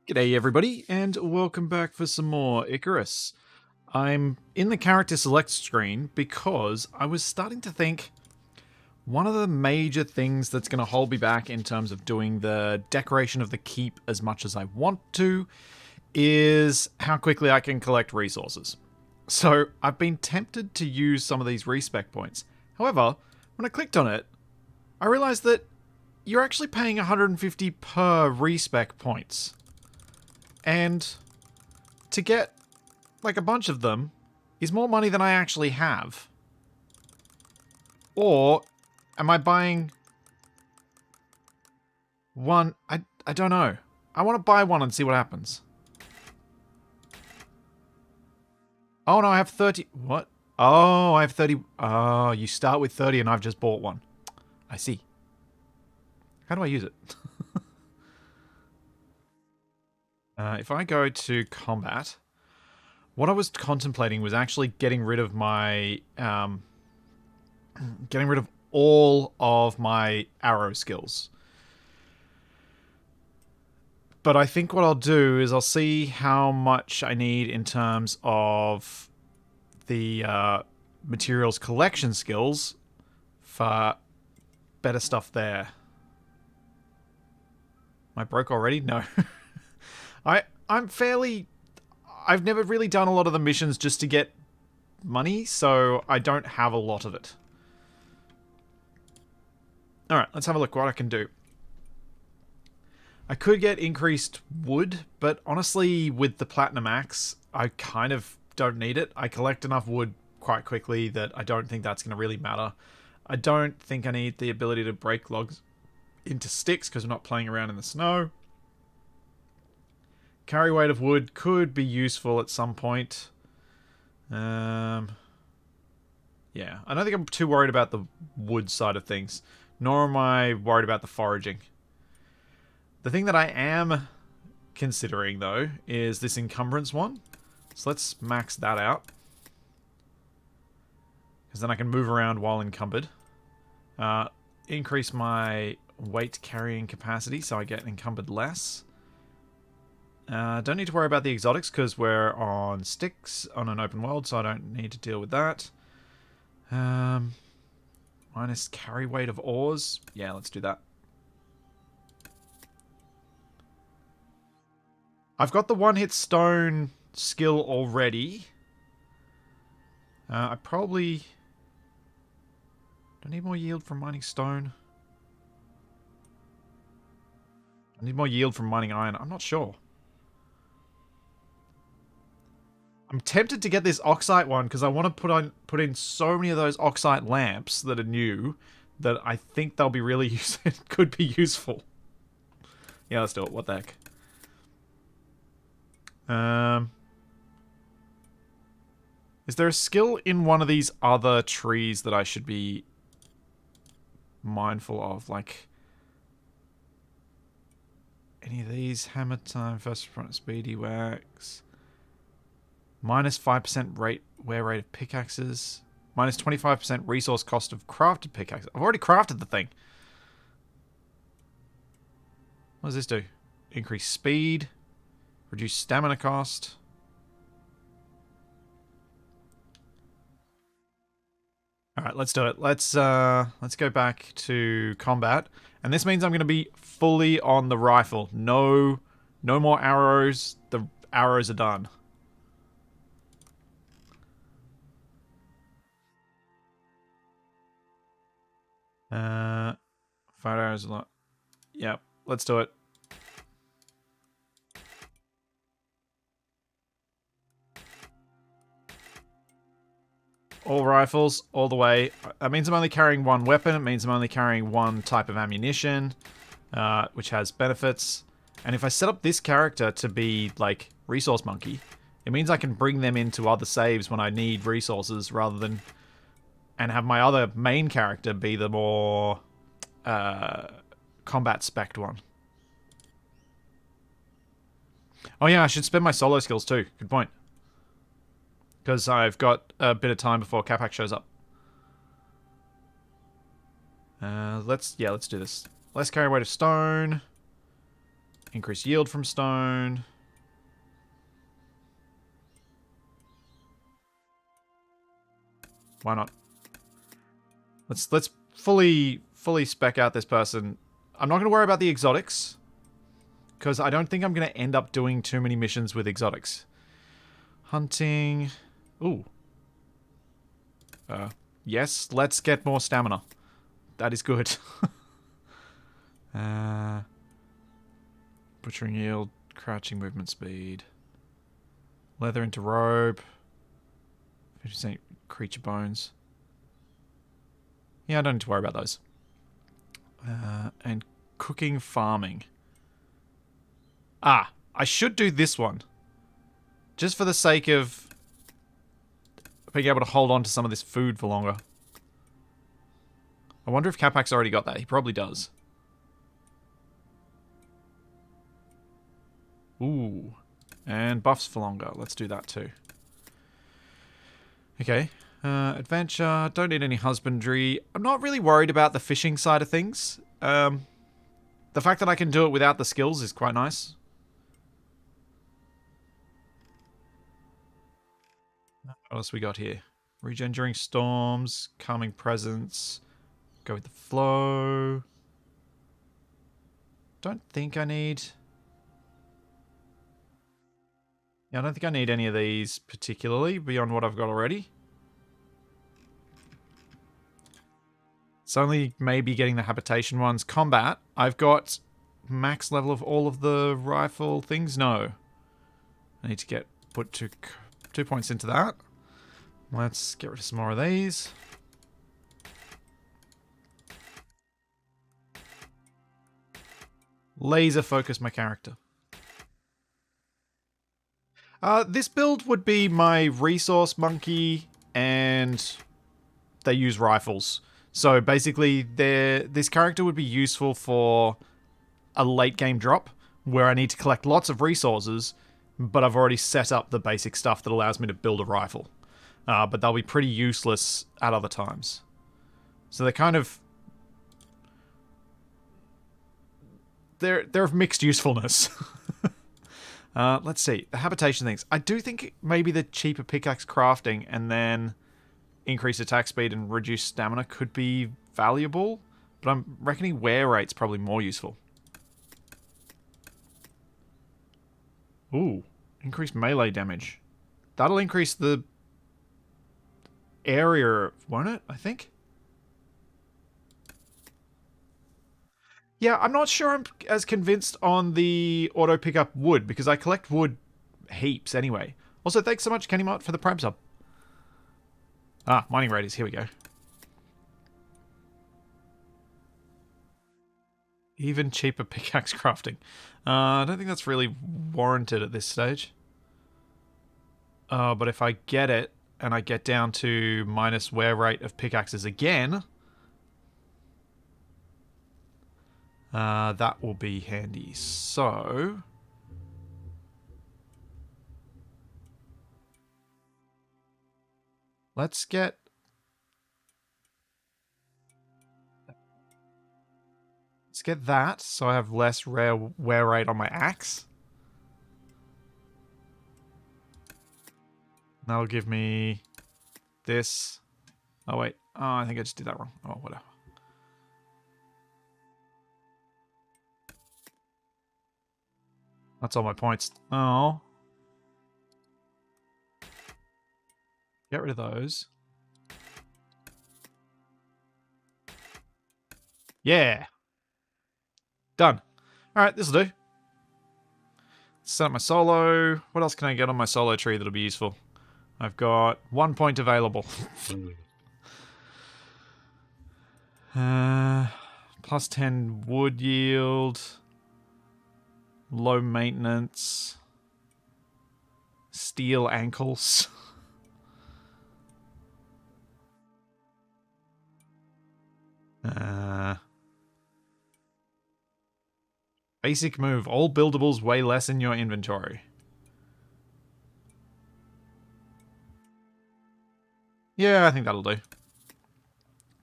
G'day everybody, and welcome back for some more Icarus. I'm in the character select screen because I was starting to think one of the major things that's going to hold me back in terms of doing the decoration of the keep as much as I want to is how quickly I can collect resources. So I've been tempted to use some of these respec points. However, when I clicked on it, I realized that you're actually paying 150 per respec points. And to get, like, a bunch of them is more money than I actually have. Or am I buying one? I don't know. I want to buy one and see what happens. Oh, no, I have 30. What? Oh, I have 30. Oh, you start with 30 and I've just bought one. I see. How do I use it? If I go to combat, what I was contemplating was actually getting rid of my, getting rid of all of my arrow skills. But I think what I'll do is I'll see how much I need in terms of the materials collection skills for better stuff there. Am I broke already? No. I'm fairly... I've never really done a lot of the missions just to get money, so I don't have a lot of it. Alright, let's have a look what I can do. I could get increased wood, but honestly, with the Platinum Axe, I kind of don't need it. I collect enough wood quite quickly that I don't think that's going to really matter. I don't think I need the ability to break logs into sticks because we're not playing around in the snow. Carry weight of wood could be useful at some point. Yeah, I don't think I'm too worried about the wood side of things, nor am I worried about the foraging. The thing that I am considering, though, is this encumbrance one. So let's max that out. Because then I can move around while encumbered. Increase my weight carrying capacity so I get encumbered less. Don't need to worry about the exotics because we're on sticks on an open world, so I don't need to deal with that. Minus carry weight of ores. Yeah, let's do that. I've got the one-hit stone skill already. I probably... Do I need more yield from mining stone? I need more yield from mining iron. I'm not sure. I'm tempted to get this oxite one because I want to put in so many of those oxite lamps that are new that I think they'll be really could be useful. Yeah, let's do it. What the heck? Is there a skill in one of these other trees that I should be mindful of? Like any of these? Hammer time, first front speedy wax. Minus 5% wear rate of pickaxes. Minus 25% resource cost of crafted pickaxes. I've already crafted the thing. What does this do? Increase speed. Reduce stamina cost. Alright, let's do it. Let's go back to combat. And this means I'm going to be fully on the rifle. No more arrows. The arrows are done. Five arrows a lot. Yep, let's do it. All rifles, all the way. That means I'm only carrying one weapon. It means I'm only carrying one type of ammunition, which has benefits. And if I set up this character to be, like, Resource Monkey, it means I can bring them into other saves when I need resources rather than... And have my other main character be the more combat spec'd one. Oh yeah, I should spend my solo skills too. Good point. Because I've got a bit of time before Capacs shows up. Let's do this. Less carry weight of stone. Increase yield from stone. Why not? Let's fully spec out this person. I'm not going to worry about the exotics, because I don't think I'm going to end up doing too many missions with exotics. Hunting. Ooh. Yes, let's get more stamina. That is good. Butchering yield, crouching movement speed. Leather into robe. 50% creature bones. Yeah, I don't need to worry about those. And cooking, farming. Ah, I should do this one. Just for the sake of being able to hold on to some of this food for longer. I wonder if Capacs already got that. He probably does. Ooh. And buffs for longer. Let's do that too. Okay. Adventure. Don't need any husbandry. I'm not really worried about the fishing side of things. The fact that I can do it without the skills is quite nice. What else we got here? Regen during storms. Calming presence. Go with the flow. Don't think I need... Yeah, I don't think I need any of these particularly beyond what I've got already. It's only maybe getting the habitation ones. Combat. I've got max level of all of the rifle things. No. I need to put two points into that. Let's get rid of some more of these. Laser focus my character. This build would be my resource monkey, and they use rifles. So basically, this character would be useful for a late game drop where I need to collect lots of resources, but I've already set up the basic stuff that allows me to build a rifle. But they'll be pretty useless at other times. So they're kind of... They're of mixed usefulness. Let's see. The habitation things. I do think maybe the cheaper pickaxe crafting and then increase attack speed and reduce stamina could be valuable. But I'm reckoning wear rate's probably more useful. Ooh. Increase melee damage. That'll increase the area, won't it? I think. Yeah, I'm not sure I'm as convinced on the auto pickup wood, because I collect wood heaps anyway. Also, thanks so much, Kennymart, for the Prime sub. Ah, mining raiders, here we go. Even cheaper pickaxe crafting. I don't think that's really warranted at this stage. But if I get it, and I get down to minus wear rate of pickaxes again... that will be handy. So... let's get... let's get that, so I have less wear rate on my axe. That'll give me this. Oh, wait. Oh, I think I just did that wrong. Oh, whatever. That's all my points. Oh. Get rid of those. Yeah. Done. Alright, this'll do. Set up my solo. What else can I get on my solo tree that'll be useful? I've got 1 point available. Plus 10 wood yield. Low maintenance. Steel ankles. Basic move. All buildables weigh less in your inventory. Yeah, I think that'll do.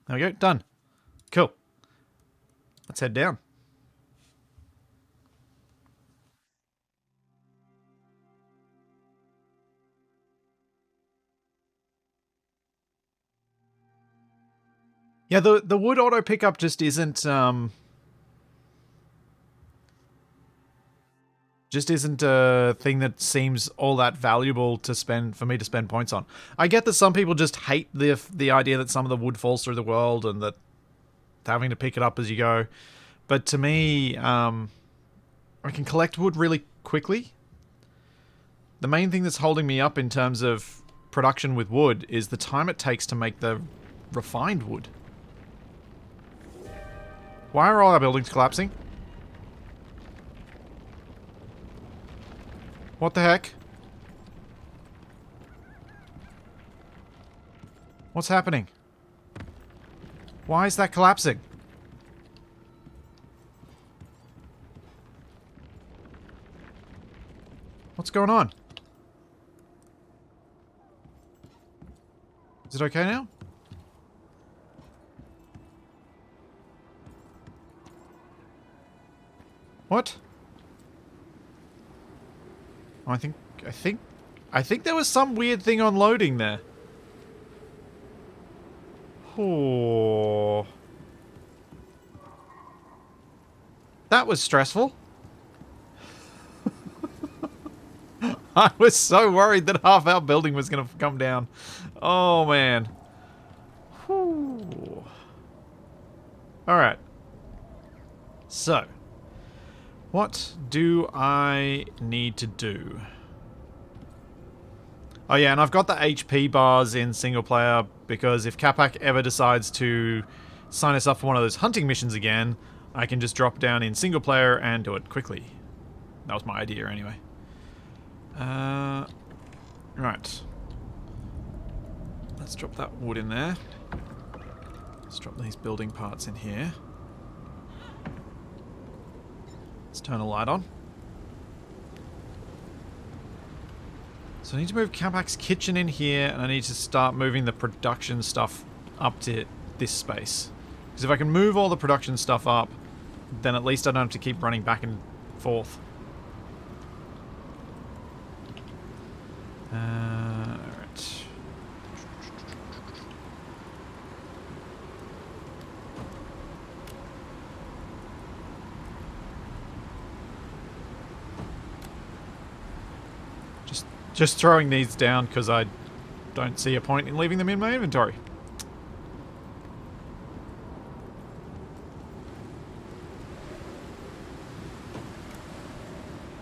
There we go. Done. Cool. Let's head down. Yeah, the wood auto pickup just isn't a thing that seems all that valuable to spend for me to spend points on. I get that some people just hate the idea that some of the wood falls through the world and that having to pick it up as you go. But to me, I can collect wood really quickly. The main thing that's holding me up in terms of production with wood is the time it takes to make the refined wood. Why are all our buildings collapsing? What the heck? What's happening? Why is that collapsing? What's going on? Is it okay now? What? Oh, I think there was some weird thing on loading there. Oh. That was stressful. I was so worried that half our building was going to come down. Oh, man. Whew. Alright. So. What do I need to do? Oh yeah, and I've got the HP bars in single player because if Capac ever decides to sign us up for one of those hunting missions again, I can just drop down in single player and do it quickly. That was my idea anyway. Right. Let's drop that wood in there. Let's drop these building parts in here. Let's turn a light on. So I need to move Capac's kitchen in here, and I need to start moving the production stuff up to this space. Because if I can move all the production stuff up, then at least I don't have to keep running back and forth. Alright. Just throwing these down because I don't see a point in leaving them in my inventory.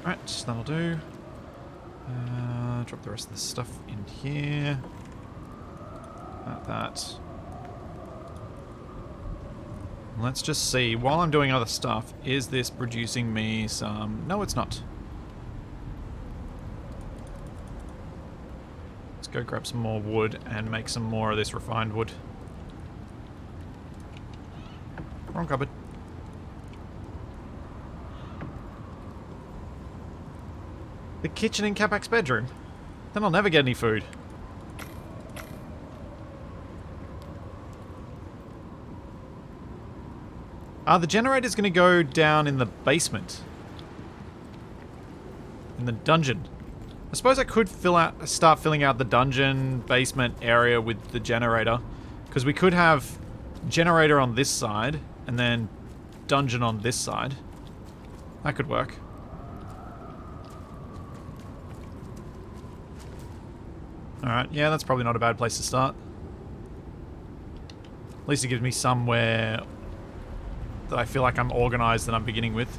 Right, that'll do. Drop the rest of the stuff in here. That. Let's just see, while I'm doing other stuff, is this producing me some... No, it's not. Let's go grab some more wood and make some more of this refined wood. Wrong cupboard. The kitchen in Capac's bedroom? Then I'll never get any food. The generator's going to go down in the basement. In the dungeon. I suppose I could start filling out the dungeon basement area with the generator. Because we could have generator on this side, and then dungeon on this side. That could work. Alright, yeah, that's probably not a bad place to start. At least it gives me somewhere that I feel like I'm organized and I'm beginning with.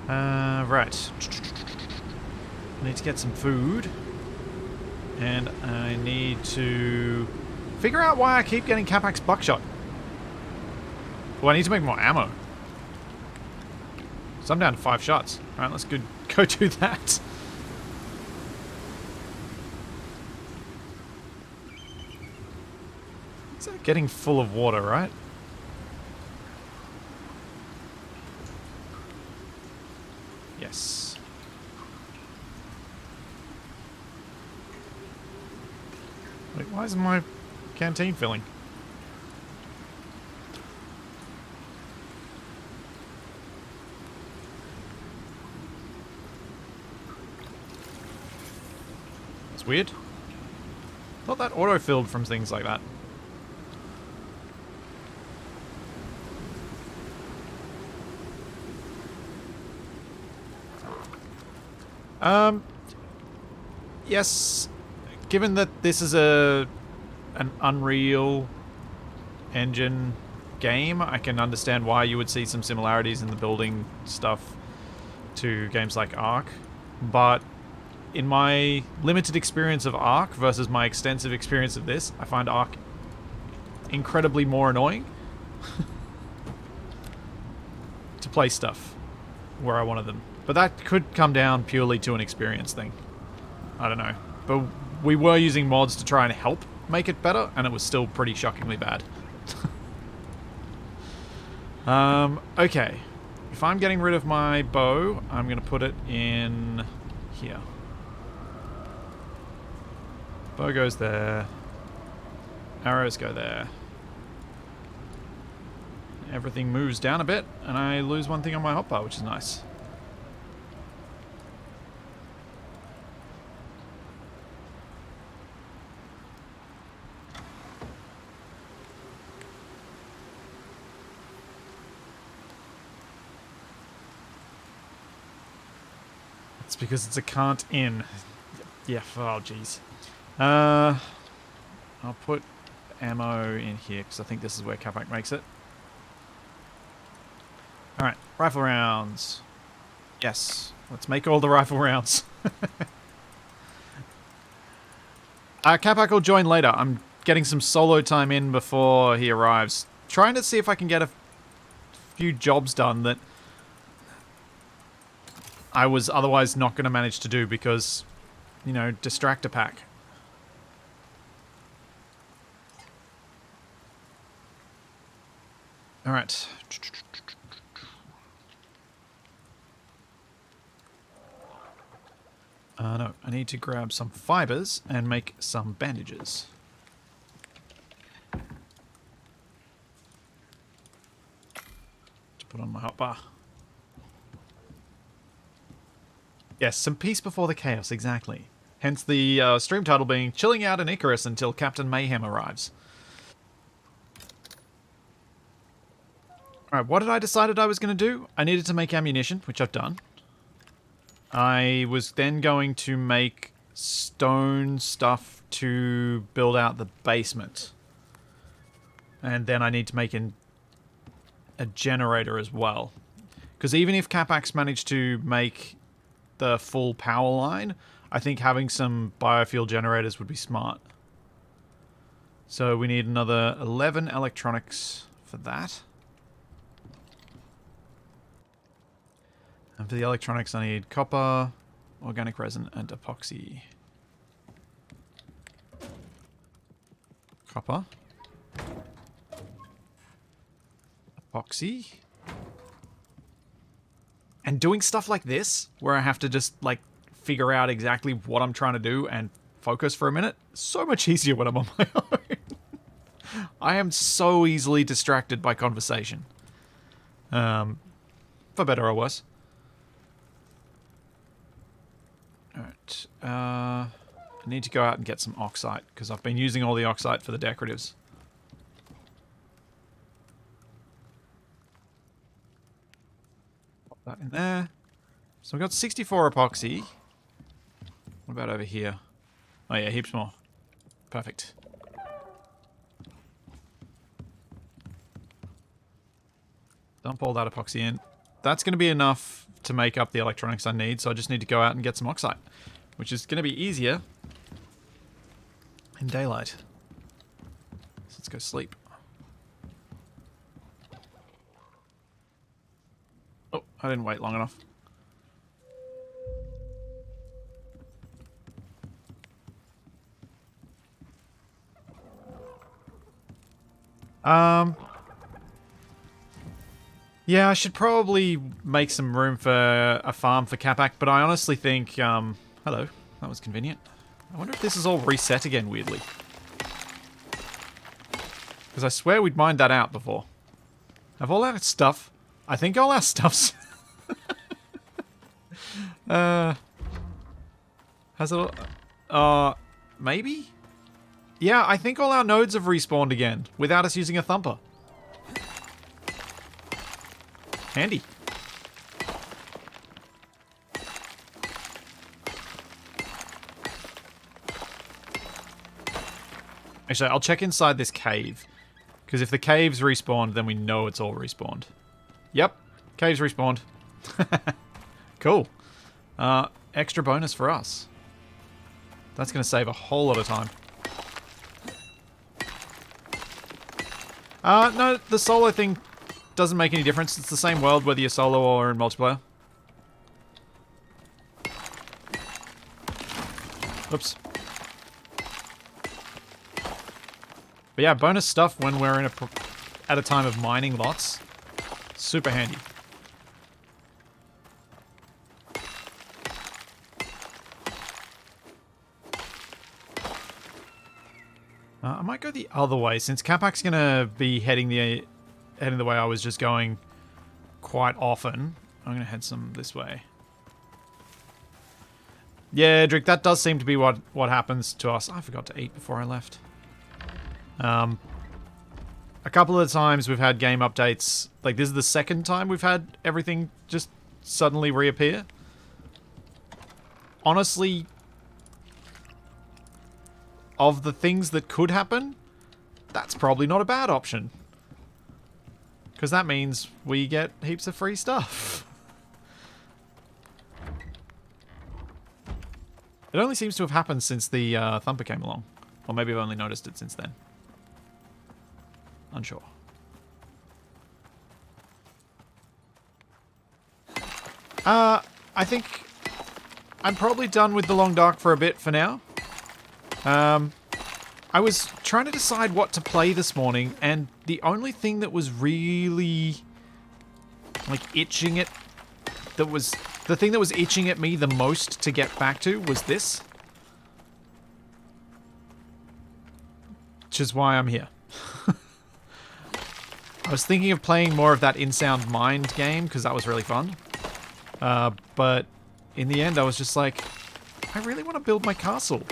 Right. I need to get some food. And I need to figure out why I keep getting Capac's buckshot. Well, I need to make more ammo. So I'm down to 5 shots. Alright, let's go do that. It's getting full of water, right? Yes. Wait, why isn't my canteen filling? That's weird. Thought that auto-filled from things like that. Yes, given that this is an Unreal Engine game, I can understand why you would see some similarities in the building stuff to games like Ark, but in my limited experience of Ark versus my extensive experience of this, I find Ark incredibly more annoying to play stuff where I wanted them. But that could come down purely to an experience thing. I don't know. But we were using mods to try and help make it better, and it was still pretty shockingly bad. Okay. If I'm getting rid of my bow, I'm going to put it in here. Bow goes there. Arrows go there. Everything moves down a bit, and I lose one thing on my hotbar, which is nice. It's because it's a can't in. Yeah, oh jeez. I'll put ammo in here, because I think this is where Capac makes it. Alright, rifle rounds. Yes, let's make all the rifle rounds. Capac will join later. I'm getting some solo time in before he arrives. Trying to see if I can get a few jobs done that I was otherwise not going to manage to do because, you know, distractor pack. Alright. No, I need to grab some fibers and make some bandages. To put on my hotbar. Yes, some peace before the chaos, exactly. Hence the stream title being Chilling Out in Icarus until Captain Mayhem arrives. Alright, what did I decided I was going to do? I needed to make ammunition, which I've done. I was then going to make stone stuff to build out the basement. And then I need to make a generator as well. Because even if Capacs managed to make the full power line, I think having some biofuel generators would be smart. So we need another 11 electronics for that. And for the electronics I need copper, organic resin, and epoxy. Copper. Epoxy. And doing stuff like this, where I have to just, like, figure out exactly what I'm trying to do and focus for a minute, so much easier when I'm on my own. I am so easily distracted by conversation. For better or worse. Alright. I need to go out and get some oxide, because I've been using all the oxide for the decoratives. Pop that in there. So we've got 64 epoxy. What about over here? Oh yeah, heaps more. Perfect. Dump all that epoxy in. That's going to be enough to make up the electronics I need, so I just need to go out and get some oxide, which is going to be easier in daylight. So let's go sleep. Oh, I didn't wait long enough. Yeah, I should probably make some room for a farm for Capac, but I honestly think, hello, that was convenient. I wonder if this is all reset again weirdly. Because I swear we'd mined that out before. Have all our stuff? I think all our stuff's... has it all... Maybe? Yeah, I think all our nodes have respawned again, without us using a thumper. Handy. Actually, I'll check inside this cave. Because if the cave's respawned, then we know it's all respawned. Yep, cave's respawned. Cool. Extra bonus for us. That's going to save a whole lot of time. No, the solo thing doesn't make any difference. It's the same world whether you're solo or in multiplayer. Oops. But yeah, bonus stuff when we're in at a time of mining lots. Super handy. I might go the other way, since Capac's gonna be heading the way I was just going quite often. I'm gonna head some this way. Yeah, Drick, that does seem to be what happens to us. I forgot to eat before I left. A couple of times we've had game updates. Like, this is the second time we've had everything just suddenly reappear. Honestly, of the things that could happen, that's probably not a bad option. Because that means we get heaps of free stuff. It only seems to have happened since the Thumper came along. Or maybe I've only noticed it since then. Unsure. I think I'm probably done with the Long Dark for a bit for now. I was trying to decide what to play this morning, and the only thing that was really, like, itching it, the thing that was itching at me the most to get back to was this. Which is why I'm here. I was thinking of playing more of that In-Sound Mind game, because that was really fun. But in the end, I was just like, I really want to build my castle.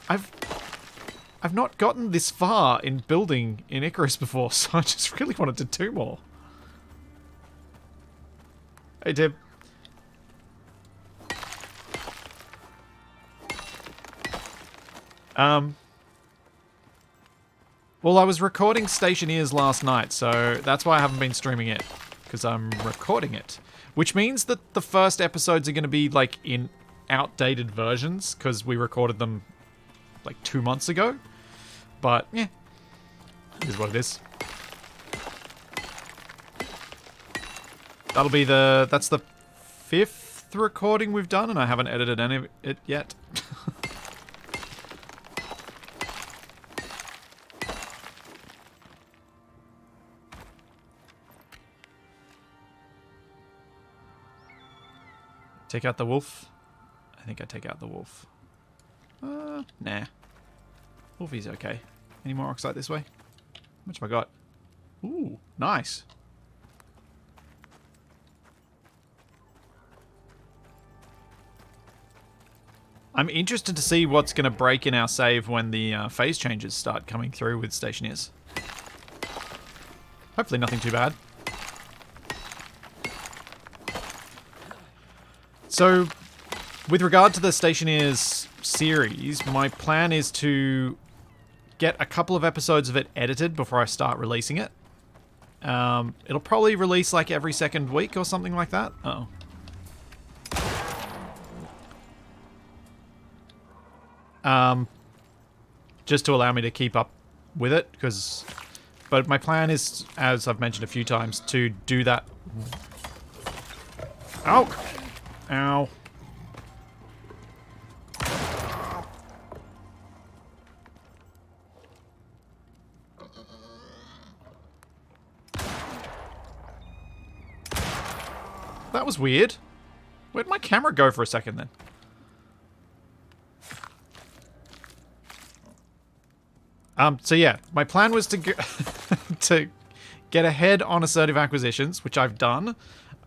I've not gotten this far in building in Icarus before, so I just really wanted to do more. Hey, Dib. Well, I was recording Stationeers last night, so that's why I haven't been streaming it. Because I'm recording it. Which means that the first episodes are going to be, like, in outdated versions, because we recorded them, like, 2 months ago. But, yeah. It is what it is. That'll be that's the 5th recording we've done, and I haven't edited any of it yet. Take out the wolf? I think I take out the wolf. Nah. Wolfie's okay. Any more oxide this way? How much have I got? Ooh, nice. I'm interested to see what's going to break in our save when the phase changes start coming through with Stationeers. Hopefully nothing too bad. So, with regard to the Stationeers series, my plan is to get a couple of episodes of it edited before I start releasing it. It'll probably release like every second week or something like that. Uh-oh. Just to allow me to keep up with it, but my plan is, as I've mentioned a few times, to do that. Ow! Ow. That was weird. Where'd my camera go for a second then? So yeah, my plan was to to get ahead on assertive acquisitions, which I've done.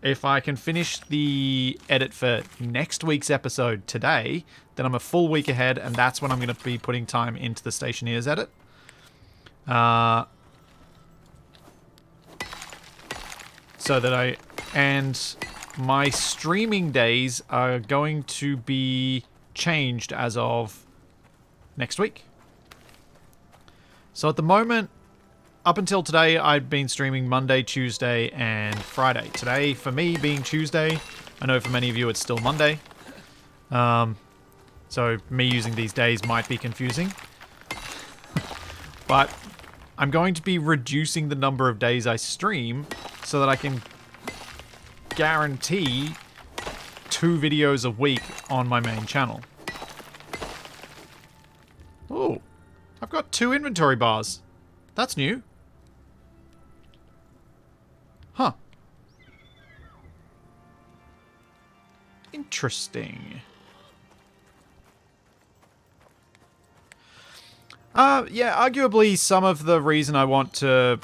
If I can finish the edit for next week's episode today, then I'm a full week ahead, and that's when I'm going to be putting time into the Stationeers edit. So that and my streaming days are going to be changed as of next week. So at the moment, up until today, I've been streaming Monday, Tuesday, and Friday. Today, for me, being Tuesday, I know for many of you it's still Monday. So me using these days might be confusing. But I'm going to be reducing the number of days I stream so that I can guarantee 2 videos a week on my main channel. Oh, I've got 2 inventory bars. That's new. Huh. Interesting. Yeah, arguably some of the reason I want to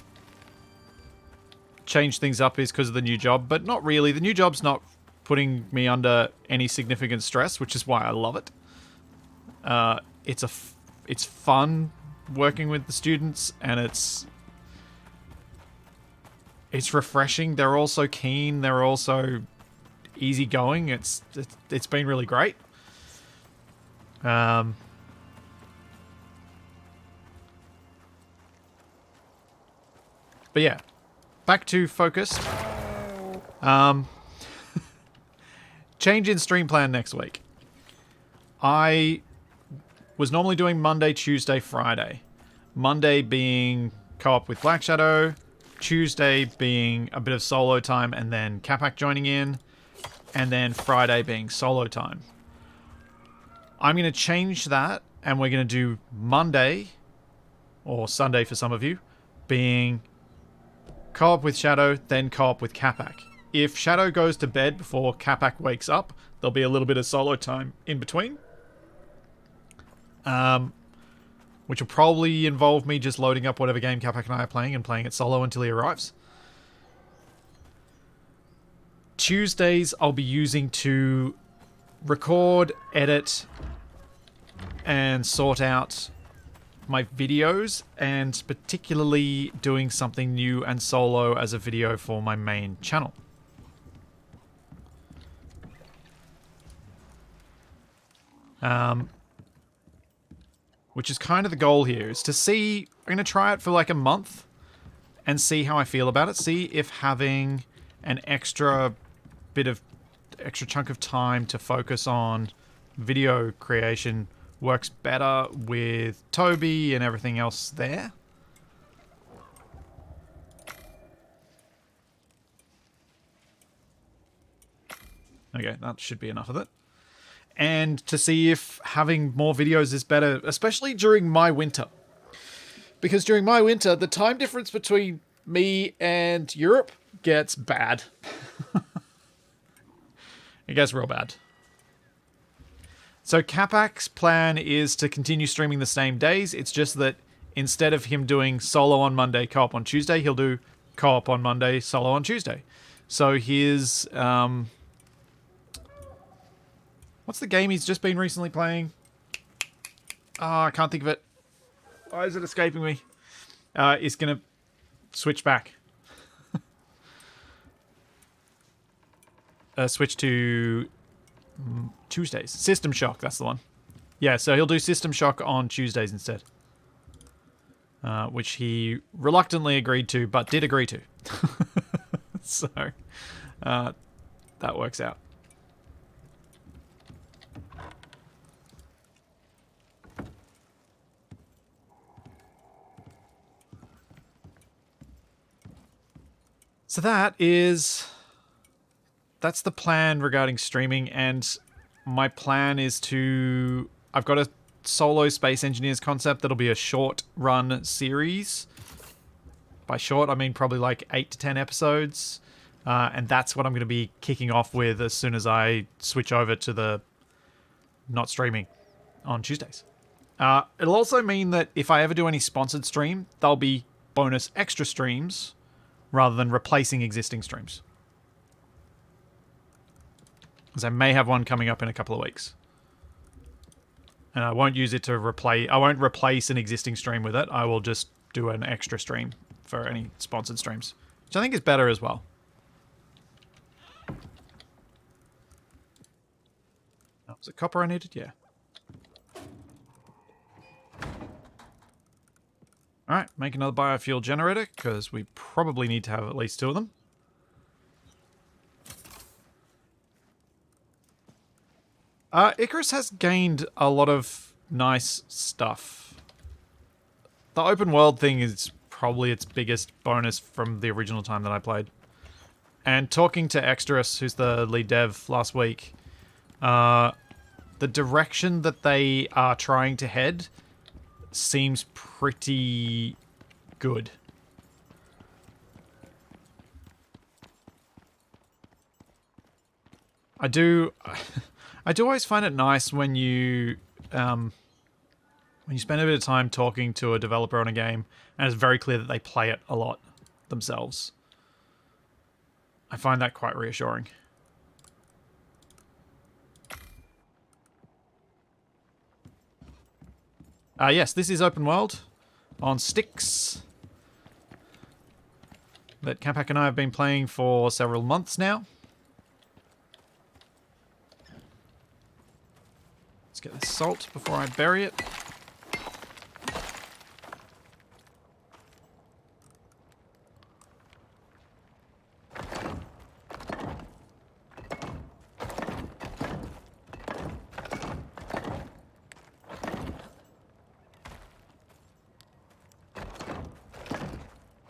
change things up is because of the new job, but not really. The new job's not putting me under any significant stress, which is why I love it. It's fun working with the students, and it's refreshing. They're also keen. They're also easygoing. It's been really great. But yeah, back to focus. Change in stream plan next week. I was normally doing Monday, Tuesday, Friday. Monday being co-op with Black Shadow, Tuesday being a bit of solo time and then Capac joining in, and then Friday being solo time. I'm going to change that, and we're going to do Monday, or Sunday for some of you, being co-op with Shadow, then co-op with Capac. If Shadow goes to bed before Capac wakes up, there'll be a little bit of solo time in between. Which will probably involve me just loading up whatever game Capac and I are playing and playing it solo until he arrives. Tuesdays I'll be using to record, edit, and sort out my videos, and particularly doing something new and solo as a video for my main channel. Which is kind of the goal here, is to see, I'm going to try it for like a month and see how I feel about it. See if having an extra chunk of time to focus on video creation works better with Toby and everything else there. Okay, that should be enough of it. And to see if having more videos is better, especially during my winter. Because during my winter, the time difference between me and Europe gets bad. It gets real bad. So Capac's plan is to continue streaming the same days. It's just that instead of him doing solo on Monday, co-op on Tuesday, he'll do co-op on Monday, solo on Tuesday. So his... what's the game he's just been recently playing? Oh, I can't think of it. Why is it escaping me? Is going to switch back. Switch to Tuesdays. System Shock, that's the one. Yeah, so he'll do System Shock on Tuesdays instead. Which he reluctantly agreed to, but did agree to. So, that works out. So that's the plan regarding streaming, and my plan is to... I've got a solo Space Engineers concept that'll be a short run series. By short, I mean probably like 8 to 10 episodes. And that's what I'm going to be kicking off with as soon as I switch over to the not streaming on Tuesdays. It'll also mean that if I ever do any sponsored stream, there'll be bonus extra streams rather than replacing existing streams. Because I may have one coming up in a couple of weeks. And I won't use it to replace... I won't replace an existing stream with it. I will just do an extra stream for any sponsored streams. Which I think is better as well. Oh, was it copper I needed? Yeah. Alright, make another biofuel generator, because we probably need to have at least 2 of them. Icarus has gained a lot of nice stuff. The open world thing is probably its biggest bonus from the original time that I played. And talking to Extras, who's the lead dev, last week, the direction that they are trying to head seems pretty good. I do always find it nice when you spend a bit of time talking to a developer on a game and it's very clear that they play it a lot themselves. I find that quite reassuring. Yes, this is open world on sticks that Capac and I have been playing for several months now. Let's get the salt before I bury it.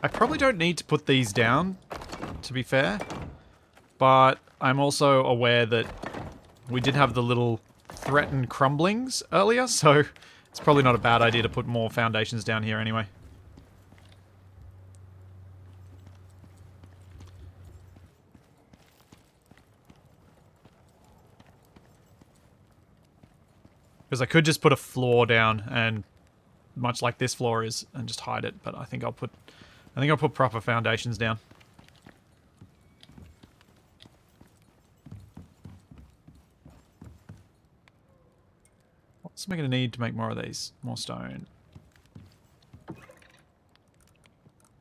I probably don't need to put these down, to be fair, but I'm also aware that we did have the little threatened crumblings earlier, so it's probably not a bad idea to put more foundations down here anyway. Because I could just put a floor down, and much like this floor is, and just hide it, but I think I'll put proper foundations down. What's am I going to need to make more of these? More stone.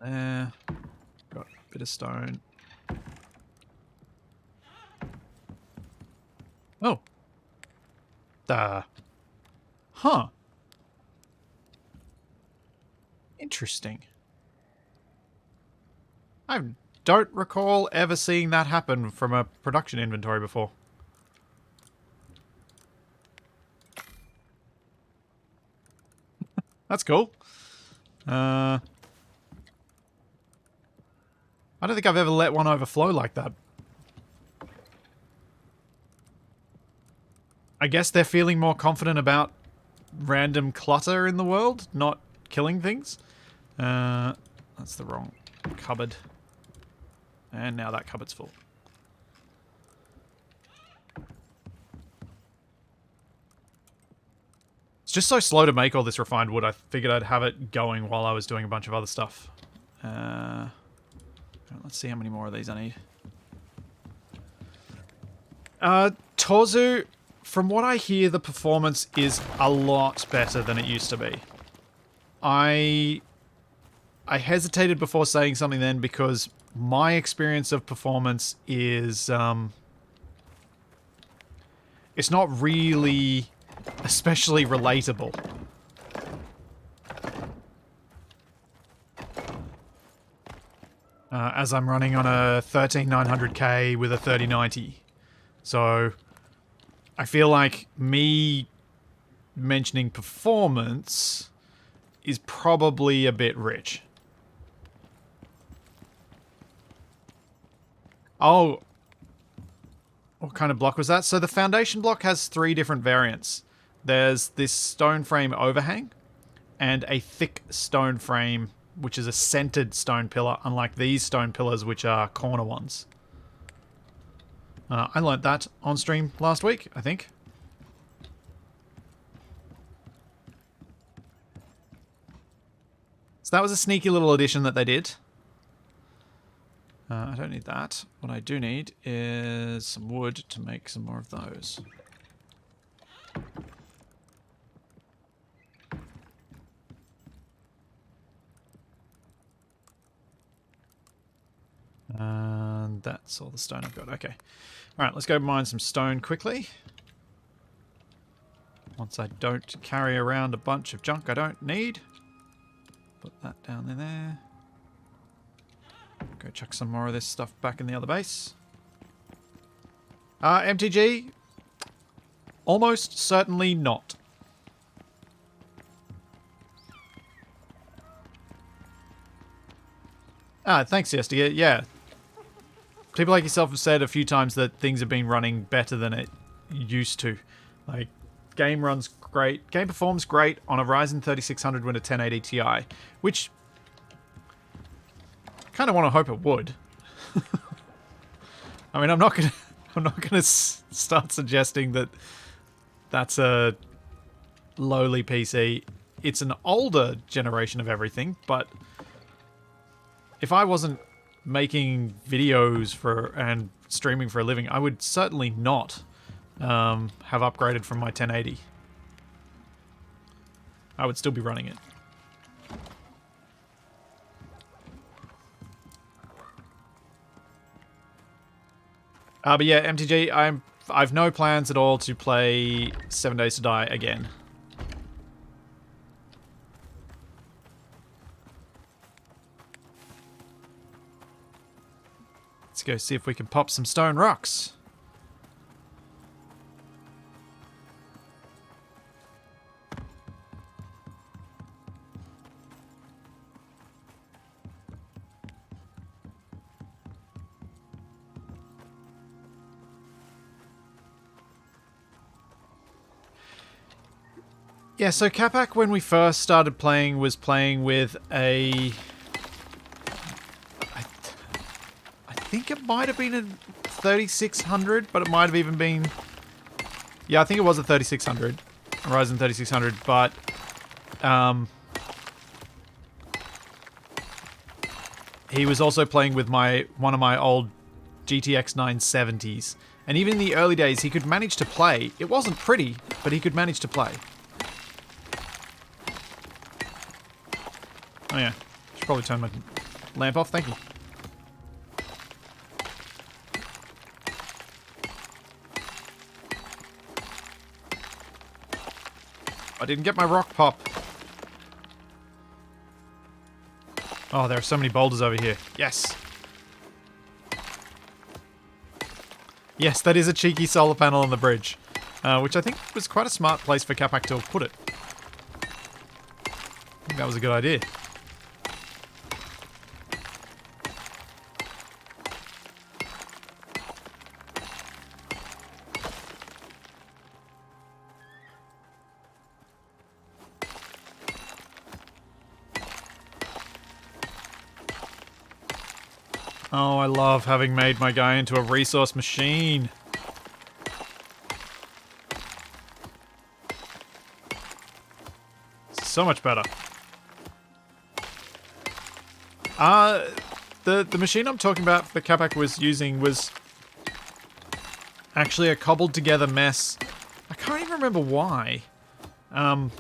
There. Got a bit of stone. Oh. Huh. Interesting. I don't recall ever seeing that happen from a production inventory before. That's cool. I don't think I've ever let one overflow like that. I guess they're feeling more confident about random clutter in the world, not killing things. That's the wrong cupboard. And now that cupboard's full. It's just so slow to make all this refined wood, I figured I'd have it going while I was doing a bunch of other stuff. Let's see how many more of these I need. Tozu, from what I hear, the performance is a lot better than it used to be. I hesitated before saying something then because my experience of performance is, it's not really especially relatable. As I'm running on a 13900K with a 3090. So I feel like me mentioning performance is probably a bit rich. Oh, what kind of block was that? So the foundation block has 3 different variants. There's this stone frame overhang and a thick stone frame, which is a centered stone pillar, unlike these stone pillars, which are corner ones. I learnt that on stream last week, I think. So that was a sneaky little addition that they did. I don't need that. What I do need is some wood to make some more of those. And that's all the stone I've got. Okay. Alright, let's go mine some stone quickly. Once I don't carry around a bunch of junk I don't need. Put that down in there. Go chuck some more of this stuff back in the other base. MTG? Almost certainly not. Thanks, Yestia. Yeah. People like yourself have said a few times that things have been running better than it used to. Like, game runs great. Game performs great on a Ryzen 3600 with a 1080 Ti, which I kind of want to hope it would. I mean, I'm not gonna start suggesting that that's a lowly PC. It's an older generation of everything, but if I wasn't making videos and streaming for a living, I would certainly not have upgraded from my 1080. I would still be running it. But yeah, MTG, I've no plans at all to play 7 Days to Die again. Let's go see if we can pop some stone rocks. Yeah, so Capac, when we first started playing, was playing with a... I think it might have been a 3600, but it might have even been... Yeah, I think it was a 3600. A Ryzen 3600, but... he was also playing with one of my old GTX 970s. And even in the early days, he could manage to play. It wasn't pretty, but he could manage to play. Oh yeah, should probably turn my lamp off, thank you. I didn't get my rock pop. Oh, there are so many boulders over here. Yes. Yes, that is a cheeky solar panel on the bridge. Which I think was quite a smart place for Capac to have put it. I think that was a good idea. Oh, I love having made my guy into a resource machine. It's so much better. The machine I'm talking about that Capac was using was actually a cobbled together mess. I can't even remember why. It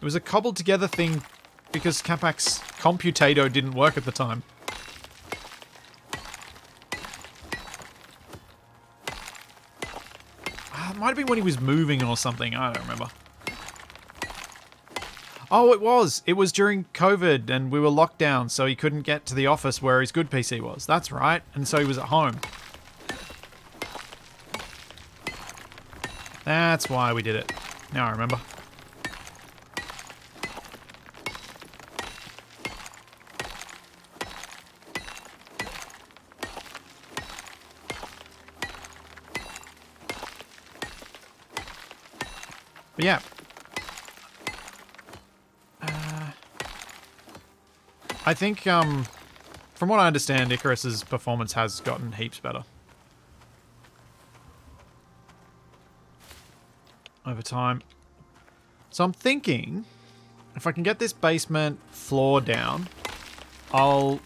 was a cobbled together thing because Capac's computator didn't work at the time. It might have been when he was moving or something. I don't remember. Oh, it was. It was during COVID and we were locked down, so he couldn't get to the office where his good PC was. That's right. And so he was at home. That's why we did it. Now I remember. But yeah. I think, from what I understand, Icarus's performance has gotten heaps better. Over time. So I'm thinking, if I can get this basement floor down, I'll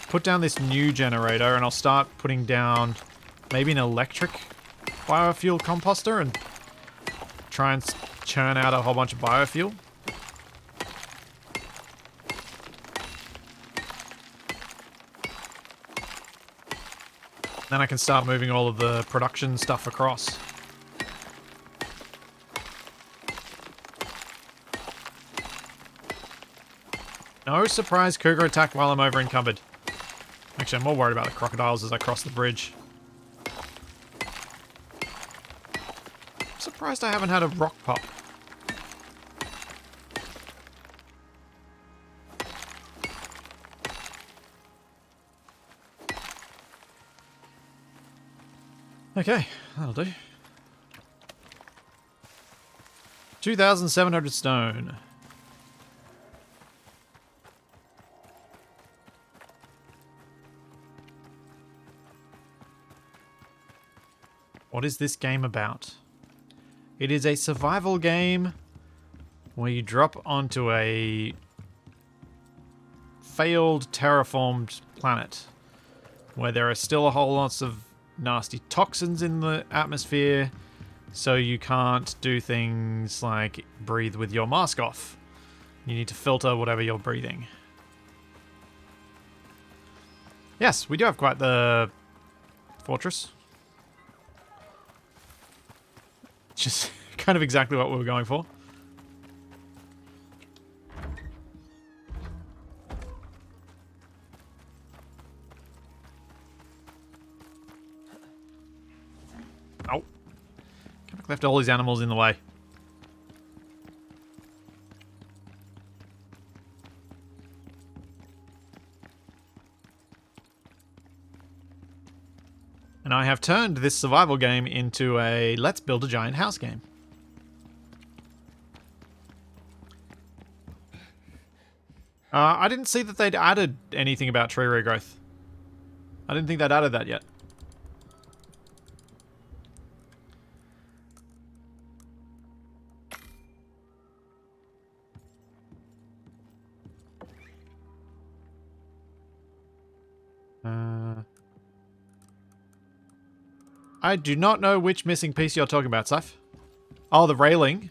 put down this new generator and I'll start putting down maybe an electric biofuel composter and try and churn out a whole bunch of biofuel. Then I can start moving all of the production stuff across. No surprise cougar attack while I'm over encumbered. Actually, I'm more worried about the crocodiles as I cross the bridge. I'm surprised I haven't had a rock pop. Okay, that'll do. 2,700 stone. What is this game about? It is a survival game where you drop onto a failed terraformed planet where there are still a whole lots of nasty toxins in the atmosphere, so you can't do things like breathe with your mask off. You need to filter whatever you're breathing. Yes, we do have quite the fortress. Just kind of exactly what we were going for. Oh. Capac left all these animals in the way. And I have turned this survival game into a let's build a giant house game. I didn't see that they'd added anything about tree regrowth. I didn't think they'd added that yet. I do not know which missing piece you're talking about, Sif. Oh, the railing.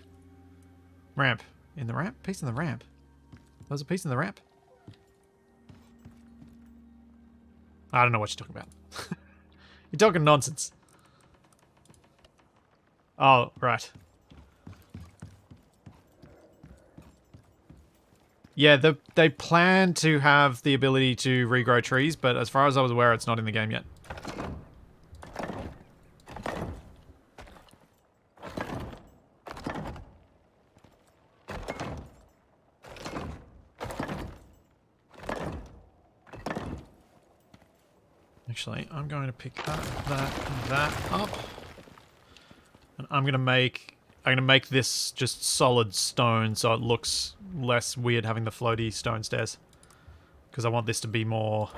Ramp. In the ramp? Piece in the ramp. There was a piece in the ramp? I don't know what you're talking about. You're talking nonsense. Oh, right. Yeah, they plan to have the ability to regrow trees, but as far as I was aware, it's not in the game yet. Actually, I'm going to pick that up. And I'm gonna make this just solid stone so it looks less weird having the floaty stone stairs. Because I want this to be more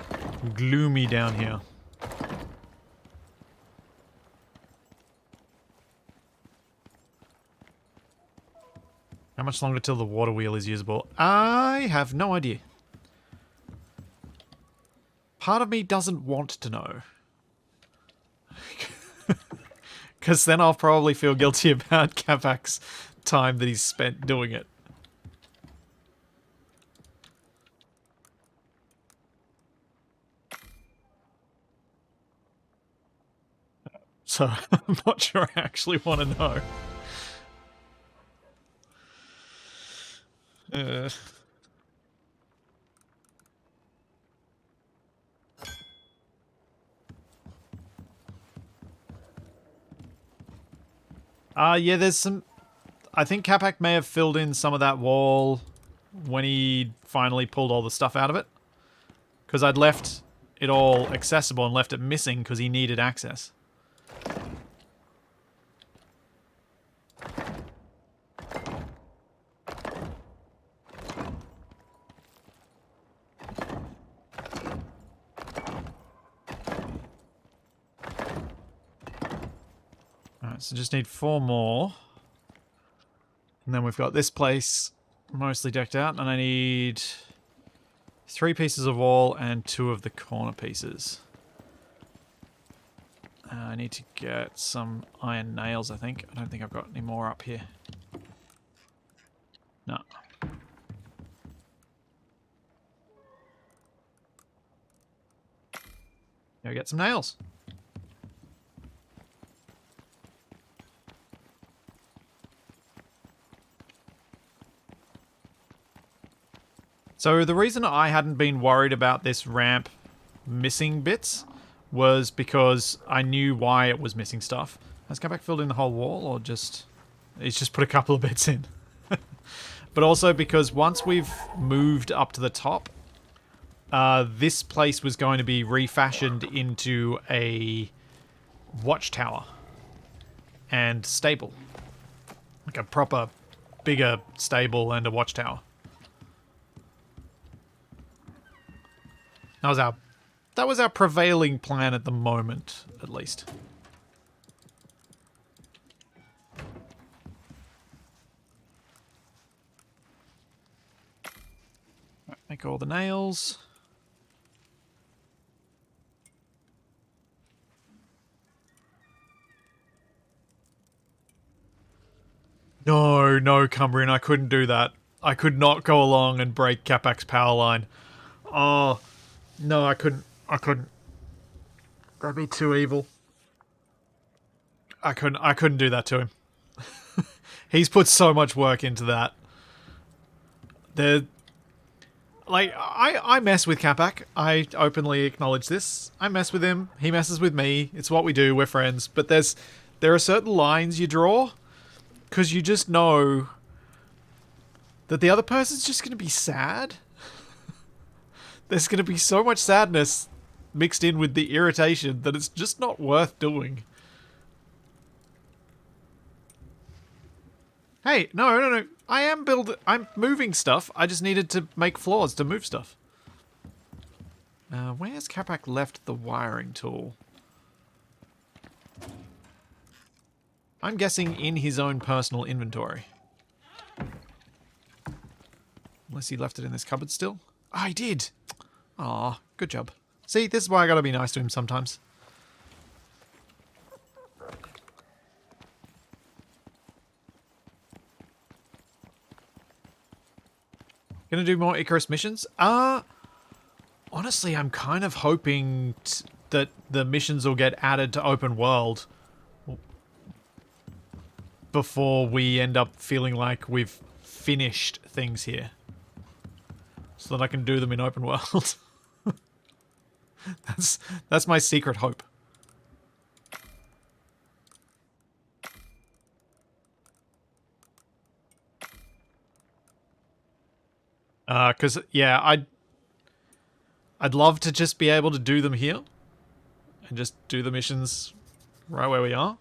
gloomy down here. How much longer till the water wheel is usable? I have no idea. Part of me doesn't want to know. Because then I'll probably feel guilty about Capac's time that he's spent doing it. So, I'm not sure I actually want to know. Yeah, there's some... I think Capac may have filled in some of that wall when he finally pulled all the stuff out of it. Because I'd left it all accessible and left it missing because he needed access. Alright, so just need 4 more. And then we've got this place mostly decked out, and I need 3 pieces of wall and 2 of the corner pieces. I need to get some iron nails, I think. I don't think I've got any more up here. No. Go get some nails. So the reason I hadn't been worried about this ramp missing bits was because I knew why it was missing stuff. Has Capac filled in the whole wall, or just... He's just put a couple of bits in. But also because once we've moved up to the top, this place was going to be refashioned into a watchtower and stable. Like a proper, bigger stable and a watchtower. That was our prevailing plan at the moment, at least. Right, make all the nails. No, Cumbrian, I couldn't do that. I could not go along and break Capac's power line. Oh, no, I couldn't. That'd be too evil. I couldn't do that to him. He's put so much work into that. I mess with Capac. I openly acknowledge this. I mess with him. He messes with me. It's what we do. We're friends. But there are certain lines you draw because you just know that the other person's just going to be sad. There's going to be so much sadness mixed in with the irritation that it's just not worth doing. Hey, no. I'm moving stuff. I just needed to make floors to move stuff. Where's Capac left the wiring tool? I'm guessing in his own personal inventory. Unless he left it in this cupboard still. Oh, he did! Aw, good job. See, this is why I gotta be nice to him sometimes. Gonna do more Icarus missions? Honestly, I'm kind of hoping that the missions will get added to open world before we end up feeling like we've finished things here. So that I can do them in open world. That's my secret hope. Because, yeah, I'd love to just be able to do them here. And just do the missions right where we are.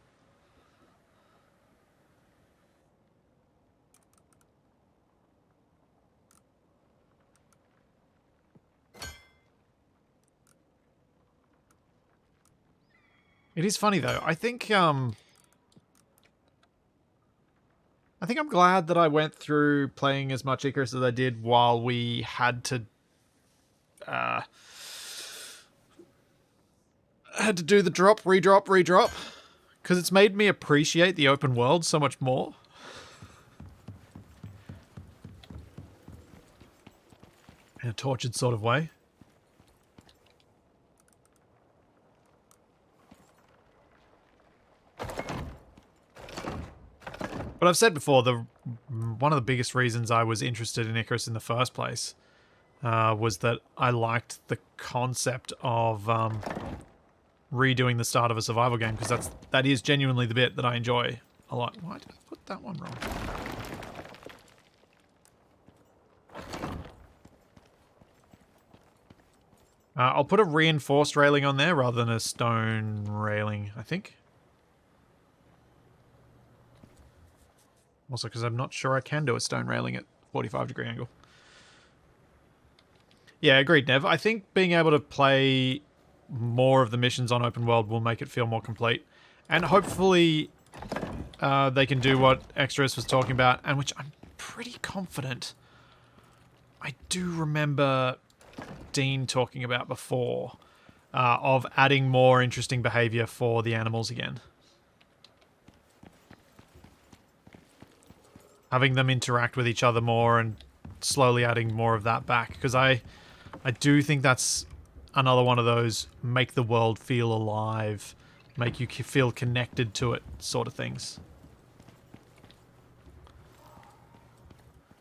It is funny though. I think I'm glad that I went through playing as much Icarus as I did while we had to do the drop, redrop, because it's made me appreciate the open world so much more. In a tortured sort of way. But I've said before, one of the biggest reasons I was interested in Icarus in the first place was that I liked the concept of redoing the start of a survival game, because that is genuinely the bit that I enjoy a lot. Why did I put that one wrong? I'll put a reinforced railing on there rather than a stone railing, I think. Also, because I'm not sure I can do a stone railing at 45-degree angle. Yeah, agreed, Nev. I think being able to play more of the missions on open world will make it feel more complete. And hopefully they can do what Extras was talking about, and which I'm pretty confident. I do remember Dean talking about before, of adding more interesting behavior for the animals again. Having them interact with each other more and slowly adding more of that back. Because I do think that's another one of those make the world feel alive, make you feel connected to it sort of things.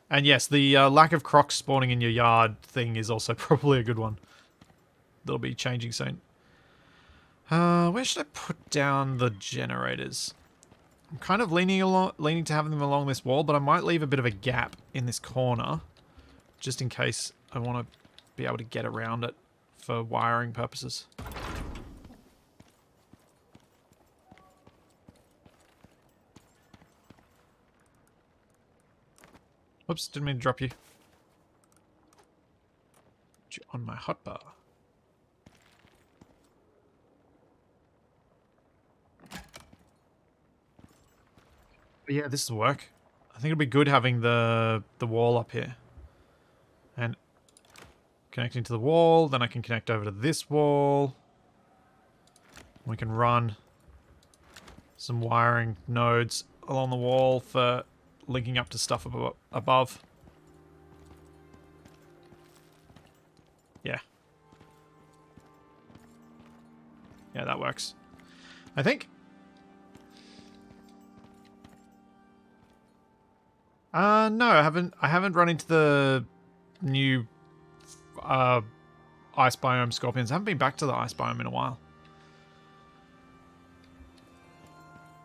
And yes, the lack of crocs spawning in your yard thing is also probably a good one. That'll be changing soon. Where should I put down the generators? I'm kind of leaning to having them along this wall, but I might leave a bit of a gap in this corner, just in case I want to be able to get around it for wiring purposes. Whoops, didn't mean to drop you. Put you on my hotbar. But yeah, this will work. I think it'll be good having the wall up here. And connecting to the wall, then I can connect over to this wall. We can run some wiring nodes along the wall for linking up to stuff above. Yeah. Yeah, that works. I think. No, I haven't run into the new ice biome scorpions. I haven't been back to the ice biome in a while.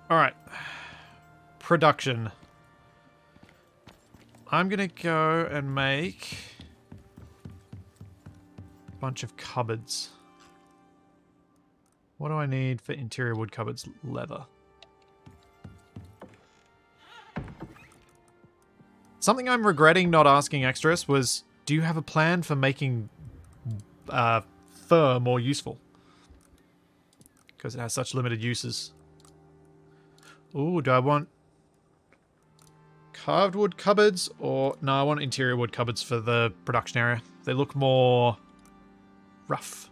Alright. Production. I'm gonna go and make a bunch of cupboards. What do I need for interior wood cupboards? Leather. Something I'm regretting not asking Extras was, do you have a plan for making fur more useful? Because it has such limited uses. Ooh, do I want carved wood cupboards? Or no, I want interior wood cupboards for the production area. They look more rough.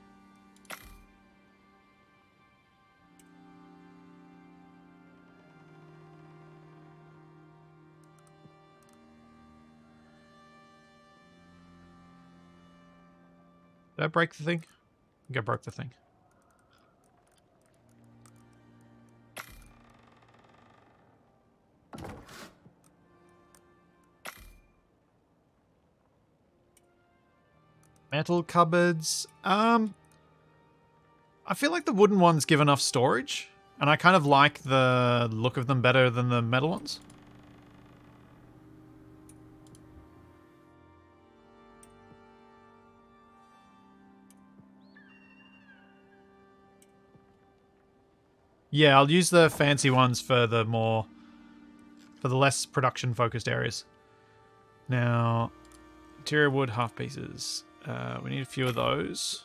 Did I break the thing? I think I broke the thing. Metal cupboards. I feel like the wooden ones give enough storage, and I kind of like the look of them better than the metal ones. Yeah, I'll use the fancy ones for the less production focused areas. Now, interior wood half pieces. We need a few of those.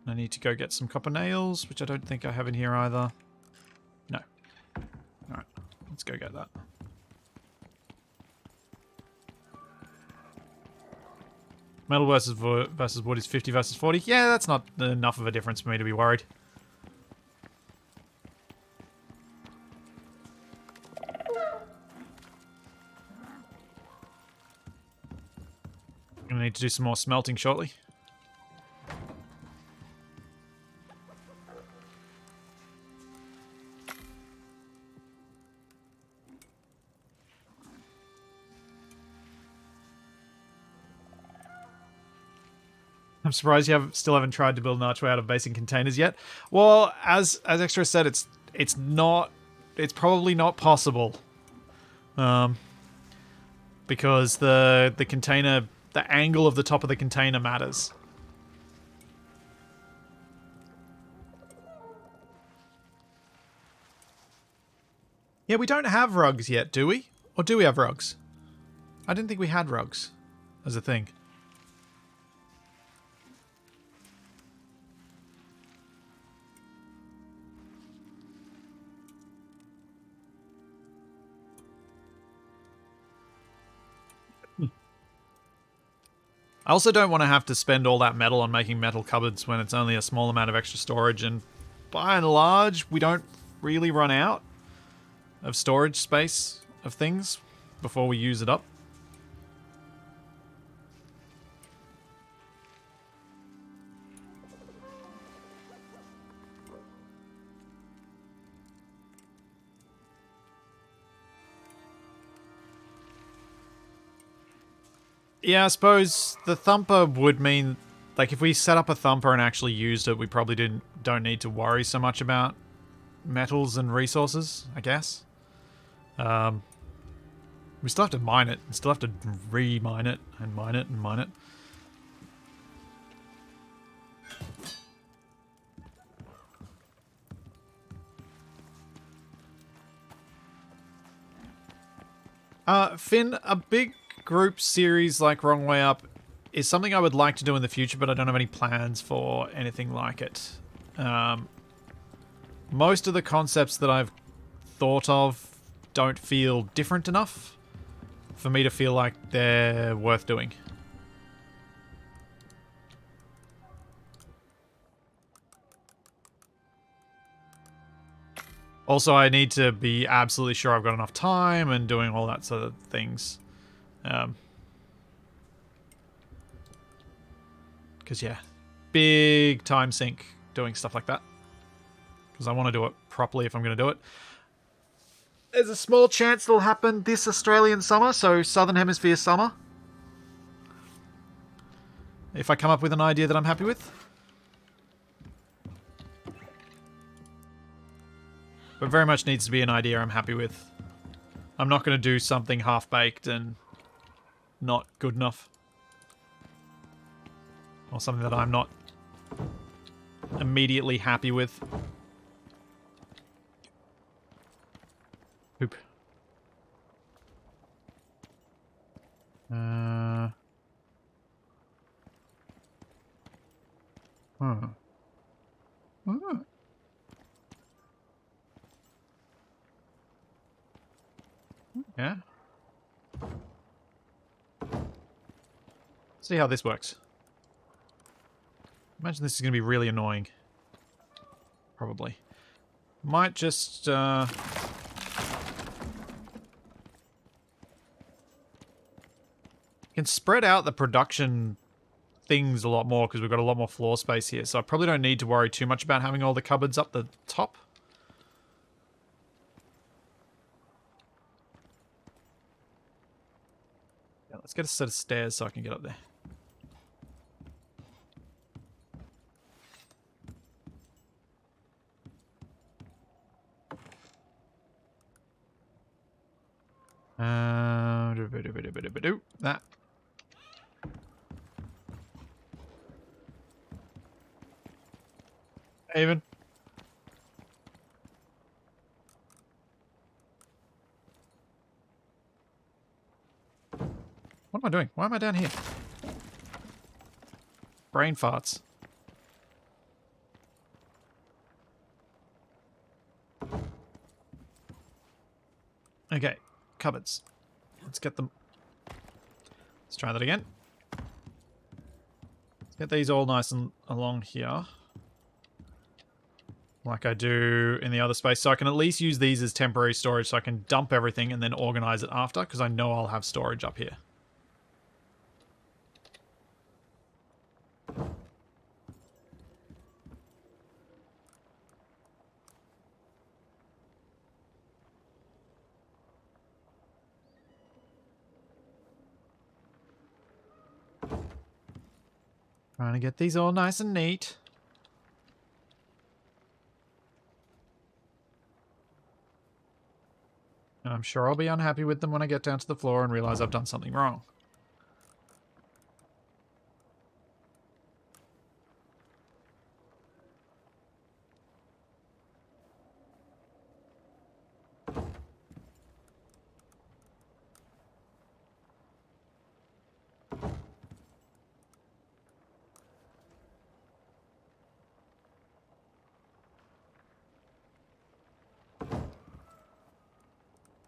I need to go get some copper nails, which I don't think I have in here either. No. Alright, let's go get that. Metal versus wood is 50 versus 40. Yeah, that's not enough of a difference for me to be worried. I'm going to need to do some more smelting shortly. I'm surprised you still haven't tried to build an archway out of basin containers yet. Well, as Extra said, it's probably not possible. Because the container, the angle of the top of the container matters. Yeah, we don't have rugs yet, do we? Or do we have rugs? I didn't think we had rugs as a thing. I also don't want to have to spend all that metal on making metal cupboards when it's only a small amount of extra storage, and by and large, we don't really run out of storage space of things before we use it up. Yeah, I suppose the thumper would mean, like, if we set up a thumper and actually used it, we probably don't need to worry so much about metals and resources, I guess. We still have to mine it, and still have to re-mine it, and mine it, and mine it. Finn, a big group series like Wrong Way Up is something I would like to do in the future, but I don't have any plans for anything like it. Most of the concepts that I've thought of don't feel different enough for me to feel like they're worth doing. Also, I need to be absolutely sure I've got enough time and doing all that sort of things. Because, yeah, big time sink doing stuff like that. Because I want to do it properly if I'm going to do it. There's a small chance it'll happen this Australian summer, so Southern Hemisphere summer. If I come up with an idea that I'm happy with. But very much needs to be an idea I'm happy with. I'm not going to do something half-baked and not good enough. Or something that I'm not immediately happy with. Poop. Yeah. See how this works. Imagine this is going to be really annoying. Probably. Might just, can spread out the production things a lot more because we've got a lot more floor space here. So I probably don't need to worry too much about having all the cupboards up the top. Yeah, let's get a set of stairs so I can get up there. That. Haven. What am I doing? Why am I down here? Brain farts. Okay, cupboards. Let's get them. Let's try that again. Let's get these all nice and along here. Like I do in the other space. So I can at least use these as temporary storage so I can dump everything and then organize it after, because I know I'll have storage up here. Trying to get these all nice and neat. And I'm sure I'll be unhappy with them when I get down to the floor and realize I've done something wrong.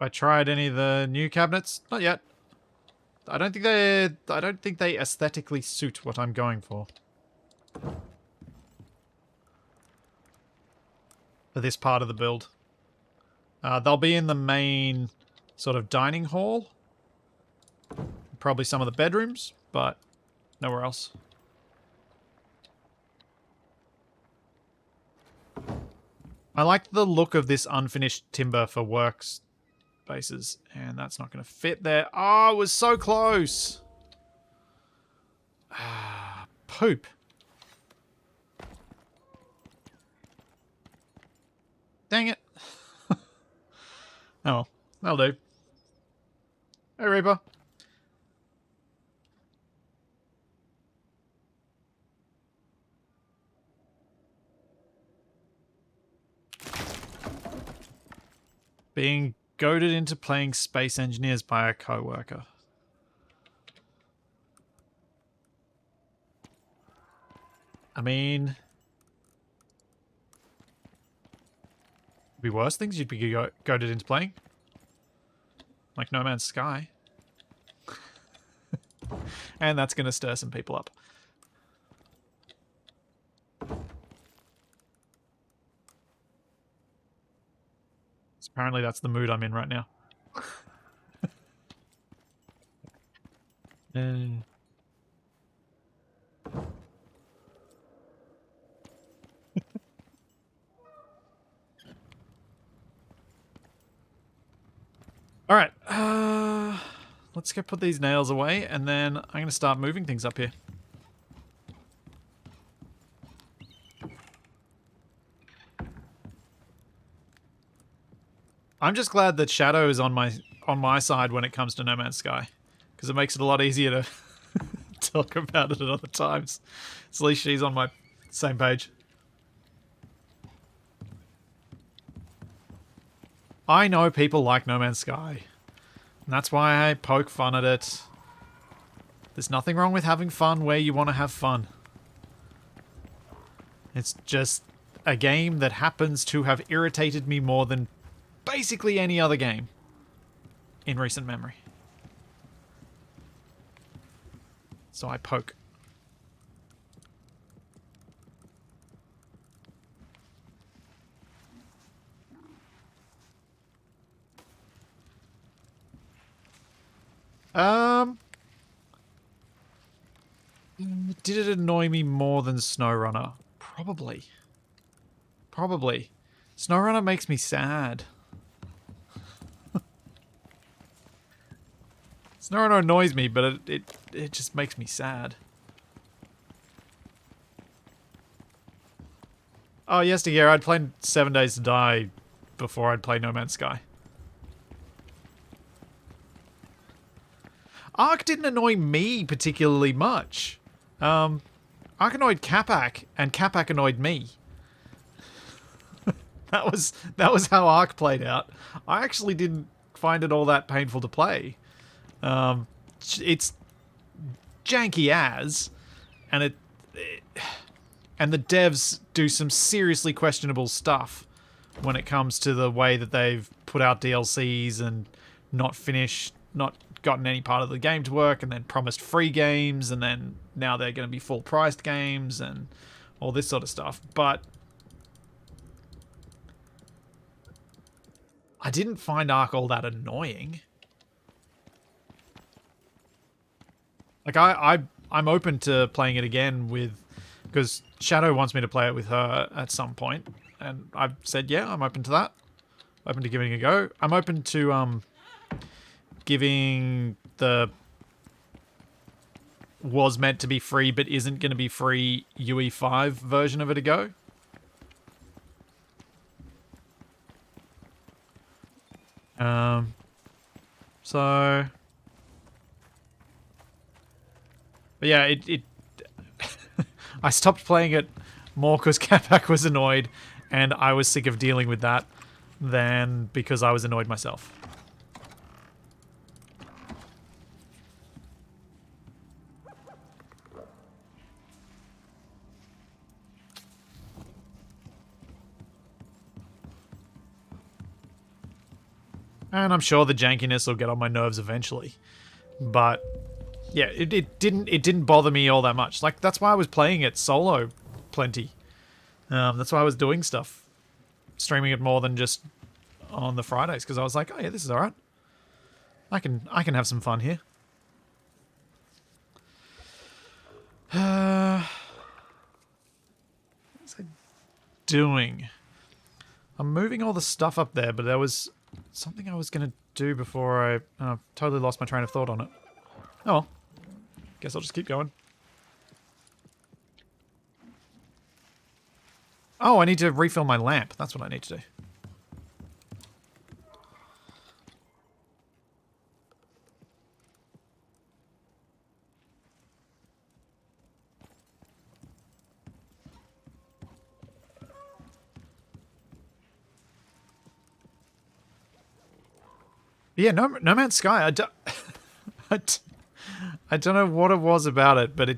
I tried any of the new cabinets? Not yet. I don't think they aesthetically suit what I'm going for this part of the build. They'll be in the main sort of dining hall. Probably some of the bedrooms, but nowhere else. I like the look of this unfinished timber for works spaces, and that's not going to fit there. Oh, it was so close. Ah, poop. Dang it. Oh, well, that'll do. Hey, Reaper. Being goaded into playing Space Engineers by a coworker. I mean, be worse things you'd be goaded into playing. Like No Man's Sky. And that's going to stir some people up. So apparently that's the mood I'm in right now. Alright, let's go put these nails away, and then I'm going to start moving things up here. I'm just glad that Shadow is on my side when it comes to No Man's Sky, because it makes it a lot easier to talk about it at other times. So at least she's on my same page. I know people like No Man's Sky, and that's why I poke fun at it. There's nothing wrong with having fun where you want to have fun. It's just a game that happens to have irritated me more than basically any other game in recent memory. So I poke. Did it annoy me more than SnowRunner? Probably. Probably. SnowRunner makes me sad. SnowRunner annoys me, but it just makes me sad. Oh, yesteryear, I'd played 7 Days to Die before I'd play No Man's Sky. Ark didn't annoy me particularly much. Ark annoyed Capac, and Capac annoyed me. That was how Ark played out. I actually didn't find it all that painful to play. It's janky as, and and the devs do some seriously questionable stuff when it comes to the way that they've put out DLCs and not gotten any part of the game to work, and then promised free games, and then now they're going to be full-priced games and all this sort of stuff. But I didn't find Ark all that annoying. Like I'm open to playing it again because Shadow wants me to play it with her at some point, and I've said yeah, I'm open to that. Open to giving it a go. I'm open to giving the was meant to be free but isn't going to be free UE5 version of it a go. So, but yeah, it I stopped playing it more because Capac was annoyed, and I was sick of dealing with that, than because I was annoyed myself. And I'm sure the jankiness will get on my nerves eventually. But yeah, it didn't bother me all that much. Like, that's why I was playing it solo plenty. That's why I was doing stuff, streaming it more than just on the Fridays, because I was like, oh yeah, this is all right. I can have some fun here. What's I doing? I'm moving all the stuff up there, but there was something I was gonna do before I totally lost my train of thought on it. Oh well. Guess I'll just keep going. Oh, I need to refill my lamp. That's what I need to do. Yeah, No Man's Sky. I don't know what it was about it, but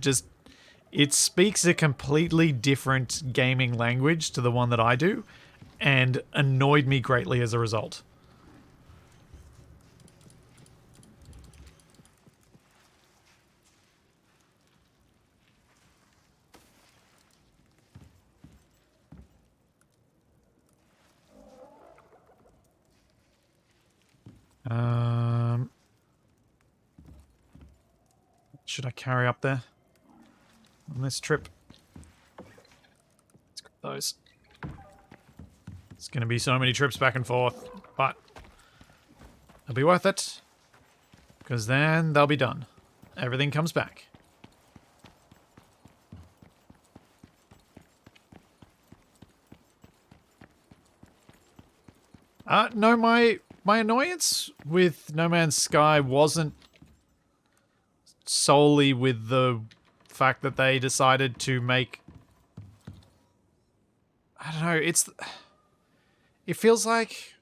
it speaks a completely different gaming language to the one that I do, and annoyed me greatly as a result. Should I carry up there on this trip? Let's grab those. It's going to be so many trips back and forth, but it'll be worth it, because then they'll be done. Everything comes back. No, my annoyance with No Man's Sky wasn't solely with the fact that they decided to make... I don't know, it feels like...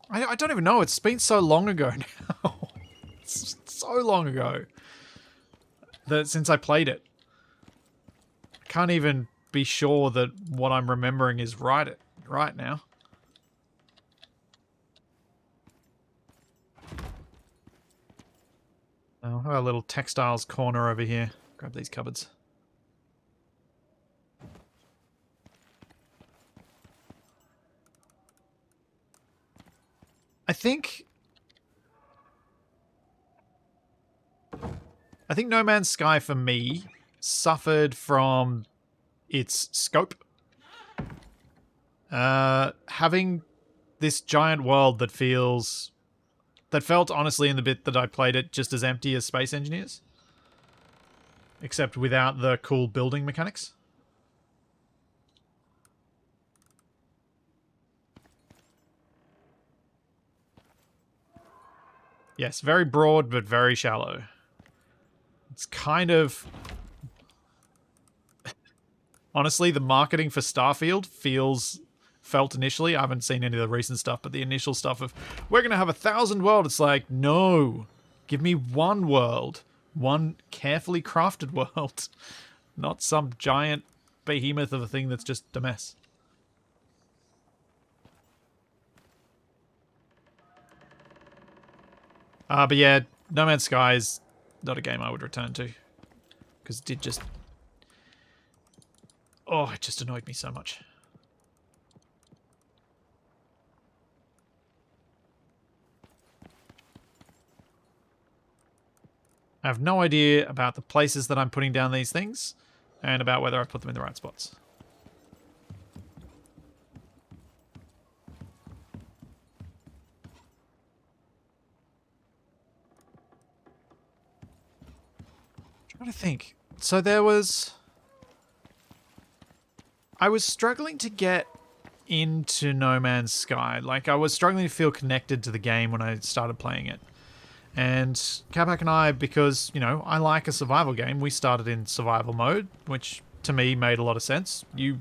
I don't even know, it's been so long ago now. It's so long ago that since I played it. I can't even be sure that what I'm remembering is right now. Oh, our little textiles corner over here. Grab these cupboards. I think No Man's Sky for me suffered from its scope. Having this giant world that felt honestly in the bit that I played it just as empty as Space Engineers, except without the cool building mechanics. Yes, very broad but very shallow. It's kind of... Honestly, the marketing for Starfield felt initially, I haven't seen any of the recent stuff, but the initial stuff of, we're going to have 1,000 world, it's like, no. Give me one world. One carefully crafted world. Not some giant behemoth of a thing that's just a mess. But yeah, No Man's Sky is not a game I would return to. Because it did just... Oh, it just annoyed me so much. I have no idea about the places that I'm putting down these things, and about whether I've put them in the right spots. I'm trying to think. So I was struggling to get into No Man's Sky. Like, I was struggling to feel connected to the game when I started playing it. And Capac and I, because, you know, I like a survival game, we started in survival mode, which to me made a lot of sense. You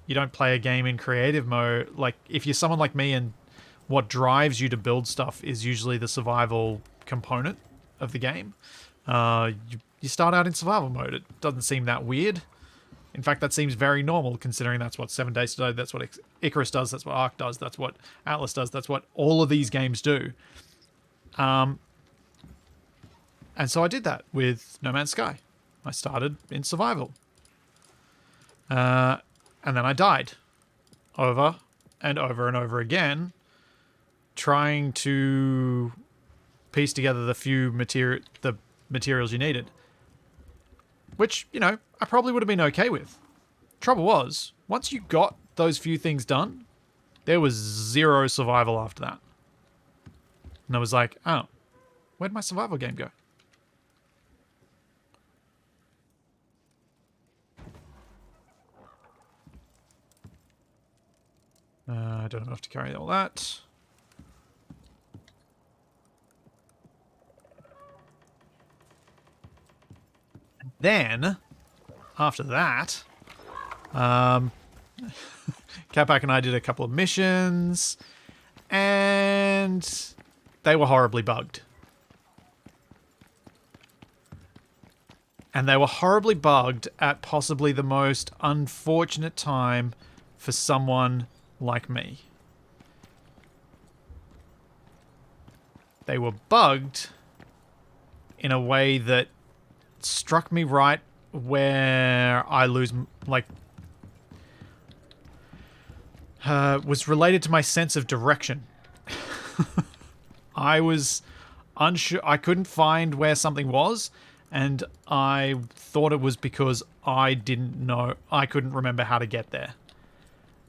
don't play a game in creative mode. Like, if you're someone like me and what drives you to build stuff is usually the survival component of the game, you start out in survival mode. It doesn't seem that weird. In fact, that seems very normal, considering that's what 7 Days to Die, that's what Icarus does, that's what Ark does, that's what Atlas does, that's what all of these games do. And so I did that with No Man's Sky. I started in survival. And then I died over and over and over again, trying to piece together the materials you needed. Which, you know, I probably would have been okay with. Trouble was, once you got those few things done, there was zero survival after that. And I was like, oh, where'd my survival game go? I don't have enough to carry all that. Then, after that, Capac and I did a couple of missions, and they were horribly bugged. And they were horribly bugged at possibly the most unfortunate time for someone like me. They were bugged in a way that struck me right where I lose, like, was related to my sense of direction. I was unsure. I couldn't find where something was, and I thought it was because I couldn't remember how to get there.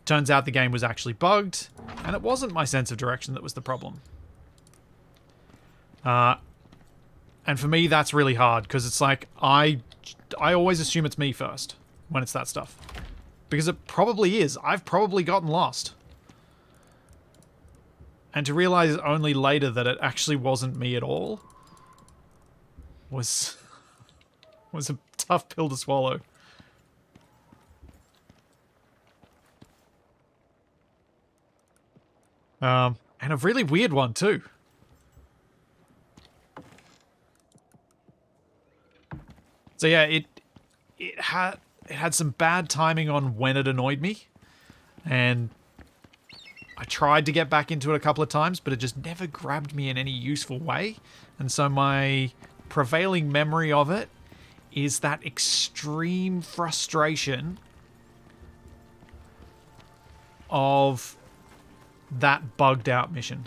Turns out the game was actually bugged, and it wasn't my sense of direction that was the problem. And for me, that's really hard, because it's like, I always assume it's me first when it's that stuff. Because it probably is. I've probably gotten lost. And to realize only later that it actually wasn't me at all was a tough pill to swallow. And a really weird one, too. So yeah, it had some bad timing on when it annoyed me, and I tried to get back into it a couple of times, but it just never grabbed me in any useful way. And so my prevailing memory of it is that extreme frustration of that bugged out mission.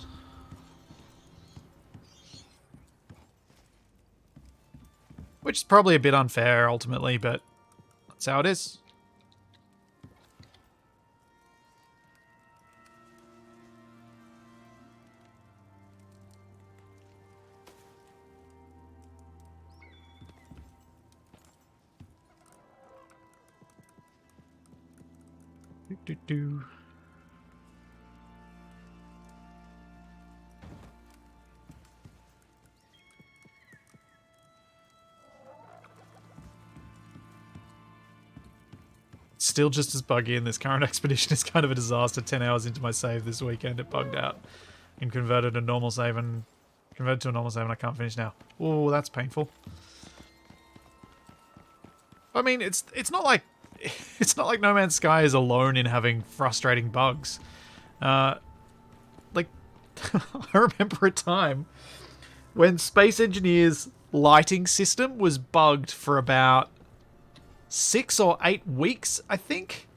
Which is probably a bit unfair, ultimately, but that's how it is. Do. Still just as buggy, and this current expedition is kind of a disaster. 10 hours into my save this weekend, it bugged out and converted to a normal save, and I can't finish now. Oh, that's painful. I mean, it's not like No Man's Sky is alone in having frustrating bugs. Like, I remember a time when Space Engineer's lighting system was bugged for about 6 or 8 weeks, I think.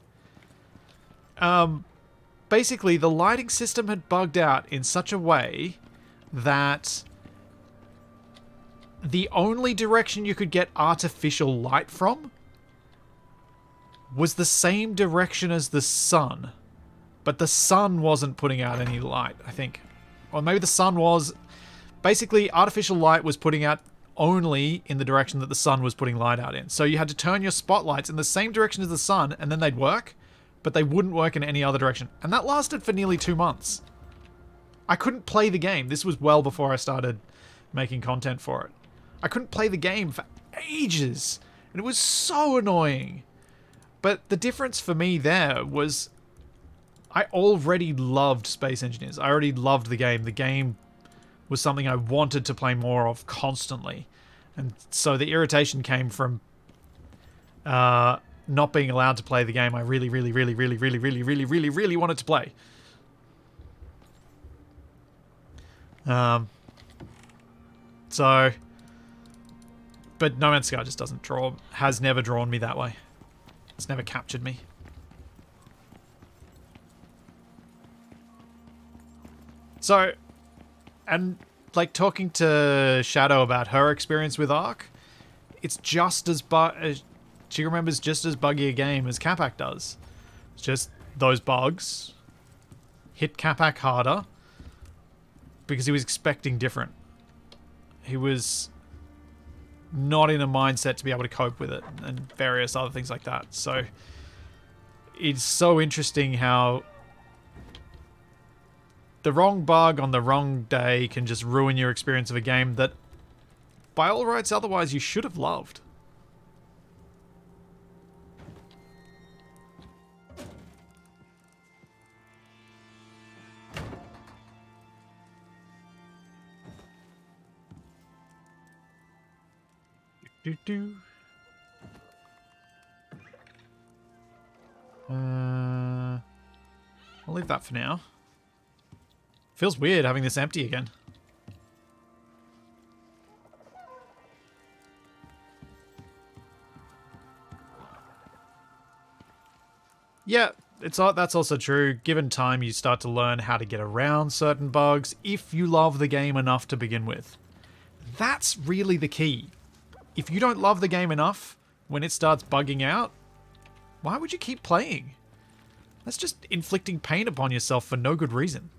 Basically, the lighting system had bugged out in such a way that the only direction you could get artificial light from was the same direction as the sun. But the sun wasn't putting out any light, I think. Or maybe the sun was. Basically, artificial light was putting out only in the direction that the sun was putting light out in. So you had to turn your spotlights in the same direction as the sun, and then they'd work, but they wouldn't work in any other direction. And that lasted for nearly 2 months. I couldn't play the game. This was well before I started making content for it. I couldn't play the game for ages, and it was so annoying. But the difference for me there was I already loved Space Engineers. I already loved the game. The game was something I wanted to play more of constantly. And so the irritation came from not being allowed to play the game I really wanted to play. So but No Man's Sky just has never drawn me that way. It's never captured me. So, and like talking to Shadow about her experience with Ark, it's just as she remembers just as buggy a game as Capac does. It's just those bugs hit Capac harder because he was expecting different. He was not in a mindset to be able to cope with it and various other things like that. So it's so interesting how the wrong bug on the wrong day can just ruin your experience of a game that, by all rights otherwise, you should have loved. I'll leave that for now. Feels weird having this empty again. Yeah, that's also true. Given time, you start to learn how to get around certain bugs if you love the game enough to begin with. That's really the key. If you don't love the game enough, when it starts bugging out, why would you keep playing? That's just inflicting pain upon yourself for no good reason.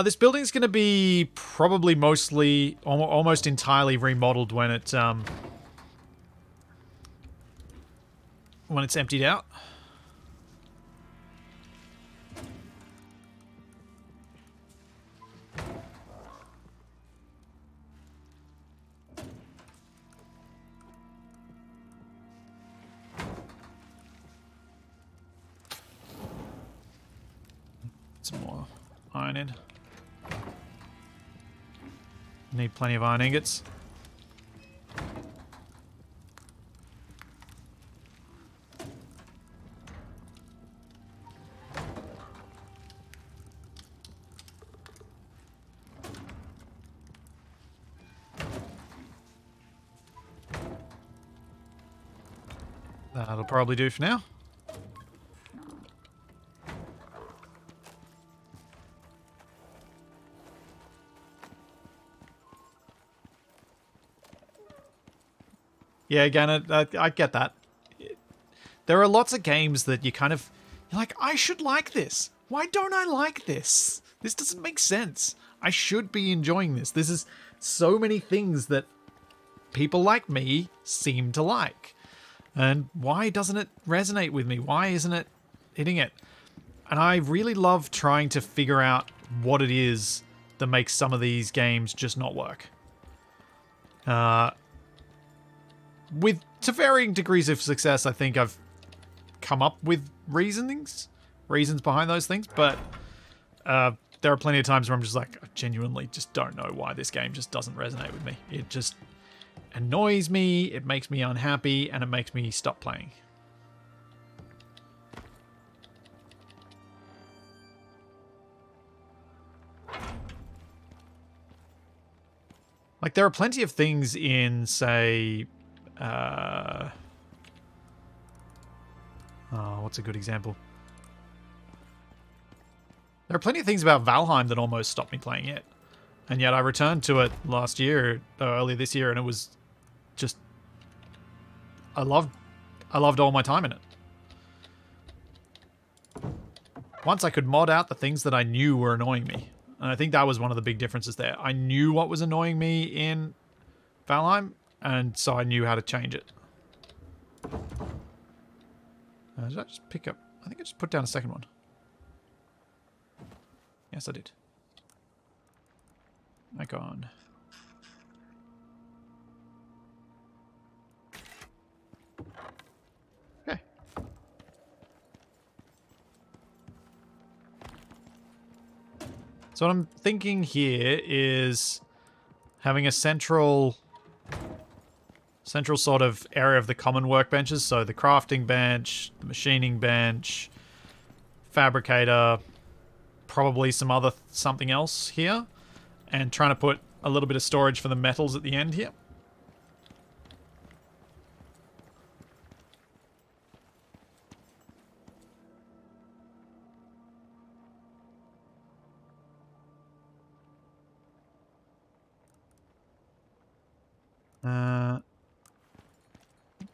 This building's going to be probably mostly, almost entirely remodeled when it's emptied out. Some more iron in. Need plenty of iron ingots. That'll probably do for now. Yeah, again, I get that. There are lots of games that you're like, I should like this. Why don't I like this? This doesn't make sense. I should be enjoying this. This is so many things that people like me seem to like. And why doesn't it resonate with me? Why isn't it hitting it? And I really love trying to figure out what it is that makes some of these games just not work. To varying degrees of success, I think I've come up with reasons behind those things, but there are plenty of times where I'm just like, I genuinely just don't know why this game just doesn't resonate with me. It just annoys me, it makes me unhappy, and it makes me stop playing. Like, there are plenty of things in, say, what's a good example? There are plenty of things about Valheim that almost stopped me playing it. And yet I returned to it last year, or earlier this year, and it was just... I loved all my time in it. Once I could mod out the things that I knew were annoying me. And I think that was one of the big differences there. I knew what was annoying me in Valheim, and so I knew how to change it. Did I just pick up... I think I just put down a second one. Yes, I did. Icon. Okay. So what I'm thinking here is having a central central sort of area of the common workbenches. So the crafting bench, the machining bench, fabricator, probably some other something else here, and trying to put a little bit of storage for the metals at the end here.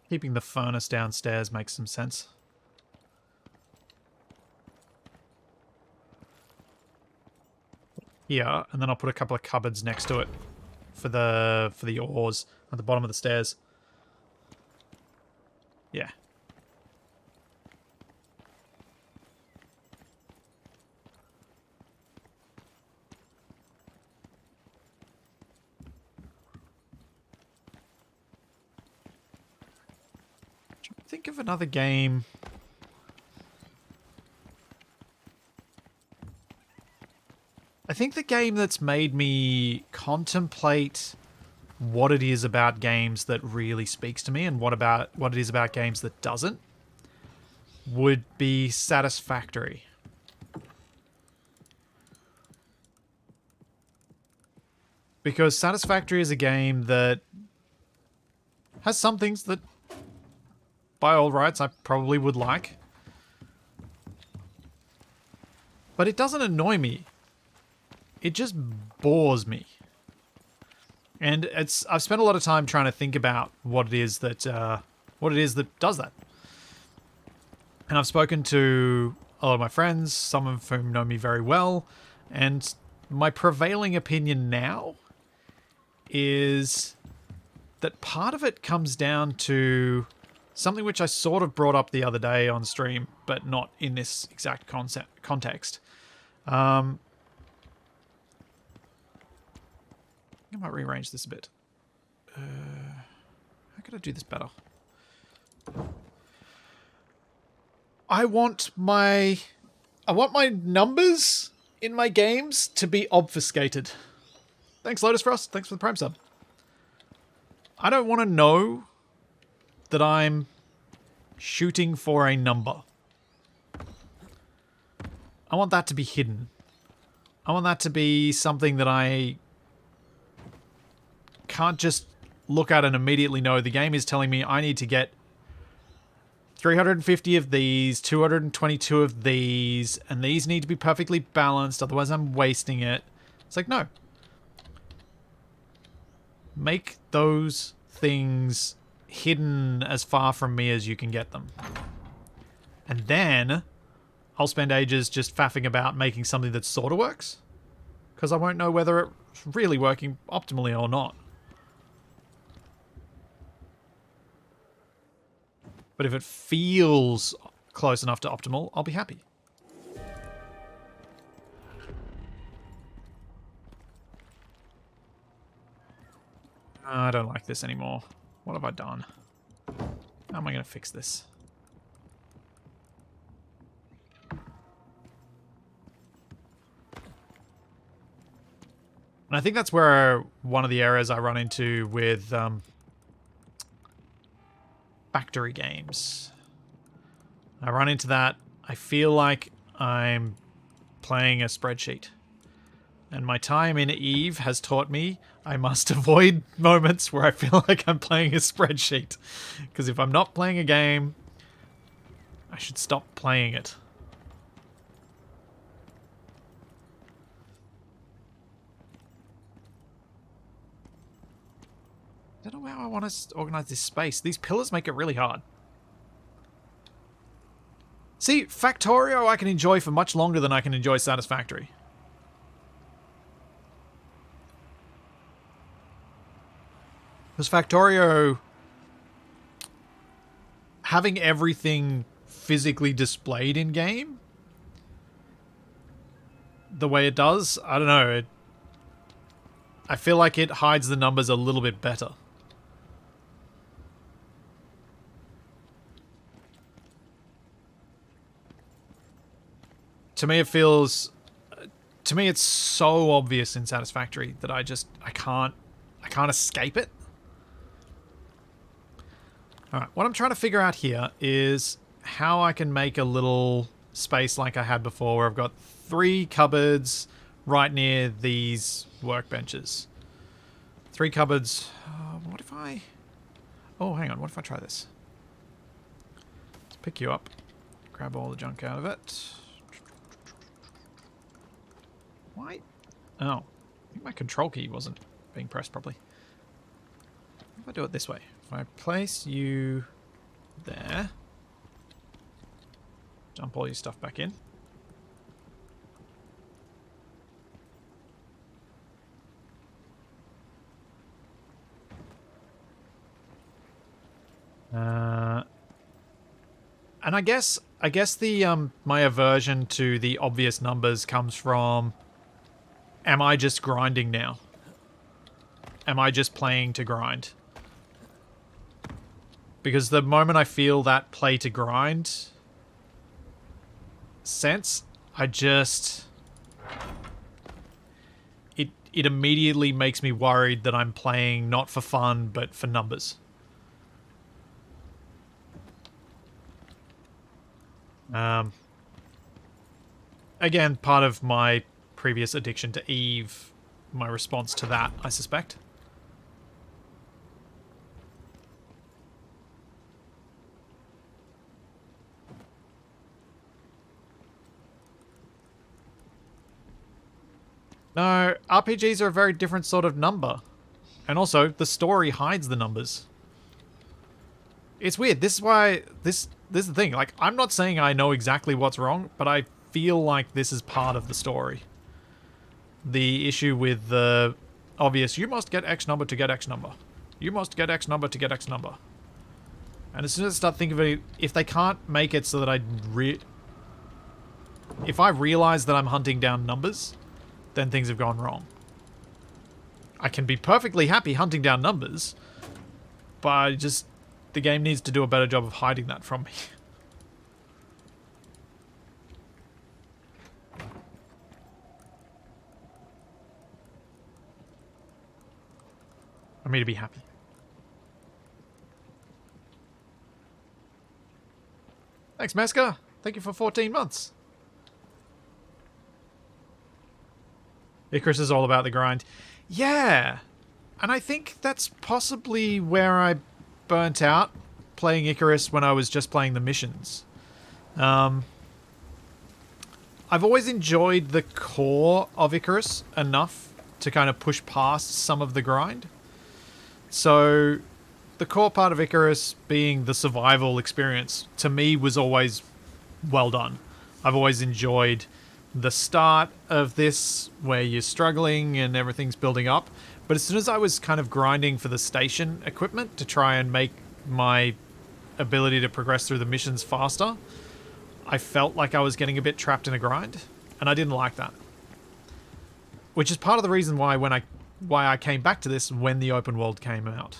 Keeping the furnace downstairs makes some sense. Here, and then I'll put a couple of cupboards next to it for the ores at the bottom of the stairs. Yeah. Think of another game. I think the game that's made me contemplate what it is about games that really speaks to me and what it is about games that doesn't would be Satisfactory. Because Satisfactory is a game that has some things that, by all rights, I probably would like. But it doesn't annoy me. It just bores me. And I've spent a lot of time trying to think about what it is that does that. And I've spoken to a lot of my friends, some of whom know me very well, and my prevailing opinion now is that part of it comes down to something which I sort of brought up the other day on stream, but not in this exact context. I might rearrange this a bit. How could I do this better? I want my numbers in my games to be obfuscated. Thanks, Lotus Frost. Thanks for the Prime sub. I don't want to know that I'm shooting for a number. I want that to be hidden. I want that to be something that I can't just look at and immediately know. The game is telling me I need to get 350 of these, 222 of these, and these need to be perfectly balanced, otherwise I'm wasting it. It's like, no. Make those things hidden as far from me as you can get them. And then I'll spend ages just faffing about making something that sort of works, because I won't know whether it's really working optimally or not. But if it feels close enough to optimal, I'll be happy. I don't like this anymore. What have I done? How am I going to fix this? And I think that's where one of the errors I run into with factory games. I run into that. I feel like I'm playing a spreadsheet. And my time in Eve has taught me I must avoid moments where I feel like I'm playing a spreadsheet. Because if I'm not playing a game, I should stop playing it. I don't know how I want to organize this space. These pillars make it really hard. See, Factorio I can enjoy for much longer than I can enjoy Satisfactory. Because Factorio, having everything physically displayed in game the way it does, I don't know. I feel like it hides the numbers a little bit better. To me, it feels... To me, it's so obvious in Satisfactory that I can't escape it. All right, what I'm trying to figure out here is how I can make a little space like I had before, where I've got 3 cupboards right near these workbenches. 3 cupboards. What if I... Oh, hang on. What if I try this? Let's pick you up. Grab all the junk out of it. Why? Oh. I think my control key wasn't being pressed properly. If I do it this way. If I place you there. Dump all your stuff back in. And I guess the my aversion to the obvious numbers comes from, am I just grinding now? Am I just playing to grind? Because the moment I feel that play to grind sense, I just... It immediately makes me worried that I'm playing not for fun, but for numbers. Again, part of my previous addiction to Eve, my response to that, I suspect. No, RPGs are a very different sort of number. And also, the story hides the numbers. It's weird. This is why... This is the thing. Like, I'm not saying I know exactly what's wrong, but I feel like this is part of the story. The issue with the obvious, you must get X number to get X number. You must get X number to get X number. And as soon as I start thinking of it, if they can't make it so that if I realize that I'm hunting down numbers, then things have gone wrong. I can be perfectly happy hunting down numbers, but the game needs to do a better job of hiding that from me. For me to be happy. Thanks, Meska. Thank you for 14 months. Icarus is all about the grind. Yeah. And I think that's possibly where I burnt out playing Icarus when I was just playing the missions. I've always enjoyed the core of Icarus enough to kind of push past some of the grind. So the core part of Icarus being the survival experience, to me, was always well done. I've always enjoyed the start of this where you're struggling and everything's building up. But as soon as I was kind of grinding for the station equipment to try and make my ability to progress through the missions faster, I felt like I was getting a bit trapped in a grind, and I didn't like that. Which is part of the reason why I came back to this when the open world came out.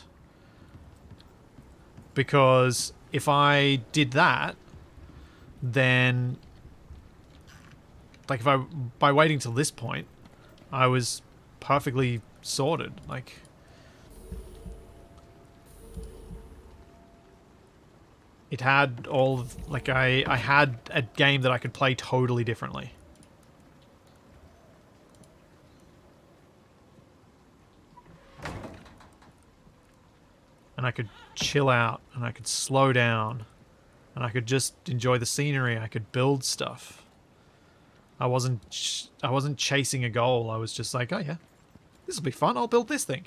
Because if I did that, then like by waiting till this point, I was perfectly sorted. Like, it had all of, like I had a game that I could play totally differently. And I could chill out, and I could slow down, and I could just enjoy the scenery. I could build stuff. I wasn't chasing a goal. I was just like, oh yeah, this will be fun. I'll build this thing.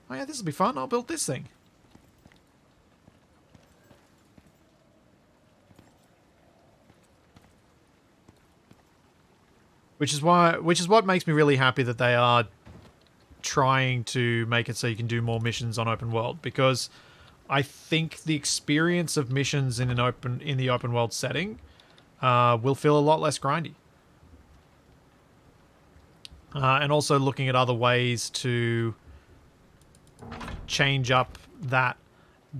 Oh yeah, this will be fun. I'll build this thing. Which is what makes me really happy that they are trying to make it so you can do more missions on open world, because I think the experience of missions in the open world setting will feel a lot less grindy. And also looking at other ways to change up that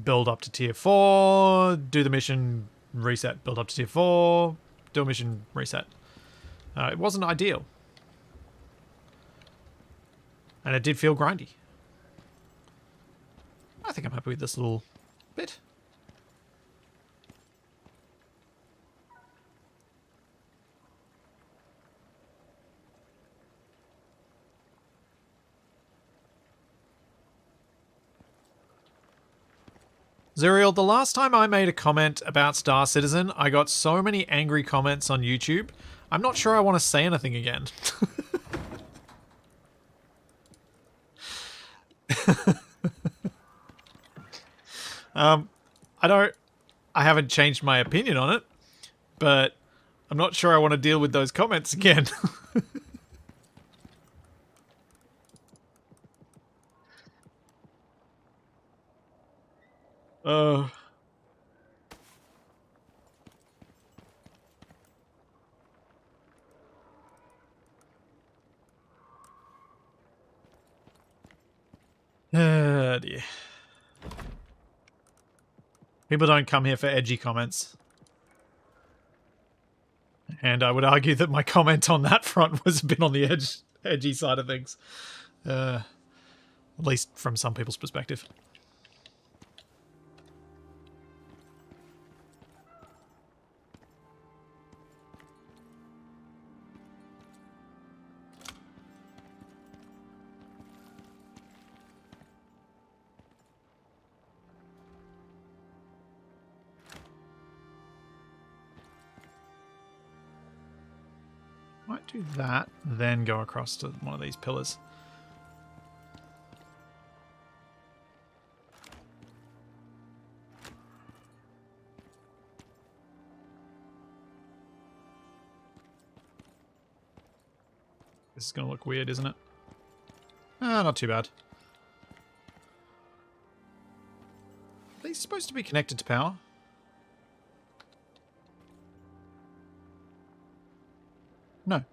build up to tier 4, do the mission, reset, build up to tier 4, do a mission, reset. It wasn't ideal. And it did feel grindy. I think I'm happy with this little bit. Zuriel, the last time I made a comment about Star Citizen, I got so many angry comments on YouTube. I'm not sure I want to say anything again. I haven't changed my opinion on it, but I'm not sure I want to deal with those comments again. Oh. Dear. People don't come here for edgy comments. And I would argue that my comment on that front was a bit on the edgy side of things. At least from some people's perspective. Might do that, then go across to one of these pillars. This is going to look weird, isn't it? Not too bad. Are these supposed to be connected to power? No.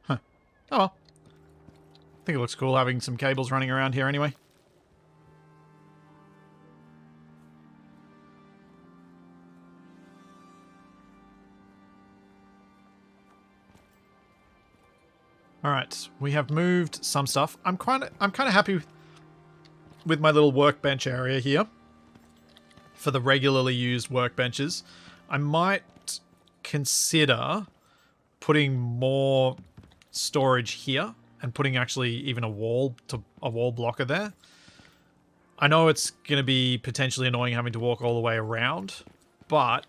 Huh. Oh well. I think it looks cool having some cables running around here anyway. All right, we have moved some stuff. I'm kind of happy with my little workbench area here for the regularly used workbenches. I might consider putting more storage here and putting actually even a wall blocker there. I know it's going to be potentially annoying having to walk all the way around, but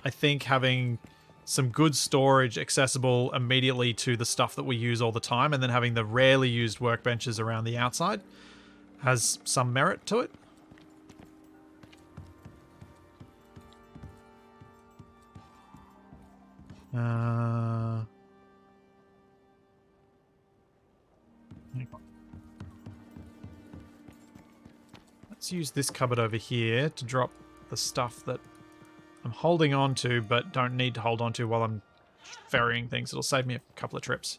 I think having some good storage accessible immediately to the stuff that we use all the time, and then having the rarely used workbenches around the outside has some merit to it. Let's use this cupboard over here to drop the stuff that I'm holding on to, but don't need to hold on to while I'm ferrying things. It'll save me a couple of trips.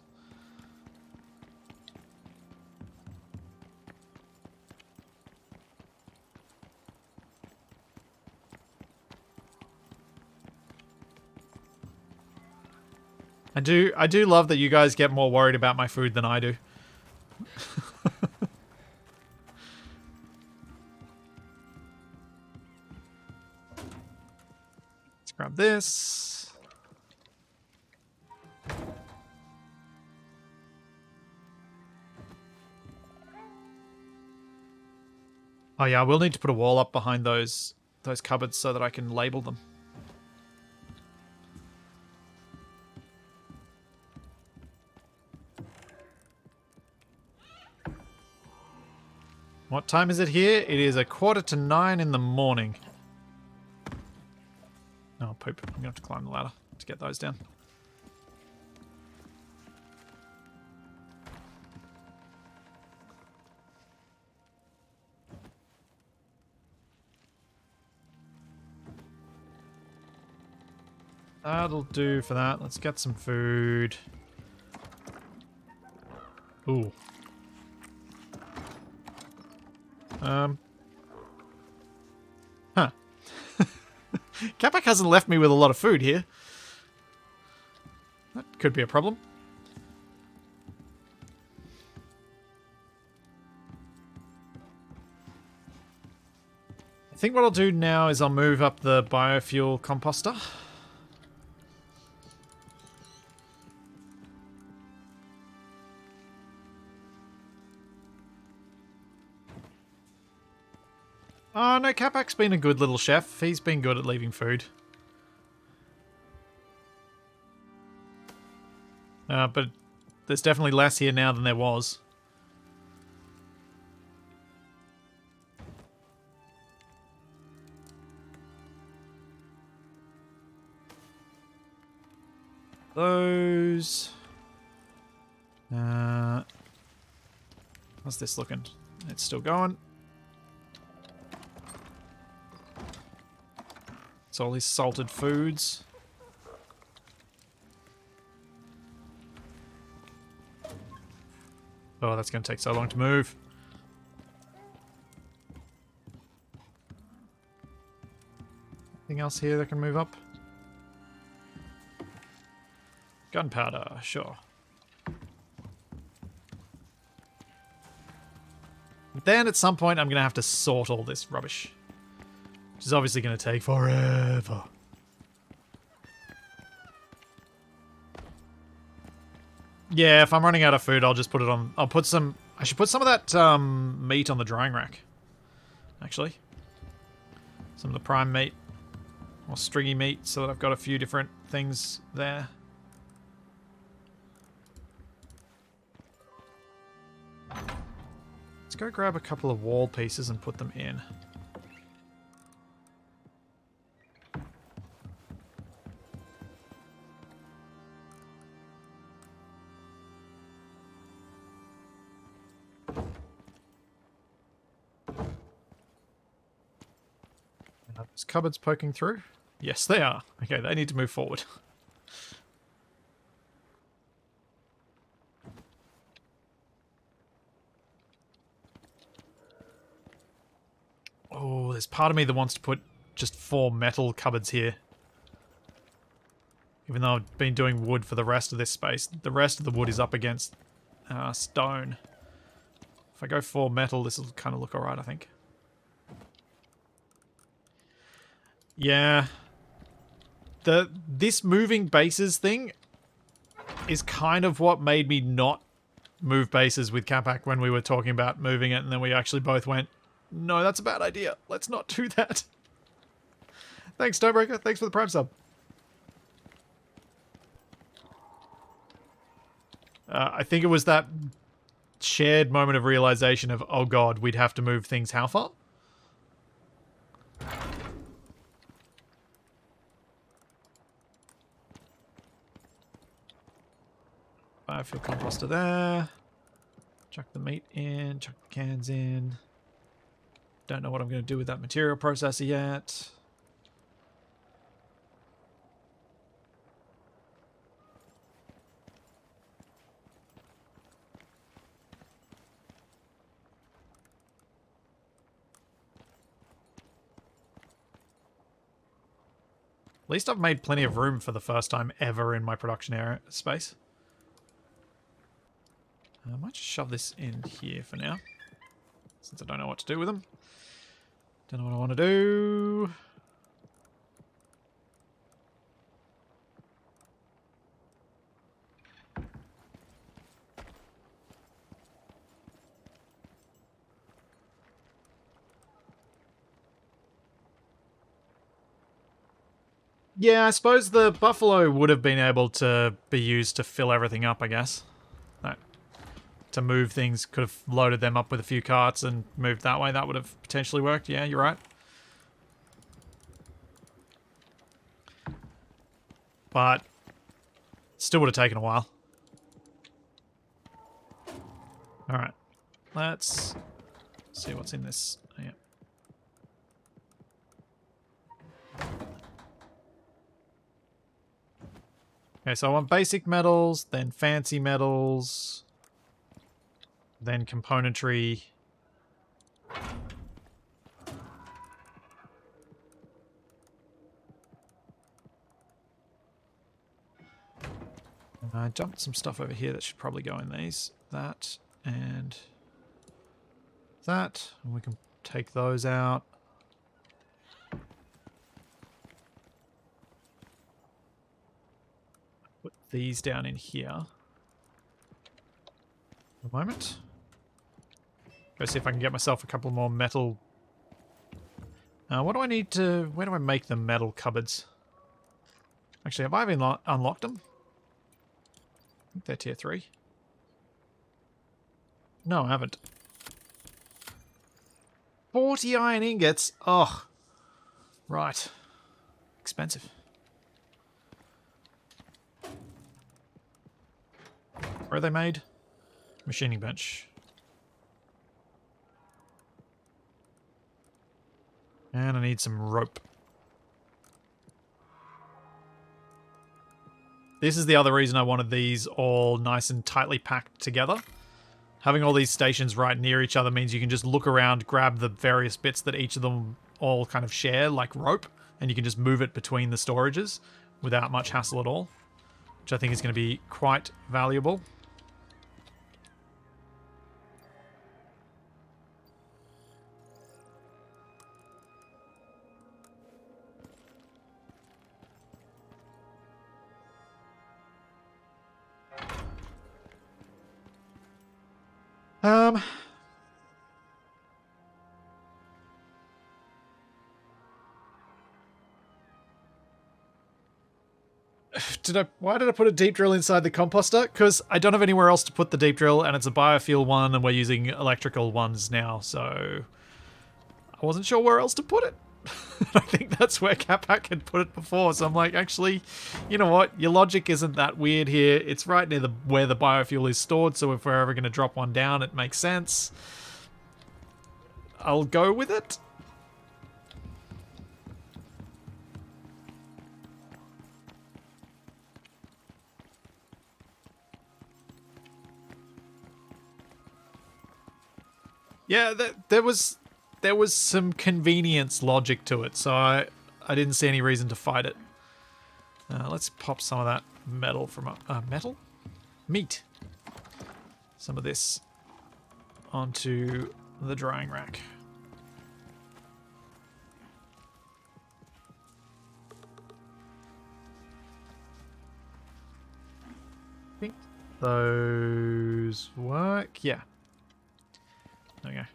I do love that you guys get more worried about my food than I do. Let's grab this. Oh yeah, I will need to put a wall up behind those cupboards so that I can label them. What time is it here? It is 8:45 in the morning. Oh, poop. I'm going to have to climb the ladder to get those down. That'll do for that. Let's get some food. Ooh. Huh. Capac hasn't left me with a lot of food here. That could be a problem. I think what I'll do now is I'll move up the biofuel composter. Oh, no, Capac's been a good little chef. He's been good at leaving food. But there's definitely less here now than there was. Those... how's this looking? It's still going. It's all these salted foods. Oh, that's going to take so long to move. Anything else here that can move up? Gunpowder, sure. But then at some point I'm going to have to sort all this rubbish. Which is obviously going to take forever. Yeah, if I'm running out of food, I'll just put it on... I'll put some... I should put some of that meat on the drying rack. Actually. Some of the prime meat. Or stringy meat, so that I've got a few different things there. Let's go grab a couple of wall pieces and put them in. Are those cupboards poking through? Yes, they are. Okay, they need to move forward. Oh, there's part of me that wants to put just 4 metal cupboards here. Even though I've been doing wood for the rest of this space. The rest of the wood is up against stone. If I go 4 metal, this will kind of look alright, I think. Yeah. This moving bases thing is kind of what made me not move bases with Capac when we were talking about moving it, and then we actually both went, no, that's a bad idea. Let's not do that. Thanks, Stonebreaker. Thanks for the Prime sub. I think it was that shared moment of realization of, oh god, we'd have to move things how far? Biofuel composter there. Chuck the meat in, chuck the cans in. Don't know what I'm going to do with that material processor yet. At least I've made plenty of room for the first time ever in my production area space. I might just shove this in here for now, since I don't know what to do with them. Don't know what I want to do. Yeah, I suppose the buffalo would have been able to be used to fill everything up, I guess. No. To move things, could have loaded them up with a few carts and moved that way. That would have potentially worked. Yeah, you're right. But still would have taken a while. Alright. Let's see what's in this. Yeah. Okay, so I want basic metals, then fancy metals, then componentry. I dumped some stuff over here that should probably go in these. That and that. And we can take those out. Put these down in here. For a moment. Go see if I can get myself a couple more metal What do I need to... Where do I make the metal cupboards? Actually, have I even unlocked them? I think they're tier 3. No, I haven't. 40 iron ingots? Oh. Right. Expensive. Where are they made? Machining bench. And I need some rope. This is the other reason I wanted these all nice and tightly packed together. Having all these stations right near each other means you can just look around, grab the various bits that each of them all kind of share, like rope, and you can just move it between the storages without much hassle at all, which I think is going to be quite valuable. Why did I put a deep drill inside the composter? Because I don't have anywhere else to put the deep drill, and it's a biofuel one, and we're using electrical ones now, so I wasn't sure where else to put it. I think that's where Capac had put it before, so I'm like, actually, you know what? Your logic isn't that weird here. It's right near where the biofuel is stored, so if we're ever going to drop one down, it makes sense. I'll go with it. Yeah, there was some convenience logic to it, so I didn't see any reason to fight it. Let's pop some of that metal from metal? Meat. Some of this onto the drying rack. I think those work. Yeah. There we go.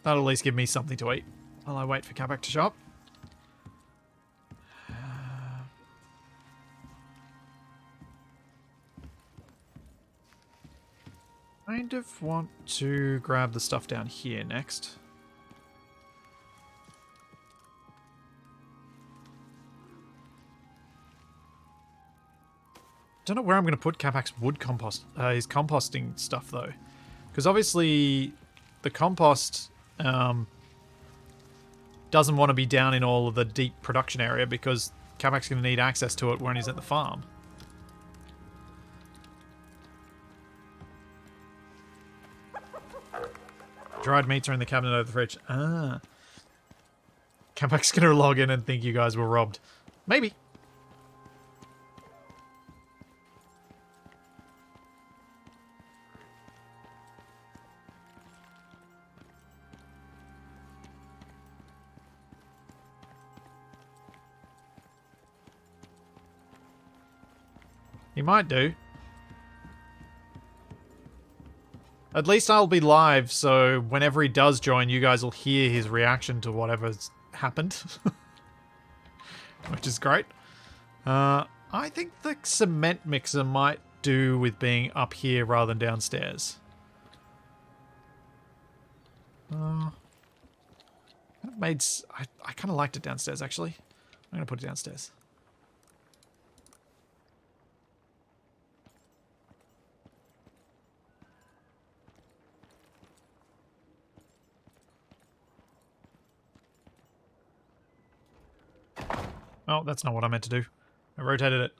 That'll at least give me something to eat while I wait for Capac to show up. Kind of want to grab the stuff down here next. Don't know where I'm going to put Capac's wood compost, his composting stuff though, because obviously the compost doesn't want to be down in all of the deep production area because Capac's going to need access to it when he's at the farm. Dried meats are in the cabinet over the fridge. Ah. Capac's going to log in and think you guys were robbed. Maybe. He might do. At least I'll be live, so whenever he does join, you guys will hear his reaction to whatever's happened. Which is great. I think the cement mixer might do with being up here rather than downstairs. I kind of liked it downstairs, actually. I'm going to put it downstairs. Oh, that's not what I meant to do. I rotated it.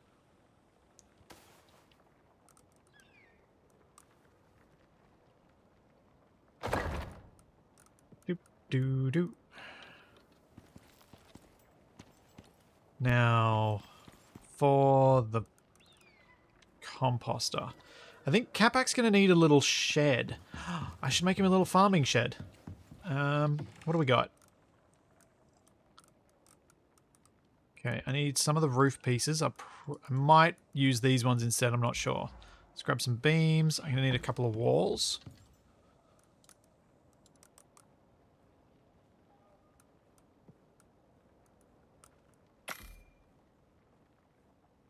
Doop, doo, doo. Now, for the composter. I think Capac's going to need a little shed. I should make him a little farming shed. What do we got? Okay, I need some of the roof pieces. I might use these ones instead, I'm not sure. Let's grab some beams. I'm going to need a couple of walls.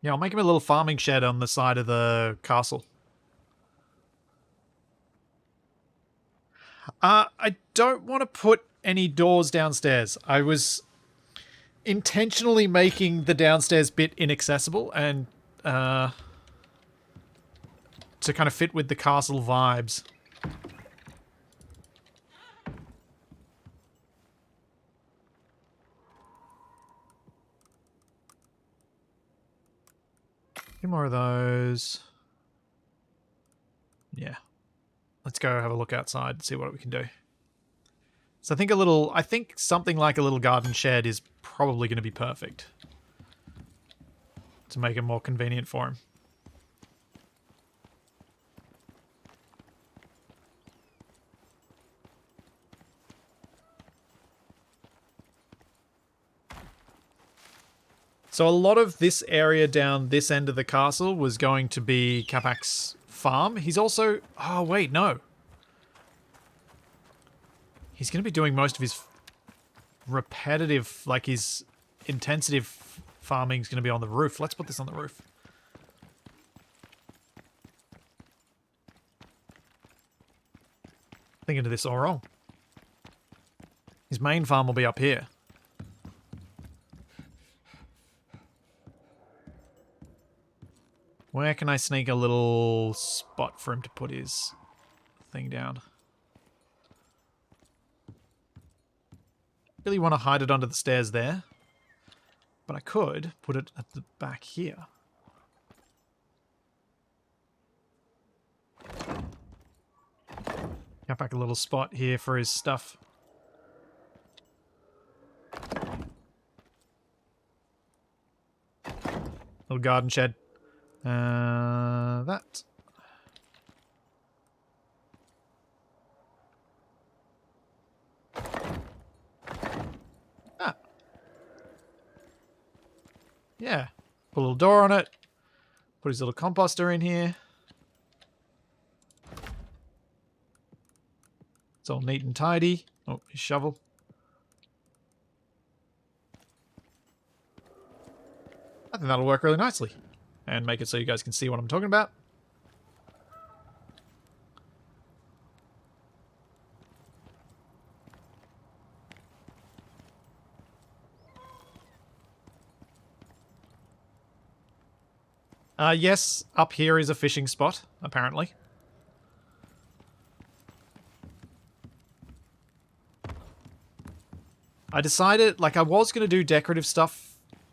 Yeah, I'll make him a little farming shed on the side of the castle. I don't want to put any doors downstairs. I was intentionally making the downstairs bit inaccessible and to kind of fit with the castle vibes. A few more of those. Yeah. Let's go have a look outside and see what we can do. So I think something like a little garden shed is probably going to be perfect to make it more convenient for him. So a lot of this area down this end of the castle was going to be Capacs' farm. He's also... Oh, wait, no. He's going to be doing most of his repetitive, like his intensive farming is going to be on the roof. Let's put this on the roof. Thinking of this all wrong. His main farm will be up here. Where can I sneak a little spot for him to put his thing down? Really want to hide it under the stairs there. But I could put it at the back here. Got back a little spot here for his stuff. Little garden shed. That. Ah. Yeah. Put a little door on it. Put his little composter in here. It's all neat and tidy. Oh, his shovel. I think that'll work really nicely. And make it so you guys can see what I'm talking about. Yes, up here is a fishing spot, apparently. I decided, like, I was going to do decorative stuff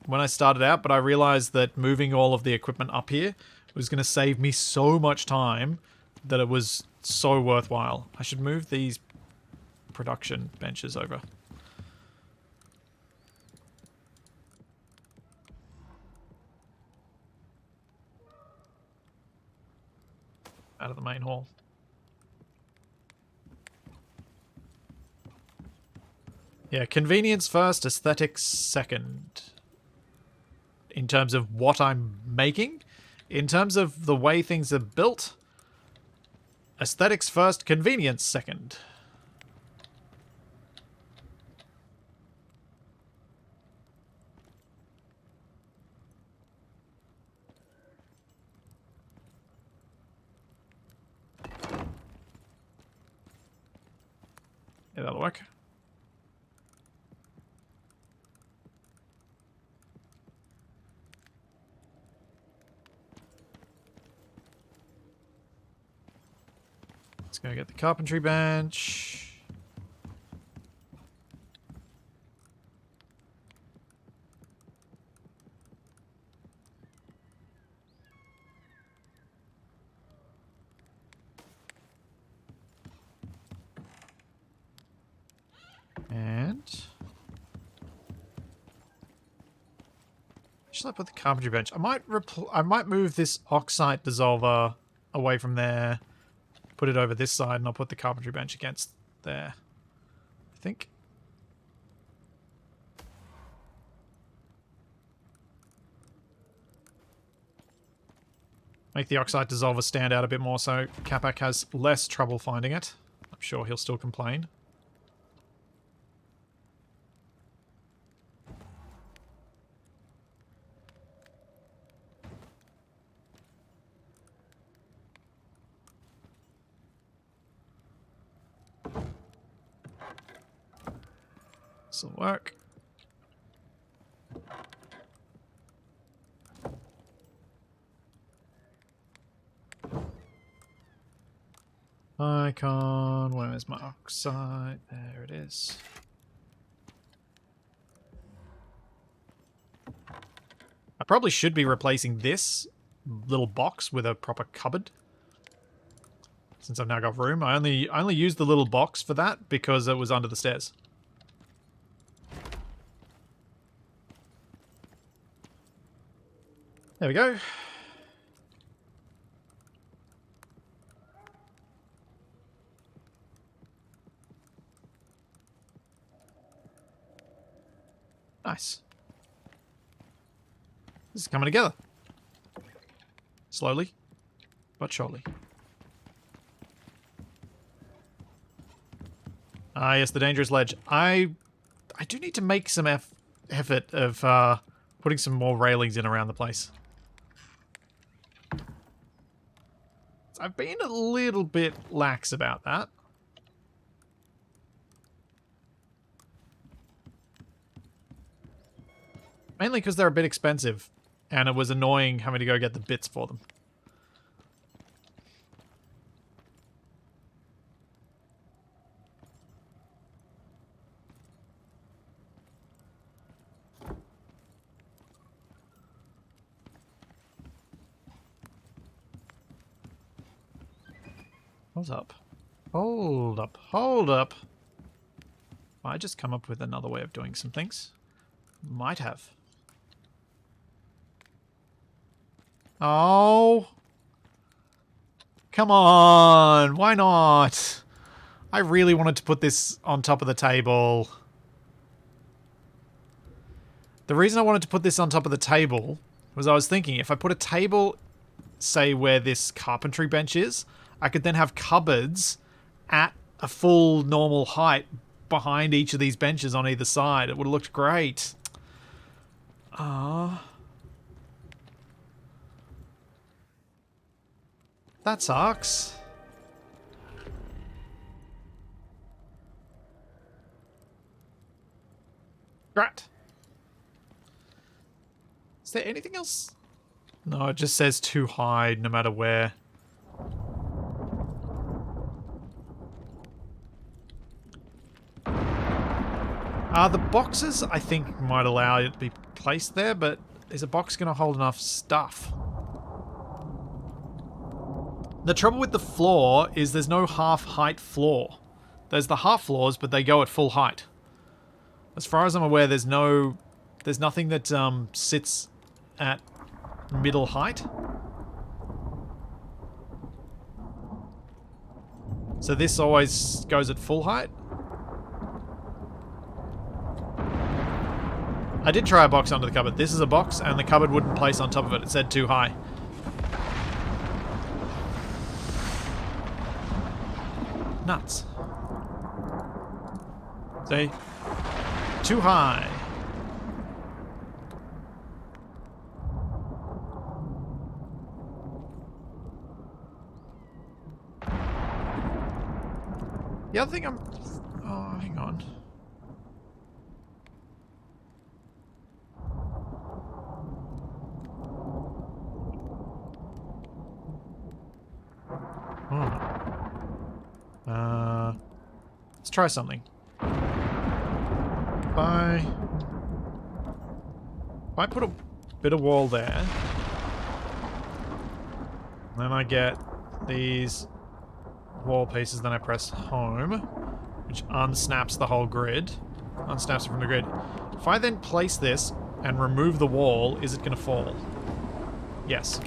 when I started out, but I realized that moving all of the equipment up here was going to save me so much time that it was so worthwhile. I should move these production benches over. Out of the main hall. Yeah, convenience first, aesthetics second. In terms of what I'm making. In terms of the way things are built, aesthetics first, convenience second. Yeah, that'll work. Let's go get the carpentry bench. And should I put the carpentry bench? I might move this oxide dissolver away from there. Put it over this side, and I'll put the carpentry bench against there. I think. Make the oxide dissolver stand out a bit more so Capac has less trouble finding it. I'm sure he'll still complain. This'll work. Icon, where's my oxide? There it is. I probably should be replacing this little box with a proper cupboard. Since I've now got room. I only used the little box for that because it was under the stairs. There we go. Nice. This is coming together. Slowly, but surely. Ah, yes, the dangerous ledge. I do need to make some effort of putting some more railings in around the place. I've been a little bit lax about that. Mainly because they're a bit expensive, and it was annoying having to go get the bits for them. Hold up. Hold up. Hold up. I just come up with another way of doing some things. Might have. Oh. Come on. Why not? I really wanted to put this on top of the table. The reason I wanted to put this on top of the table was I was thinking if I put a table, say, where this carpentry bench is, I could then have cupboards at a full normal height behind each of these benches on either side. It would have looked great. Ah. That sucks. Great. Is there anything else? No, it just says too high no matter where. The boxes, I think, might allow it to be placed there, but is a box going to hold enough stuff? The trouble with the floor is there's no half-height floor. There's the half floors, but they go at full height. As far as I'm aware, there's nothing that sits at middle height. So this always goes at full height. I did try a box under the cupboard. This is a box, and the cupboard wouldn't place on top of it. It said too high. Nuts. See? Too high. The other thing I'm... Oh, hang on. Let's try something. If I put a bit of wall there, then I get these wall pieces, then I press home, which unsnaps the whole grid. Unsnaps it from the grid. If I then place this and remove the wall, is it going to fall? Yes.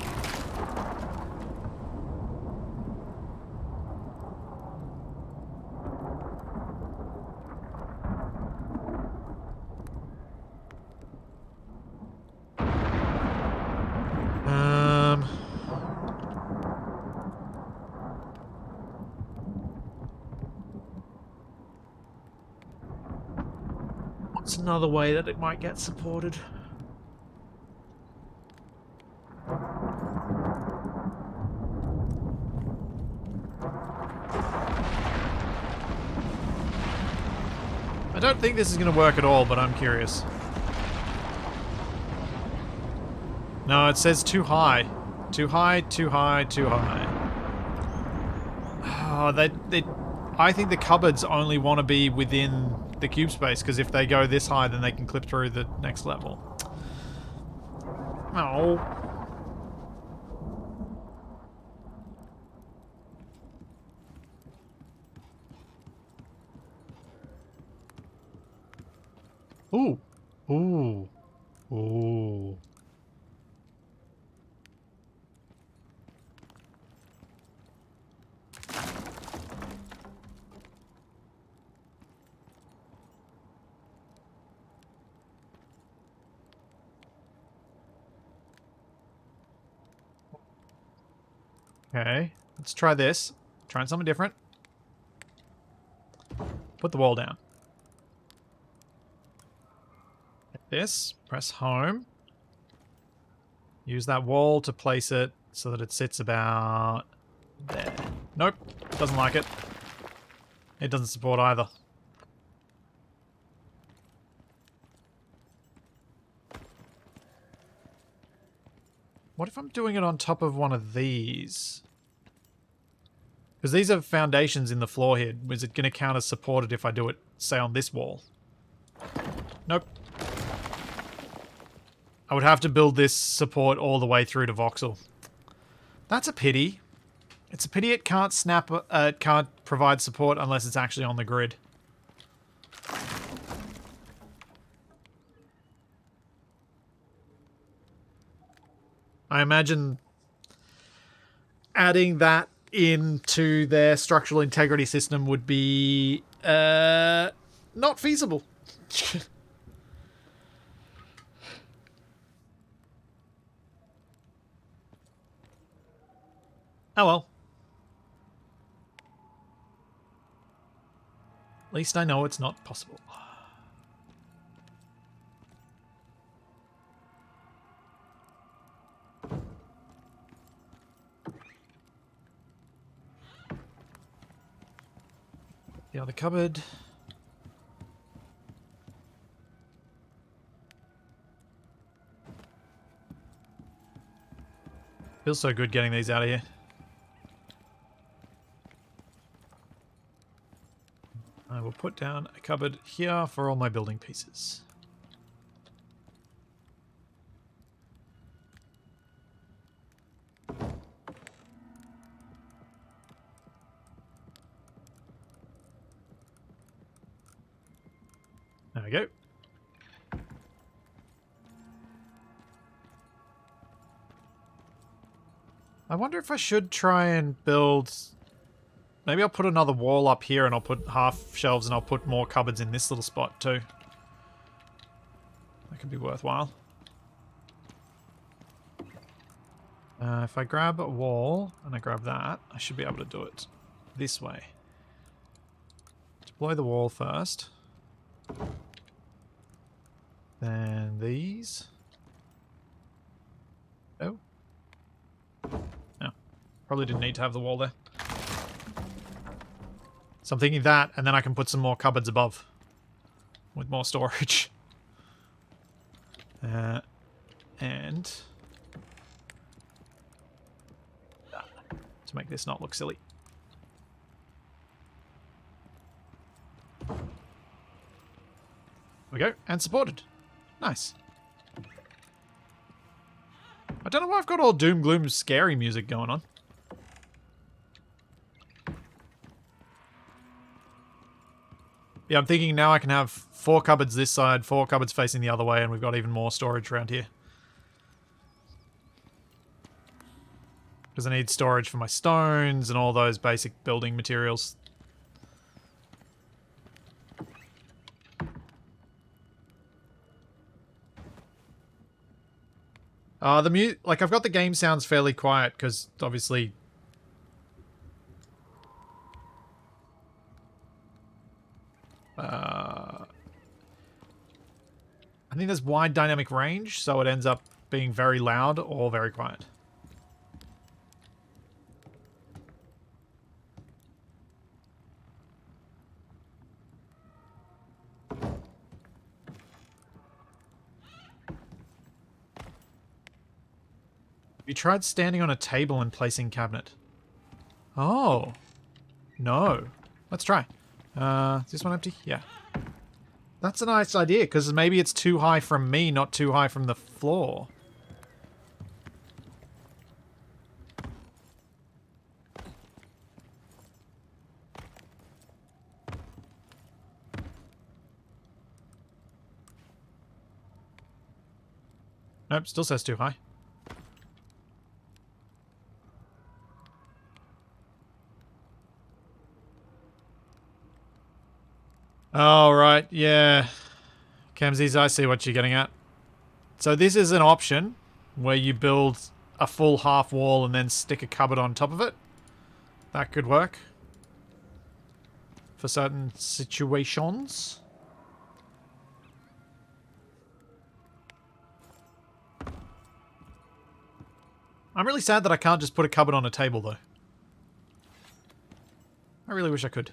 What's another way that it might get supported? I don't think this is going to work at all, but I'm curious. No, it says too high. Too high, too high, too high. Oh, I think the cupboards only want to be within the cube space, because if they go this high, then they can clip through the next level. Oh. Ooh. Ooh. Ooh. Okay, let's try this. Trying something different. Put the wall down. Like this. Press home. Use that wall to place it so that it sits about there. Nope, doesn't like it. It doesn't support either. What if I'm doing it on top of one of these? Because these are foundations in the floor here. Is it going to count as supported if I do it, say, on this wall? Nope. I would have to build this support all the way through to voxel. That's a pity. It's a pity it can't it can't provide support unless it's actually on the grid. I imagine adding that into their structural integrity system would be not feasible. Oh well. At least I know it's not possible. The other cupboard. Feels so good getting these out of here. I will put down a cupboard here for all my building pieces. There we go. I wonder if I should try and build... Maybe I'll put another wall up here and I'll put half shelves and I'll put more cupboards in this little spot too. That could be worthwhile. If I grab a wall and I grab that, I should be able to do it this way. Deploy the wall first. Then these. Oh. No. Probably didn't need to have the wall there. So I'm thinking that, and then I can put some more cupboards above. With more storage. And... to make this not look silly. There we go, and supported. Nice. I don't know why I've got all doom gloom scary music going on. Yeah, I'm thinking now I can have 4 cupboards this side, 4 cupboards facing the other way, and we've got even more storage around here. Because I need storage for my stones and all those basic building materials. Like I've got the game sounds fairly quiet because obviously I think there's wide dynamic range, so it ends up being very loud or very quiet. You tried standing on a table and placing cabinet. Oh. No. Let's try. Is this one empty? Yeah. That's a nice idea, because maybe it's too high from me, not too high from the floor. Nope, still says too high. Oh, right, yeah. Camsies, I see what you're getting at. So this is an option where you build a full half wall and then stick a cupboard on top of it. That could work. For certain situations. I'm really sad that I can't just put a cupboard on a table, though. I really wish I could.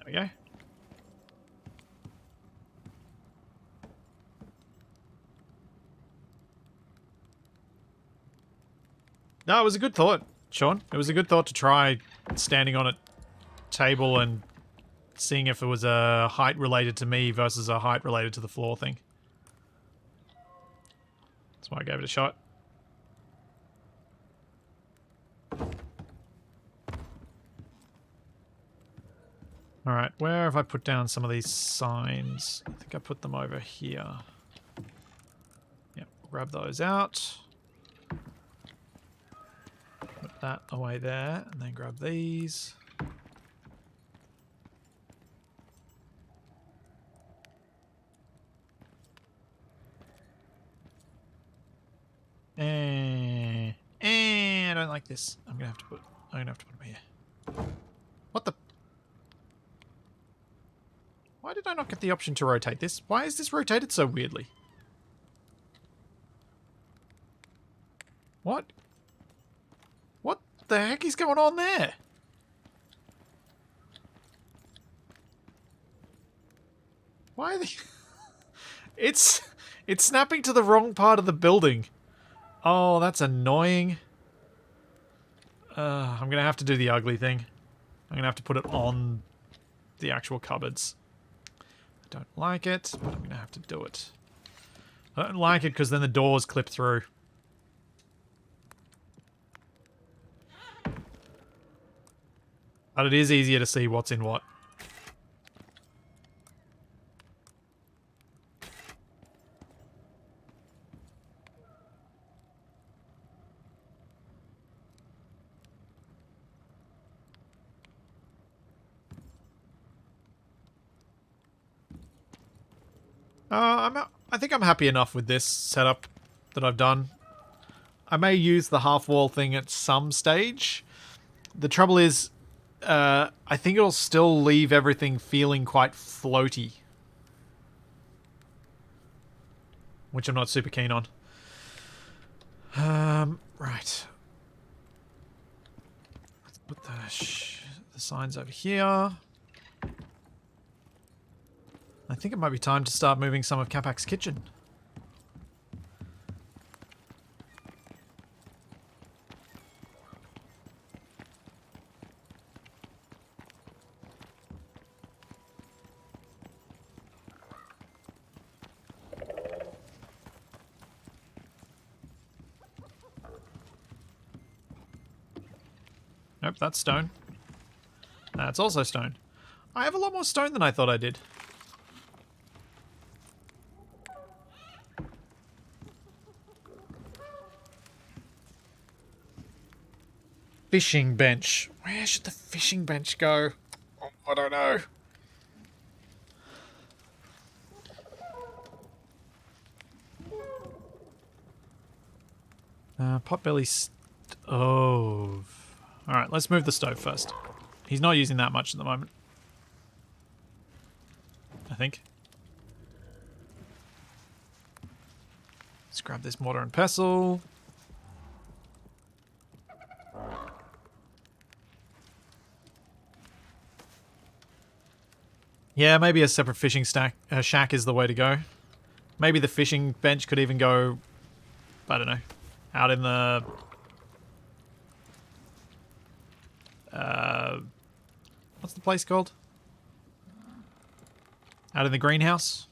There we go. No, it was a good thought, Sean. It was a good thought to try standing on a table and seeing if it was a height related to me versus a height related to the floor thing. That's why I gave it a shot. Alright, where have I put down some of these signs? I think I put them over here. Yep, grab those out. Put that away there, and then grab these. I don't like this. I'm gonna have to put them here. What the? Why did I not get the option to rotate this? Why is this rotated so weirdly? What? What the heck is going on there? Why are they... It's snapping to the wrong part of the building. Oh, that's annoying. I'm going to have to do the ugly thing. I'm going to have to put it on the actual cupboards. I don't like it, but I'm going to have to do it. I don't like it because then the doors clip through. But it is easier to see what's in what. I think I'm happy enough with this setup that I've done. I may use the half wall thing at some stage. The trouble is, I think it'll still leave everything feeling quite floaty. Which I'm not super keen on. Right. Let's put the signs over here. I think it might be time to start moving some of Capacs' kitchen. Nope, that's stone. That's also stone. I have a lot more stone than I thought I did. Fishing bench. Where should the fishing bench go? Oh, I don't know. Potbelly stove. Alright, let's move the stove first. He's not using that much at the moment. I think. Let's grab this mortar and pestle. Yeah, maybe a separate fishing shack is the way to go. Maybe the fishing bench could even go, I don't know, out in the... what's the place called? Out in the greenhouse.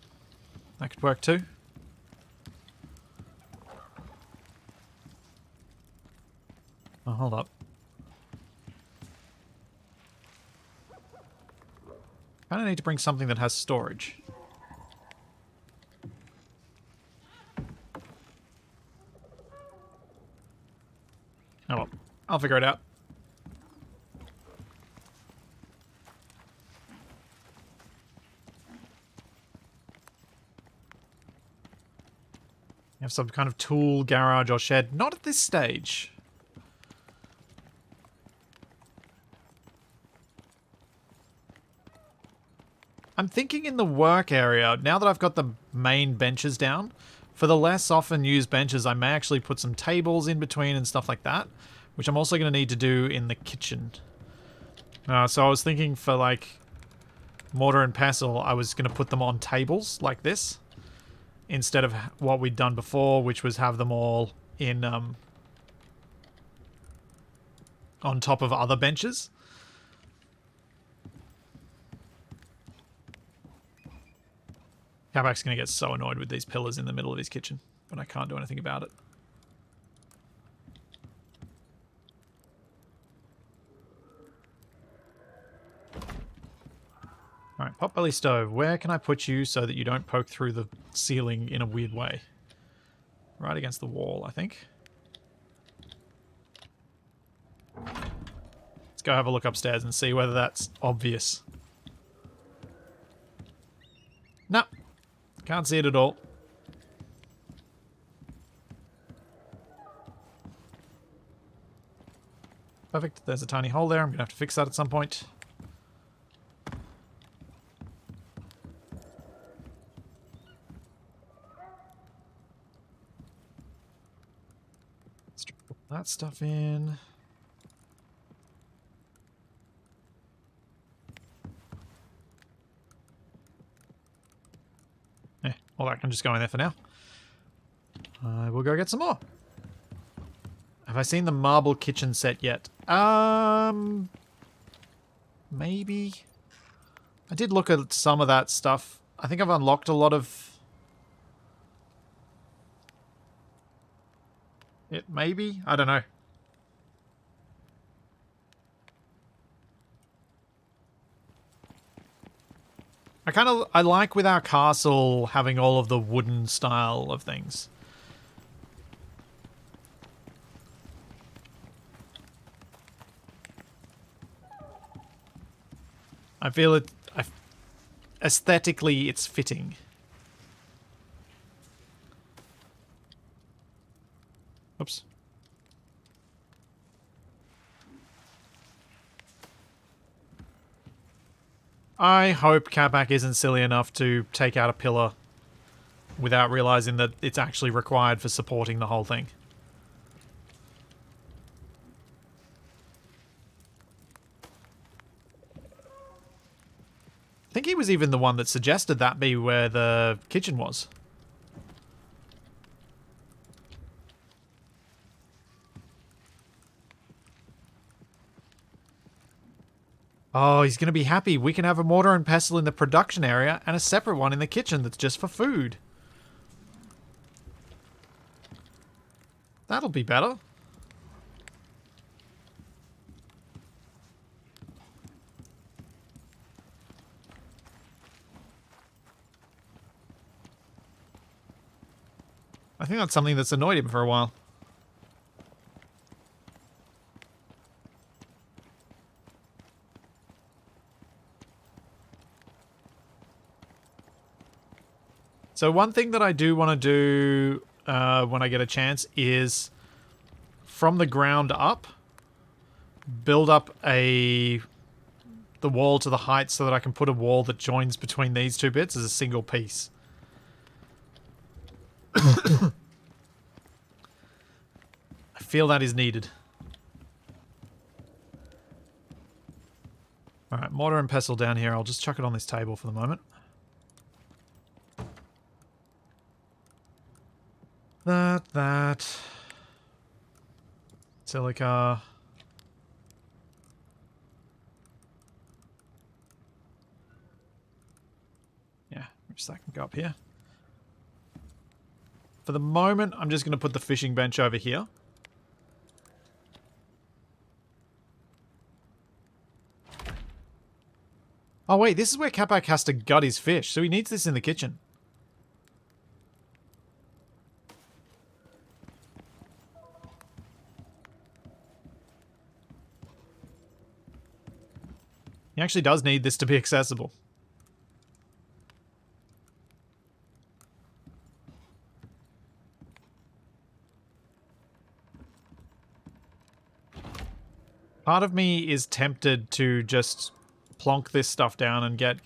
That could work too. Oh, hold up. Kind of need to bring something that has storage. Oh well, I'll figure it out. You have some kind of tool, garage, or shed. Not at this stage. I'm thinking in the work area, now that I've got the main benches down, for the less often used benches, I may actually put some tables in between and stuff like that, which I'm also going to need to do in the kitchen. So I was thinking for like mortar and pestle, I was going to put them on tables like this, instead of what we'd done before, which was have them all in on top of other benches. Capacs going to get so annoyed with these pillars in the middle of his kitchen, but I can't do anything about it. Alright, potbelly stove. Where can I put you so that you don't poke through the ceiling in a weird way? Right against the wall, I think. Let's go have a look upstairs and see whether that's obvious. No. Can't see it at all. Perfect. There's a tiny hole there. I'm going to have to fix that at some point. Let's put that stuff in. All that can just go in there for now. We'll go get some more. Have I seen the marble kitchen set yet? Maybe. I did look at some of that stuff. I think I've unlocked a lot of it, maybe? I don't know. I like with our castle having all of the wooden style of things. I feel it... aesthetically, it's fitting. Oops. I hope Capac isn't silly enough to take out a pillar without realizing that it's actually required for supporting the whole thing. I think he was even the one that suggested that be where the kitchen was. Oh, he's going to be happy. We can have a mortar and pestle in the production area and a separate one in the kitchen that's just for food. That'll be better. I think that's something that's annoyed him for a while. So one thing that I do want to do when I get a chance is, from the ground up, build up a the wall to the height so that I can put a wall that joins between these two bits as a single piece. I feel that is needed. Alright, mortar and pestle down here. I'll just chuck it on this table for the moment. That. Silica. Yeah, which that can go up here. For the moment, I'm just going to put the fishing bench over here. Oh wait, this is where Capac has to gut his fish, so he needs this in the kitchen. He actually does need this to be accessible. Part of me is tempted to just plonk this stuff down and get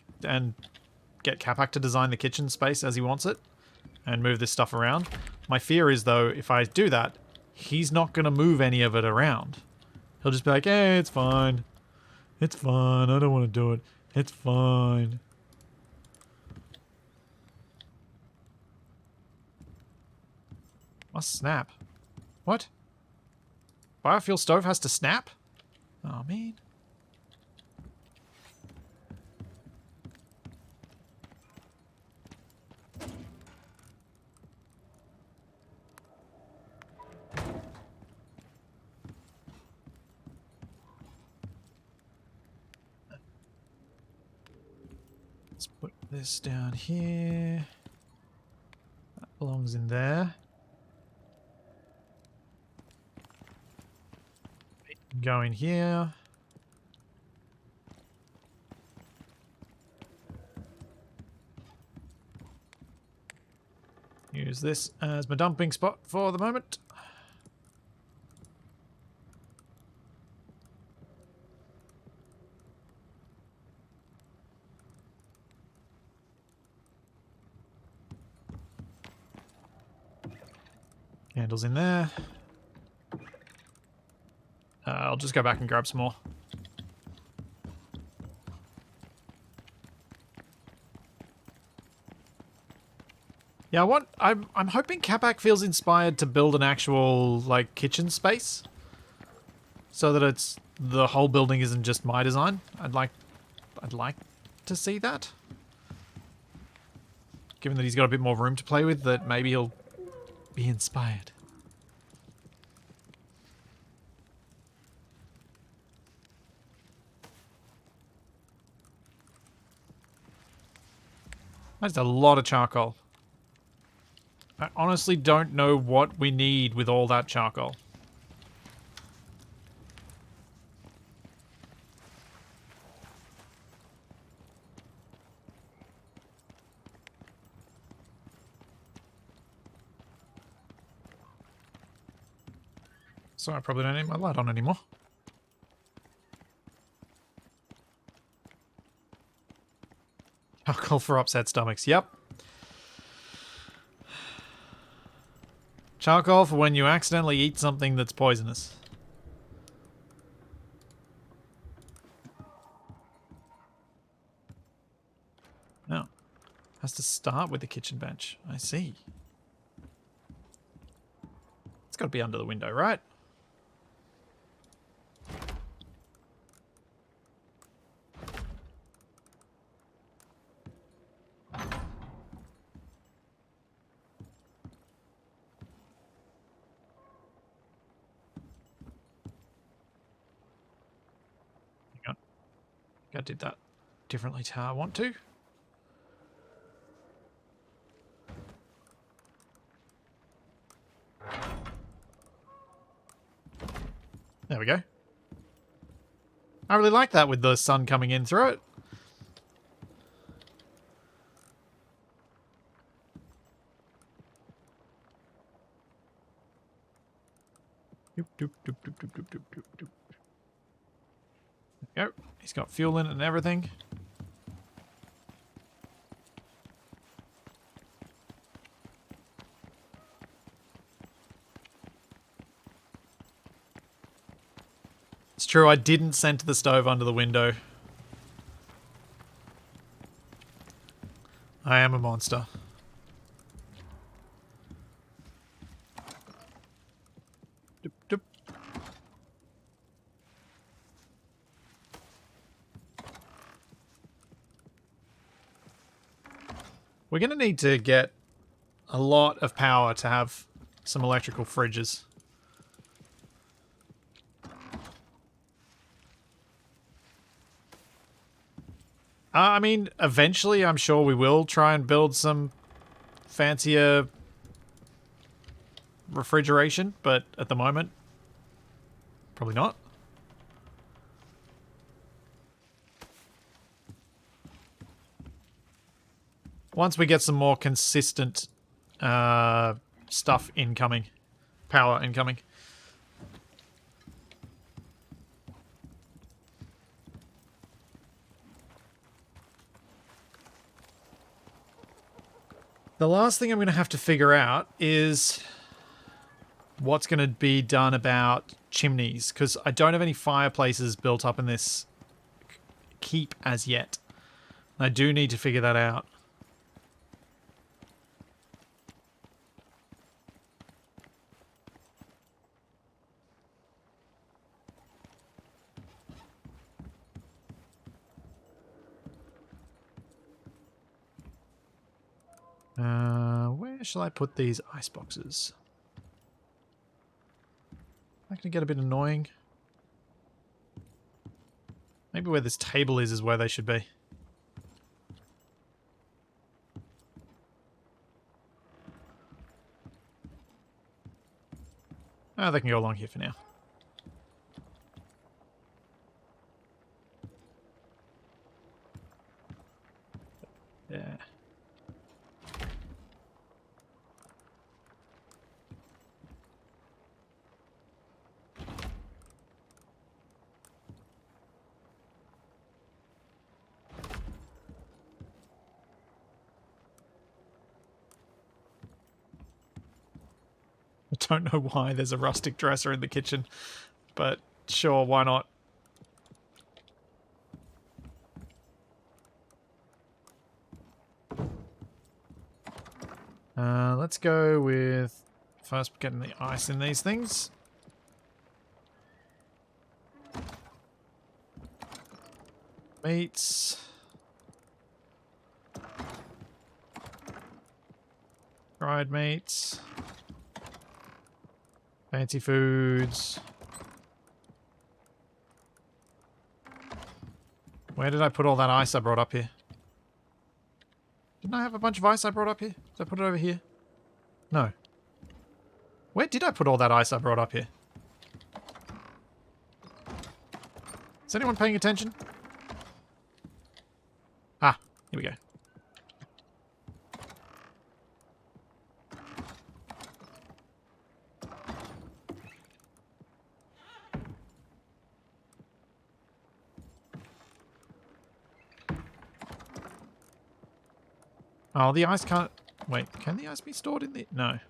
Capac to design the kitchen space as he wants it and move this stuff around. My fear is, though, if I do that, he's not going to move any of it around. He'll just be like, hey, it's fine. It's fine. I don't want to do it. It's fine. Must snap. What? Biofuel stove has to snap? Oh, man. Let's put this down here. That belongs in there. Go in here. Use this as my dumping spot for the moment. Candles in there. I'll just go back and grab some more. Yeah, I'm hoping Capac feels inspired to build an actual like kitchen space, so that the whole building isn't just my design. I'd like to see that. Given that he's got a bit more room to play with, that maybe he'll be inspired. That's a lot of charcoal. I honestly don't know what we need with all that charcoal. So I probably don't need my light on anymore. Charcoal for upset stomachs, yep. Charcoal for when you accidentally eat something that's poisonous. No. Has to start with the kitchen bench. I see. It's got to be under the window, right? I did that differently to how I want to. There we go. I really like that with the sun coming in through it. There we go. He's got fuel in it and everything. It's true, I didn't center the stove under the window. I am a monster. Doop, doop. We're going to need to get a lot of power to have some electrical fridges. I mean, eventually I'm sure we will try and build some fancier refrigeration, but at the moment, probably not. Once we get some more consistent stuff incoming, power incoming. The last thing I'm going to have to figure out is what's going to be done about chimneys, because I don't have any fireplaces built up in this keep as yet. I do need to figure that out. Where shall I put these ice boxes? That can get a bit annoying. Maybe where this table is where they should be. Oh, they can go along here for now. Yeah. I don't know why there's a rustic dresser in the kitchen, but sure, why not? Let's go with first getting the ice in these things. Meats. Fried meats. Fancy foods. Where did I put all that ice I brought up here? Didn't I have a bunch of ice I brought up here? Did I put it over here? No. Where did I put all that ice I brought up here? Is anyone paying attention? Ah, here we go. Oh, the ice can't... Wait, can the ice be stored in the... No.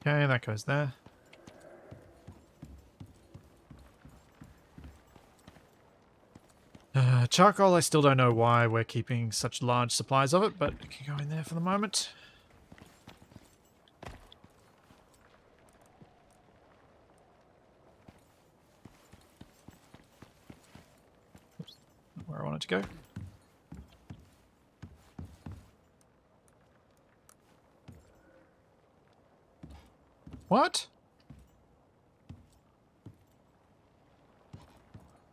Okay, that goes there. Charcoal, I still don't know why we're keeping such large supplies of it, but it can go in there for the moment. Oops, not where I want it to go. What?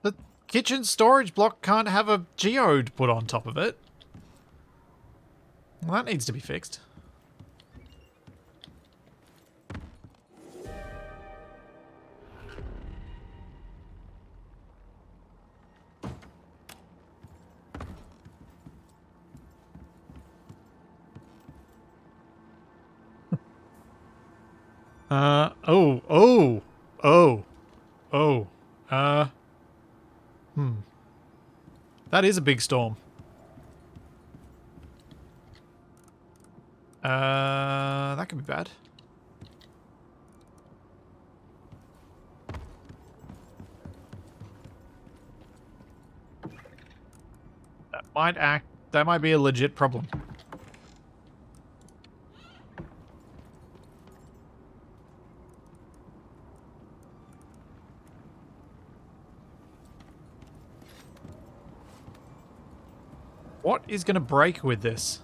The kitchen storage block can't have a geode put on top of it. Well, that needs to be fixed. Oh, oh, oh, oh. That is a big storm. That could be bad. That might be a legit problem. What is going to break with this?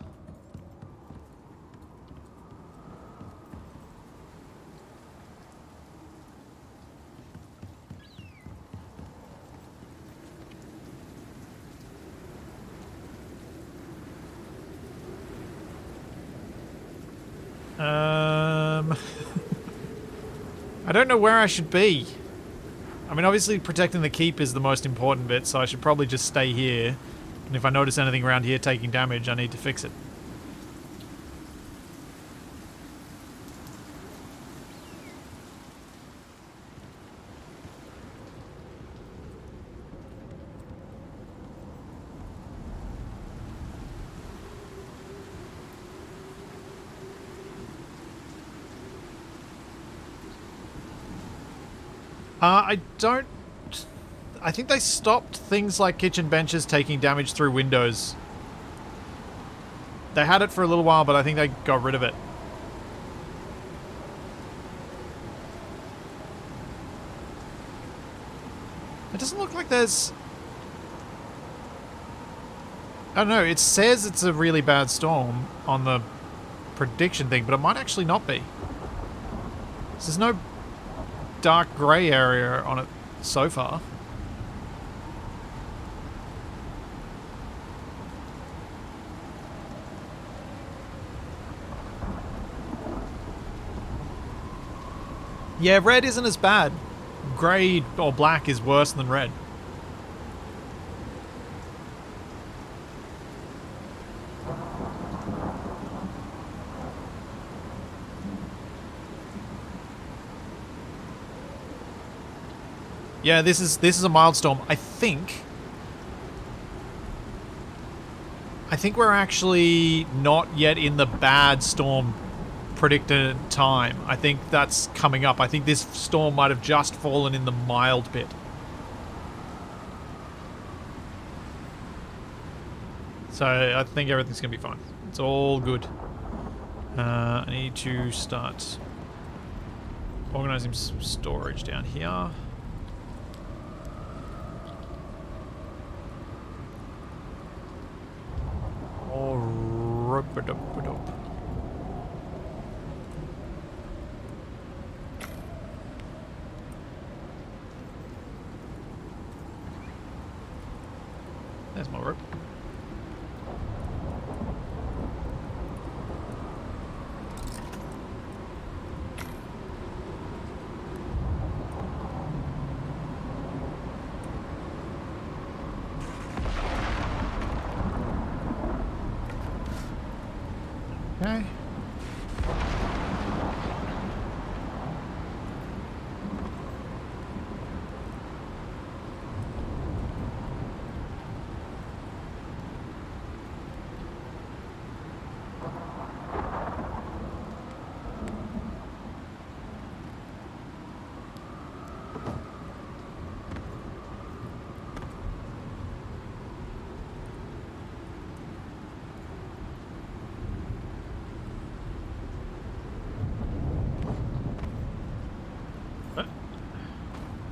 I don't know where I should be. I mean, obviously protecting the keep is the most important bit, so I should probably just stay here. And if I notice anything around here taking damage, I need to fix it. I think they stopped things like kitchen benches taking damage through windows. They had it for a little while, but I think they got rid of it. It doesn't look like there's... I don't know, it says it's a really bad storm on the prediction thing, but it might actually not be. There's no dark grey area on it so far. Yeah, red isn't as bad. Grey or black is worse than red. Yeah, this is a mild storm. I think we're actually not yet in the bad storm predicted time. I think that's coming up. I think this storm might have just fallen in the mild bit. So I think everything's gonna be fine. It's all good. I need to start organizing some storage down here. Rope-a-dope-a-dope. There's my rope. Okay.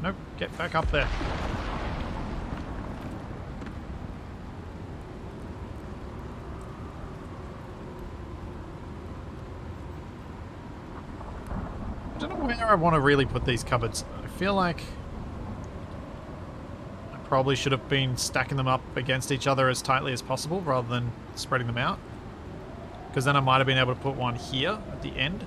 Nope, get back up there. I don't know where I want to really put these cupboards. I feel like I probably should have been stacking them up against each other as tightly as possible rather than spreading them out. Because then I might have been able to put one here at the end.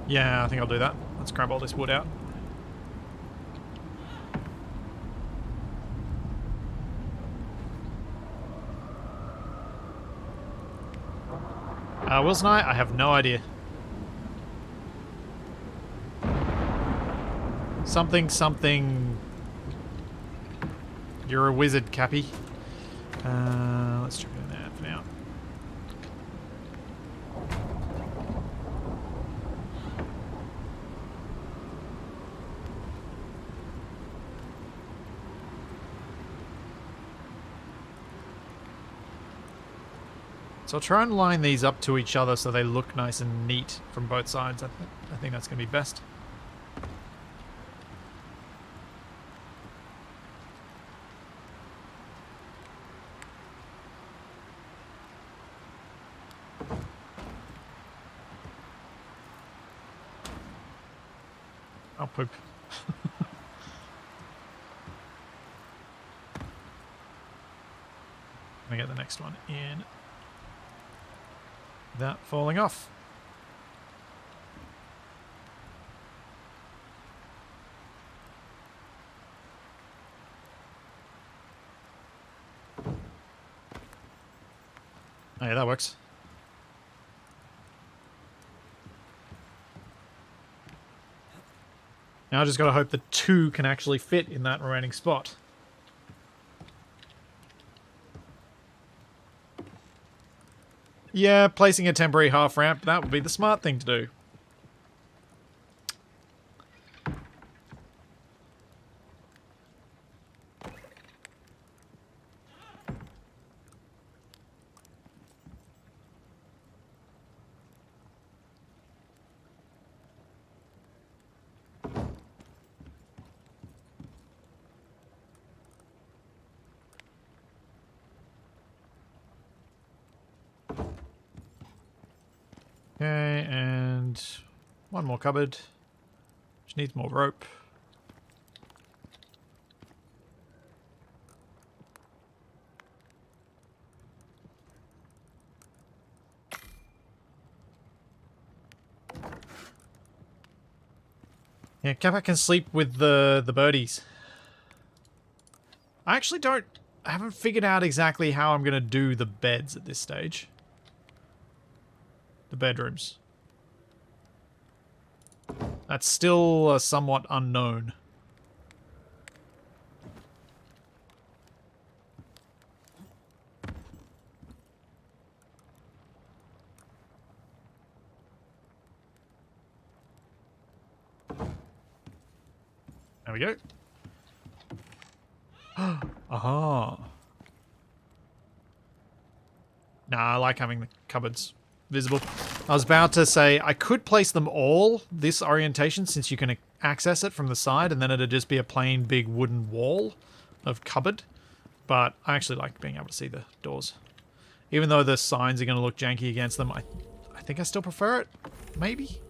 Yeah, I think I'll do that. Let's grab all this wood out. Wilson, I have no idea. Something. You're a wizard, Cappy. Let's chuck it in there for now. So I'll try and line these up to each other so they look nice and neat from both sides. I think that's going to be best. I'll poop. Let me get the next one in without falling off. Oh yeah, that works. Now I just gotta hope the two can actually fit in that remaining spot. Yeah, placing a temporary half ramp, that would be the smart thing to do. Okay, and one more cupboard. Which needs more rope. Yeah, Capac can sleep with the birdies. I actually I haven't figured out exactly how I'm going to do the beds at this stage. The bedrooms. That's still somewhat unknown. There we go. Aha. Nah, I like having the cupboards visible. I was about to say, I could place them all this orientation since you can access it from the side and then it'd just be a plain big wooden wall of cupboard. But I actually like being able to see the doors. Even though the signs are going to look janky against them, I think I still prefer it. Maybe?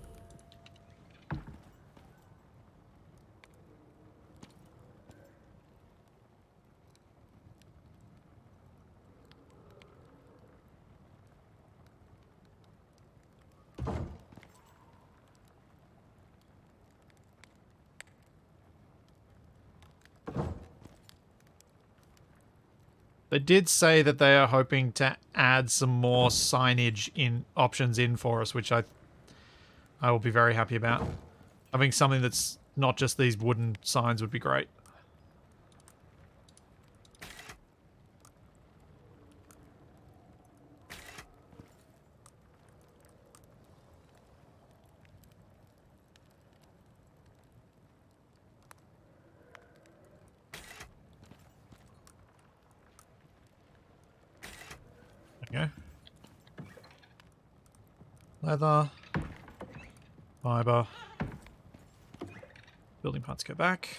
They did say that they are hoping to add some more signage options in for us, which I will be very happy about. Having something that's not just these wooden signs would be great. There we go. Leather. Fiber. Building parts go back.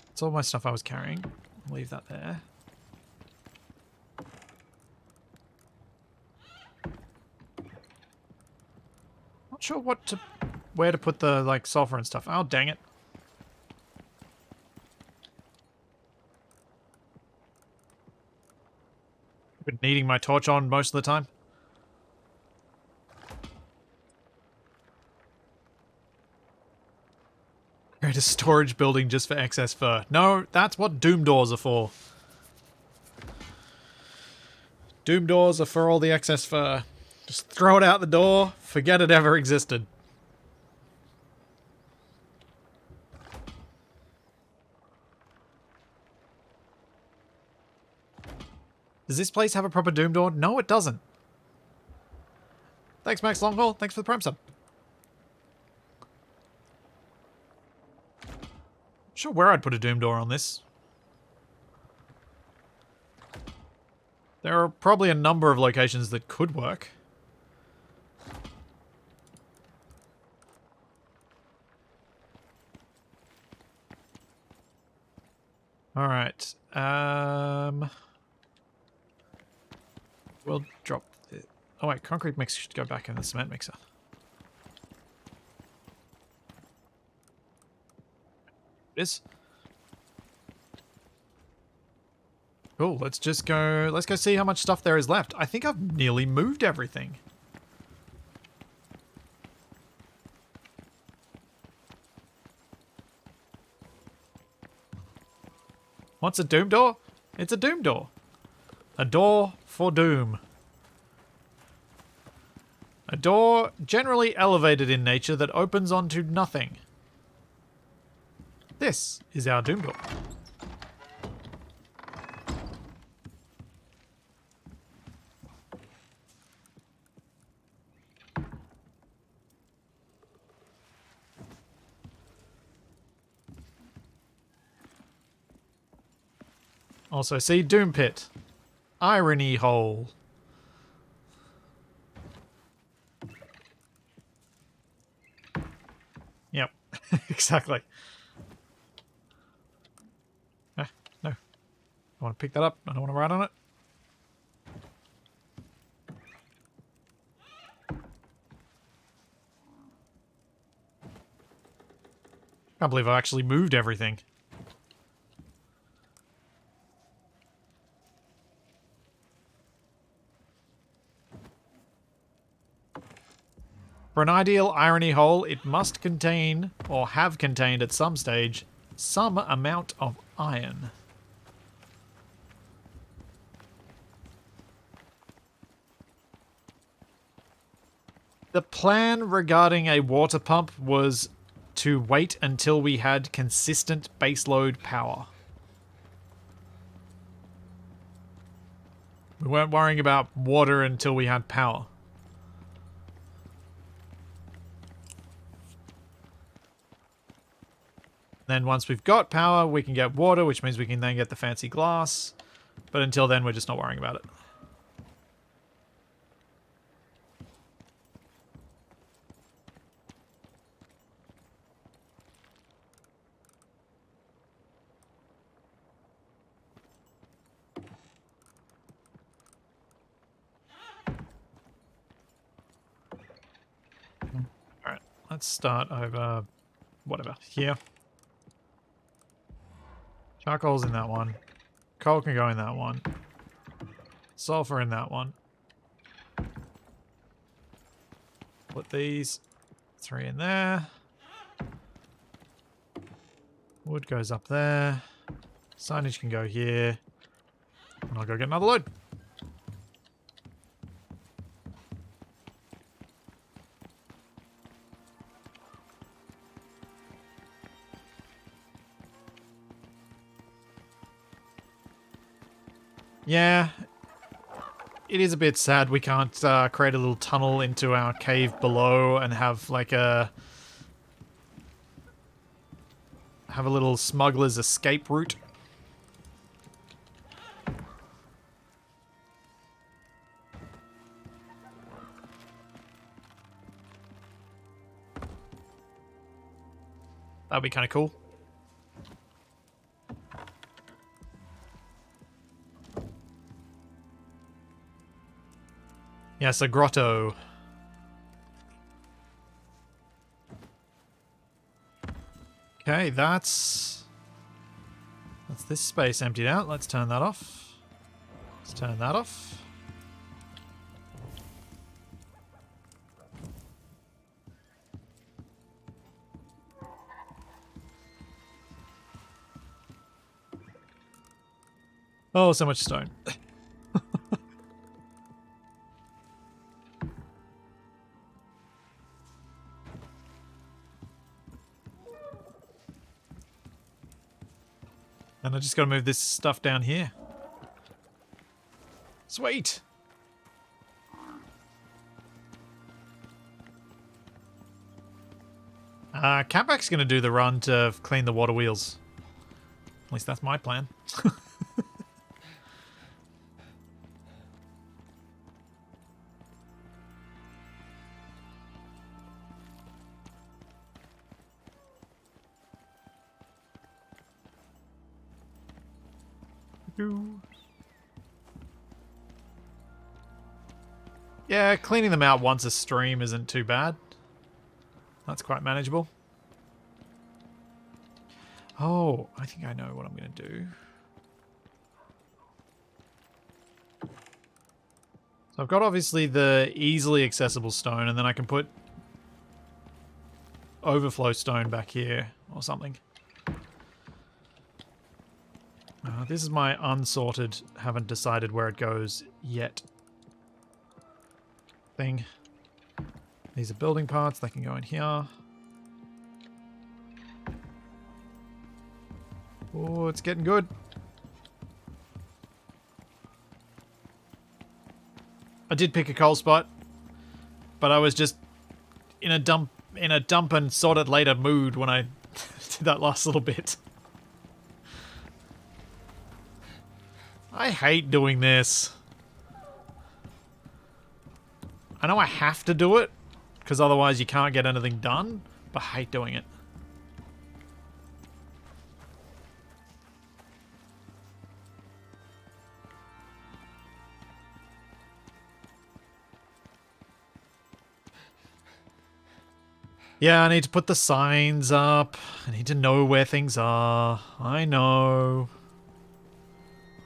That's all my stuff I was carrying. Leave that there. Not sure what to where to put the, like, sulfur and stuff. Oh, dang it. Been needing my torch on most of the time. Create a storage building just for excess fur. No, that's what doom doors are for. Doom doors are for all the excess fur. Just throw it out the door, forget it ever existed. Does this place have a proper doom door? No, it doesn't. Thanks, Max Longhaul. Thanks for the prime sub. Not sure where I'd put a doom door on this. There are probably a number of locations that could work. Alright. We'll drop it. Oh wait, concrete mix should go back in the cement mixer. It is. Cool, let's go see how much stuff there is left. I think I've nearly moved everything. What's a doom door? It's a doom door. A door for doom. A door generally elevated in nature that opens onto nothing. This is our doom door. Also see Doom Pit. Irony Hole. Yep, exactly. No. I want to pick that up. I don't want to ride on it. Can't believe I actually moved everything. For an ideal irony hole, it must contain, or have contained at some stage, some amount of iron. The plan regarding a water pump was to wait until we had consistent baseload power. We weren't worrying about water until we had power. Then once we've got power, we can get water, which means we can then get the fancy glass. But until then, we're just not worrying about it. Alright, let's start over, whatever, here. Charcoal's in that one. Coal can go in that one. Sulfur in that one. Put these 3 in there. Wood goes up there. Signage can go here. And I'll go get another load. Yeah, it is a bit sad we can't create a little tunnel into our cave below and have like a little smuggler's escape route. That'd be kind of cool. Yes, a grotto. Okay, that's this space emptied out. Let's turn that off. Let's turn that off. Oh, so much stone. And I just got to move this stuff down here. Sweet. Capacs going to do the run to clean the water wheels. At least that's my plan. Yeah, cleaning them out once a stream isn't too bad. That's quite manageable. Oh, I think I know what I'm going to do. So I've got obviously the easily accessible stone, and then I can put overflow stone back here or something. This is my unsorted, haven't decided where it goes yet thing. These are building parts, they can go in here. Oh, it's getting good. I did pick a coal spot, but I was just in a dump and sort it later mood when I did that last little bit. I hate doing this. I know I have to do it, because otherwise you can't get anything done, but I hate doing it. Yeah, I need to put the signs up. I need to know where things are. I know.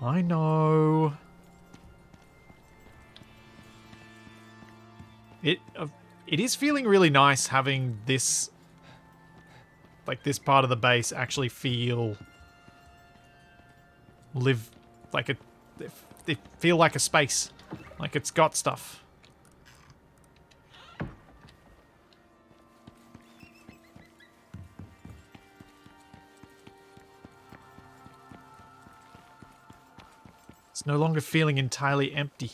I know. It is feeling really nice having this, like this part of the base actually live like it feel like a space, like it's got stuff. It's no longer feeling entirely empty.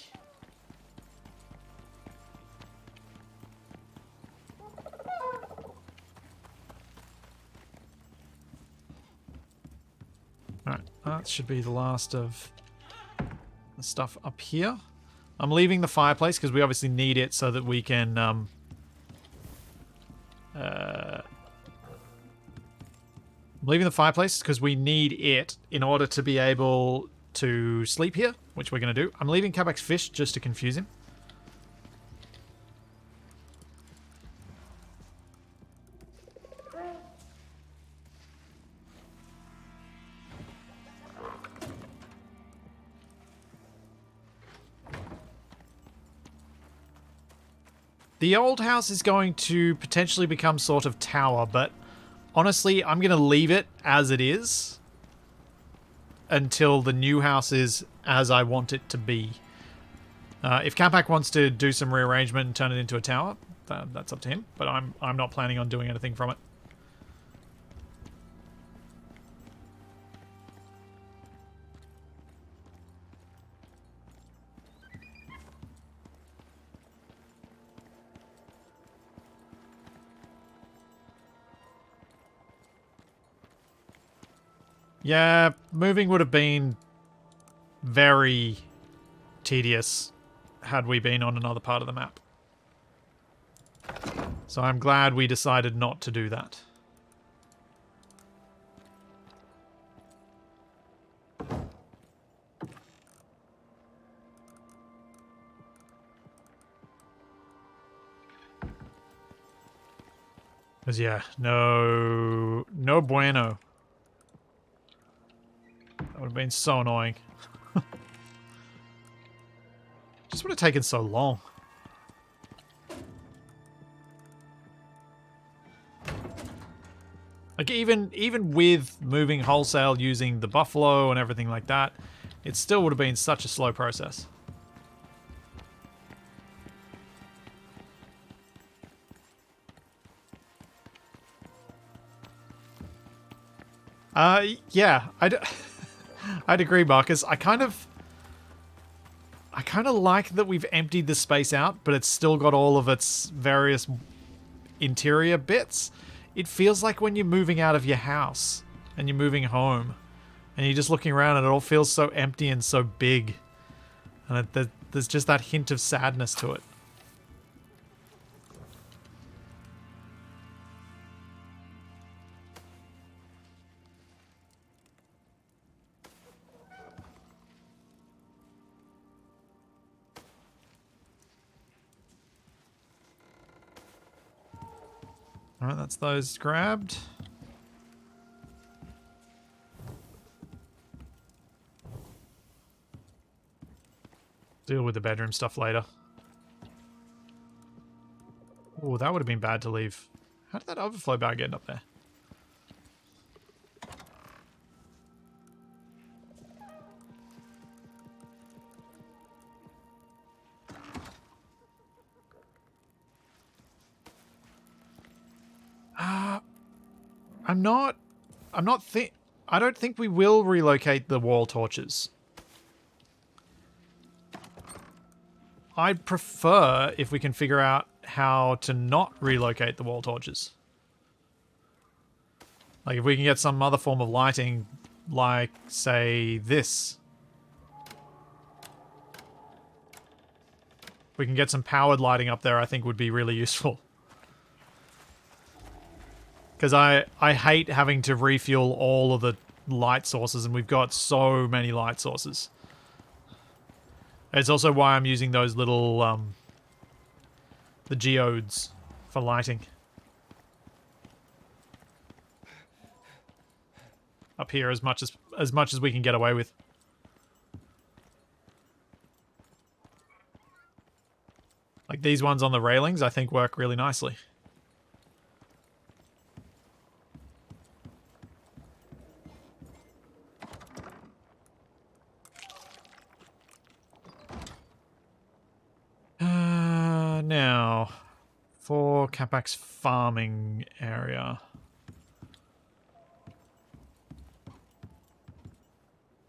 Alright, that should be the last of the stuff up here. I'm leaving the fireplace because we obviously need it so that we can I'm leaving the fireplace because we need it in order to be able to sleep here, which we're going to do. I'm leaving Capacs fish just to confuse him. The old house is going to potentially become sort of tower, but honestly, I'm going to leave it as it is until the new house is as I want it to be. If Capac wants to do some rearrangement and turn it into a tower, that's up to him, but I'm not planning on doing anything from it. Yeah, moving would have been very tedious had we been on another part of the map. So I'm glad we decided not to do that. Because, yeah, no bueno. That would have been so annoying. Just would have taken so long. Like, even with moving wholesale using the Buffalo and everything like that, it still would have been such a slow process. Yeah, I'd agree, Marcus. I kind of like that we've emptied the space out, but it's still got all of its various interior bits. It feels like when you're moving out of your house and you're moving home and you're just looking around and it all feels so empty and so big. And there's just that hint of sadness to it. Alright, that's those grabbed. Deal with the bedroom stuff later. Oh, that would have been bad to leave. How did that overflow bag end up there? I don't think we will relocate the wall torches. I'd prefer if we can figure out how to not relocate the wall torches. Like if we can get some other form of lighting, like, say, this. If we can get some powered lighting up there, I think would be really useful. Because I hate having to refuel all of the light sources, and we've got so many light sources. It's also why I'm using those little, the geodes for lighting. Up here as much as we can get away with. Like these ones on the railings, I think work really nicely. Now, for Capacs farming area.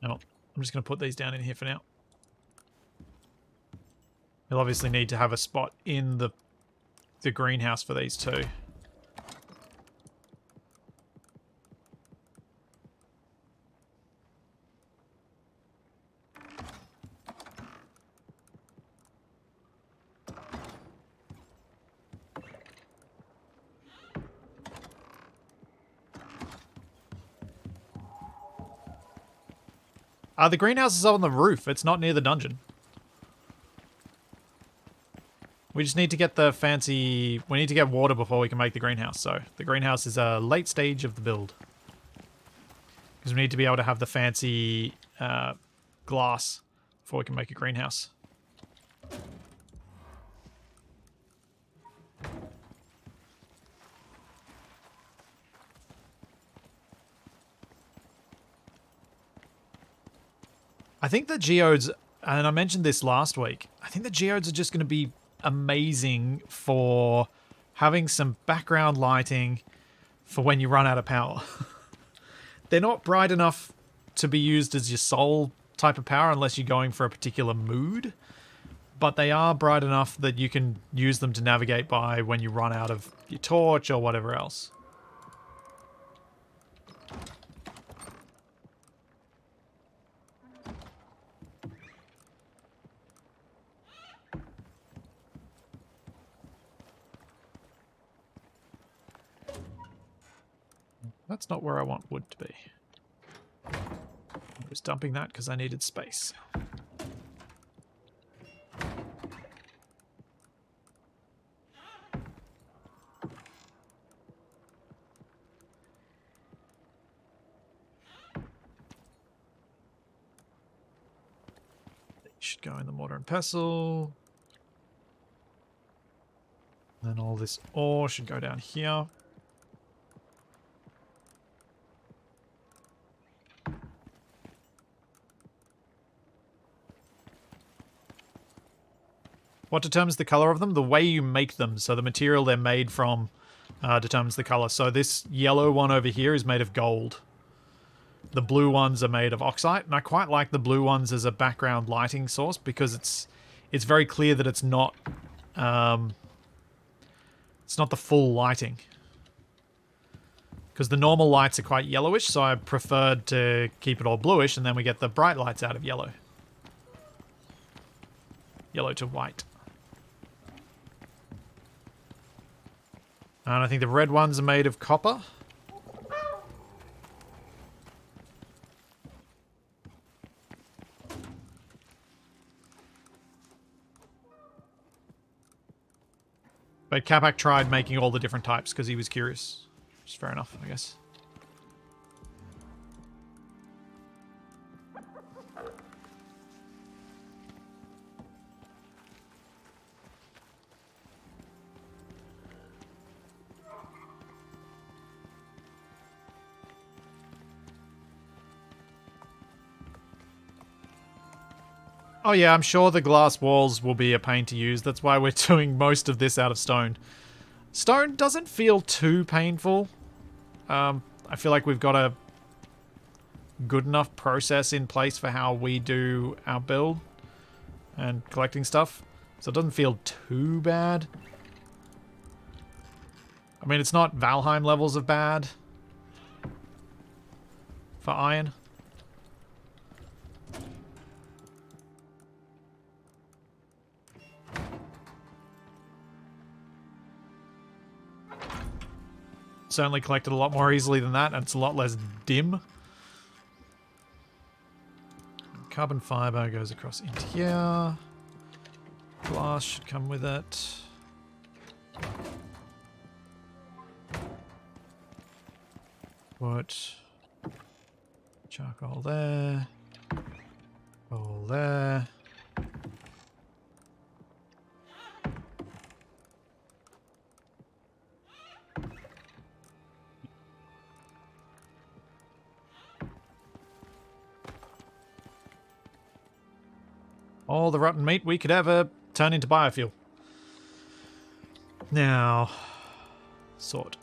No, I'm just going to put these down in here for now. You'll obviously need to have a spot in the greenhouse for these too. The greenhouse is up on the roof. It's not near the dungeon. We just need to get the fancy... We need to get water before we can make the greenhouse. So the greenhouse is a late stage of the build. Because we need to be able to have the fancy glass before we can make a greenhouse. I think the geodes, and I mentioned this last week, I think the geodes are just going to be amazing for having some background lighting for when you run out of power. They're not bright enough to be used as your sole type of power unless you're going for a particular mood, but they are bright enough that you can use them to navigate by when you run out of your torch or whatever else. That's not where I want wood to be. I was dumping that because I needed space. should go in the mortar and pestle. Then all this ore should go down here. What determines the color of them? The way you make them. So the material they're made from determines the color. So this yellow one over here is made of gold. The blue ones are made of oxide, and I quite like the blue ones as a background lighting source because it's very clear that it's not the full lighting. Because the normal lights are quite yellowish, so I preferred to keep it all bluish, and then we get the bright lights out of yellow. Yellow to white. And I think the red ones are made of copper. But Capac tried making all the different types because he was curious. Which is fair enough, I guess. Oh yeah, I'm sure the glass walls will be a pain to use. That's why we're doing most of this out of stone. Stone doesn't feel too painful. I feel like we've got a good enough process in place for how we do our build and collecting stuff. So it doesn't feel too bad. I mean, it's not Valheim levels of bad for iron. Certainly collected a lot more easily than that, and it's a lot less dim. Carbon fiber goes across into here. Glass should come with it. Put charcoal there. Coal there. All the rotten meat we could ever turn into biofuel. Now, sort.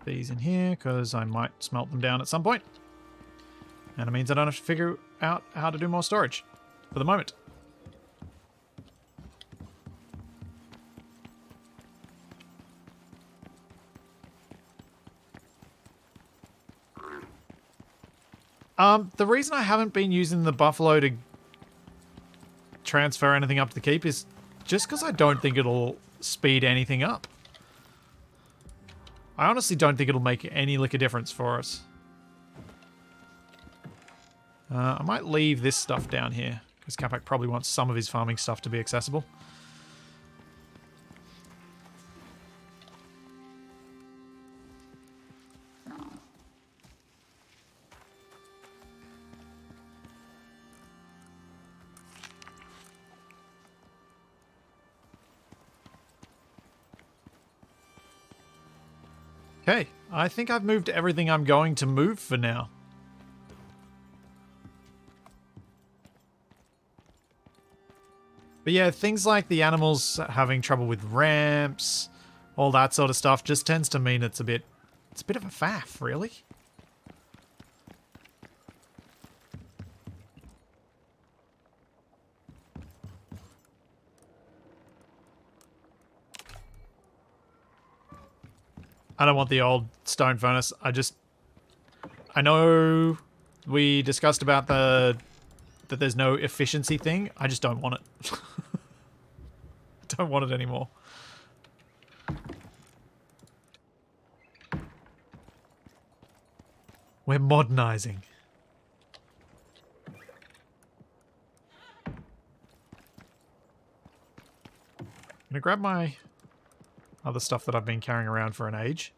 These in here, because I might smelt them down at some point. And it means I don't have to figure out how to do more storage for the moment. The reason I haven't been using the buffalo to transfer anything up to the keep is just because I don't think it'll speed anything up. I honestly don't think it'll make any lick of difference for us. I might leave this stuff down here, because Capac probably wants some of his farming stuff to be accessible. Okay, I think I've moved everything I'm going to move for now. But yeah, things like the animals having trouble with ramps, all that sort of stuff, just tends to mean it's a bit of a faff, really. I don't want the old stone furnace. I know we discussed about that there's no efficiency thing. I just don't want it. Don't want it anymore. We're modernizing. I'm gonna grab my other stuff that I've been carrying around for an age.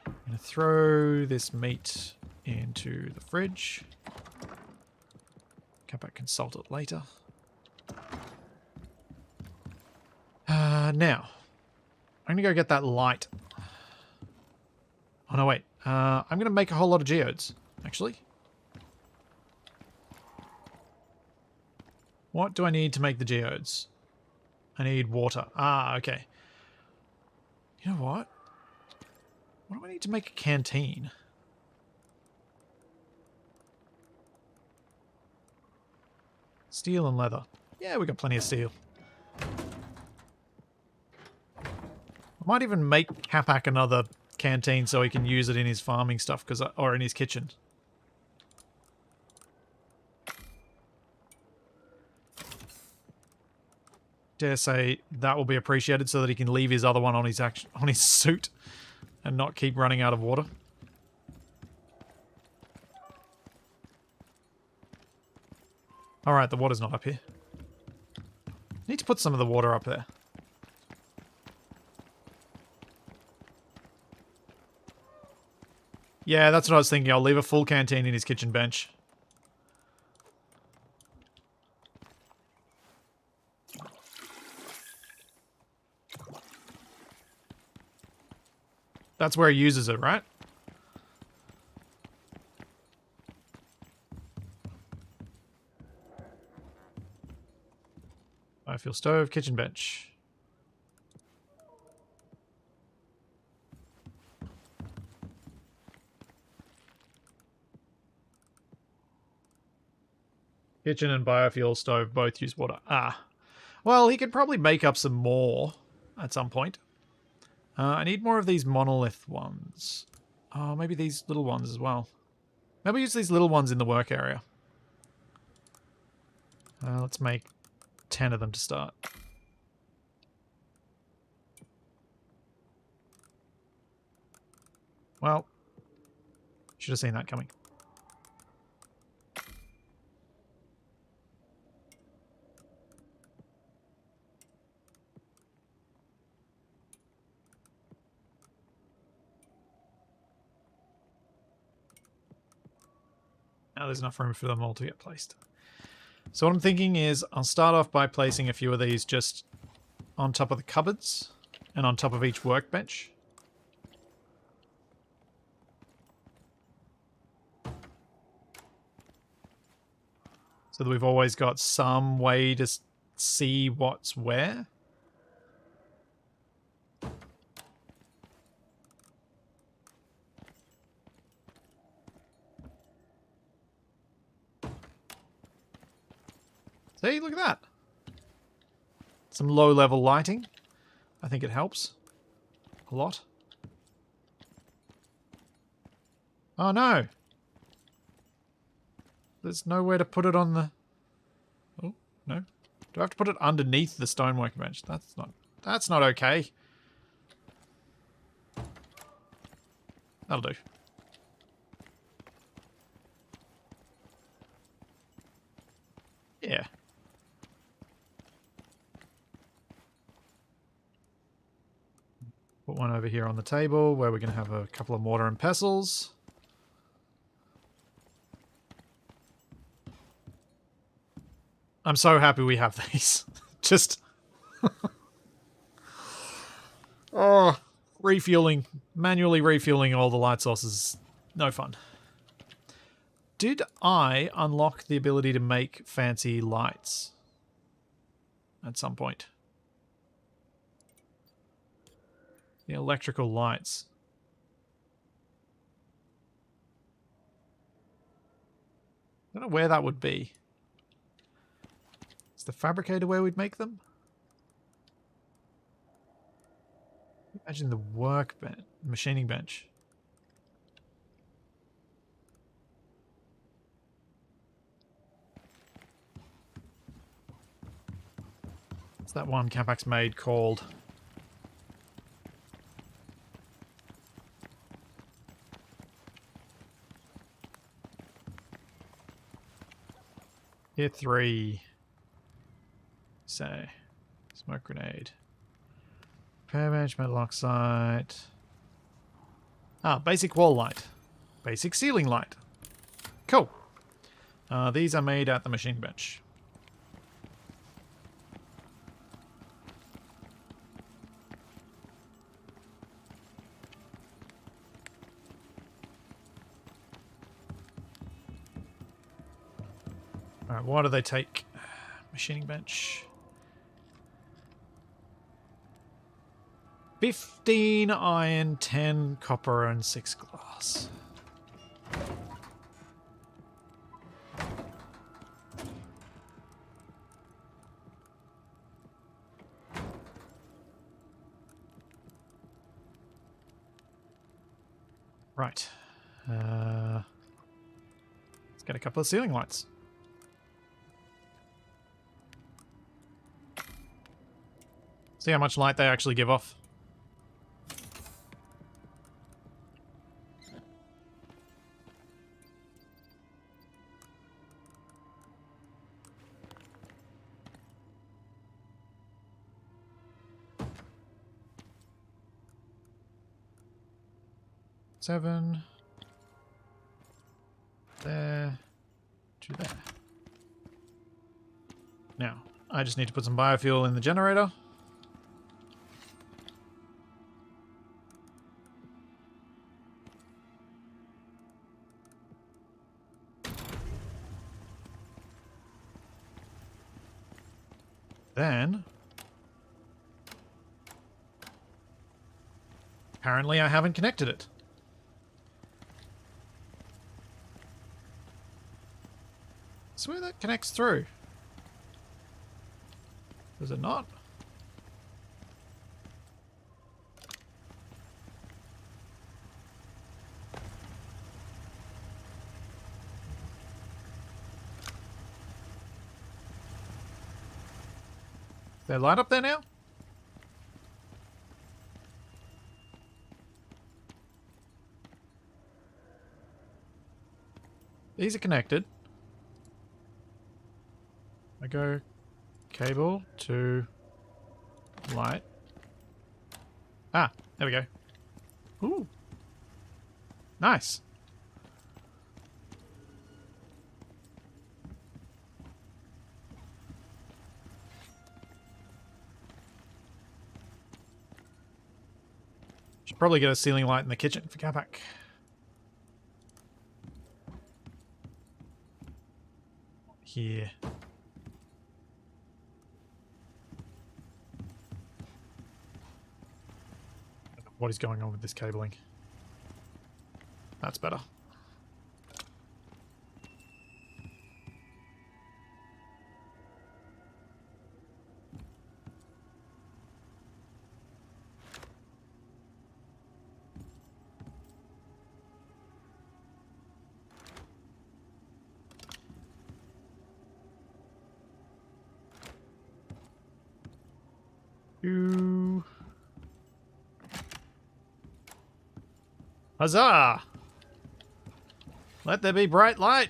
I'm going to throw this meat into the fridge. Capac can salt it later. Now, I'm going to go get that light. Oh, no, wait. I'm going to make a whole lot of geodes, actually. What do I need to make the geodes? I need water. Ah, okay. You know what? What do I need to make a canteen? Steel and leather. Yeah, we got plenty of steel. I might even make Capac another canteen so he can use it in his farming stuff, or in his kitchen. Dare say that will be appreciated so that he can leave his other one on his suit and not keep running out of water. Alright, the water's not up here. Need to put some of the water up there. Yeah, that's what I was thinking. I'll leave a full canteen in his kitchen bench. That's where he uses it, right? Biofuel stove, kitchen bench. Kitchen and biofuel stove both use water. Ah. Well, he could probably make up some more at some point. I need more of these monolith ones. Oh, maybe these little ones as well. Maybe use these little ones in the work area. Let's make 10 of them to start. Well, should have seen that coming. Now there's enough room for them all to get placed. So what I'm thinking is I'll start off by placing a few of these just on top of the cupboards and on top of each workbench. So that we've always got some way to see what's where. See, look at that. Some low-level lighting. I think it helps a lot. Oh no! There's nowhere to put it on the... Oh, no. Do I have to put it underneath the stonework bench? That's not okay. That'll do. Yeah. Put one over here on the table where we're going to have a couple of mortar and pestles. I'm so happy we have these. Just... oh, refueling. Manually refueling all the light sources. No fun. Did I unlock the ability to make fancy lights at some point? The electrical lights. I don't know where that would be. Is the fabricator where we'd make them? Imagine the workbench, machining bench. What's that one Capacs made called? Tier 3. Say. Smoke grenade. Repair bench, metal oxide. Ah, basic wall light. Basic ceiling light. Cool. These are made at the machine bench. Alright, what do they take? Machining bench. 15 iron, 10 copper, and 6 glass. Right. Let's get a couple of ceiling lights. See how much light they actually give off. Seven. There. To there. Now, I just need to put some biofuel in the generator. Then, apparently I haven't connected it. I swear that connects through. Does it not? Is there light up there now? These are connected. I go cable to light. Ah, there we go. Ooh. Nice. Should probably get a ceiling light in the kitchen for Capac. Here. What is going on with this cabling? That's better. Ooh. Huzzah! Let there be bright light!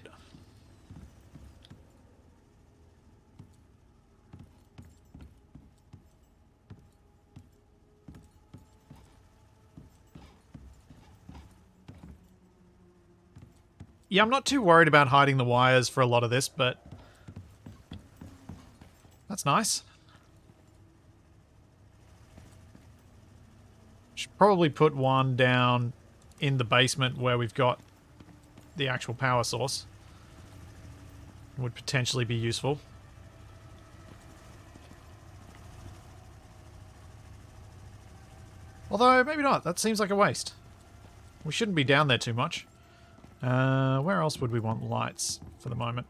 Yeah, I'm not too worried about hiding the wires for a lot of this, but that's nice. Should probably put one down in the basement where we've got the actual power source. Would potentially be useful. Although, maybe not. That seems like a waste. We shouldn't be down there too much. Where else would we want lights for the moment?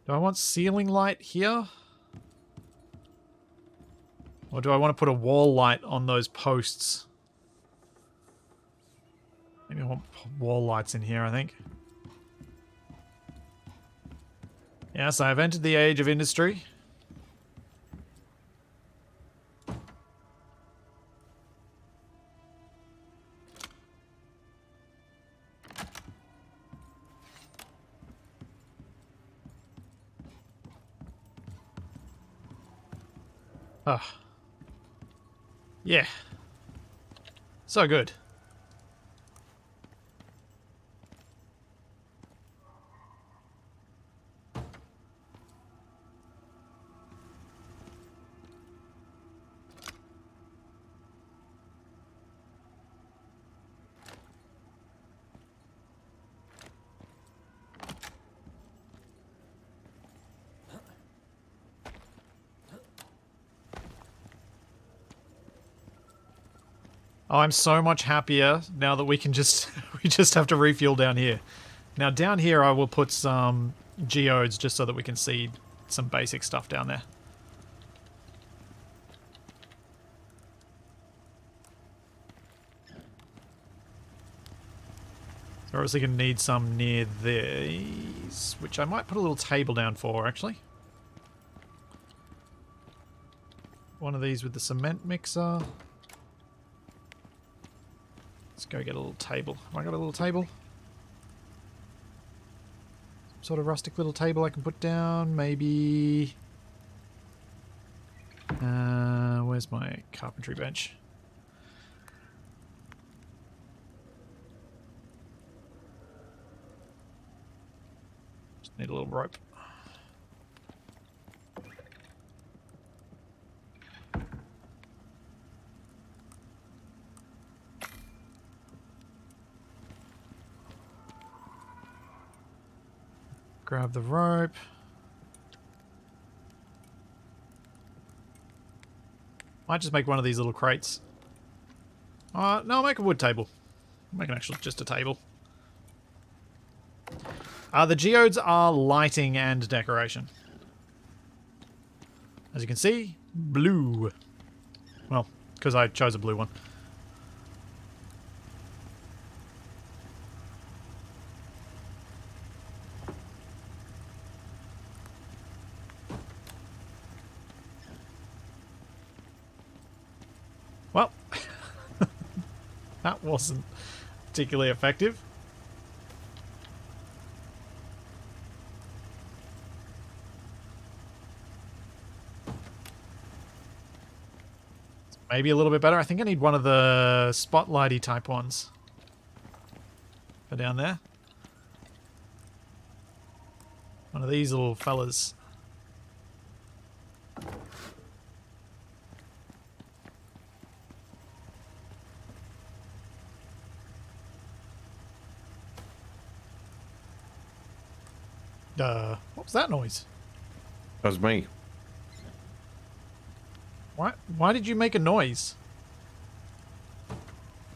Do I want ceiling light here? Or do I want to put a wall light on those posts? Maybe I want wall lights in here, I think. Yes, I have entered the age of industry. Ah, yeah. So good. Oh, I'm so much happier now that we can just we just have to refuel down here. Now down here I will put some geodes just so that we can see some basic stuff down there. So we're obviously going to need some near these, which I might put a little table down for actually. One of these with the cement mixer. Let's go get a little table. Have I got a little table? Some sort of rustic little table I can put down, maybe... where's my carpentry bench? Just need a little rope. Grab the rope. Might just make one of these little crates. No, I'll make a wood table. I'll make an actual just a table. The geodes are lighting and decoration. As you can see, blue. Well, because I chose a blue one. Well, that wasn't particularly effective. Maybe a little bit better. I think I need one of the spotlighty type ones for down there. One of these little fellas. What was that noise? That was me. Why did you make a noise?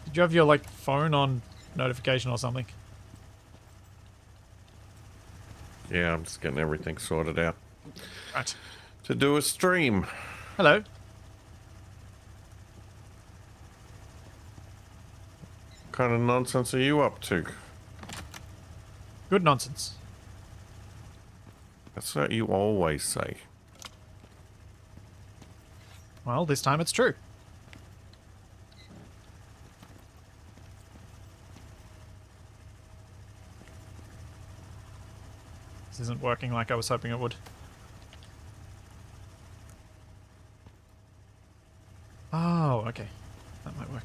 Did you have your, like, phone on notification or something? Yeah, I'm just getting everything sorted out. Right. To do a stream. Hello. What kind of nonsense are you up to? Good nonsense. That's what you always say. Well, this time it's true. This isn't working like I was hoping it would. Oh, okay. That might work.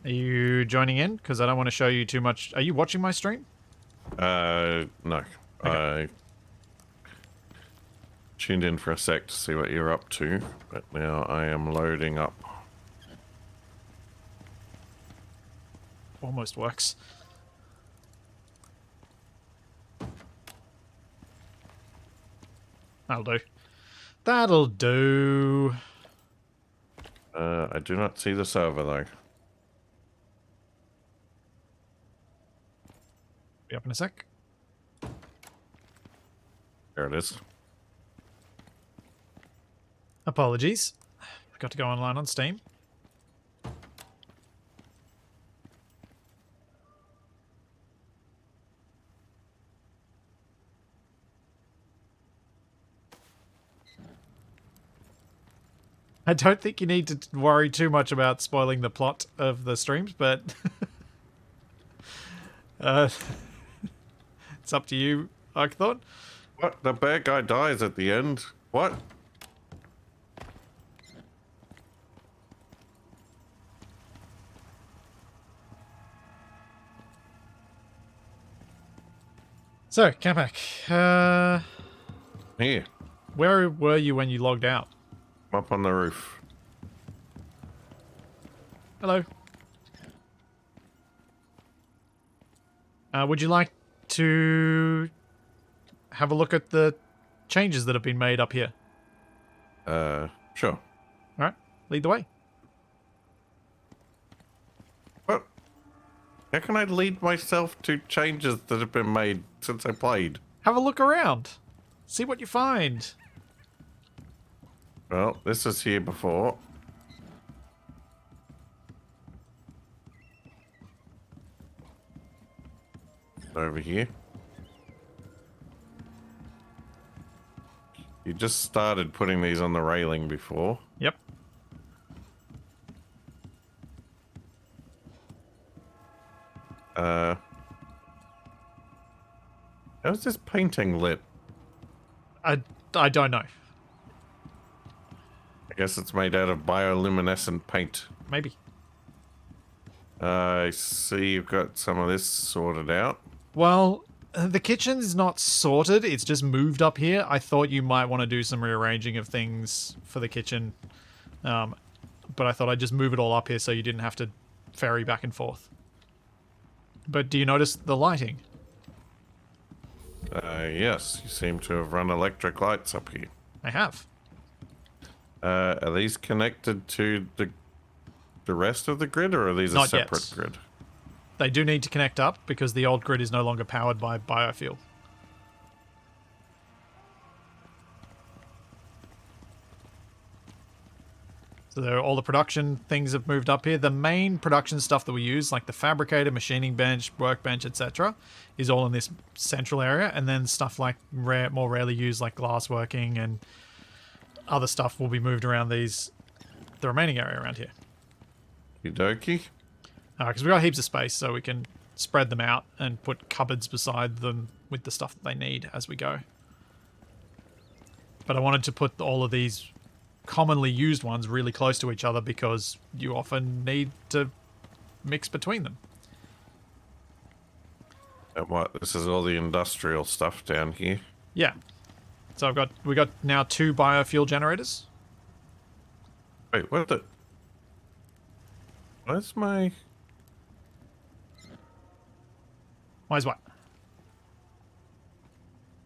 Are you joining in? Because I don't want to show you too much. Are you watching my stream? No. Okay. I tuned in for a sec to see what you're up to, but now I am loading up. Almost works. That'll do. That'll do. I do not see the server though. Be up in a sec. There it is. Apologies. Forgot to go online on Steam. I don't think you need to worry too much about spoiling the plot of the streams, but it's up to you I thought. What? The bad guy dies at the end. What? So, Capac, Here. where were you when you logged out? I'm up on the roof. Hello. Would you like to have a look at the changes that have been made up here? Sure. All right, lead the way. What? How can I lead myself to changes that have been made since I played? Have a look around. See what you find. Well, this was here before. Over here. You just started putting these on the railing before. Yep. How's this painting lit? I don't know. I guess it's made out of bioluminescent paint. Maybe. I see you've got some of this sorted out. Well, the kitchen's not sorted. It's just moved up here. I thought you might want to do some rearranging of things for the kitchen. But I thought I'd just move it all up here so you didn't have to ferry back and forth. But do you notice the lighting? Yes, you seem to have run electric lights up here. I have. Are these connected to the rest of the grid, or are these Not a separate yet. grid? They do need to connect up because the old grid is no longer powered by biofuel. So all the production things have moved up here. The main production stuff that we use, like the fabricator, machining bench, workbench, etc., is all in this central area. And then stuff like more rarely used, like glassworking and other stuff, will be moved around the remaining area around here. Okie Because we got heaps of space, so we can spread them out and put cupboards beside them with the stuff that they need as we go. But I wanted to put all of these commonly used ones really close to each other because you often need to mix between them. And what? This is all the industrial stuff down here. Yeah. So we got now 2 biofuel generators. Wait, what the? Where's my? Why's what?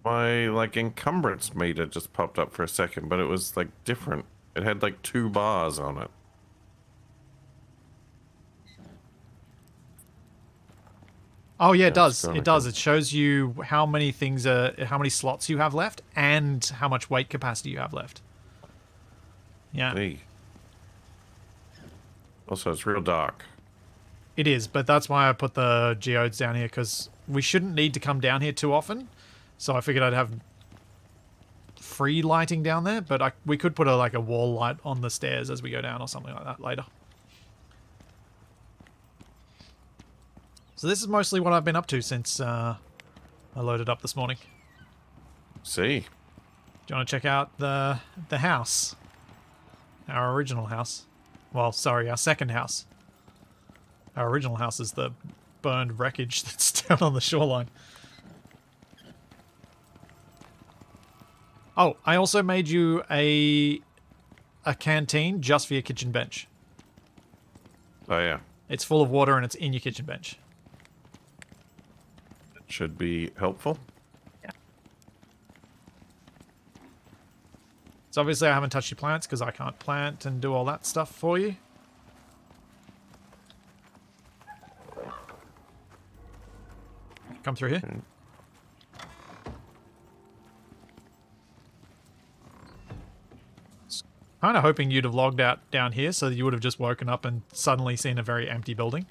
My, like, encumbrance meter just popped up for a second, but it was, like, different. It had, like, 2 bars on it. Oh yeah, it That's does. kinda It does. cool. It shows you how many slots you have left and how much weight capacity you have left. Yeah. Hey. Also, it's real dark. It is, but that's why I put the geodes down here, because we shouldn't need to come down here too often. So I figured I'd have free lighting down there, but we could put like a wall light on the stairs as we go down or something like that later. So this is mostly what I've been up to since I loaded up this morning. See? Do you want to check out the house? Our original house. Well, sorry, our second house. Our original house is the burned wreckage that's down on the shoreline. Oh, I also made you a canteen just for your kitchen bench. Oh, yeah. It's full of water and it's in your kitchen bench. It should be helpful. Yeah. So obviously I haven't touched your plants because I can't plant and do all that stuff for you. Come through here. Okay. Kind of hoping you'd have logged out down here so that you would have just woken up and suddenly seen a very empty building.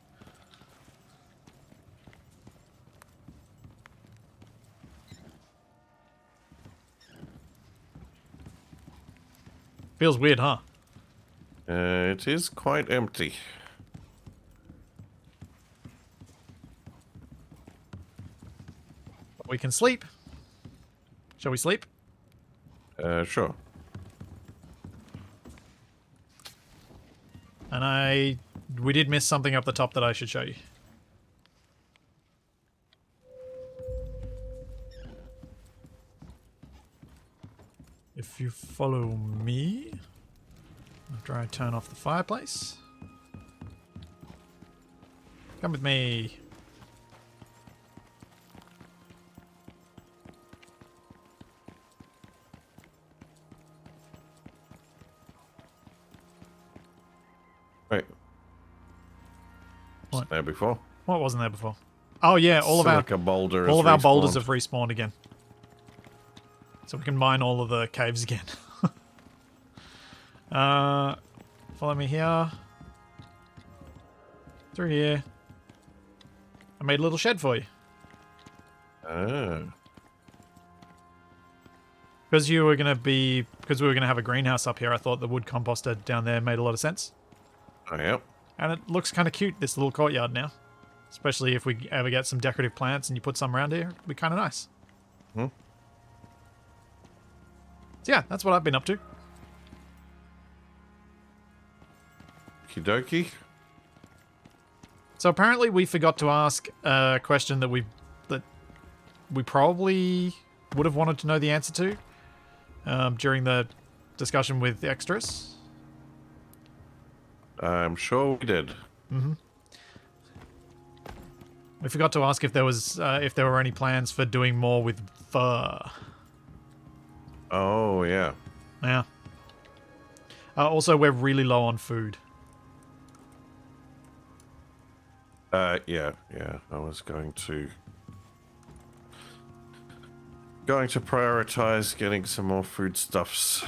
Feels weird, huh? It is quite empty. We can sleep. Shall we sleep? Sure. And we did miss something up the top that I should show you. If you follow me, after I turn off the fireplace, come with me. Wait. What? Was there before? What wasn't there before? Oh yeah, all of our boulders have respawned again. So we can mine all of the caves again. Follow me here. Through here. I made a little shed for you. Oh. Because we were gonna have a greenhouse up here, I thought the wood composter down there made a lot of sense. Oh, yep. And it looks kind of cute, this little courtyard now. Especially if we ever get some decorative plants and you put some around here, it'd be kind of nice. Hmm. So yeah, that's what I've been up to. Okie dokie. So apparently we forgot to ask a question that we probably would have wanted to know the answer to during the discussion with the extras. I'm sure we did. Mm-hmm. We forgot to ask if there were any plans for doing more with fur. Oh, yeah. Yeah. Also, we're really low on food. Yeah. I was going to prioritize getting some more foodstuffs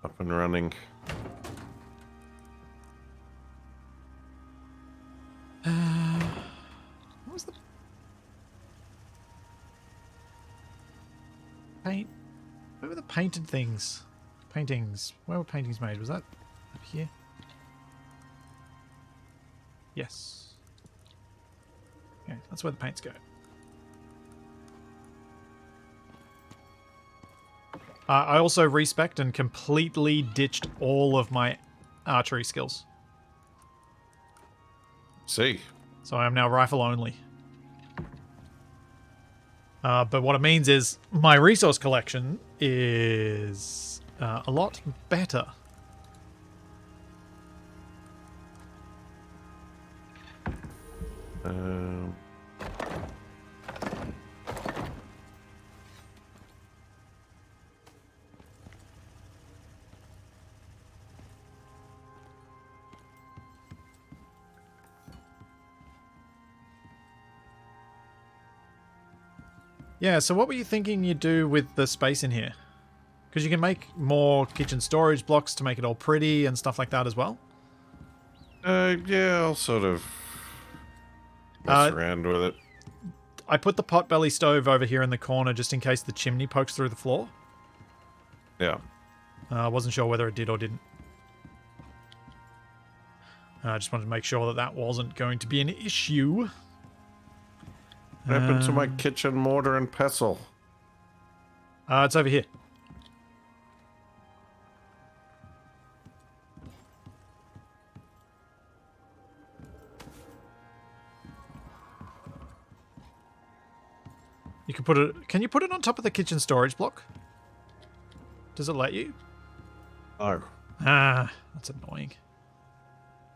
up and running. What was the paint? Where were the painted things? Paintings. Where were paintings made? Was that up here? Yes. Okay, that's where the paints go. I also respect and completely ditched all of my archery skills. See. So I am now rifle only. But what it means is my resource collection is a lot better. Yeah, so what were you thinking you'd do with the space in here? Because you can make more kitchen storage blocks to make it all pretty and stuff like that as well. Yeah, I'll sort of mess around with it. I put the potbelly stove over here in the corner just in case the chimney pokes through the floor. Yeah. I wasn't sure whether it did or didn't. I just wanted to make sure that that wasn't going to be an issue. What happened to my kitchen mortar and pestle? It's over here. You can put it... Can you put it on top of the kitchen storage block? Does it let you? No. Ah, that's annoying.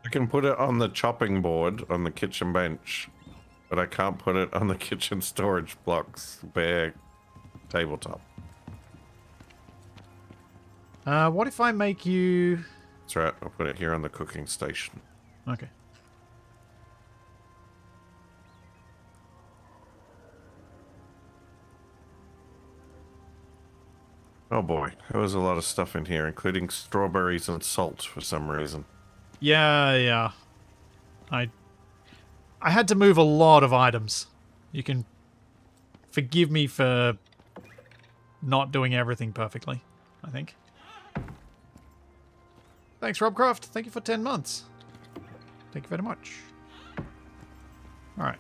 I can put it on the chopping board on the kitchen bench, but I can't put it on the kitchen storage block's bare tabletop. What if I make you... That's right, I'll put it here on the cooking station. Okay. Oh boy, there was a lot of stuff in here, including strawberries and salt for some reason. Yeah. I had to move a lot of items. You can forgive me for not doing everything perfectly, I think. Thanks, Robcroft. Thank you for 10 months. Thank you very much. Alright.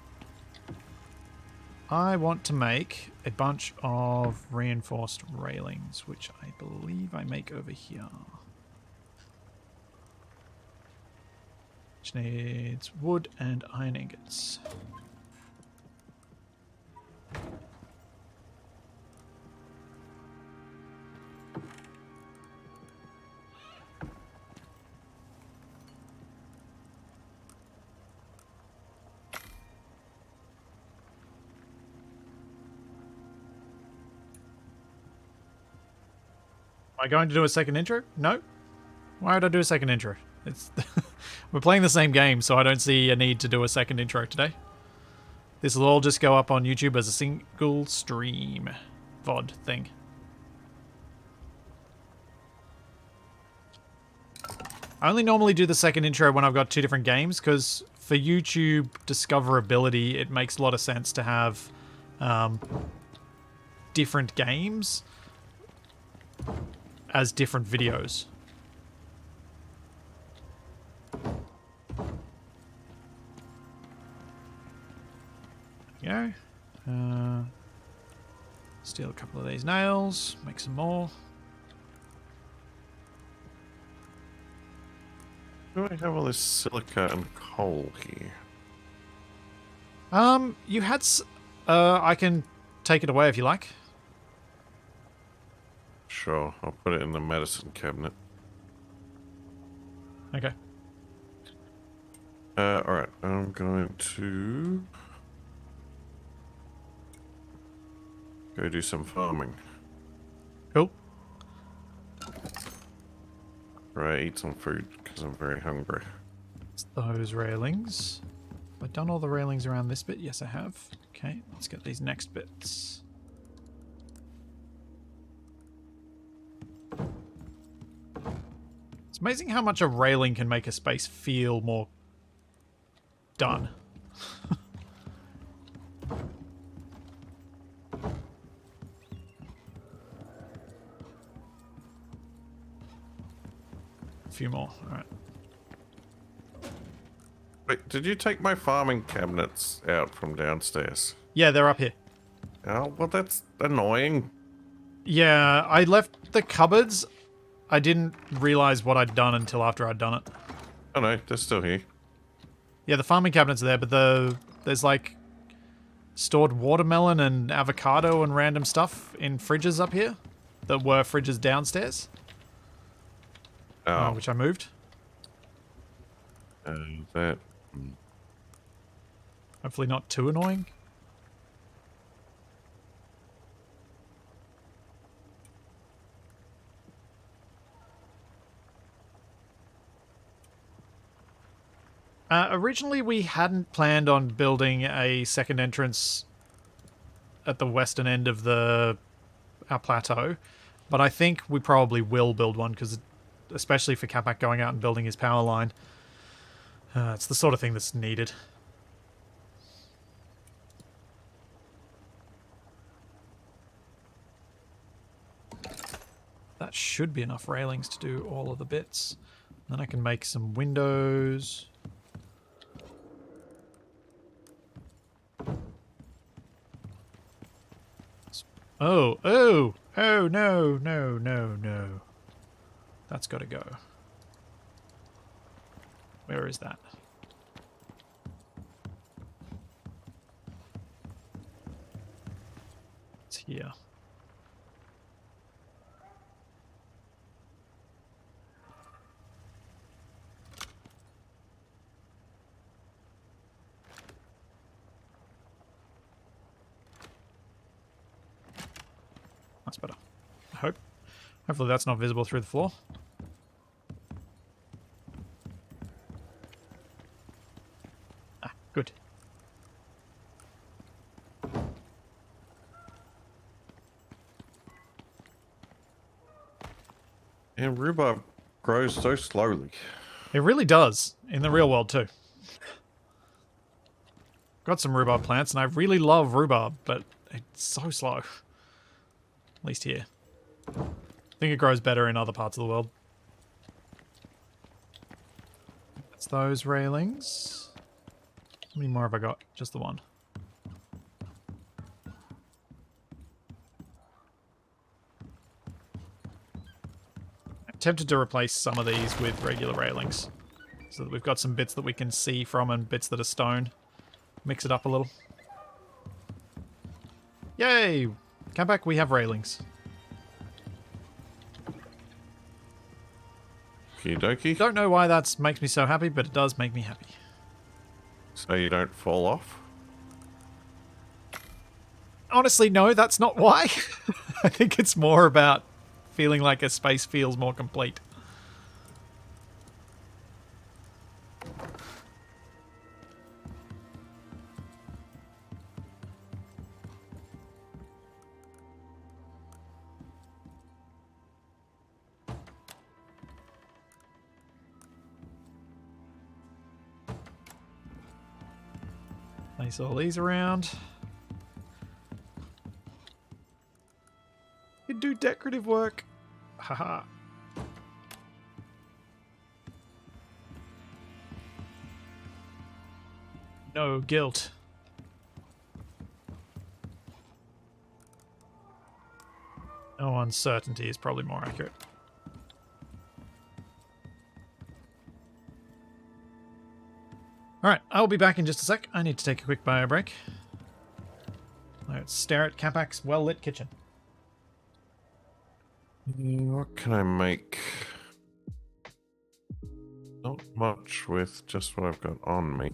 I want to make a bunch of reinforced railings, which I believe I make over here. Which needs wood and iron ingots. Am I going to do a second intro? No. Why would I do a second intro? It's we're playing the same game, so I don't see a need to do a second intro today. This will all just go up on YouTube as a single stream VOD thing. I only normally do the second intro when I've got two different games, because for YouTube discoverability, it makes a lot of sense to have different games as different videos. There we go. Steal a couple of these nails, make some more. Do I have all this silica and coal here? You had I can take it away if you like. Sure, I'll put it in the medicine cabinet. Okay. Alright, I'm going to go do some farming. Cool. Right, eat some food, because I'm very hungry. It's those railings. Have I done all the railings around this bit? Yes, I have. Okay, let's get these next bits. It's amazing how much a railing can make a space feel more done. A few more. All right. Wait, did you take my farming cabinets out from downstairs? Yeah, they're up here. Oh, well, that's annoying. Yeah, I left the cupboards. I didn't realize what I'd done until after I'd done it. Oh no, they're still here. Yeah, the farming cabinets are there, but there's like stored watermelon and avocado and random stuff in fridges up here that were fridges downstairs, Oh, which I moved. that. Hopefully not too annoying. Originally, we hadn't planned on building a second entrance at the western end of our plateau, but I think we probably will build one, because especially for Capac going out and building his power line, it's the sort of thing that's needed. That should be enough railings to do all of the bits. Then I can make some windows. Oh, oh, oh, no, no, no, no. That's got to go. Where is that? It's here. That's better. I hope. Hopefully that's not visible through the floor. Ah, good. And rhubarb grows so slowly. It really does, in the real world too. Got some rhubarb plants, and I really love rhubarb, but it's so slow. At least here. I think it grows better in other parts of the world. That's those railings. How many more have I got? Just the one. tempted to replace some of these with regular railings, so that we've got some bits that we can see from and bits that are stone. Mix it up a little. Yay! Capac, we have railings. Okie dokie. Don't know why that makes me so happy, but it does make me happy. So you don't fall off? Honestly, no, that's not why. I think it's more about feeling like a space feels more complete. Place all these around. You do decorative work. Haha. No guilt. No uncertainty is probably more accurate. Alright, I'll be back in just a sec. I need to take a quick bio break. Let's stare at Capac's well-lit kitchen. What can I make? Not much with just what I've got on me.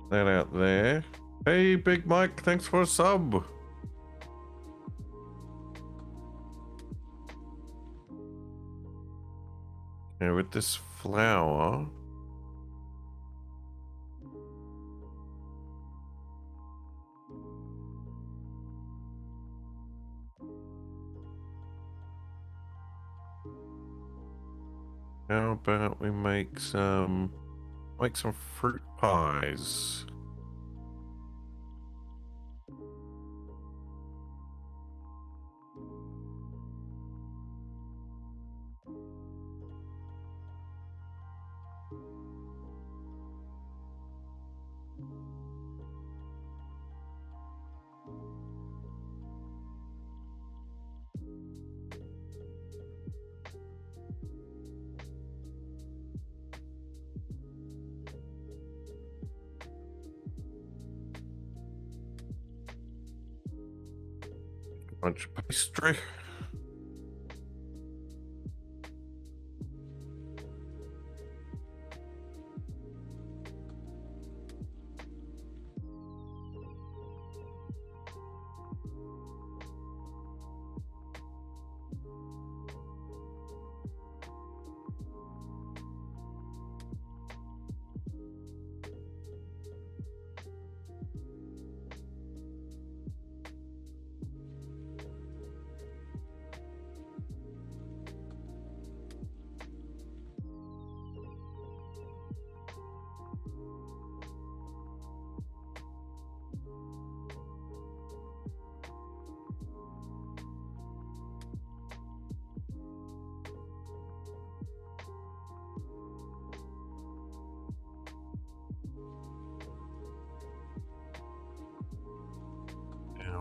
That out there. Hey, Big Mike, thanks for a sub. Yeah, with this flower. How about we make some fruit pies? Bunch of pastry.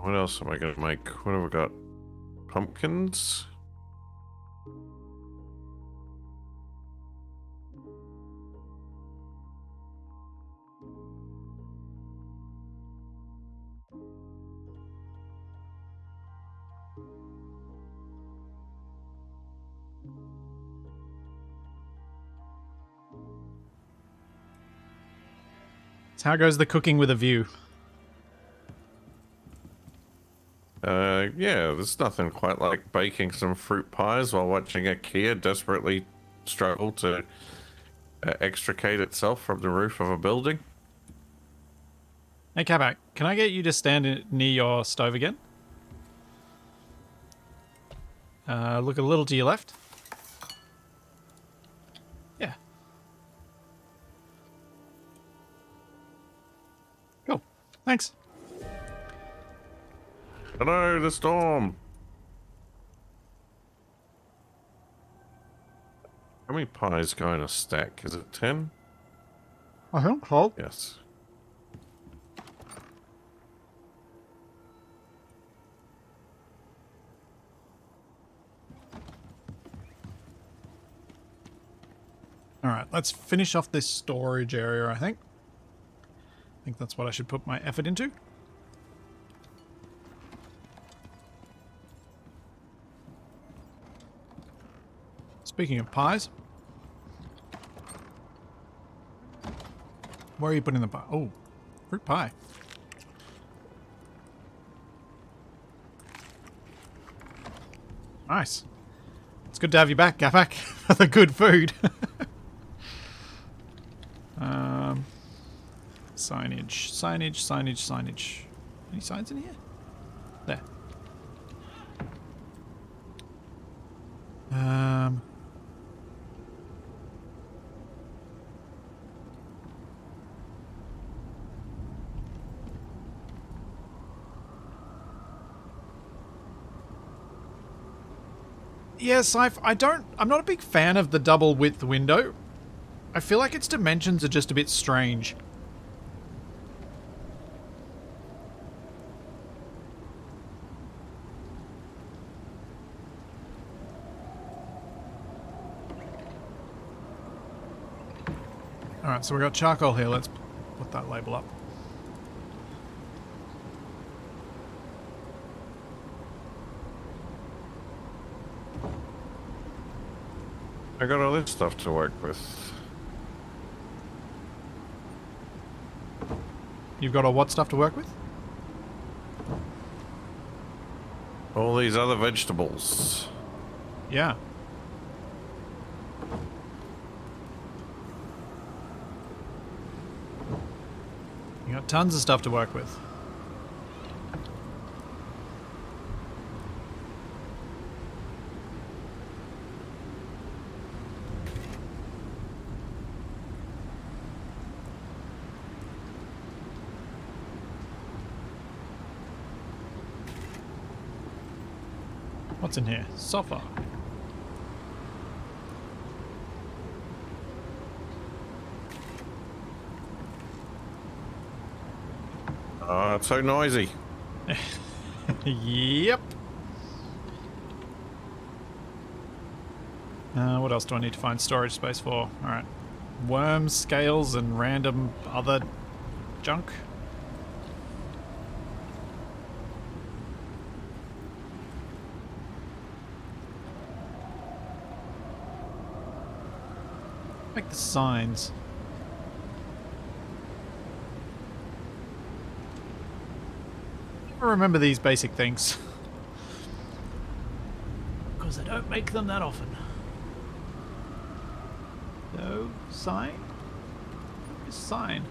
What else am I gonna make? What have we got? Pumpkins? So how goes the cooking with a view? Yeah, there's nothing quite like baking some fruit pies while watching a Kia desperately struggle to extricate itself from the roof of a building. Hey, Capac, can I get you to stand near your stove again? Look a little to your left. Yeah. Cool. Thanks. Hello, the storm. How many pies go in a stack? Is it 10? I think so. Yes. Alright, let's finish off this storage area, I think. I think that's what I should put my effort into. Speaking of pies. Where are you putting the pie? Oh, fruit pie. Nice. It's good to have you back, Capac, for the good food. Signage, signage, signage, signage. Any signs in here? There. Yes, I'm not a big fan of the double width window. I feel like its dimensions are just a bit strange. Alright, so we got charcoal here. Let's put that label up. I got all this stuff to work with. You've got all what stuff to work with? All these other vegetables. Yeah. You got tons of stuff to work with. What's in here? Sofa. Oh, it's so noisy. Yep. What else do I need to find storage space for? Alright. Worms, scales, and random other junk. Make the signs. I remember these basic things. Because I don't make them that often. No sign? Where's sign?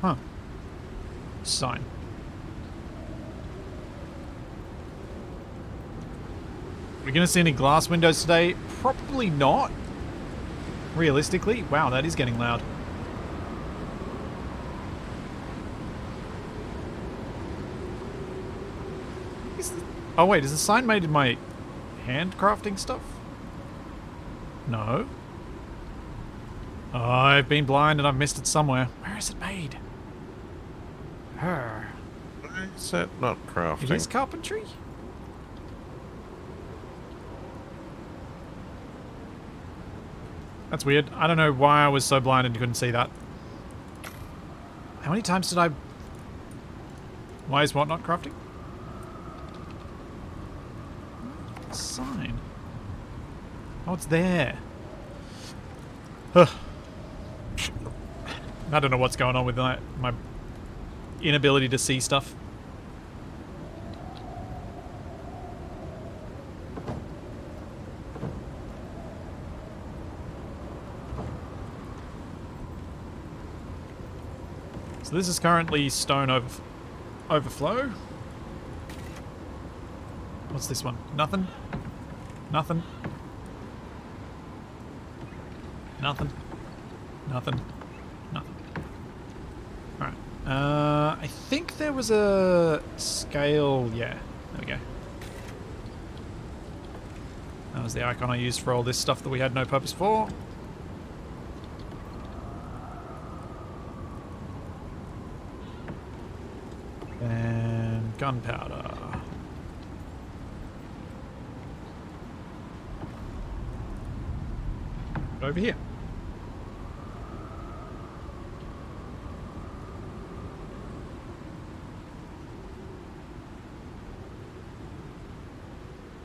Huh. Sign. We're going to see any glass windows today? Probably not. Realistically. Wow, that is getting loud. Oh wait, is the sign made in my handcrafting stuff? No. Oh, I've been blind and I've missed it somewhere. Where is it made? Her. Is that not crafting? It is carpentry? That's weird. I don't know why I was so blind and couldn't see that. How many times did I... Why is what not crafting? Sign. Oh, it's there. I don't know what's going on with my inability to see stuff. So this is currently stone overflow. What's this one? Nothing? Nothing? Nothing? Nothing? Nothing. Alright. I think there was a scale... Yeah, there we go. That was the icon I used for all this stuff that we had no purpose for. And gunpowder. Over here.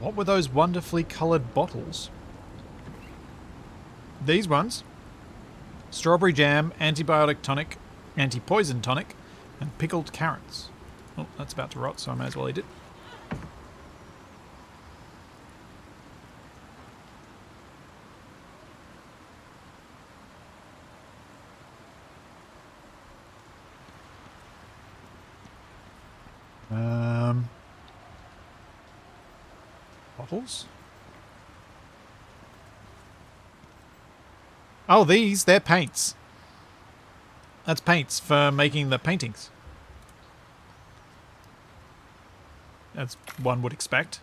What were those wonderfully coloured bottles? These ones. Strawberry jam, antibiotic tonic, anti-poison tonic, and pickled carrots. Oh, that's about to rot, so I may as well eat it. Bottles? Oh, they're paints. That's paints for making the paintings. As one would expect.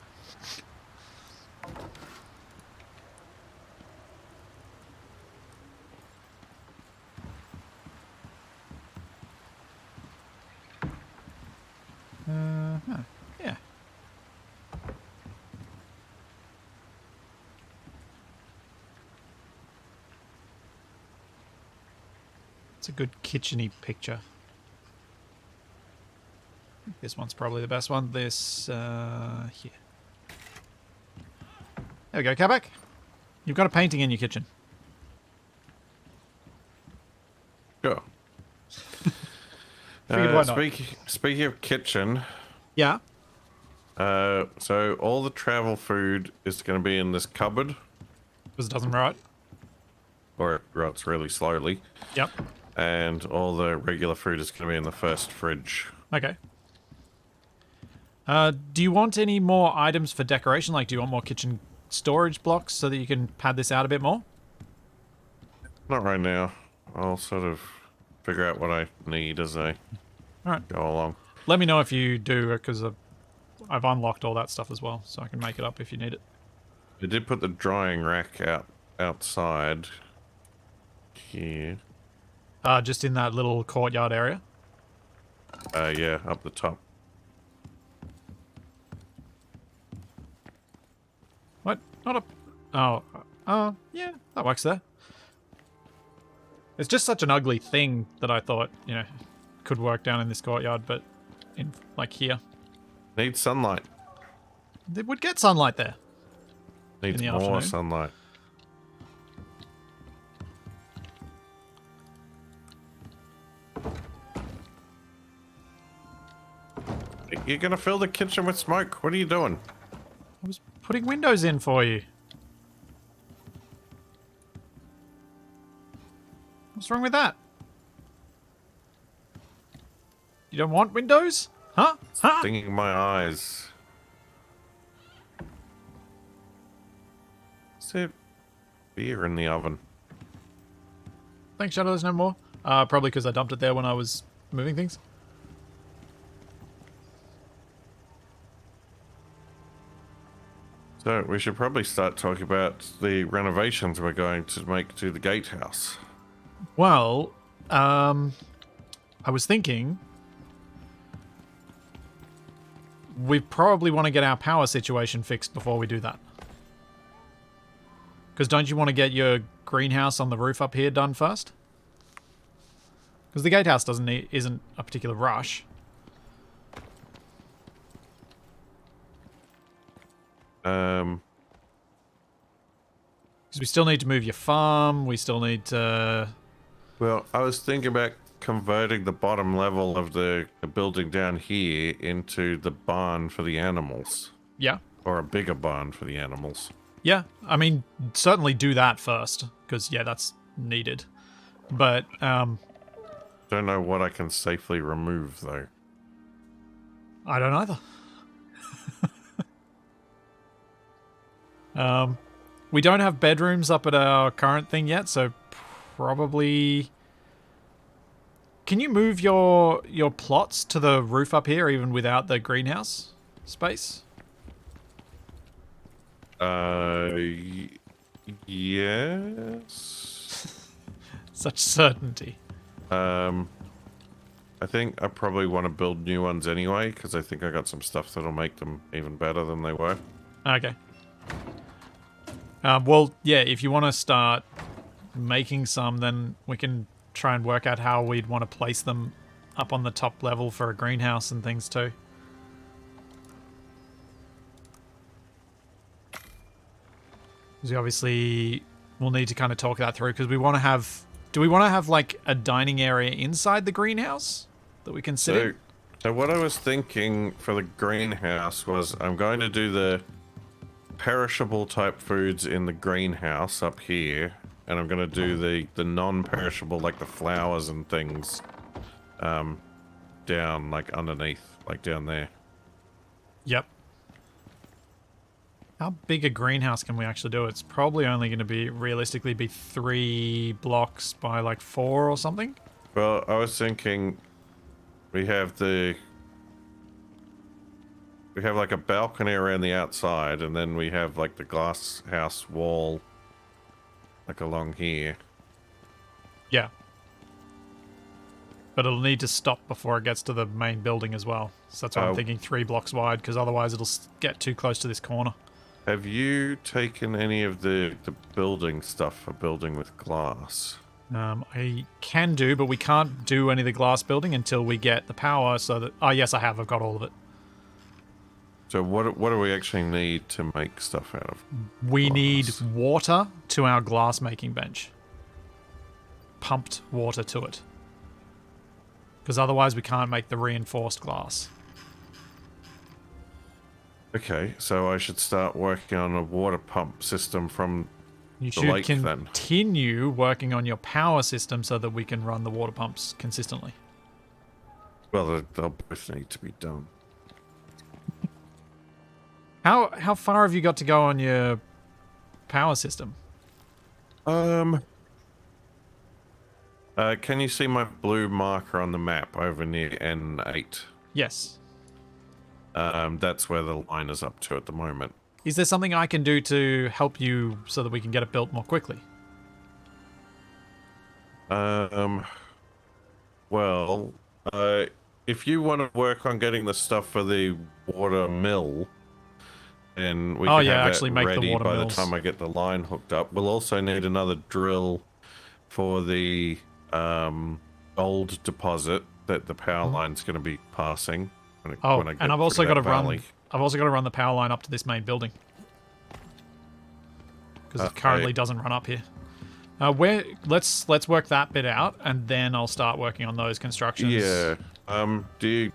Yeah. It's a good kitchen-y picture. This one's probably the best one. This, here. There we go, Capac. You've got a painting in your kitchen. Sure. Figured why not? Speaking of kitchen, Yeah. so all the travel food is going to be in this cupboard, Because it doesn't rot. or it rots really slowly, Yep. and all the regular food is going to be in the first fridge. Okay. Do you want any more items for decoration? Like, do you want more kitchen storage blocks so that you can pad this out a bit more? Not right now. I'll sort of figure out what I need as I go along. Let me know if you do, because I've unlocked all that stuff as well, so I can make it up if you need it. I did put the drying rack outside here. Just in that little courtyard area. Yeah, up the top. What? Not a... Oh, yeah, that works there. It's just such an ugly thing that I thought, you know, could work down in this courtyard, but in, like, here. Need sunlight. It would get sunlight there. Needs in the more afternoon. sunlight. You're gonna fill the kitchen with smoke. What are you doing? I was putting windows in for you. What's wrong with that? You don't want windows? Huh? Huh? Stinging my eyes. Is there beer in the oven? Thanks, Shadow, there's no more. Probably because I dumped it there when I was moving things. So we should probably start talking about the renovations we're going to make to the gatehouse. Well, I was thinking we probably want to get our power situation fixed before we do that. Because don't you want to get your greenhouse on the roof up here done first? Because the gatehouse isn't a particular rush. Because we still need to move your farm. We still need to... Well, I was thinking about converting the bottom level of the building down here into the barn for the animals. Yeah. Or a bigger barn for the animals. Yeah. I mean, certainly do that first. Because, yeah, that's needed. But, Don't know what I can safely remove, though. I don't either. We don't have bedrooms up at our current thing yet, so probably... Can you move your plots to the roof up here, even without the greenhouse space? Yes. Such certainty. I think I probably want to build new ones anyway, because I think I got some stuff that'll make them even better than they were. Okay. Well, yeah, if you want to start making some, then we can try and work out how we'd want to place them up on the top level for a greenhouse and things too. Because we obviously will need to kind of talk that through, because we want to have... Do we want to have, like, a dining area inside the greenhouse that we can sit in? So what I was thinking for the greenhouse was I'm going to do the perishable type foods in the greenhouse up here, and I'm going to do the non-perishable, like the flowers and things, down, like, underneath, like down there. Yep. How big a greenhouse can we actually do? It's probably only going to be, realistically, be 3 blocks by, like, 4 or something. Well, I was thinking we have like a balcony around the outside, and then we have like the glass house wall like along here. Yeah. But it'll need to stop before it gets to the main building as well. So that's why I'm thinking 3 blocks wide, because otherwise it'll get too close to this corner. Have you taken any of the building stuff for building with glass? I can do, but we can't do any of the glass building until we get the power, so that... Oh, yes, I have. I've got all of it. So what do we actually need to make stuff out of We glass? need water to our glass making bench. Pumped water to it. Because otherwise we can't make the reinforced glass. Okay, so I should start working on a water pump system from You the should lake then. continue working on your power system so that we can run the water pumps consistently. Well, they'll both need to be done. How far have you got to go on your power system? Can you see my blue marker on the map over near N8? Yes. That's where the line is up to at the moment. Is there something I can do to help you so that we can get it built more quickly? Well, if you want to work on getting the stuff for the water mill, and we can have actually that make the ready water by mills. the time I get the line hooked up. We'll also need another drill for the gold deposit that the power line's going to be passing. When I get and I've also through got to that valley. run the power line up to this main building because it currently doesn't run up here. Let's work that bit out, and then I'll start working on those constructions. Yeah. Do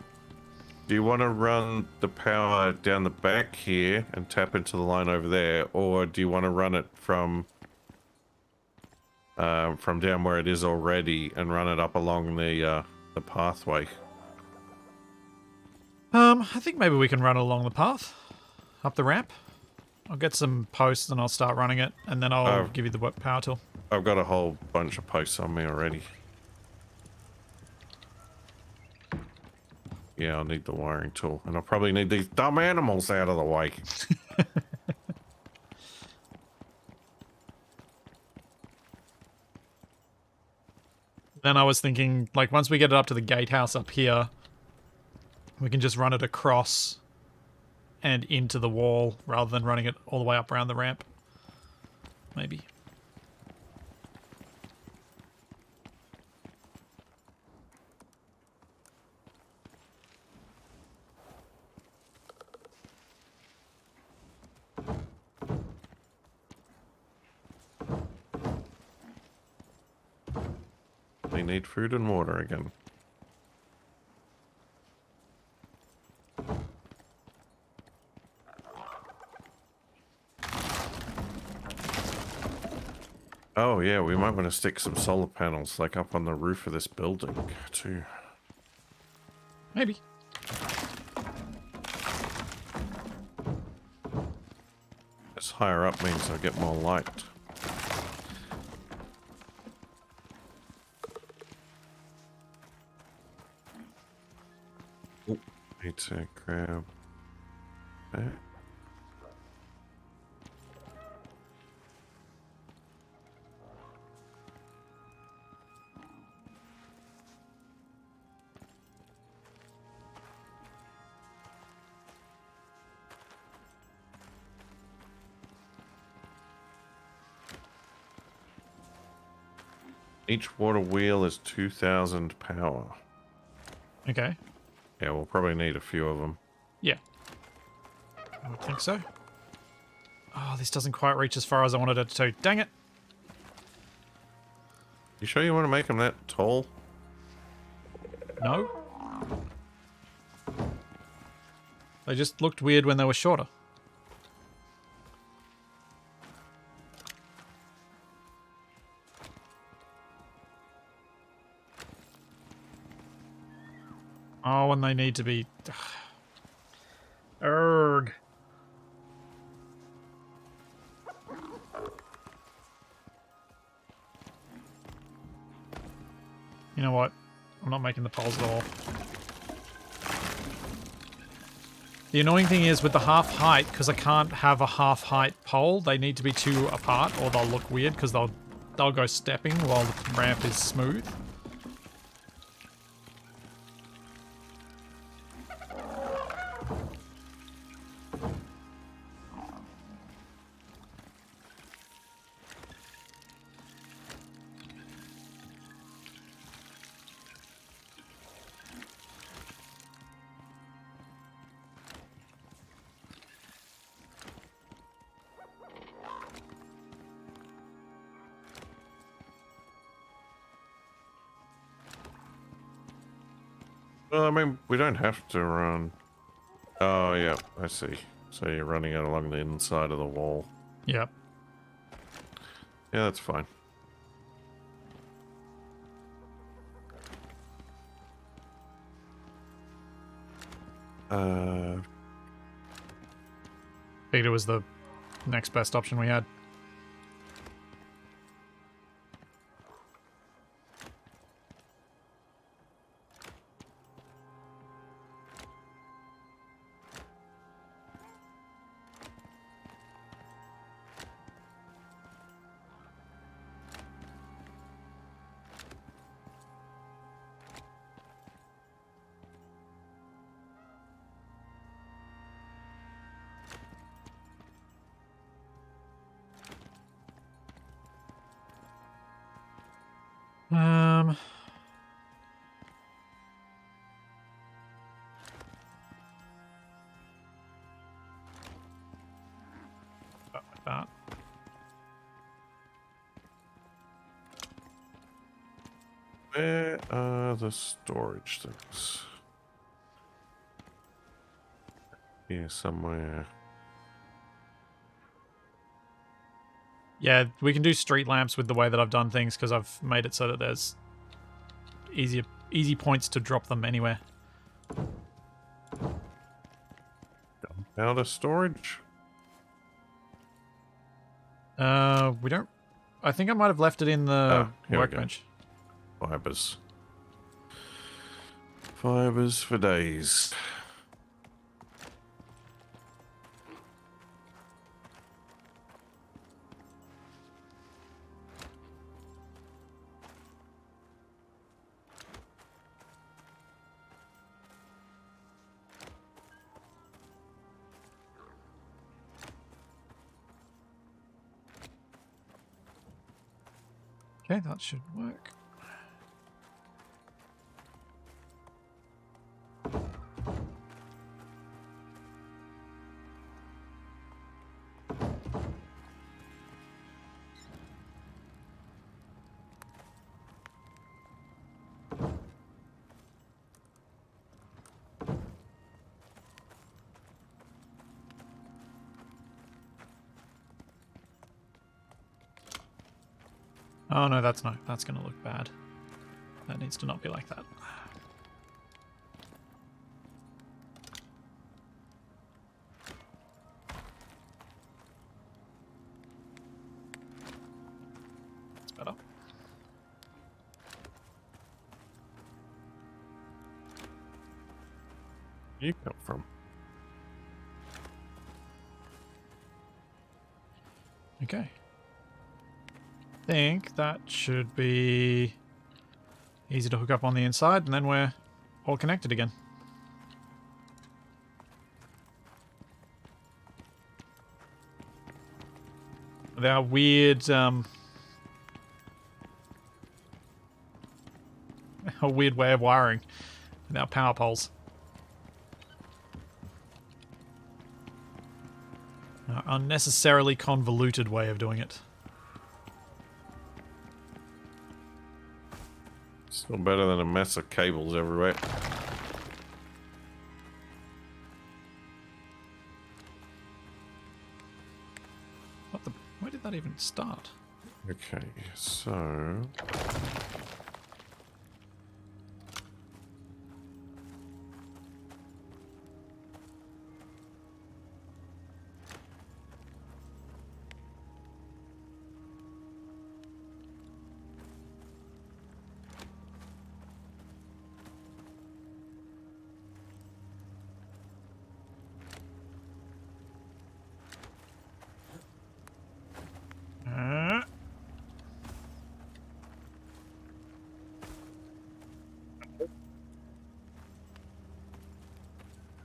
you want to run the power down the back here and tap into the line over there, or do you want to run it from down where it is already and run it up along the pathway? I think maybe we can run it along the path, up the ramp. I'll get some posts and I'll start running it, and then I'll give you the power tool. I've got a whole bunch of posts on me already. Yeah, I'll need the wiring tool, and I'll probably need these dumb animals out of the way. Then I was thinking, like, once we get it up to the gatehouse up here, we can just run it across and into the wall rather than running it all the way up around the ramp. Maybe. need food and water again. Oh yeah, we might want to stick some solar panels like up on the roof of this building too. Maybe. It's higher up means I'll get more light. Oop, need to grab that. Each water wheel is 2,000 power. Okay. Yeah, we'll probably need a few of them. Yeah. I would think so. Oh, this doesn't quite reach as far as I wanted it to. Dang it. You sure you want to make them that tall? No. They just looked weird when they were shorter. Oh, and they need to be... Urgh. You know what? I'm not making the poles at all. The annoying thing is with the half height, because I can't have a half height pole, they need to be two apart or they'll look weird because they'll go stepping while the ramp is smooth. Well, I mean, we don't have to run. Oh, yeah, I see. So you're running it along the inside of the wall. Yep. Yeah, that's fine. Figured it was the next best option we had. Um... Like that. Where are the storage things? Here somewhere. Yeah, we can do street lamps with the way that I've done things because I've made it so that there's easy points to drop them anywhere. Out of storage? We don't... I think I might have left it in the workbench. Fibers. Fibers for days. Okay, that should work. Oh no, that's not. That's going to look bad. That needs to not be like that. That's better. You come from? Okay. Think that should be easy to hook up on the inside, and then we're all connected again. With our weird, a weird way of wiring with our power poles. An unnecessarily convoluted way of doing it. Still better than a mess of cables everywhere. What the? Where did that even start? Okay, so...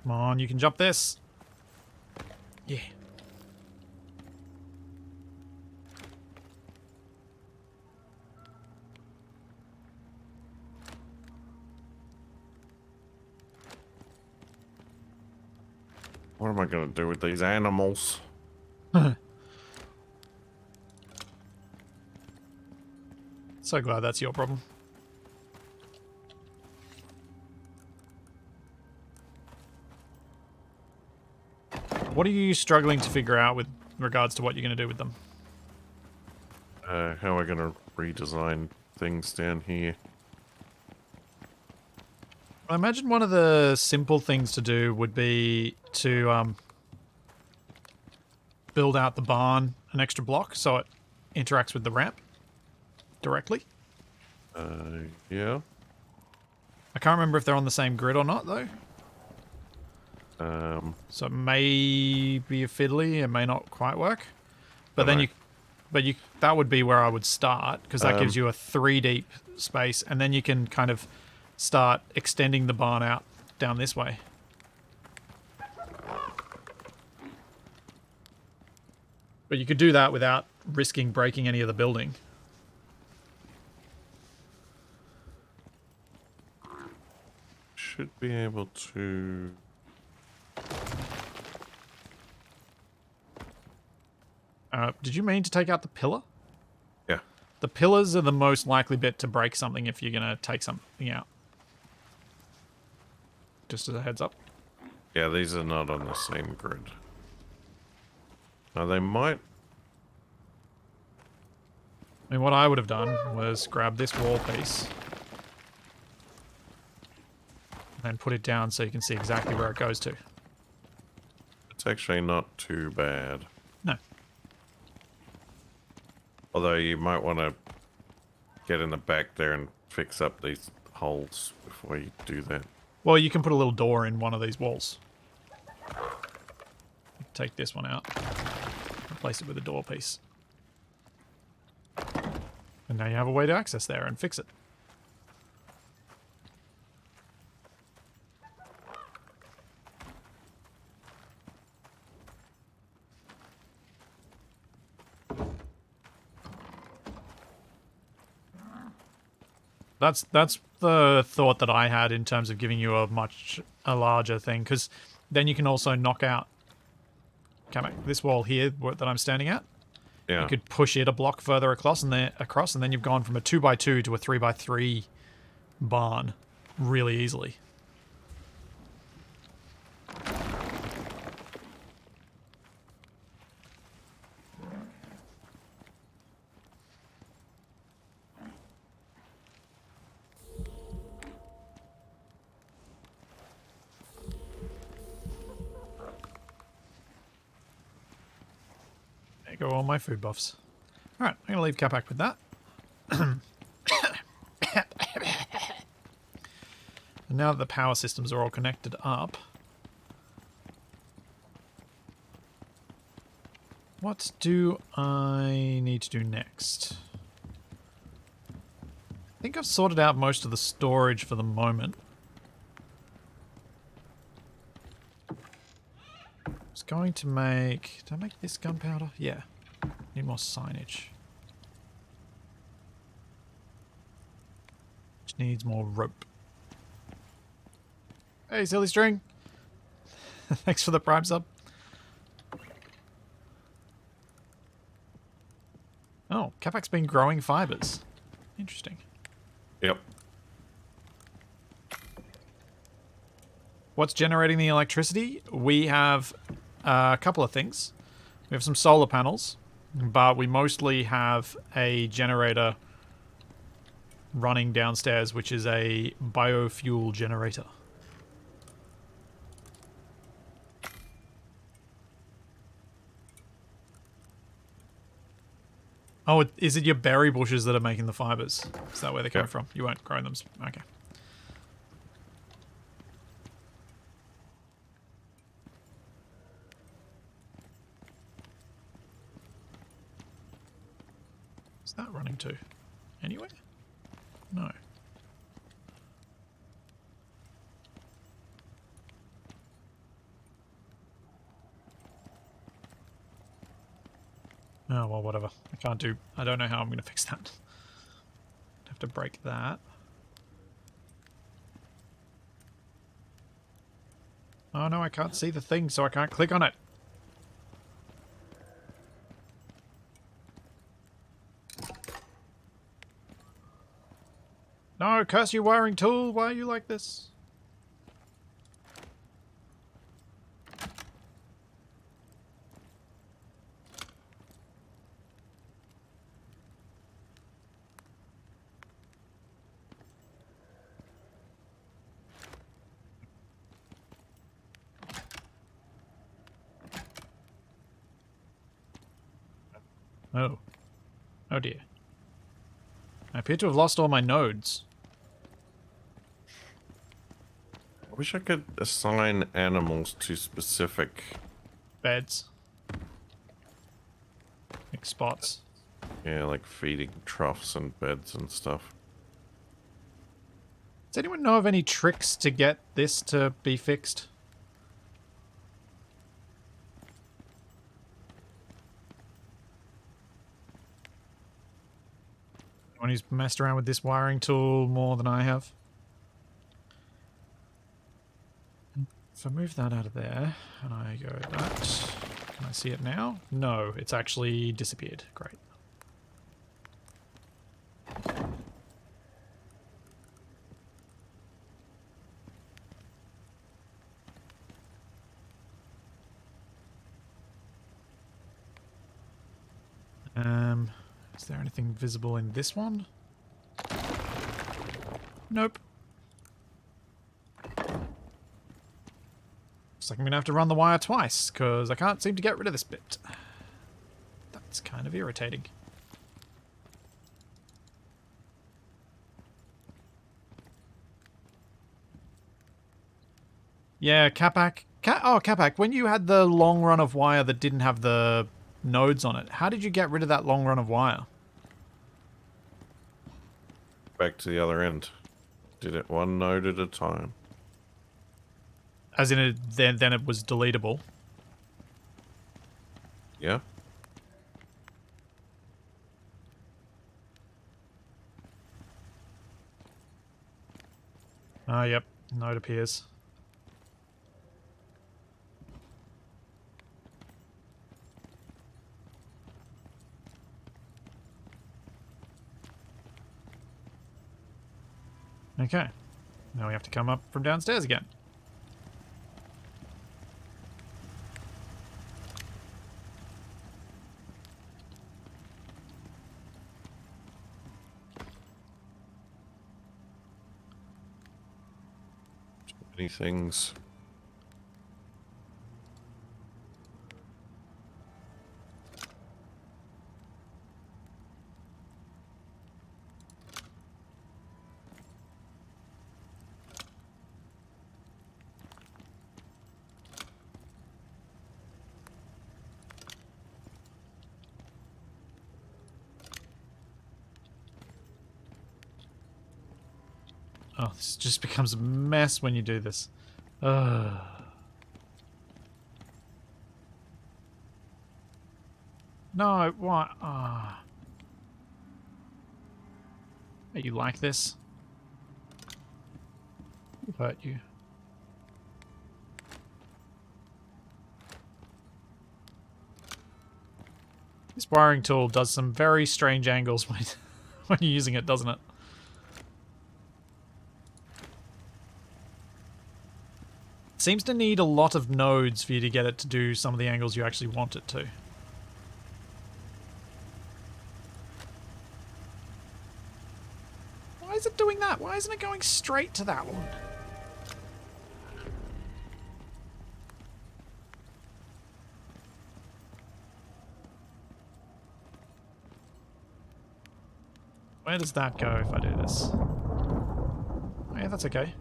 Come on, you can jump this. Yeah. What am I going to do with these animals? So glad that's your problem. What are you struggling to figure out with regards to what you're going to do with them? How am I going to redesign things down here? I imagine one of the simple things to do would be to build out the barn an extra block so it interacts with the ramp directly. Yeah. I can't remember if they're on the same grid or not, though. So it may be a fiddly, it may not quite work. But then that would be where I would start, because that gives you a 3 deep space, and then you can kind of start extending the barn out down this way. But you could do that without risking breaking any of the building. Should be able to... Did you mean to take out the pillar? Yeah. The pillars are the most likely bit to break something if you're going to take something out. Just as a heads up. Yeah, these are not on the same grid. Now they might... I mean, what I would have done was grab this wall piece and put it down so you can see exactly where it goes to. It's actually not too bad. No. Although you might want to get in the back there and fix up these holes before you do that. Well, you can put a little door in one of these walls. Take this one out. Replace it with a door piece. And now you have a way to access there and fix it. That's the thought that I had in terms of giving you a larger thing, because then you can also knock out this wall here that I'm standing at. Yeah. You could push it a block further across, and then you've gone from a 2x2 to a 3x3 barn really easily. There go all my food buffs. Alright, I'm going to leave Capac with that. And now that the power systems are all connected up, what do I need to do next? I think I've sorted out most of the storage for the moment. I was going to make... Did I make this gunpowder? Yeah. Need more signage. Which needs more rope. Hey, silly string! Thanks for the prime sub. Oh, Capac's been growing fibers. Interesting. Yep. What's generating the electricity? We have a couple of things. We have some solar panels, but we mostly have a generator running downstairs, which is a biofuel generator. Oh, is it your berry bushes that are making the fibers? Is that where they're coming from? You weren't growing them. Okay. What's that running to? Anywhere? No. Oh, well, whatever. I don't know how I'm going to fix that. I'd have to break that. Oh no, I can't see the thing, so I can't click on it. No, curse you wiring tool, why are you like this? Oh. Oh dear. I appear to have lost all my nodes. I wish I could assign animals to specific... Beds. Like spots. Yeah, like feeding troughs and beds and stuff. Does anyone know of any tricks to get this to be fixed? Anyone who's messed around with this wiring tool more than I have? If I move that out of there, and I go that, can I see it now? No, it's actually disappeared. Great. Is there anything visible in this one? Nope. Looks like I'm gonna have to run the wire twice, because I can't seem to get rid of this bit. That's kind of irritating. Yeah, Capac. Capac, when you had the long run of wire that didn't have the nodes on it, how did you get rid of that long run of wire? Back to the other end. Did it one node at a time. As in, then it was deletable. Yeah? Ah, yep. Node appears. Okay. Now we have to come up from downstairs again. Many things. Oh, this just becomes a mess when you do this. Ugh. No, what? Ah. Oh. You like this? Who hurt you? This wiring tool does some very strange angles when, when you're using it, doesn't it? Seems to need a lot of nodes for you to get it to do some of the angles you actually want it to. Why is it doing that? Why isn't it going straight to that one? Where does that go if I do this? Oh yeah, that's okay.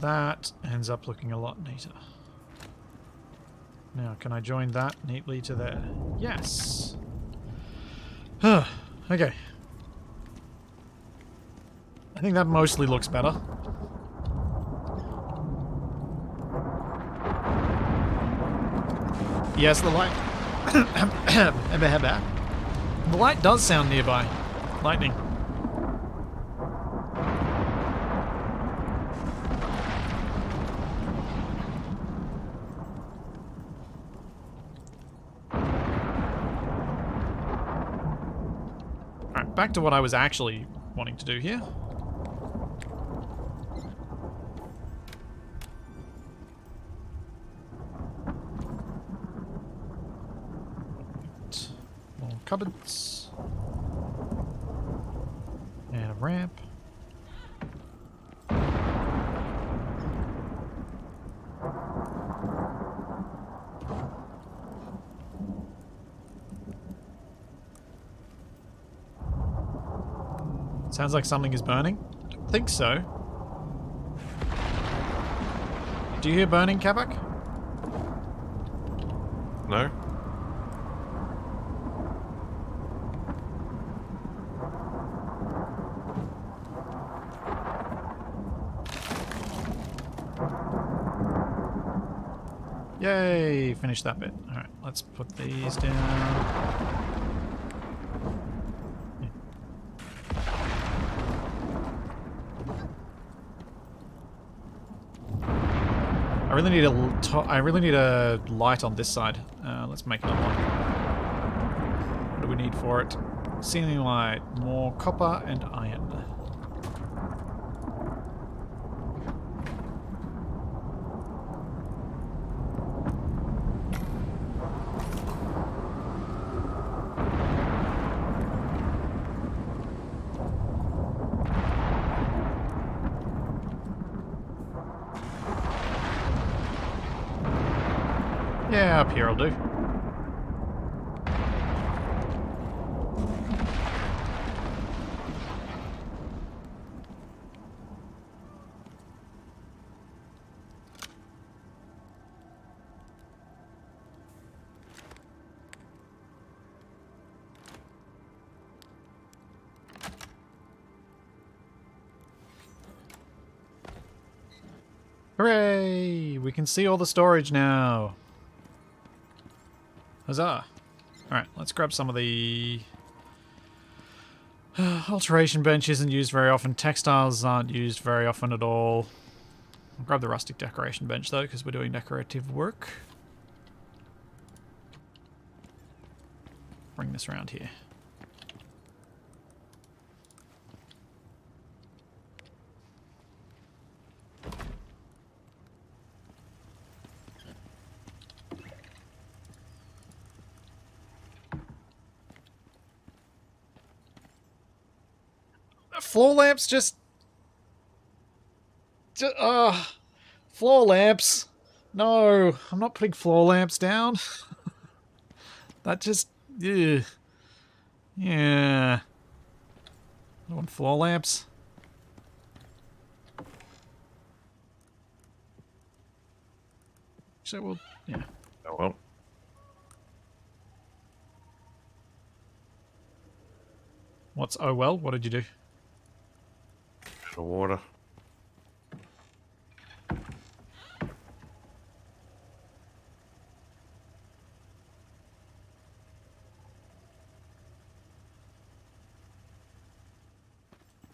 That ends up looking a lot neater. Now, can I join that neatly to there? Yes! Okay. I think that mostly looks better. Yes, the light... the light does sound nearby. Lightning. Alright, back to what I was actually wanting to do here. More cupboards. And a ramp. Sounds like something is burning. I don't think so. Do you hear burning, Capac? No? Yay! Finish that bit. Alright, let's put these down. I really need a light on this side. Let's make another one. What do we need for it? Ceiling light, more copper and iron. Yeah, up here will do. Hooray! We can see all the storage now. Huzzah! Alright, let's grab some of the... alteration bench isn't used very often. Textiles aren't used very often at all. I'll grab the rustic decoration bench though, because we're doing decorative work. Bring this around here. Floor lamps just floor lamps. No, I'm not putting floor lamps down. That just, ugh. Yeah. I want floor lamps. So we'll, yeah. Oh well. What's, oh well, what did you do? The water.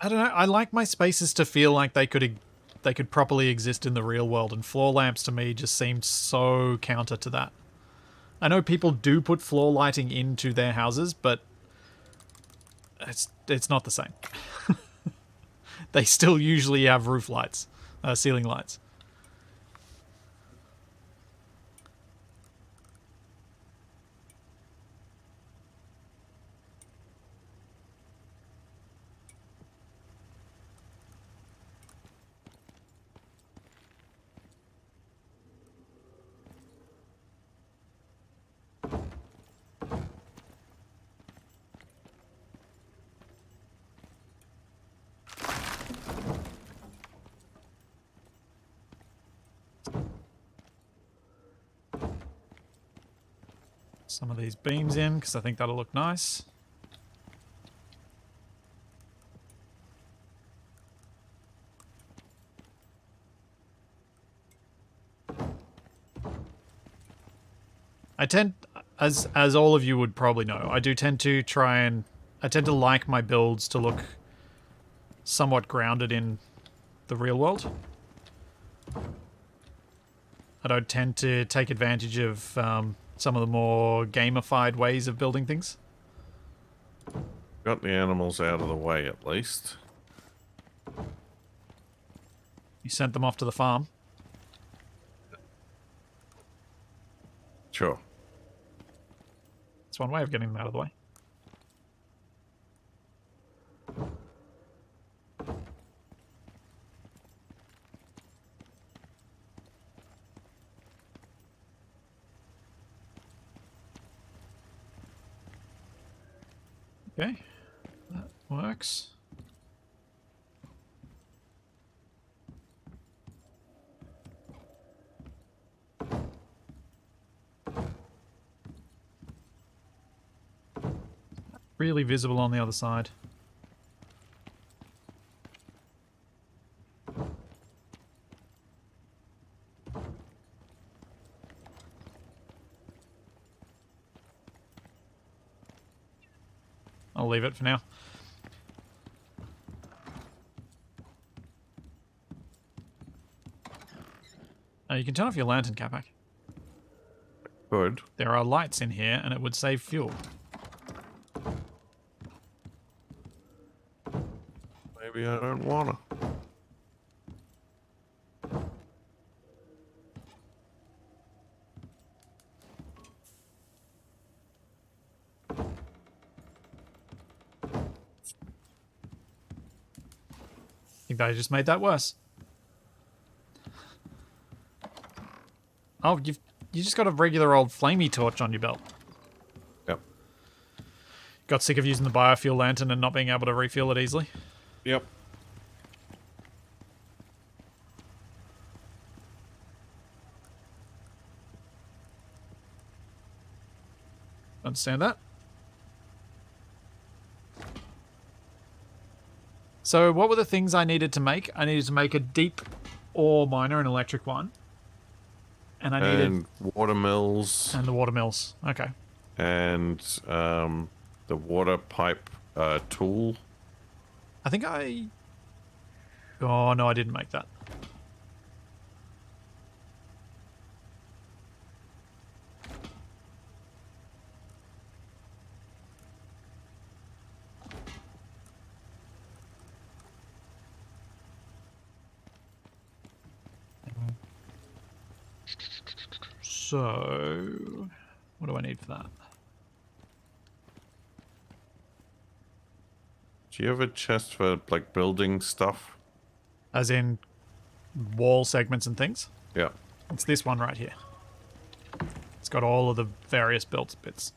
I don't know, I like my spaces to feel like they could properly exist in the real world, and floor lamps to me just seemed so counter to that. I know people do put floor lighting into their houses, but it's not the same. They still usually have roof lights, ceiling lights. Some of these beams in, because I think that'll look nice. I tend, as all of you would probably know, I tend to like my builds to look somewhat grounded in the real world. I don't tend to take advantage of some of the more gamified ways of building things. Got the animals out of the way at least. You sent them off to the farm. Sure. That's one way of getting them out of the way. Okay, that works. Really visible on the other side. I'll leave it for now. You can turn off your lantern, Capac. Good. There are lights in here, and it would save fuel. Maybe I don't wanna. I think they just made that worse. Oh, you just got a regular old flamey torch on your belt. Yep. Got sick of using the biofuel lantern and not being able to refuel it easily. Yep. Understand that. So what were the things I needed to make? I needed to make a deep ore miner, an electric one. And I needed... water mills. And the water mills. Okay. And the water pipe tool. I think I... Oh, no, I didn't make that. So... What do I need for that? Do you have a chest for, like, building stuff? As in wall segments and things? Yeah. It's this one right here. It's got all of the various built bits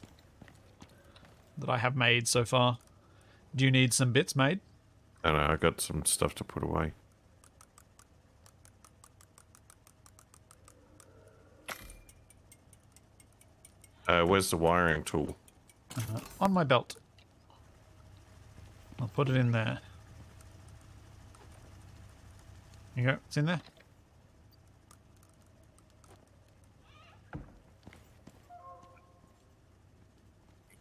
that I have made so far. Do you need some bits made? I know, I got some stuff to put away. Where's the wiring tool? On my belt. I'll put it in there. Here you go. It's in there.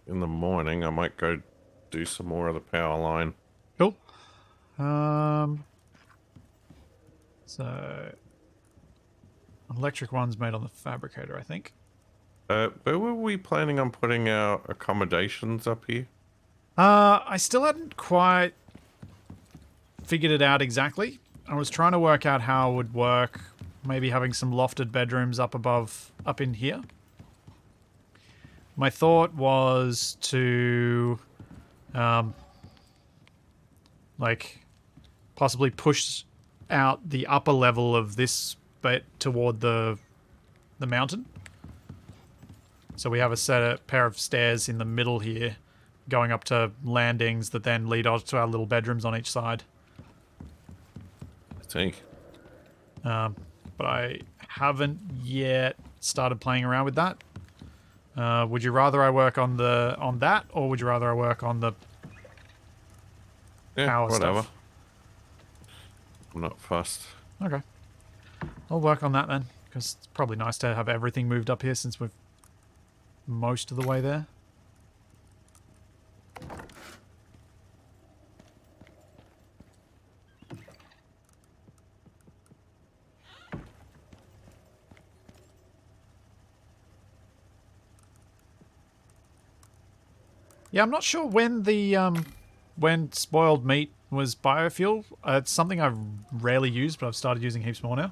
In the morning, I might go do some more of the power line. Cool. So electric one's made on the fabricator, I think. Where were we planning on putting our accommodations up here? I still hadn't quite figured it out exactly. I was trying to work out how it would work. Maybe having some lofted bedrooms up above, up in here. My thought was to, like, possibly push out the upper level of this bit toward the mountain. So we have a pair of stairs in the middle here, going up to landings that then lead on to our little bedrooms on each side. I think. But I haven't yet started playing around with that. Would you rather I work on that, or would you rather I work on the power whatever. stuff? I'm not fussed. Okay. I'll work on that then, because it's probably nice to have everything moved up here since we're most of the way there. Yeah, I'm not sure when when spoiled meat was biofuel. It's something I've rarely used, but I've started using heaps more now.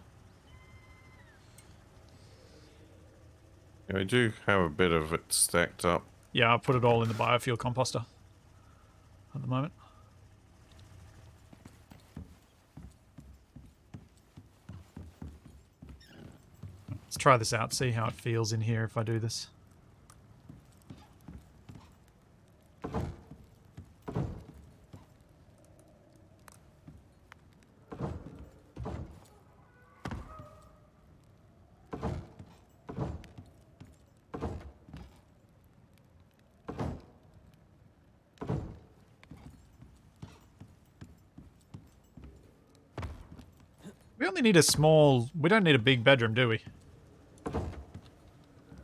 Yeah, I do have a bit of it stacked up. Yeah, I'll put it all in the biofuel composter at the moment. Let's try this out, see how it feels in here if I do this. We only need a small... We don't need a big bedroom, do we?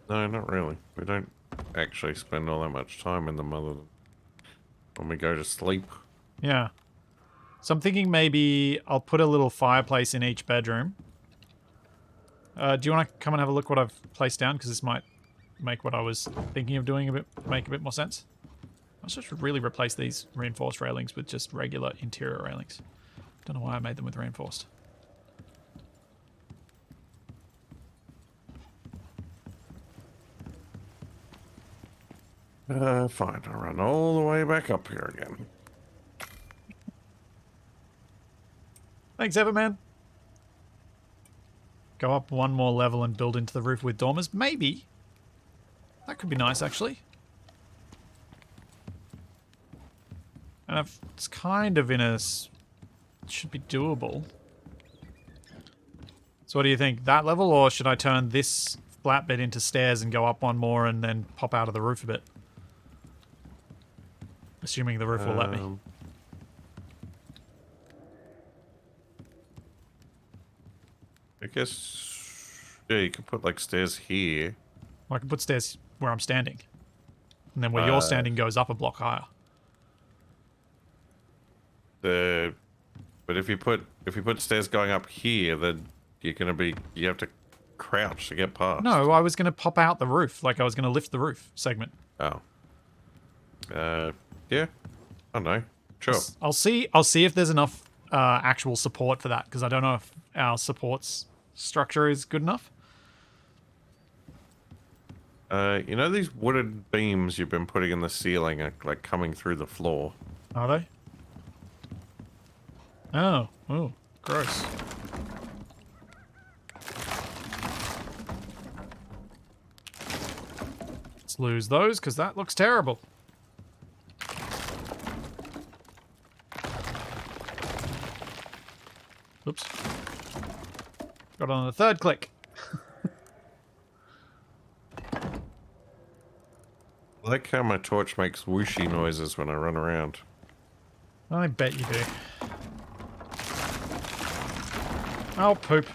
No, not really. We don't actually spend all that much time in them other than when we go to sleep. Yeah. So I'm thinking maybe I'll put a little fireplace in each bedroom. Do you want to come and have a look what I've placed down? Because this might make what I was thinking of doing make a bit more sense. I should really replace these reinforced railings with just regular interior railings. Don't know why I made them with reinforced. Fine. I'll run all the way back up here again. Thanks, Everman. Go up one more level and build into the roof with dormers? Maybe. That could be nice, actually. And it's kind of in a... It should be doable. So what do you think? That level, or should I turn this flat bit into stairs and go up one more and then pop out of the roof a bit? Assuming the roof will let me. I guess... Yeah, you could put, like, stairs here. Well, I can put stairs where I'm standing. And then where you're standing goes up a block higher. But if you put stairs going up here, then you have to crouch to get past. No, I was going to pop out the roof. Like, I was going to lift the roof segment. Oh. Yeah. I don't know. Sure. I'll see if there's enough actual support for that, because I don't know if our supports structure is good enough. You know these wooden beams you've been putting in the ceiling are like coming through the floor? Are they? Oh, gross. Let's lose those, because that looks terrible. Oops. Got on the third click. I like how my torch makes whooshy noises when I run around. I bet you do. Oh, poop.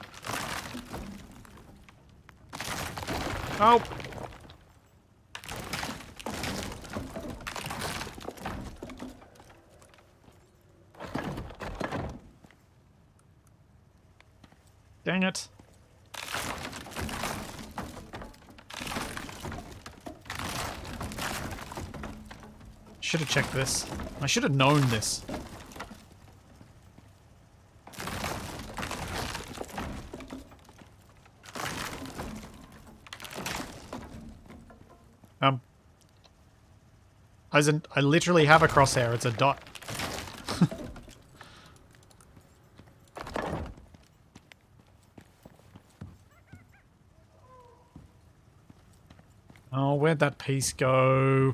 Oh. Dang it. Should have checked this. I should have known this. I literally have a crosshair. It's a dot. Oh, where'd that piece go?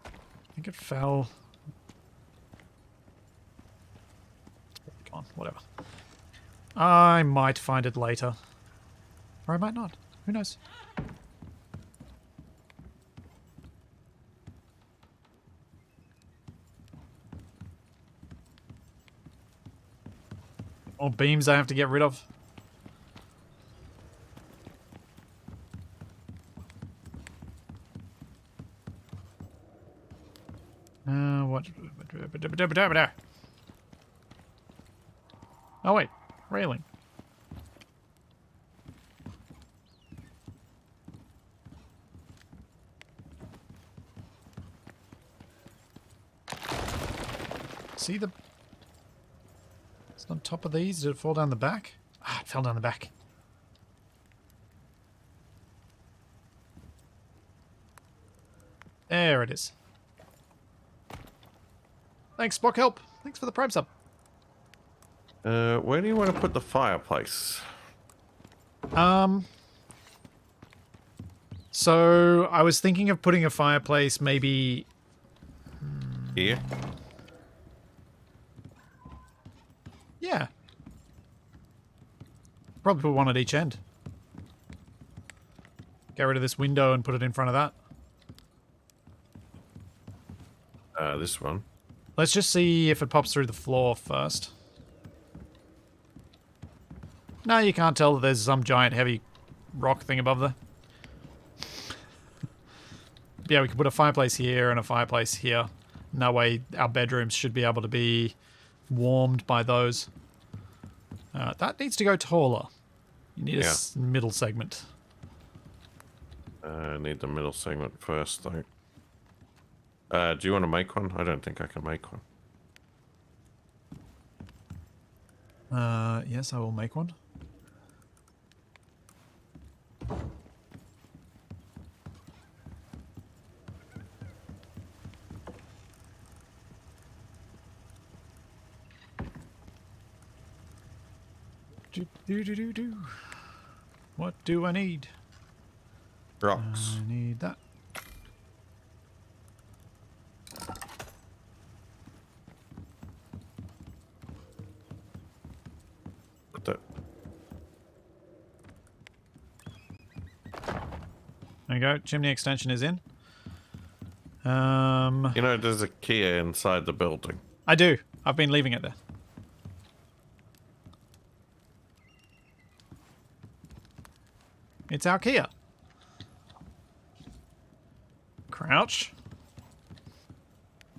I think it fell. It's gone. Whatever. I might find it later. Or I might not. Who knows? More beams I have to get rid of. What? Oh wait, railing. See the... It's on top of these. Did it fall down the back? Ah, it fell down the back. There it is. Thanks, Spock Help. Thanks for the Prime sub. Where do you want to put the fireplace? So I was thinking of putting a fireplace maybe... Here? Yeah. Probably put one at each end. Get rid of this window and put it in front of that. This one. Let's just see if it pops through the floor first. No, you can't tell that there's some giant heavy rock thing above there. Yeah, we could put a fireplace here and a fireplace here. And that way our bedrooms should be able to be warmed by those. That needs to go taller. You need a middle segment. I need the middle segment first, though. Do you want to make one? I don't think I can make one. Yes, I will make one. Do. What do I need? Rocks. I need that. Put that. There you go. Chimney extension is in. You know, there's a Kia inside the building. I do. I've been leaving it there. It's our Kia. Crouch.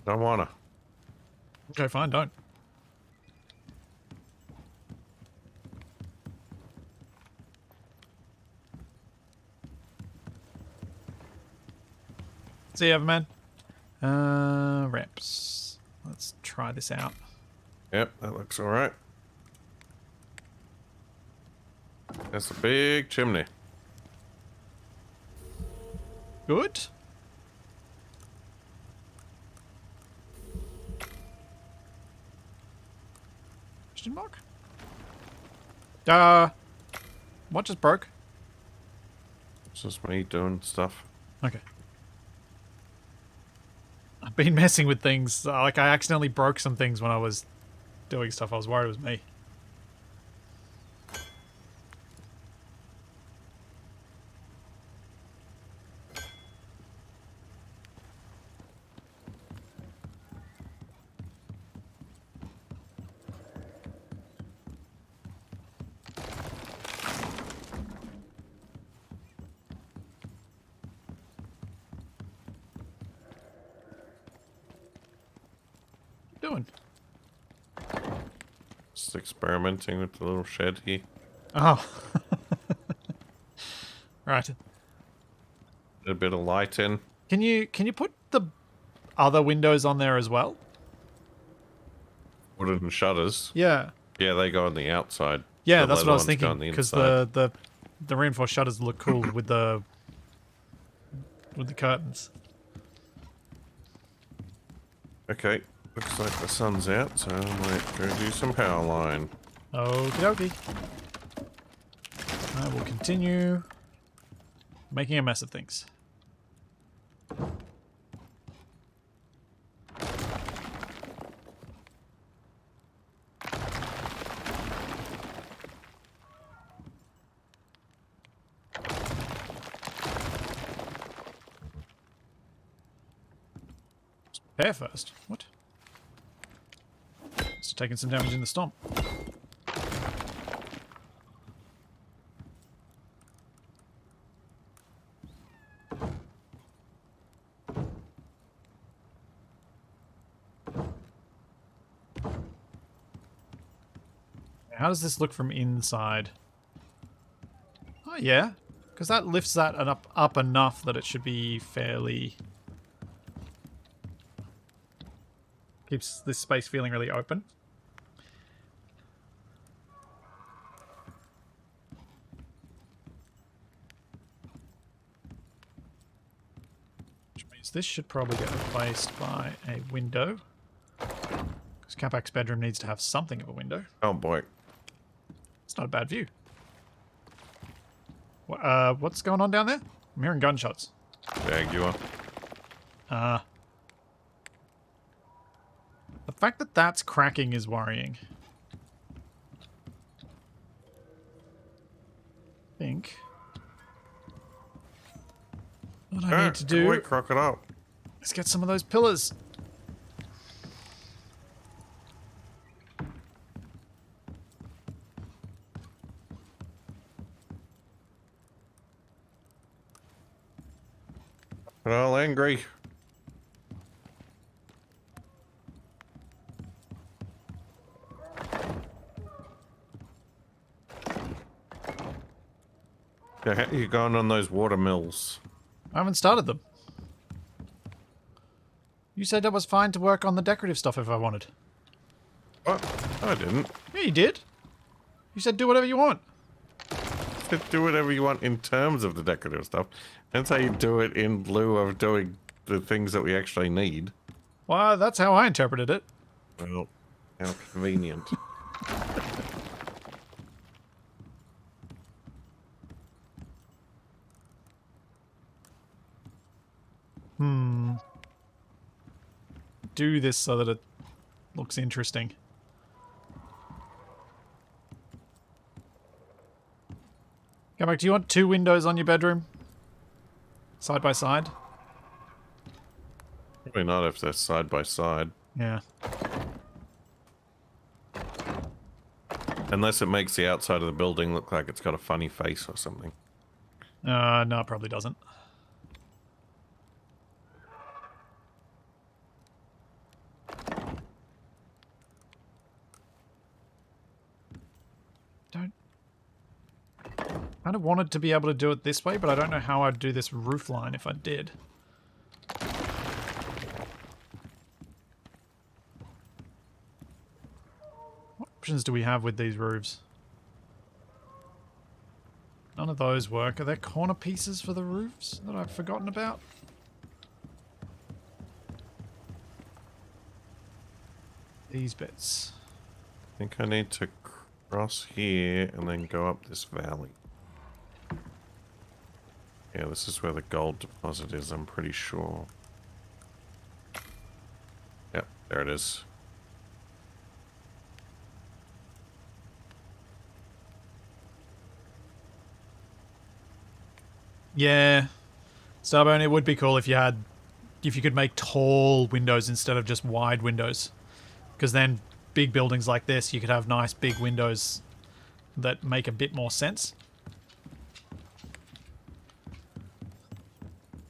Don't wanna. Okay, fine, don't. See you, Everman. Ramps. Let's try this out. Yep, that looks alright. That's a big chimney. Good. Question mark? What just broke? It's just me doing stuff. Okay. been messing with things. Like, I accidentally broke some things when I was doing stuff. I was worried it was me. Doing? Just experimenting with the little shed here. Oh. Right. A bit of light in. Can you put the other windows on there as well? Wooden shutters. Yeah. Yeah, they go on the outside. Yeah, The that's what leather I was ones go thinking. on the Because inside. the reinforced shutters look cool with the curtains. Okay, looks like the sun's out, so I might go do some power line. Okie dokie. I will continue making a mess of things. Repair first. What? It's taking some damage in the stomp. How does this look from inside? Oh yeah, because that lifts that up enough that it should be fairly... Keeps this space feeling really open. Which means this should probably get replaced by a window. Because Capac's bedroom needs to have something of a window. Oh boy. It's not a bad view. What's going on down there? I'm hearing gunshots. Jaguar. The fact that that's cracking is worrying. I think what I need to do Wait, crocodile. is get some of those pillars. We're all angry. Yeah, how are you going on those water mills? I haven't started them. You said that was fine to work on the decorative stuff if I wanted. What? I didn't. Yeah, you did. You said do whatever you want. Do whatever you want in terms of the decorative stuff. And say you do it in lieu of doing the things that we actually need. Well, that's how I interpreted it. Well, how convenient. Do this so that it looks interesting. Come back. Do you want two windows on your bedroom? Side by side? Probably not if they're side by side. Yeah. Unless it makes the outside of the building look like it's got a funny face or something. No, it probably doesn't. I kind of wanted to be able to do it this way, but I don't know how I'd do this roof line if I did. What options do we have with these roofs? None of those work. Are there corner pieces for the roofs that I've forgotten about? These bits. I think I need to cross here and then go up this valley. Yeah, this is where the gold deposit is, I'm pretty sure. There it is. Yeah. Starbone, it would be cool if you could make tall windows instead of just wide windows. Because then big buildings like this, you could have nice big windows that make a bit more sense.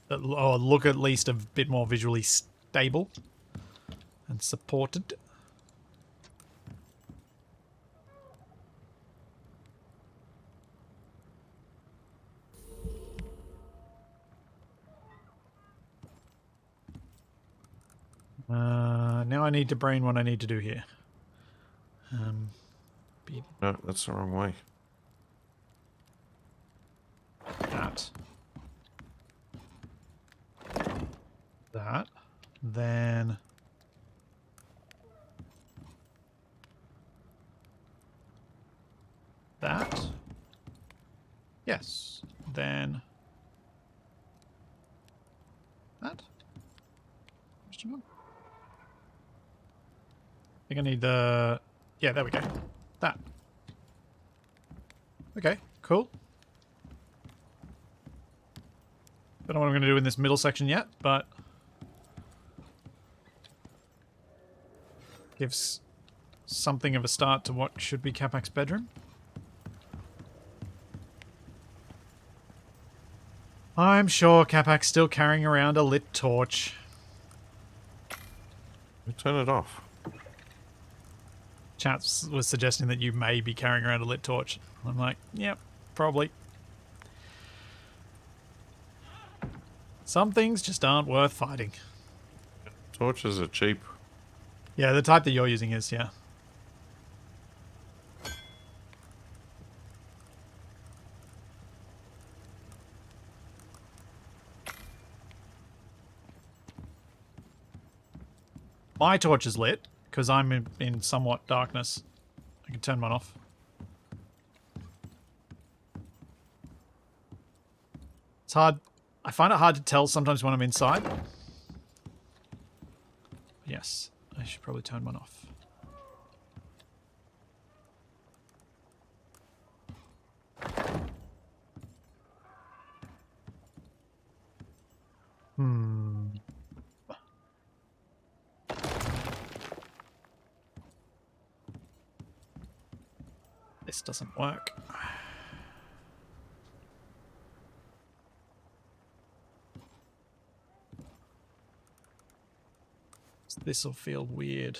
Or look at least a bit more visually stable and supported. Now I need to brain what I need to do here. No, that's the wrong way. That. That. Then... that. Yes. Then... that. Question mark? I think I need the... yeah, there we go. That. Okay, cool. Don't know what I'm going to do in this middle section yet, but... gives something of a start to what should be Capac's bedroom. I'm sure Capac's still carrying around a lit torch. Turn it off. Chat was suggesting that you may be carrying around a lit torch. I'm like, yep, probably. Some things just aren't worth fighting. Torches are cheap. Yeah, the type that you're using is, yeah. My torch is lit, because I'm in somewhat darkness. I can turn mine off. It's hard. I find it hard to tell sometimes when I'm inside. Yes, I should probably turn mine off. This doesn't work. This will feel weird.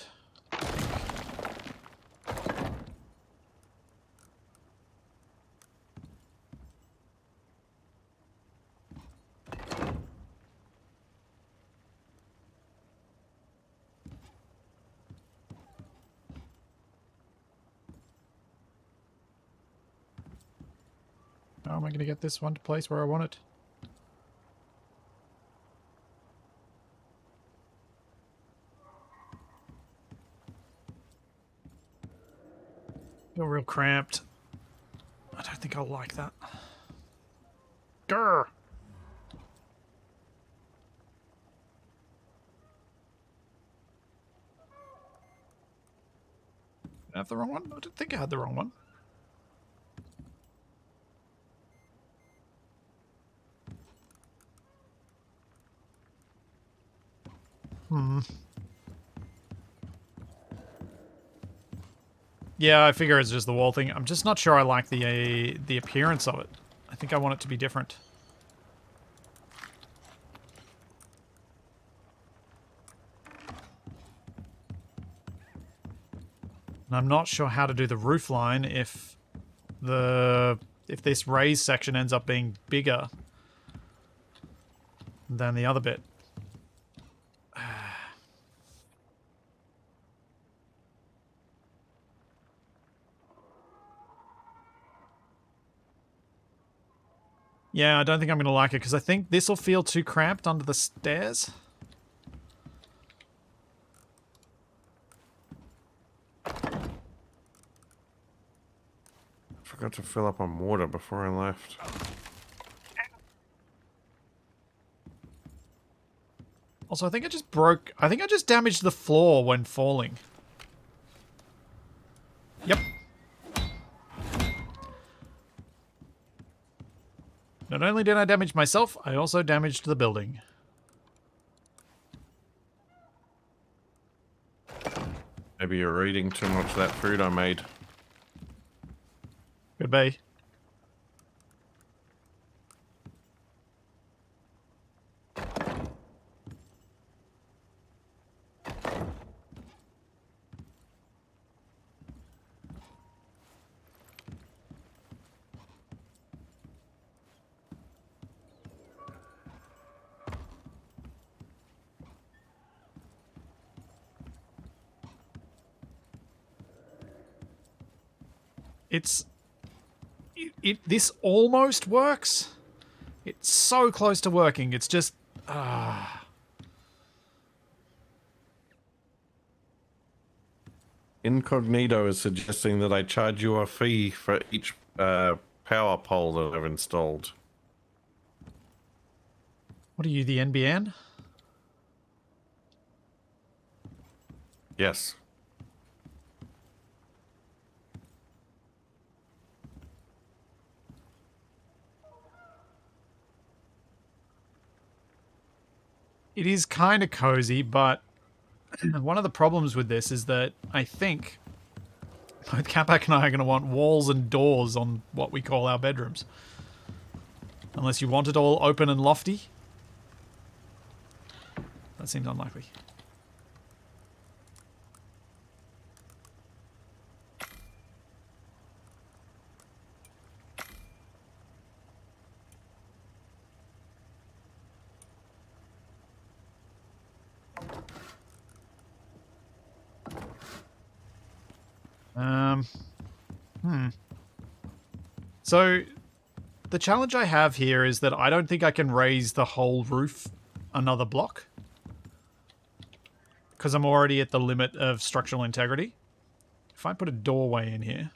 How am I going to get this one to place where I want it? Feel real cramped. I don't think I'll like that. Grr! Did I have the wrong one? I didn't think I had the wrong one. Yeah, I figure it's just the wall thing. I'm just not sure I like the appearance of it. I think I want it to be different. And I'm not sure how to do the roof line if this raised section ends up being bigger than the other bit. Yeah, I don't think I'm going to like it because I think this will feel too cramped under the stairs. Forgot to fill up on water before I left. Also, I think I just damaged the floor when falling. Yep. Not only did I damage myself, I also damaged the building. Maybe you're eating too much of that food I made. Could be. This almost works. It's so close to working. It's just Incognito is suggesting that I charge you a fee for each power pole that I've installed. What are you, the NBN? Yes. It is kind of cozy, but one of the problems with this is that I think both Capac and I are going to want walls and doors on what we call our bedrooms. Unless you want it all open and lofty. That seems unlikely. So, the challenge I have here is that I don't think I can raise the whole roof another block. Because I'm already at the limit of structural integrity. If I put a doorway in here...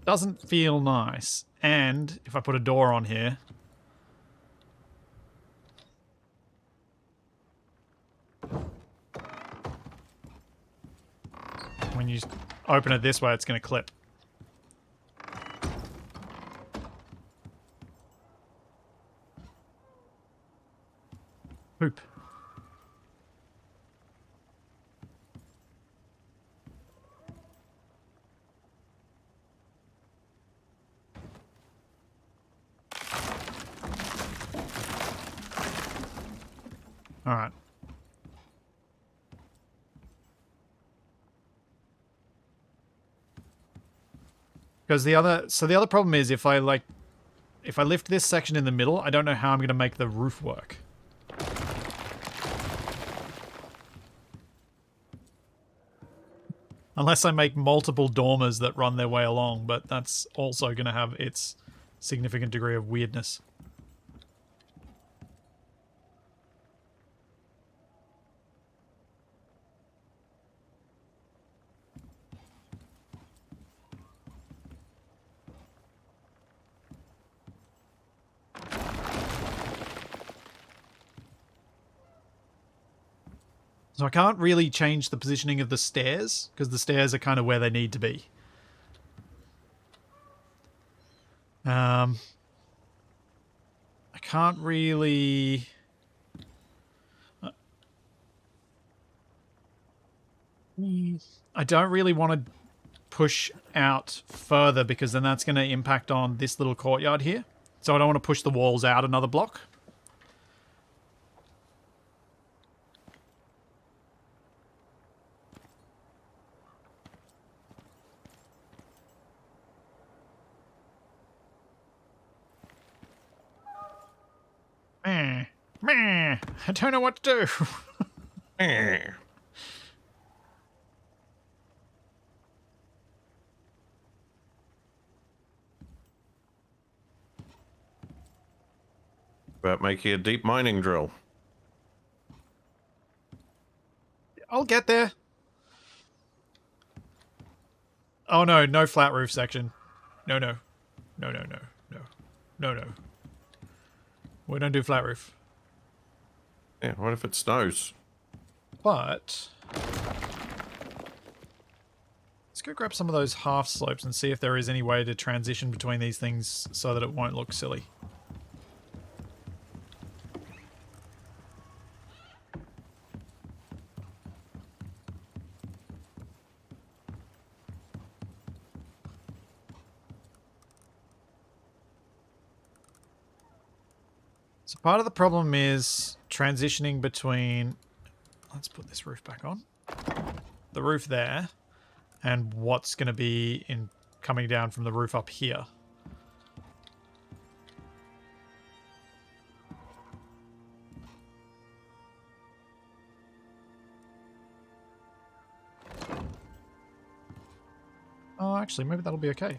Doesn't feel nice. And if I put a door on here... When you open it this way, it's going to clip. Poop. Alright. Because the other problem is if I lift this section in the middle, I don't know how I'm going to make the roof work. Unless I make multiple dormers that run their way along, but that's also going to have its significant degree of weirdness. So I can't really change the positioning of the stairs, because the stairs are kind of where they need to be. I can't really... I don't really want to push out further, because then that's going to impact on this little courtyard here. So I don't want to push the walls out another block. Meh. I don't know what to do. About making a deep mining drill. I'll get there. Oh no, no flat roof section. No, no. No, no, no, no. No, no. We don't do flat roof. Yeah, what if it snows? But let's go grab some of those half slopes and see if there is any way to transition between these things so that it won't look silly. So part of the problem is transitioning between, let's put this roof back on, the roof there, and what's going to be in coming down from the roof up here. Oh, actually, maybe that'll be okay.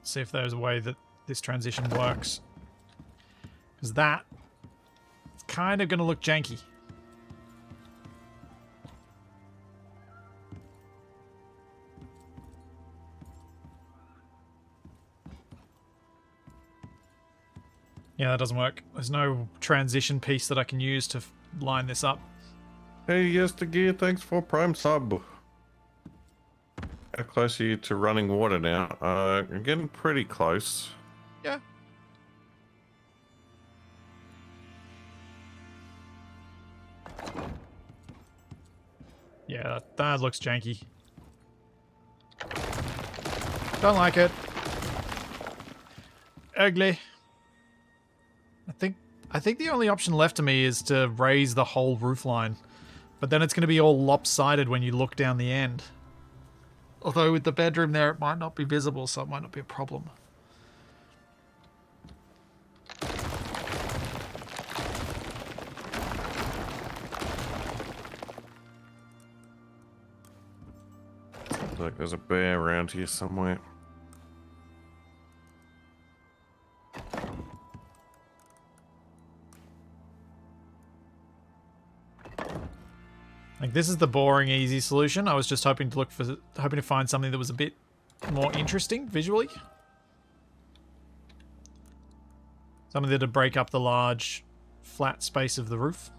See if there's a way that this transition works. Because that is kind of going to look janky. Yeah, that doesn't work. There's no transition piece that I can use to line this up. Hey, yes, the gear. Thanks for Prime Sub. How close are you to running water now? I'm getting pretty close. Yeah. Yeah, that looks janky. Don't like it. Ugly. I think the only option left to me is to raise the whole roof line. But then it's going to be all lopsided when you look down the end. Although with the bedroom there, it might not be visible, so it might not be a problem. Looks like there's a bear around here somewhere. Like, this is the boring, easy solution. I was just hoping to find something that was a bit more interesting visually. Something that'd break up the large, flat space of the roof.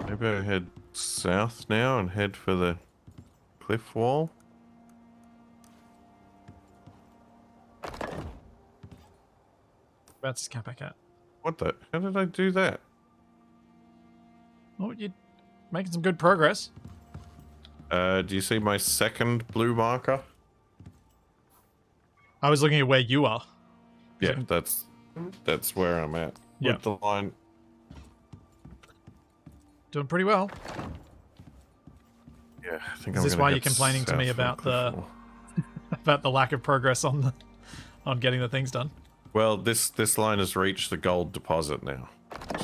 Maybe I head south now and head for the cliff wall. Where's this Capac at? What the? How did I do that? Oh, you're making some good progress. Do you see my second blue marker? I was looking at where you are. Yeah, that's where I'm at. Yeah. With the line. Doing pretty well. Yeah, I think Is this why you're complaining to me about the about the lack of progress on getting the things done? Well, this line has reached the gold deposit now,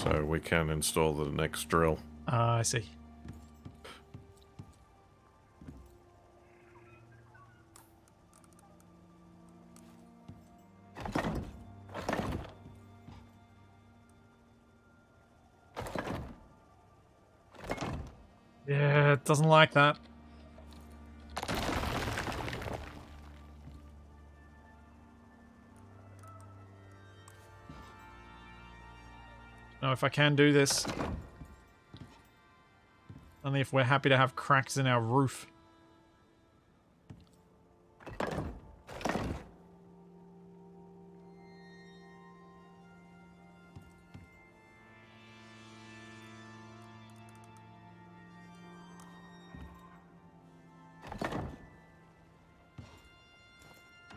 so we can install the next drill. I see. Yeah, it doesn't like that. Now, if I can do this, only if we're happy to have cracks in our roof.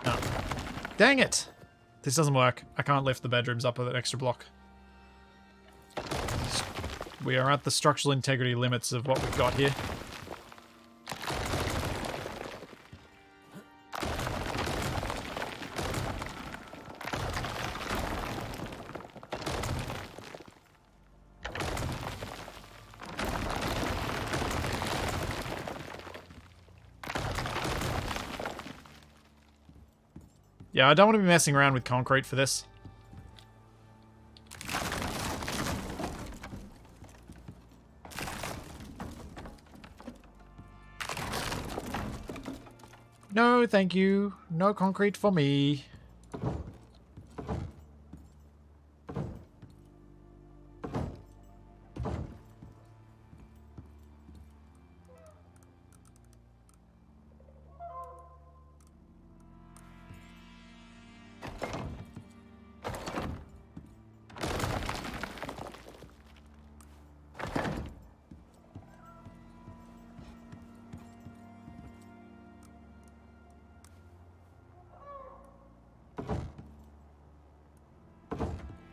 No. Dang it! This doesn't work. I can't lift the bedrooms up with an extra block. We are at the structural integrity limits of what we've got here. Yeah, I don't want to be messing around with concrete for this. No, thank you. No concrete for me.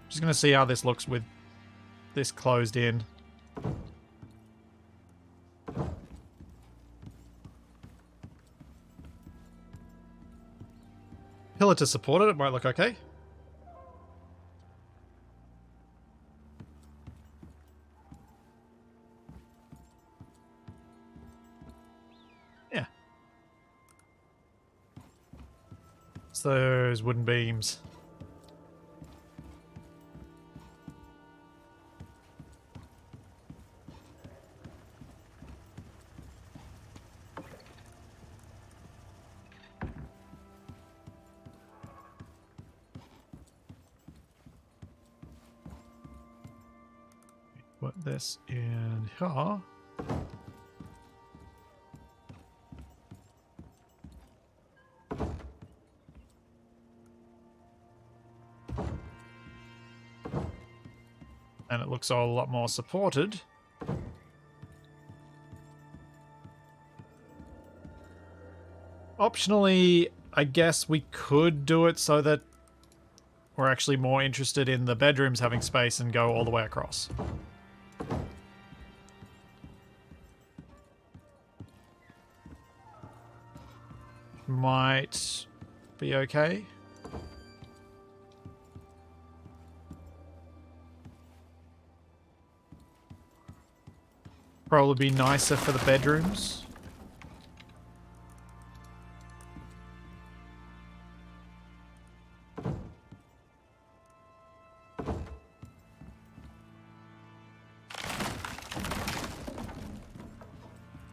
Just gonna see how this looks with this closed in. Pillar to support it, it might look okay. Yeah. It's those wooden beams. Put this in here. And it looks a lot more supported. Optionally, I guess we could do it so that we're actually more interested in the bedrooms having space and go all the way across. Might be okay. Probably be nicer for the bedrooms.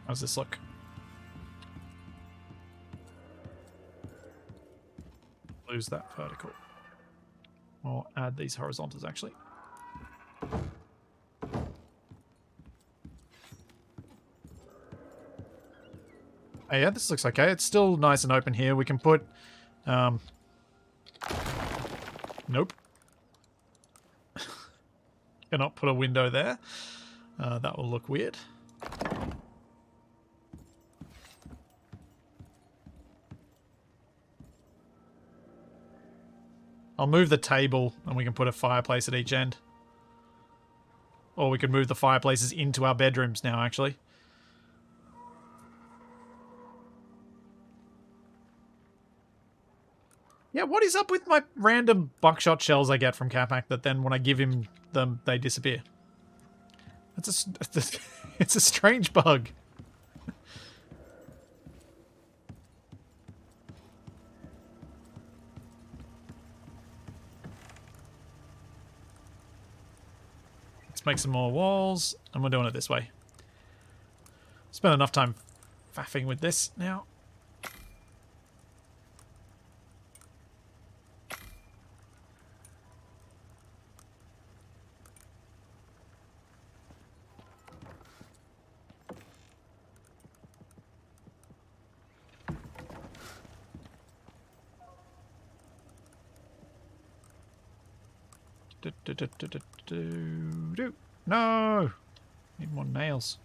How's this look? Lose that vertical. Or add these horizontals, actually. Oh yeah, this looks okay. It's still nice and open here. We can put... Nope. Cannot put a window there. That will look weird. I'll move the table and we can put a fireplace at each end. Or we could move the fireplaces into our bedrooms now, actually. Yeah, what is up with my random buckshot shells I get from Capac that then when I give him them, they disappear? It's a strange bug. Let's make some more walls, and we're doing it this way. Spent enough time faffing with this now. No! Need more nails.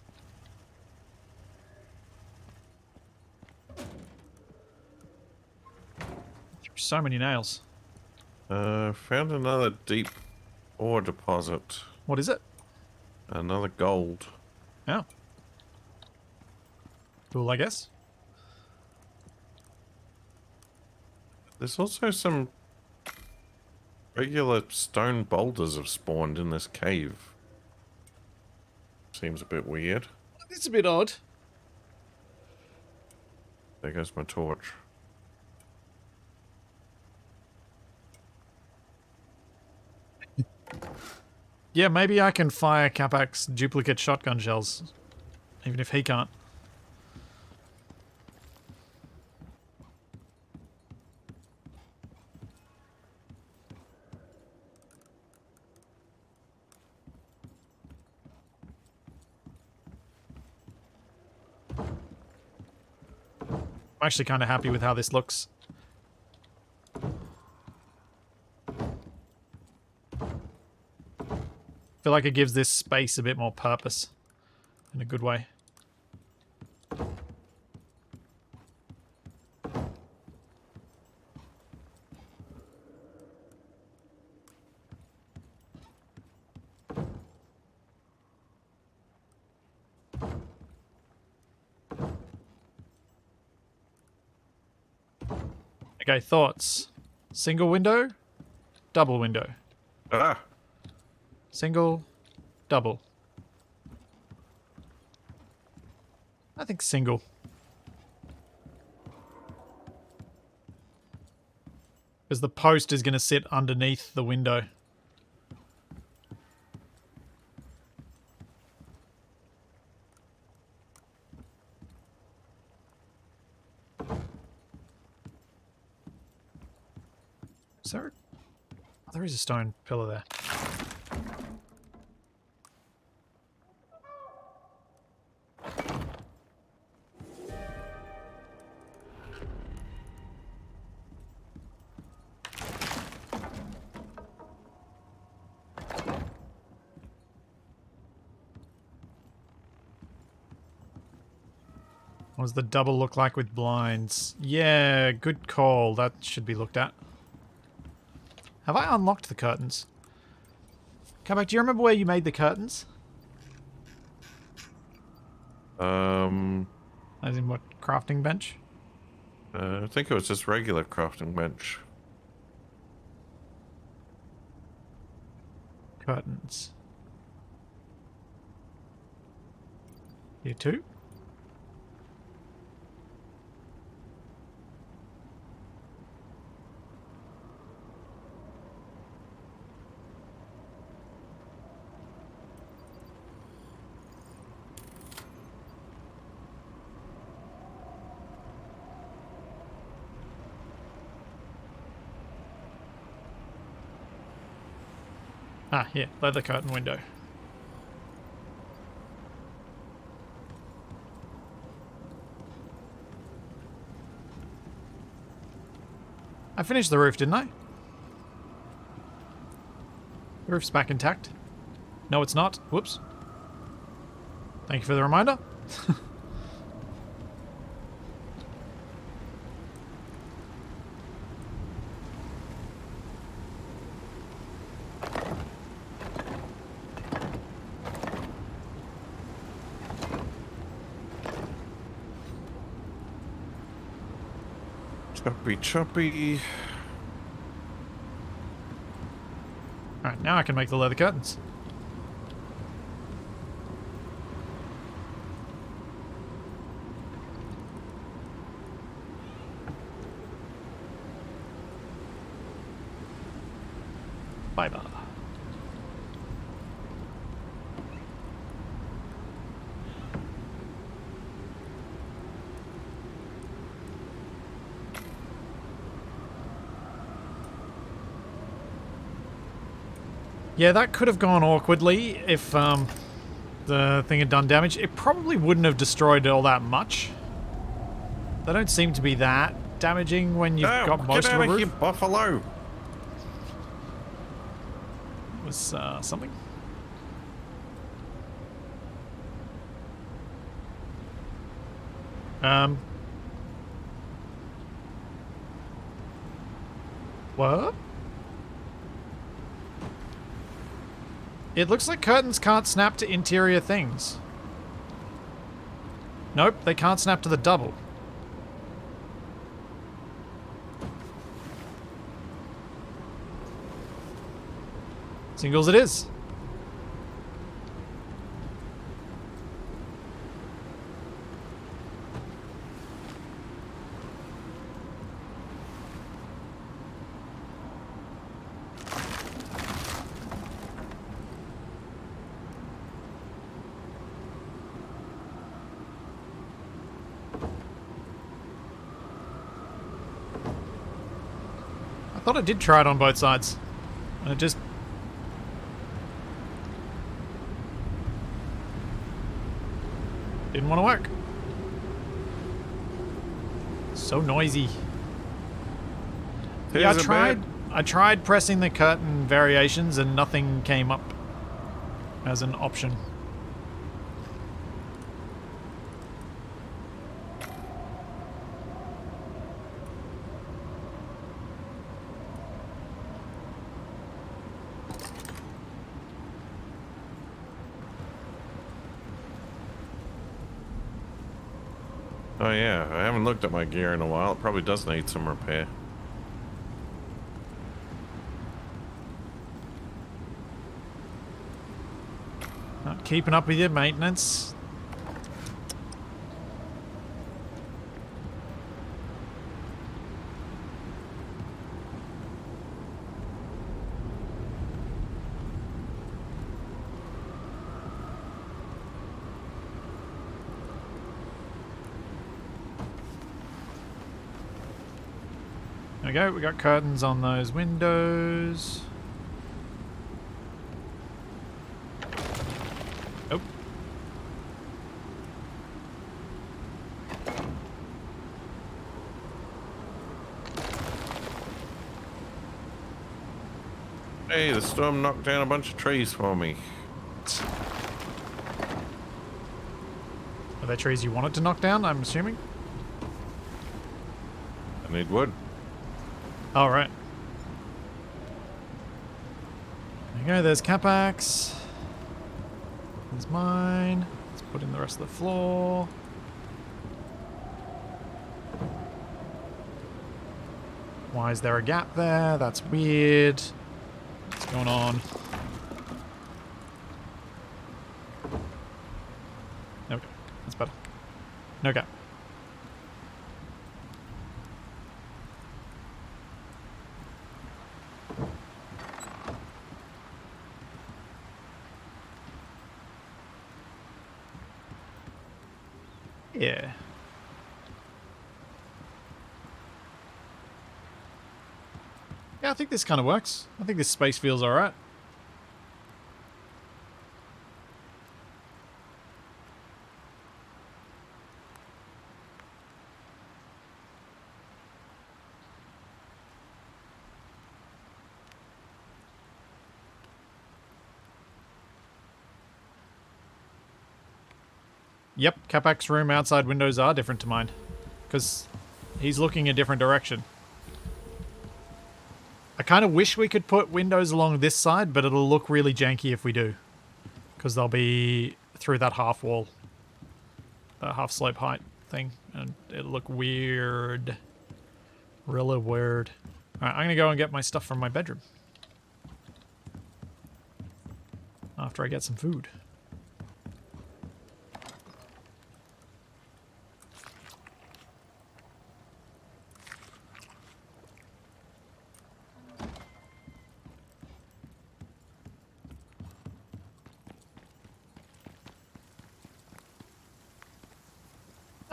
So many nails. Found another deep ore deposit. What is it? Another gold. Oh. Cool, I guess. There's also some regular stone boulders have spawned in this cave. Seems a bit weird. It's a bit odd. There goes my torch. Yeah, maybe I can fire Capacs duplicate shotgun shells, even if he can't. I'm actually kind of happy with how this looks. I feel like it gives this space a bit more purpose in a good way. Okay, thoughts. Single window, double window. Ah, Single, double. I think single. Because the post is going to sit underneath the window. Is there... Oh, there is a stone pillar there. What does the double look like with blinds? Yeah, good call. That should be looked at. Have I unlocked the curtains? Come back, do you remember where you made the curtains? As in what, crafting bench? I think it was just regular crafting bench. Curtains. Here too? Ah, yeah, leather curtain window. I finished the roof, didn't I? The roof's back intact. No, it's not. Whoops. Thank you for the reminder. Choppy, choppy. Alright, now I can make the leather curtains. Fiber. Yeah, that could have gone awkwardly if the thing had done damage. It probably wouldn't have destroyed all that much. They don't seem to be that damaging when you've got most get of out a of roof. here, buffalo! Was something? What? It looks like curtains can't snap to interior things. Nope, they can't snap to the double. Singles it is. thought I did try it on both sides. And it just... didn't want to work. So noisy. Yeah, I tried pressing the curtain variations and nothing came up as an option. Oh yeah, I haven't looked at my gear in a while. It probably does need some repair. Not keeping up with your maintenance. There we go, we got curtains on those windows. Oh. Hey, the storm knocked down a bunch of trees for me. Are there trees you wanted to knock down, I'm assuming? I need wood. All right. There you go, there's Capacs. There's mine. Let's put in the rest of the floor. Why is there a gap there? That's weird. What's going on? Okay, that's better. No gap. Yeah. Yeah, I think this kind of works. I think this space feels alright. Yep, Capac's room outside windows are different to mine. Because he's looking a different direction. I kind of wish we could put windows along this side, but it'll look really janky if we do. Because they'll be through that half wall. That half slope height thing. And it'll look weird. Really weird. Alright, I'm going to go and get my stuff from my bedroom. After I get some food.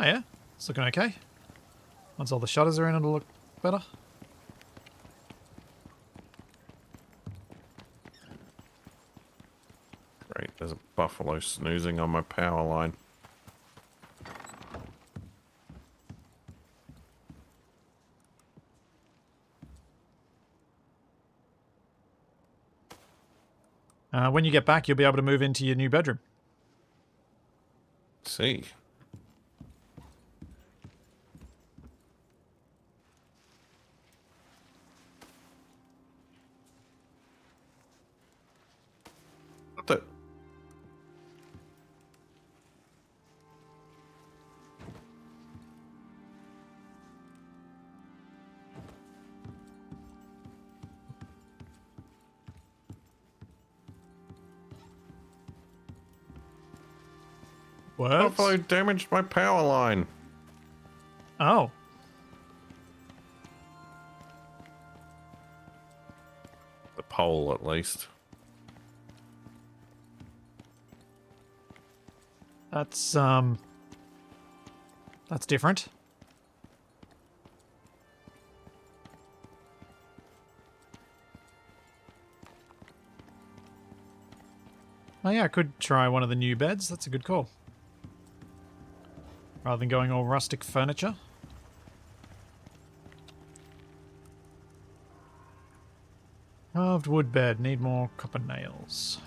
Oh yeah, it's looking okay. Once all the shutters are in, it'll look better. Great, there's a buffalo snoozing on my power line. When you get back, you'll be able to move into your new bedroom. Let's see. What the? What? Buffalo damaged my power line. Oh. The pole, at least. That's different. Oh yeah, I could try one of the new beds. That's a good call. Rather than going all rustic furniture. Carved wood bed. Need more copper nails.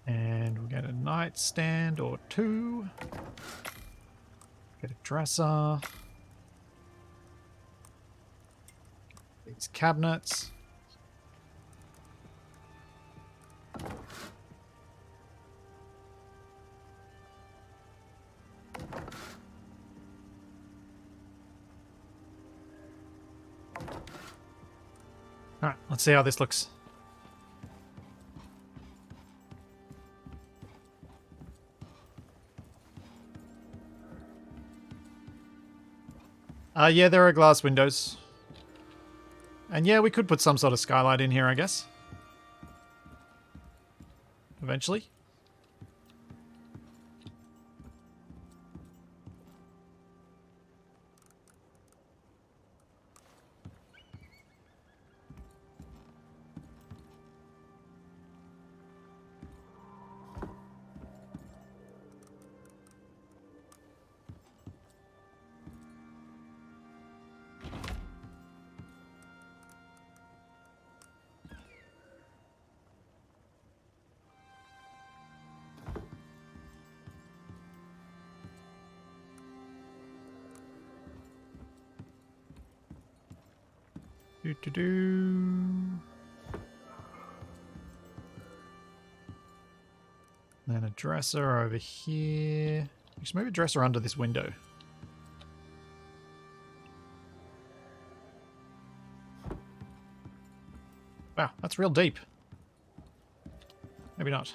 And we'll get a nightstand or two. Get a dresser. These cabinets. Alright, let's see how this looks. Yeah, there are glass windows. And yeah, we could put some sort of skylight in here, I guess. Eventually. Then a dresser over here. Just move a dresser under this window. Wow, that's real deep. Maybe not.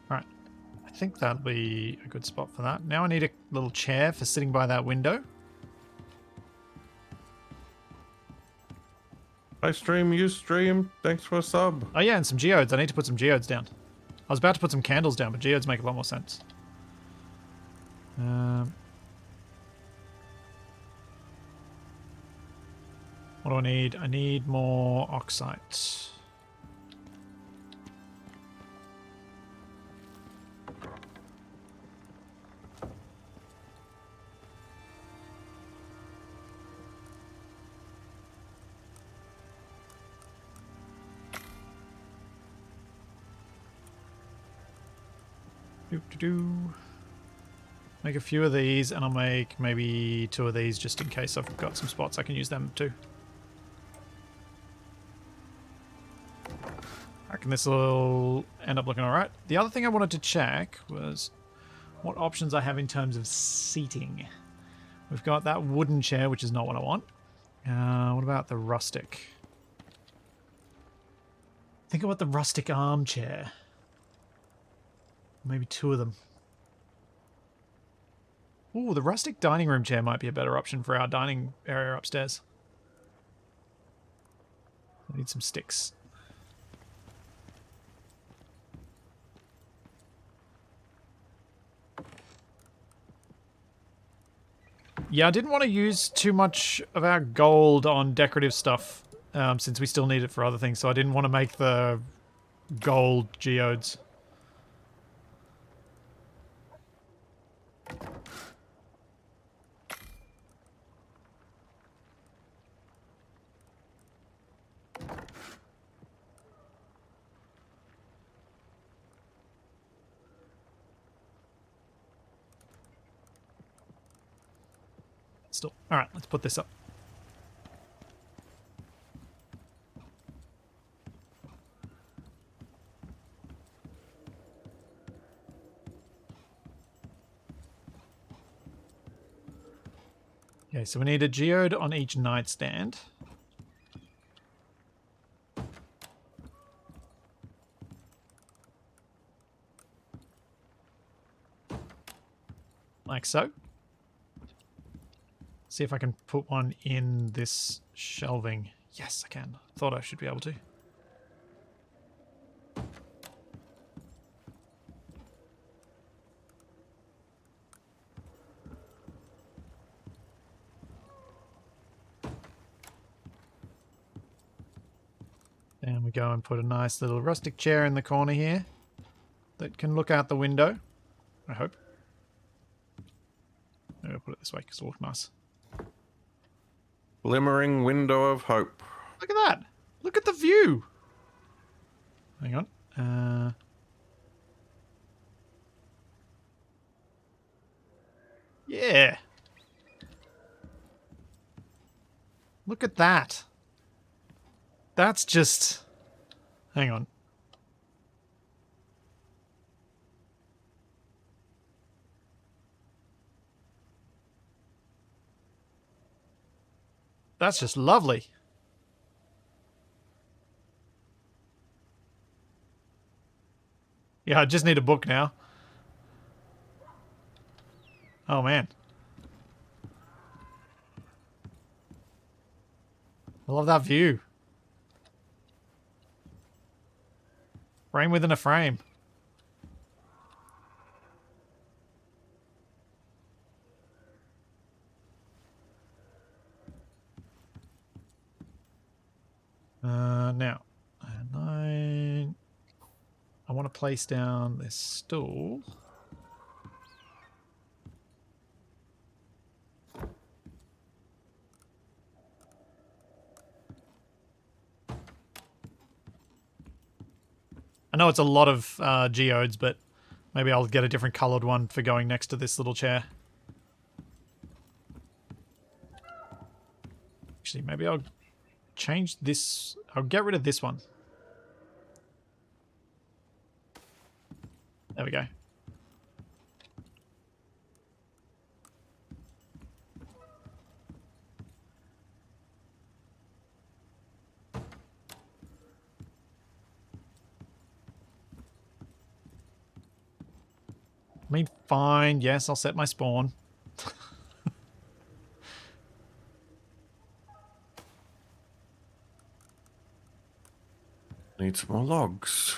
Alright. I think that'll be a good spot for that. Now I need a little chair for sitting by that window. I stream, you stream. Thanks for a sub. Oh yeah, and some geodes. I need to put some geodes down. I was about to put some candles down, but geodes make a lot more sense. What do I need? I need more oxite. Make a few of these, and I'll make maybe 2 of these just in case I've got some spots I can use them too. I reckon this will end up looking alright. The other thing I wanted to check was what options I have in terms of seating. We've got that wooden chair, which is not what I want. What about the rustic? Think about the rustic armchair. Maybe 2 of them. Ooh, the rustic dining room chair might be a better option for our dining area upstairs. I need some sticks. Yeah, I didn't want to use too much of our gold on decorative stuff, since we still need it for other things, so I didn't want to make the gold geodes. Still. Alright, let's put this up. Okay, so we need a geode on each nightstand. Like so. See if I can put one in this shelving. Yes, I can. Thought I should be able to. And we go and put a nice little rustic chair in the corner here that can look out the window, I hope. Maybe I'll put it this way because it'll look nice. Glimmering window of hope. Look at that! Look at the view! Hang on. Yeah! Look at that! That's just... Hang on. That's just lovely. Yeah, I just need a book now. Oh, man. I love that view. Frame within a frame. Now, I want to place down this stool. I know it's a lot of geodes, but maybe I'll get a different coloured one for going next to this little chair. Actually, maybe I'll change this. I'll get rid of this one. There we go. I mean, fine. Yes, I'll set my spawn. Need some more logs.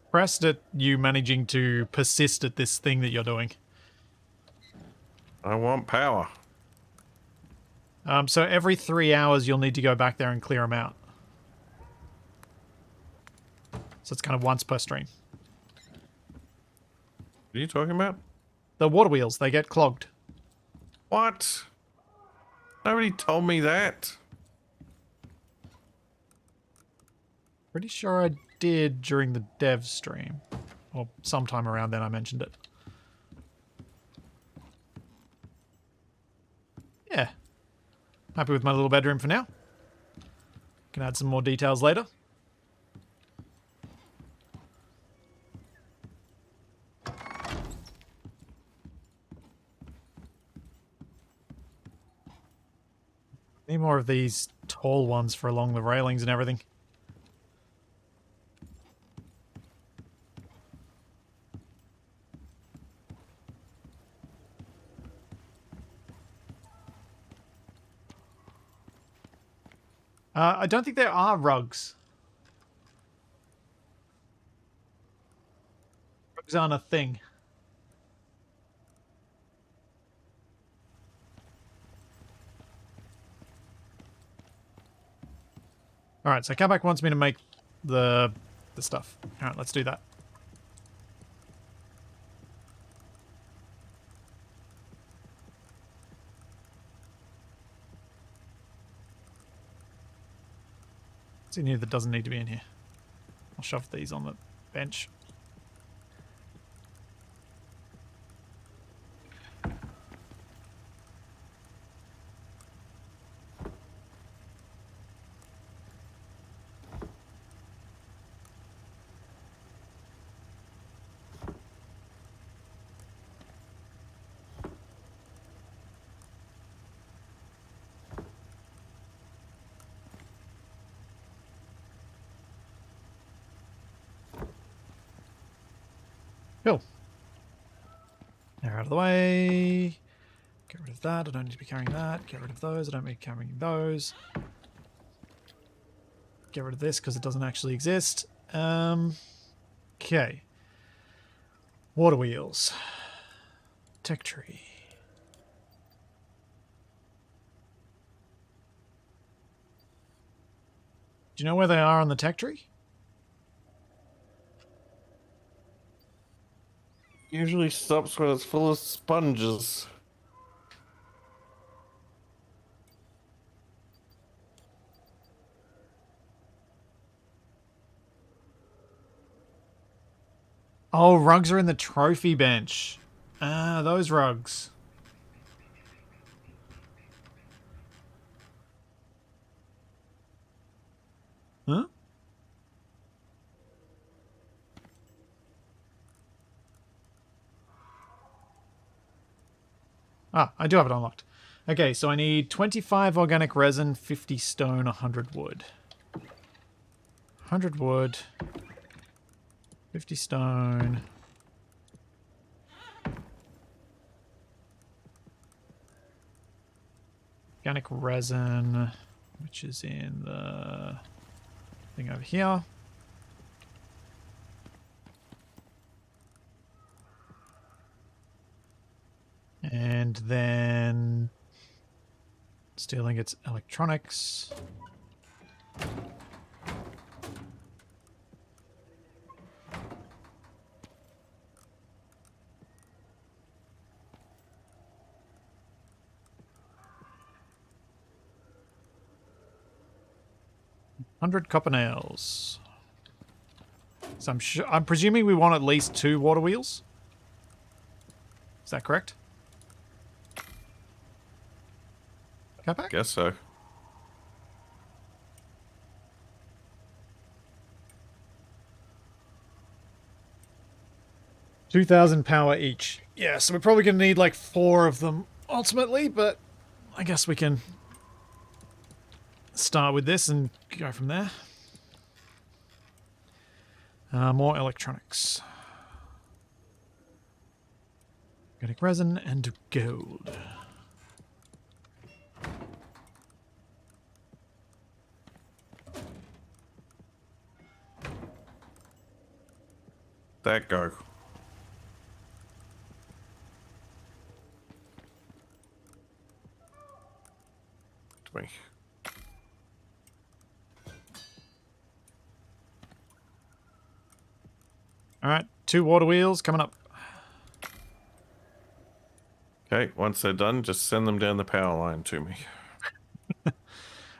Impressed at you managing to persist at this thing that you're doing. I want power. So every 3 hours you'll need to go back there and clear them out. So it's kind of once per stream. What are you talking about? The water wheels, they get clogged. What? Nobody told me that. Pretty sure I did during the dev stream. Or sometime around then I mentioned it. Yeah. Happy with my little bedroom for now. Can add some more details later. Need more of these tall ones for along the railings and everything. I don't think there are rugs. Rugs aren't a thing. Alright, so Capac wants me to make the stuff. Alright, let's do that. What's in here that doesn't need to be in here? I'll shove these on the bench. Cool. They're out of the way. Get rid of that. I don't need to be carrying that. Get rid of those. I don't need to be carrying those. Get rid of this because it doesn't actually exist. Okay. Water wheels. Tech tree. Do you know where they are on the tech tree? Usually stops when it's full of sponges. Oh, rugs are in the trophy bench. Ah, those rugs. Huh? Ah, I do have it unlocked. Okay, so I need 25 organic resin, 50 stone, 100 wood. 100 wood. 50 stone. Organic resin, which is in the thing over here. And then stealing its electronics. $100 copper nails. So I'm presuming we want at least 2 water wheels. Is that correct? Capac? Guess so. $2,000 power each. Yeah, so we're probably going to need like 4 of them ultimately, but I guess we can start with this and go from there. More electronics. Organic resin and gold. That go. To me. Alright, 2 water wheels coming up. Okay, once they're done, just send them down the power line to me.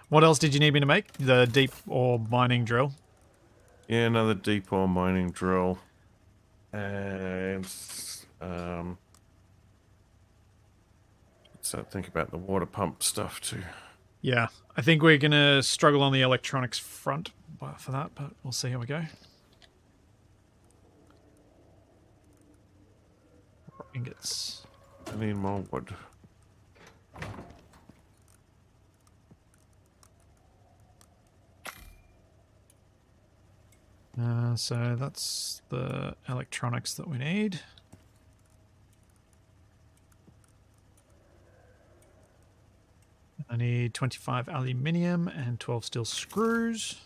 What else did you need me to make? The deep ore mining drill. Yeah, another deep ore mining drill. And let's think about the water pump stuff too. Yeah, I think we're going to struggle on the electronics front for that, but we'll see how we go. Ingots. I need more wood. So that's the electronics that we need. I need 25 aluminium and 12 steel screws.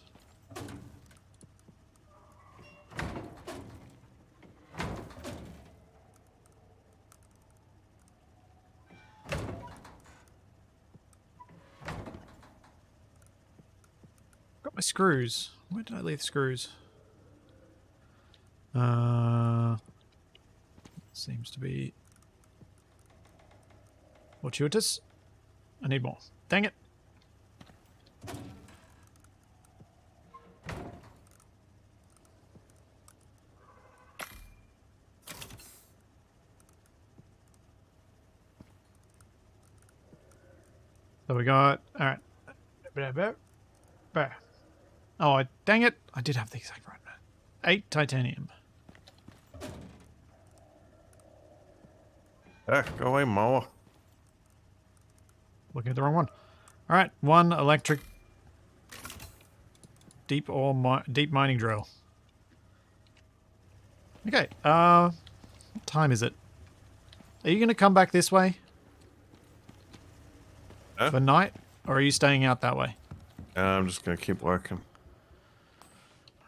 Got my screws. Where did I leave the screws? Seems to be fortuitous. I need more. Dang it. So we got, all right. Oh, dang it. I did have the exact right amount. 8 titanium. Ah, go away, mower. Looking at the wrong one. All right, 1 electric deep mining drill. Okay. time is it? Are you going to come back this way Huh? for night? Or are you staying out that way? I'm just going to keep working.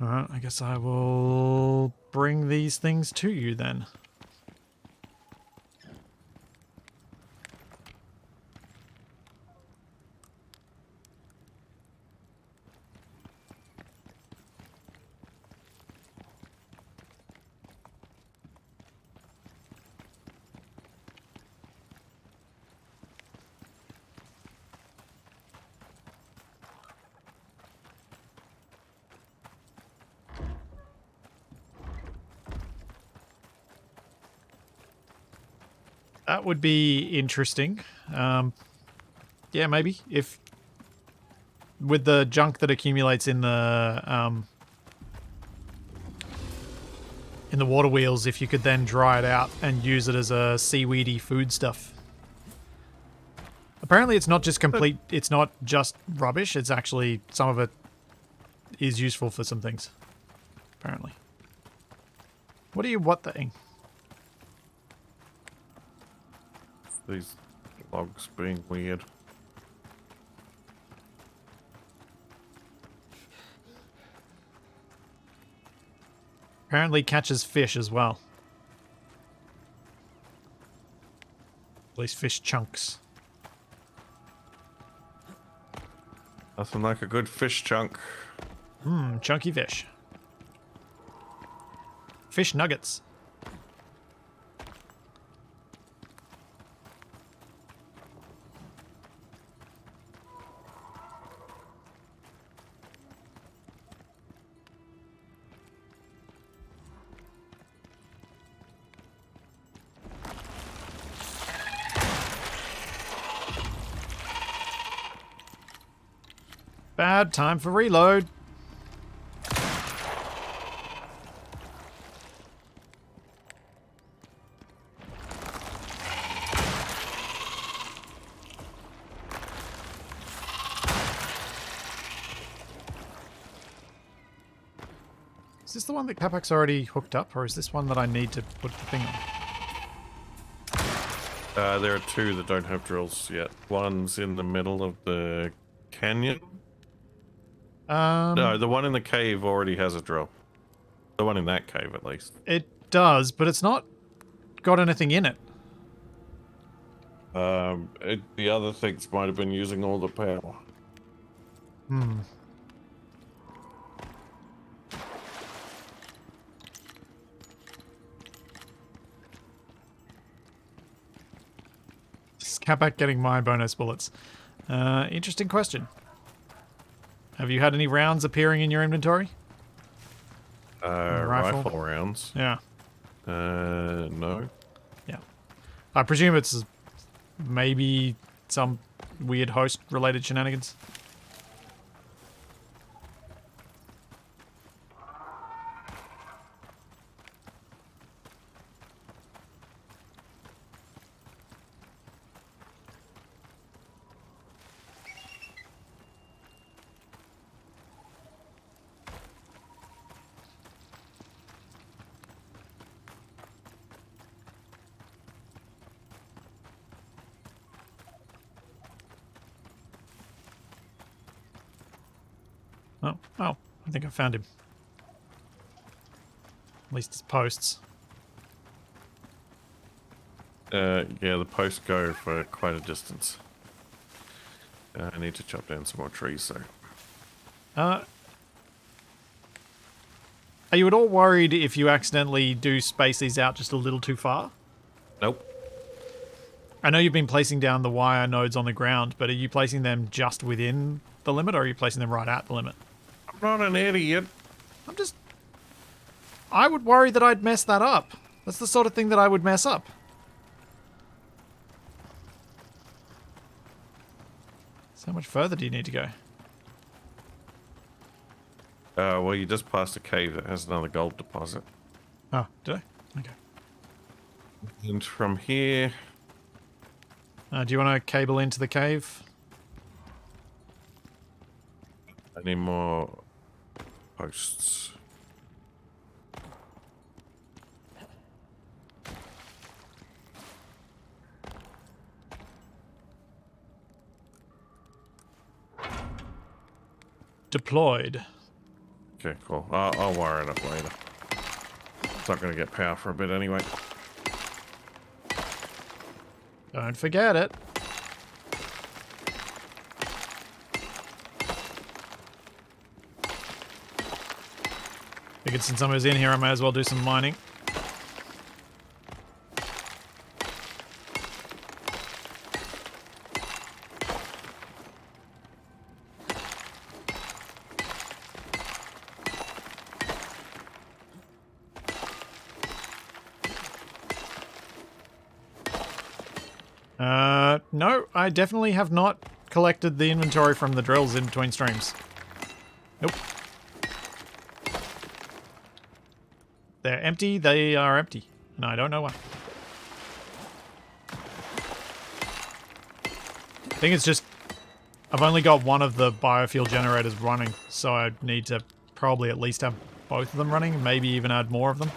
Alright, I guess I will bring these things to you then. That would be interesting. Yeah, maybe. If with the junk that accumulates in the water wheels, if you could then dry it out and use it as a seaweedy food stuff. Apparently it's not just complete, it's not just rubbish, it's actually, some of it is useful for some things. Apparently. What thing? These logs being weird. Apparently catches fish as well. At least fish chunks. Nothing like a good fish chunk. Chunky fish. Fish nuggets. Bad time for reload. Is this the one that Capacs already hooked up, or is this one that I need to put the thing on? There are two that don't have drills yet. One's in the middle of the canyon. No, the one in the cave already has a drill. The one in that cave, at least. It does, but it's not got anything in it. The other things might have been using all the power. Is Capac getting my bonus bullets? Interesting question. Have you had any rounds appearing in your inventory? Rifle rounds. Yeah. No. Yeah. I presume it's maybe some weird host-related shenanigans. Oh, I think I found him. At least his posts. Yeah, the posts go for quite a distance. I need to chop down some more trees, though. Are you at all worried if you accidentally do space these out just a little too far? Nope. I know you've been placing down the wire nodes on the ground, but are you placing them just within the limit, or are you placing them right at the limit? I'm not an idiot. I would worry that I'd mess that up. That's the sort of thing that I would mess up. So how much further do you need to go? Well, you just passed a cave that has another gold deposit. Oh, did I? Okay. And from here... Do you want to cable into the cave? I need more posts. deployed. Okay, cool. I'll wire it up later. It's not going to get power for a bit anyway. Don't forget it. Figured since I was in here, I may as well do some mining. No, I definitely have not collected the inventory from the drills in between streams. Nope. They're empty, they are empty. And I don't know why. I think it's just... I've only got one of the biofuel generators running, so I need to probably at least have both of them running, maybe even add more of them.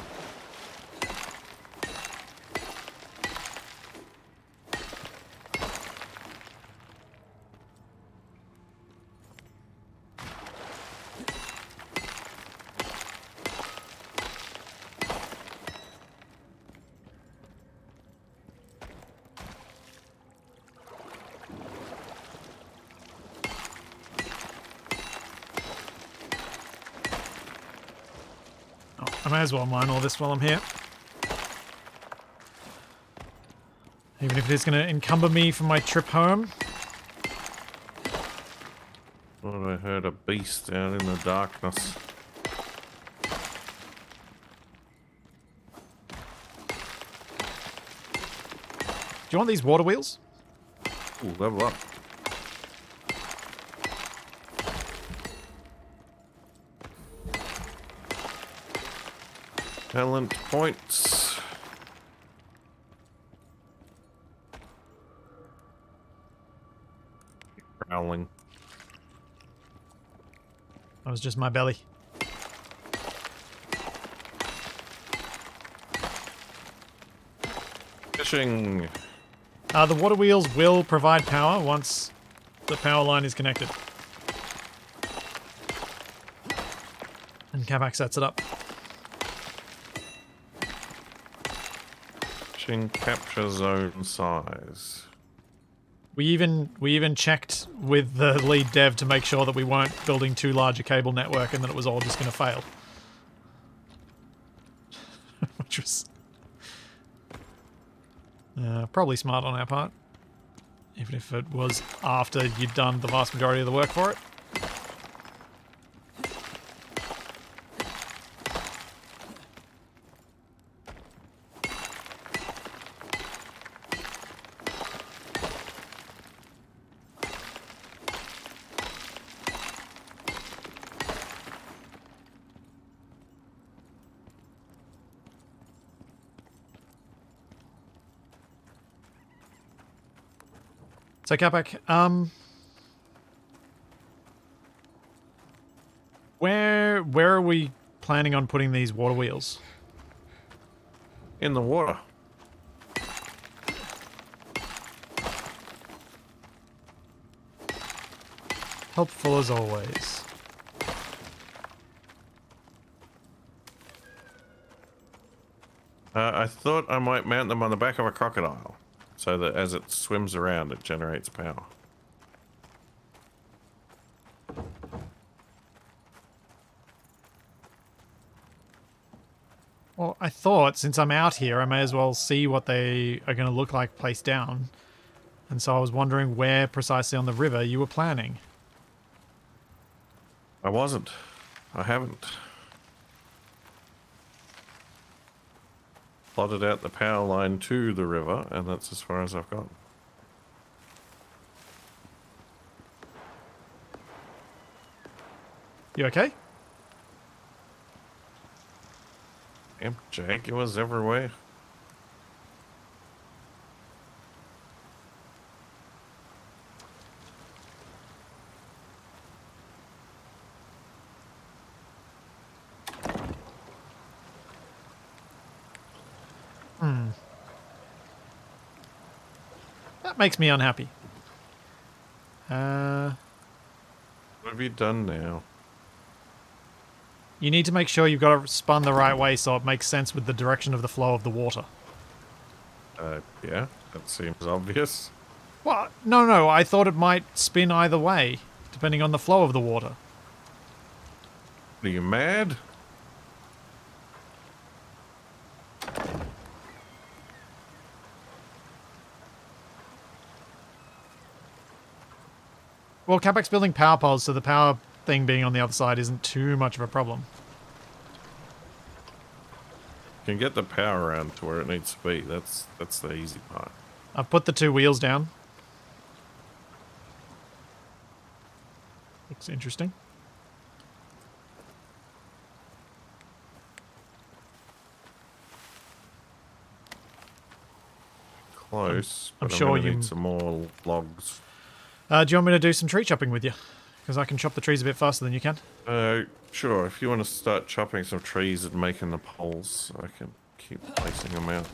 I may as well mine all this while I'm here. Even if it is going to encumber me for my trip home. Thought I heard a beast out in the darkness. Do you want these water wheels? Ooh, level up. Talent points. Growling. That was just my belly. Fishing. The water wheels will provide power once the power line is connected. And Capacs sets it up. Fishing capture zone size. We even checked with the lead dev to make sure that we weren't building too large a cable network and that it was all just going to fail. Which was probably smart on our part. Even if it was after you'd done the vast majority of the work for it. So Capac, where are we planning on putting these water wheels? In the water. Helpful as always. I thought I might mount them on the back of a crocodile, so that as it swims around, it generates power. Well, I thought since I'm out here, I may as well see what they are going to look like placed down. And so I was wondering where precisely on the river you were planning. I wasn't. I haven't. Plotted out the power line to the river, and that's as far as I've got. You okay? Damn jaguars everywhere. That makes me unhappy. What have you done now? You need to make sure you've got it spun the right way so it makes sense with the direction of the flow of the water. Yeah, that seems obvious. What? No, I thought it might spin either way, depending on the flow of the water. Are you mad? Well, Capacs building power poles, so the power thing being on the other side isn't too much of a problem. You can get the power around to where it needs to be. That's the easy part. I've put the 2 wheels down. Looks interesting. Close, I'm but sure I'm gonna you- need some more logs. Do you want me to do some tree chopping with you? Because I can chop the trees a bit faster than you can. Sure. If you want to start chopping some trees and making the poles, I can keep placing them out.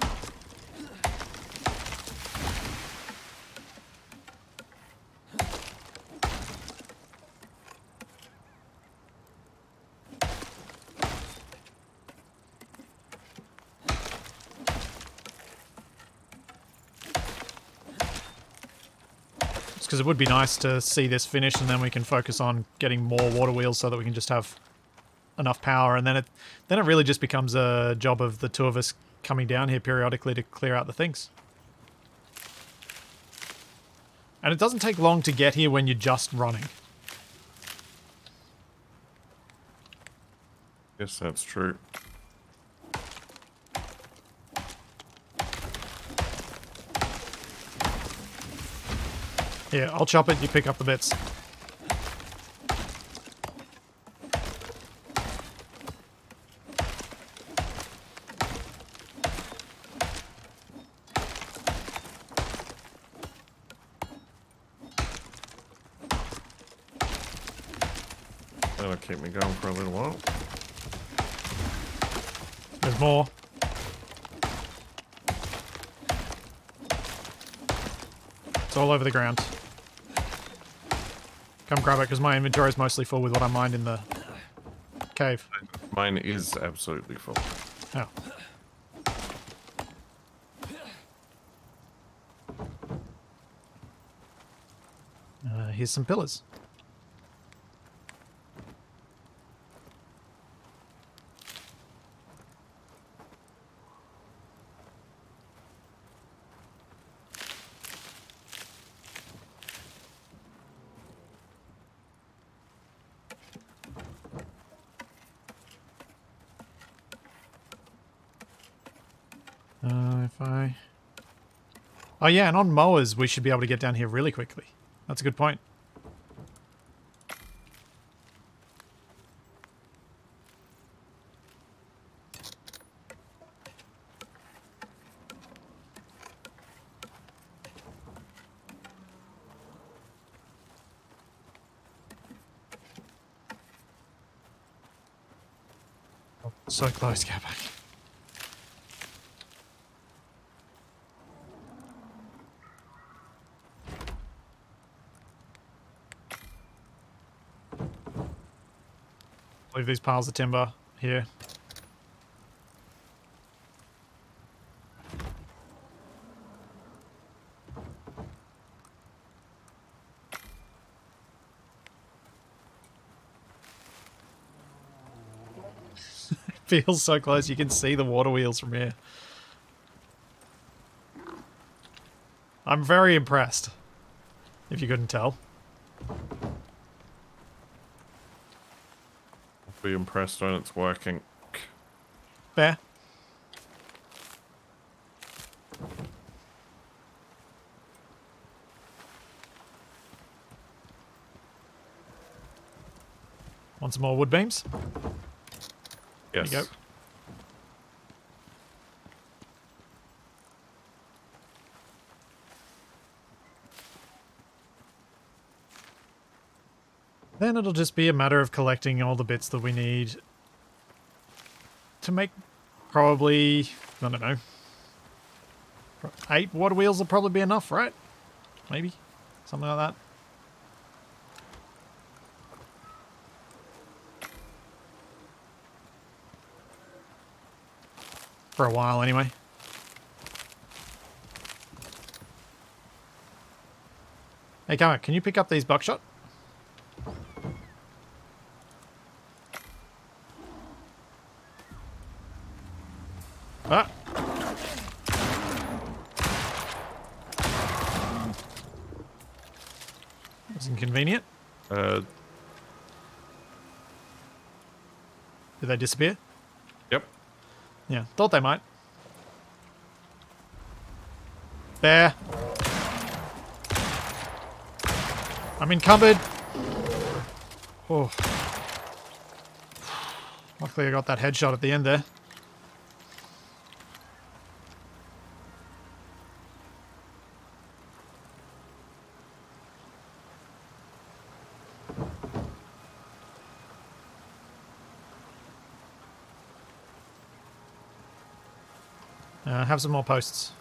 Just because it would be nice to see this finished, and then we can focus on getting more water wheels so that we can just have enough power, and then it really just becomes a job of the 2 of us coming down here periodically to clear out the things. And it doesn't take long to get here when you're just running. Yes, that's true. Here, I'll chop it, you pick up the bits. That'll keep me going for a little while. There's more. It's all over the ground. Come grab it, because my inventory is mostly full with what I mined in the cave. Mine is absolutely full. Oh. Here's some pillars. Oh yeah, and on mowers we should be able to get down here really quickly. That's a good point. Oh, so close, Capac. Leave these piles of timber here. Feels so close, you can see the water wheels from here. I'm very impressed, if you couldn't tell. Be impressed when it's working. Fair. Want some more wood beams? Yes. There you go. Then it'll just be a matter of collecting all the bits that we need to make probably, I don't know, 8 water wheels will probably be enough, right? Maybe? Something like that. For a while, anyway. Hey, Capac, can you pick up these buckshot? Ah! That's inconvenient. Uh, Did they disappear? yep. Yeah, thought they might. There. I'm encumbered. Oh. Luckily I got that headshot at the end there. Have some more posts.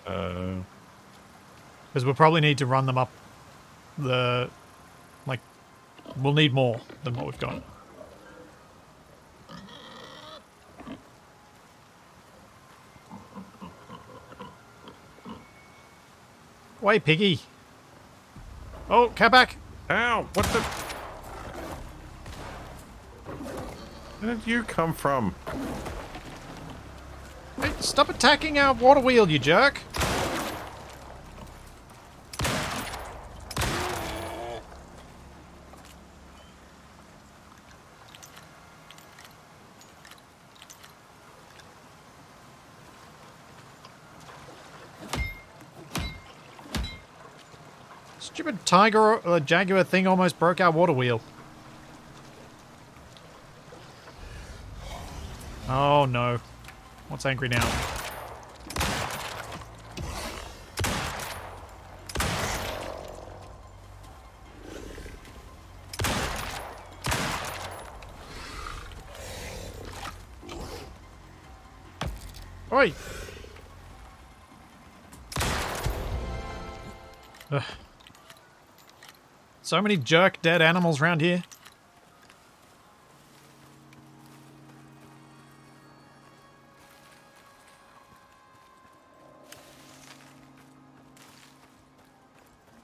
Because we'll probably need to run them up the... Like, we'll need more than what we've got. Wait, piggy. Oh, Capac. Ow! What the? Where did you come from? Hey, stop attacking our water wheel, you jerk. Stupid tiger or jaguar thing almost broke our water wheel. Oh no. What's angry now? Oi! Ugh. So many jerk dead animals around here.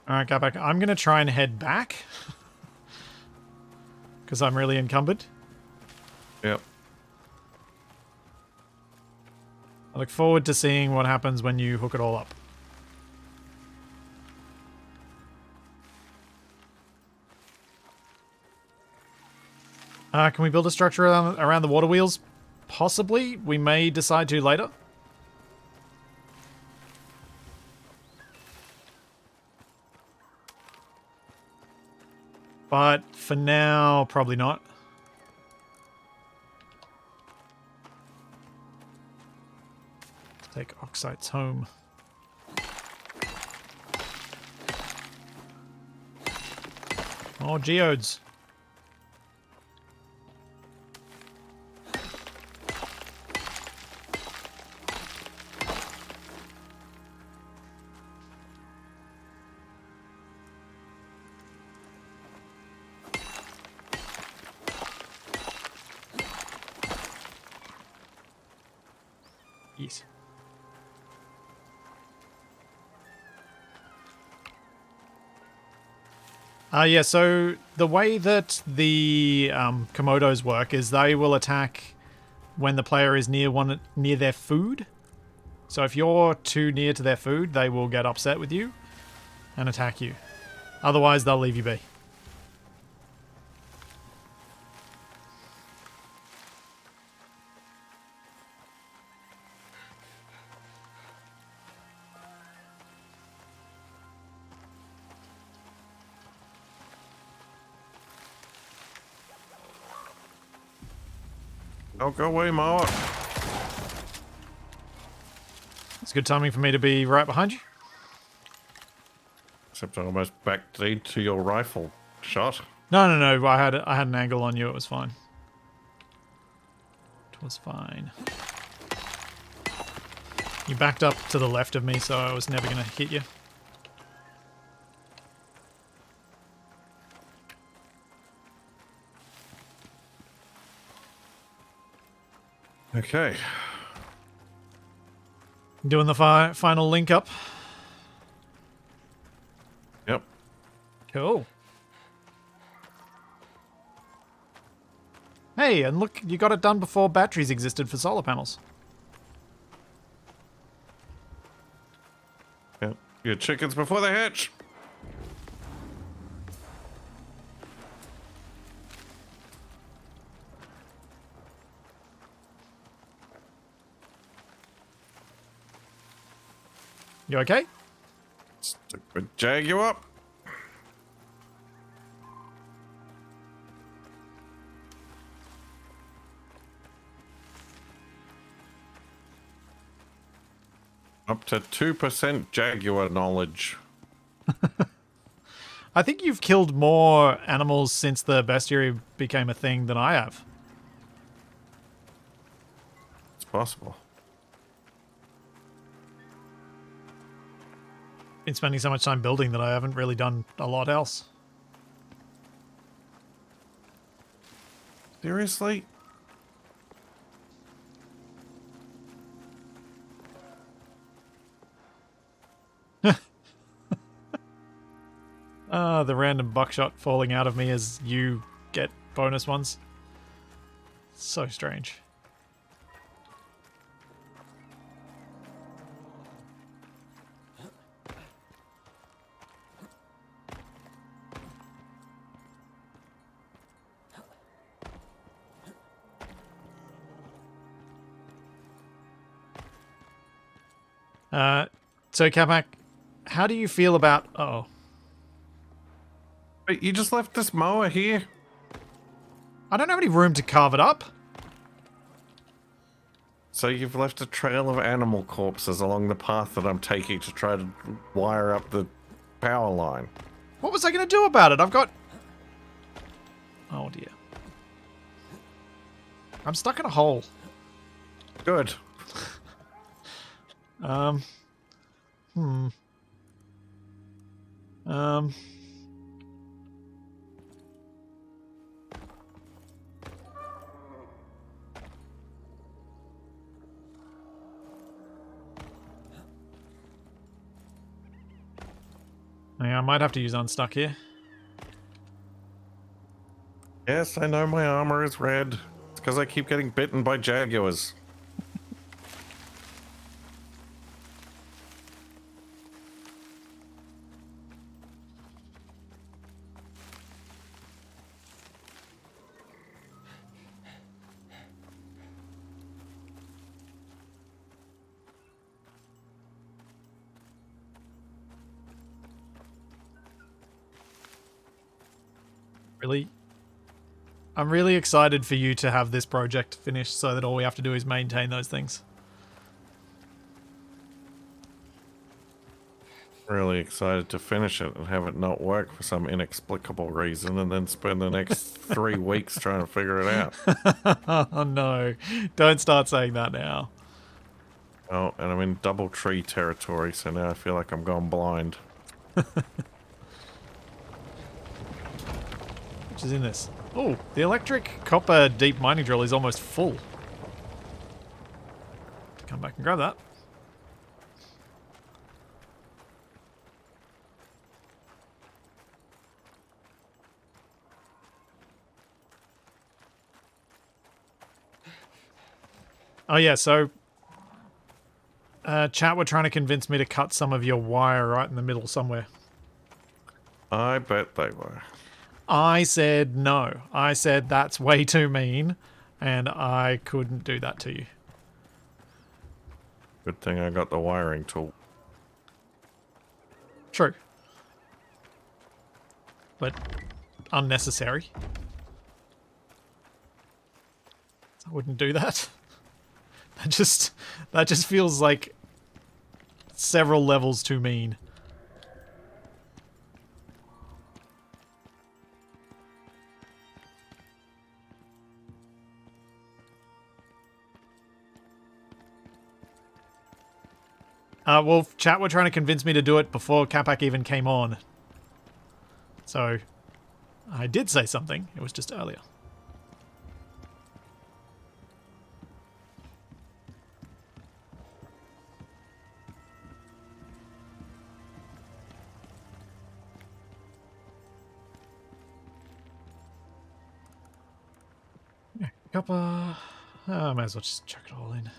Alright, Capac, I'm going to try and head back. Because I'm really encumbered. Yep. I look forward to seeing what happens when you hook it all up. Can we build a structure around the water wheels? Possibly. We may decide to later. But for now, probably not. Let's take oxides home. Oh, geodes. Yes. Yeah, so the way that the Komodos work is they will attack when the player is near their food. So if you're too near to their food, they will get upset with you and attack you. Otherwise, they'll leave you be. Oh, go away, Moa. It's good timing for me to be right behind you. Except I almost backed into your rifle shot. No. I had an angle on you. It was fine. It was fine. You backed up to the left of me, so I was never going to hit you. Okay. Doing the final link up. Yep. Cool. Hey, and look, you got it done before batteries existed for solar panels. Yep. Your chickens before they hatch. You okay? Stupid jag you up. Up to 2% Jaguar knowledge. I think you've killed more animals since the bestiary became a thing than I have. It's possible. Been spending so much time building that I haven't really done a lot else. Seriously? The random buckshot falling out of me as you get bonus ones. So strange. So Capac, how do you feel about... Uh-oh. Wait, you just left this mower here? I don't have any room to carve it up. So you've left a trail of animal corpses along the path that I'm taking to try to wire up the power line. What was I going to do about it? I've got... Oh dear. I'm stuck in a hole. Good. Um... Yeah, I might have to use unstuck here. Yes, I know my armor is red. It's because I keep getting bitten by jaguars. Really? I'm really excited for you to have this project finished so that all we have to do is maintain those things. Really excited to finish it and have it not work for some inexplicable reason and then spend the next 3 weeks trying to figure it out. Oh no, don't start saying that now. Oh, and I'm in double tree territory, so now I feel like I'm gone blind. Which is in this? Oh, the electric copper deep mining drill is almost full. Come back and grab that. Oh yeah, so chat were trying to convince me to cut some of your wire right in the middle somewhere. I bet they were. I said no. I said that's way too mean, and I couldn't do that to you. Good thing I got the wiring tool. True. But unnecessary. I wouldn't do that. That just feels like several levels too mean. Well, chat were trying to convince me to do it before Capac even came on. So, I did say something. It was just earlier. Copper. Oh, I might as well just chuck it all in.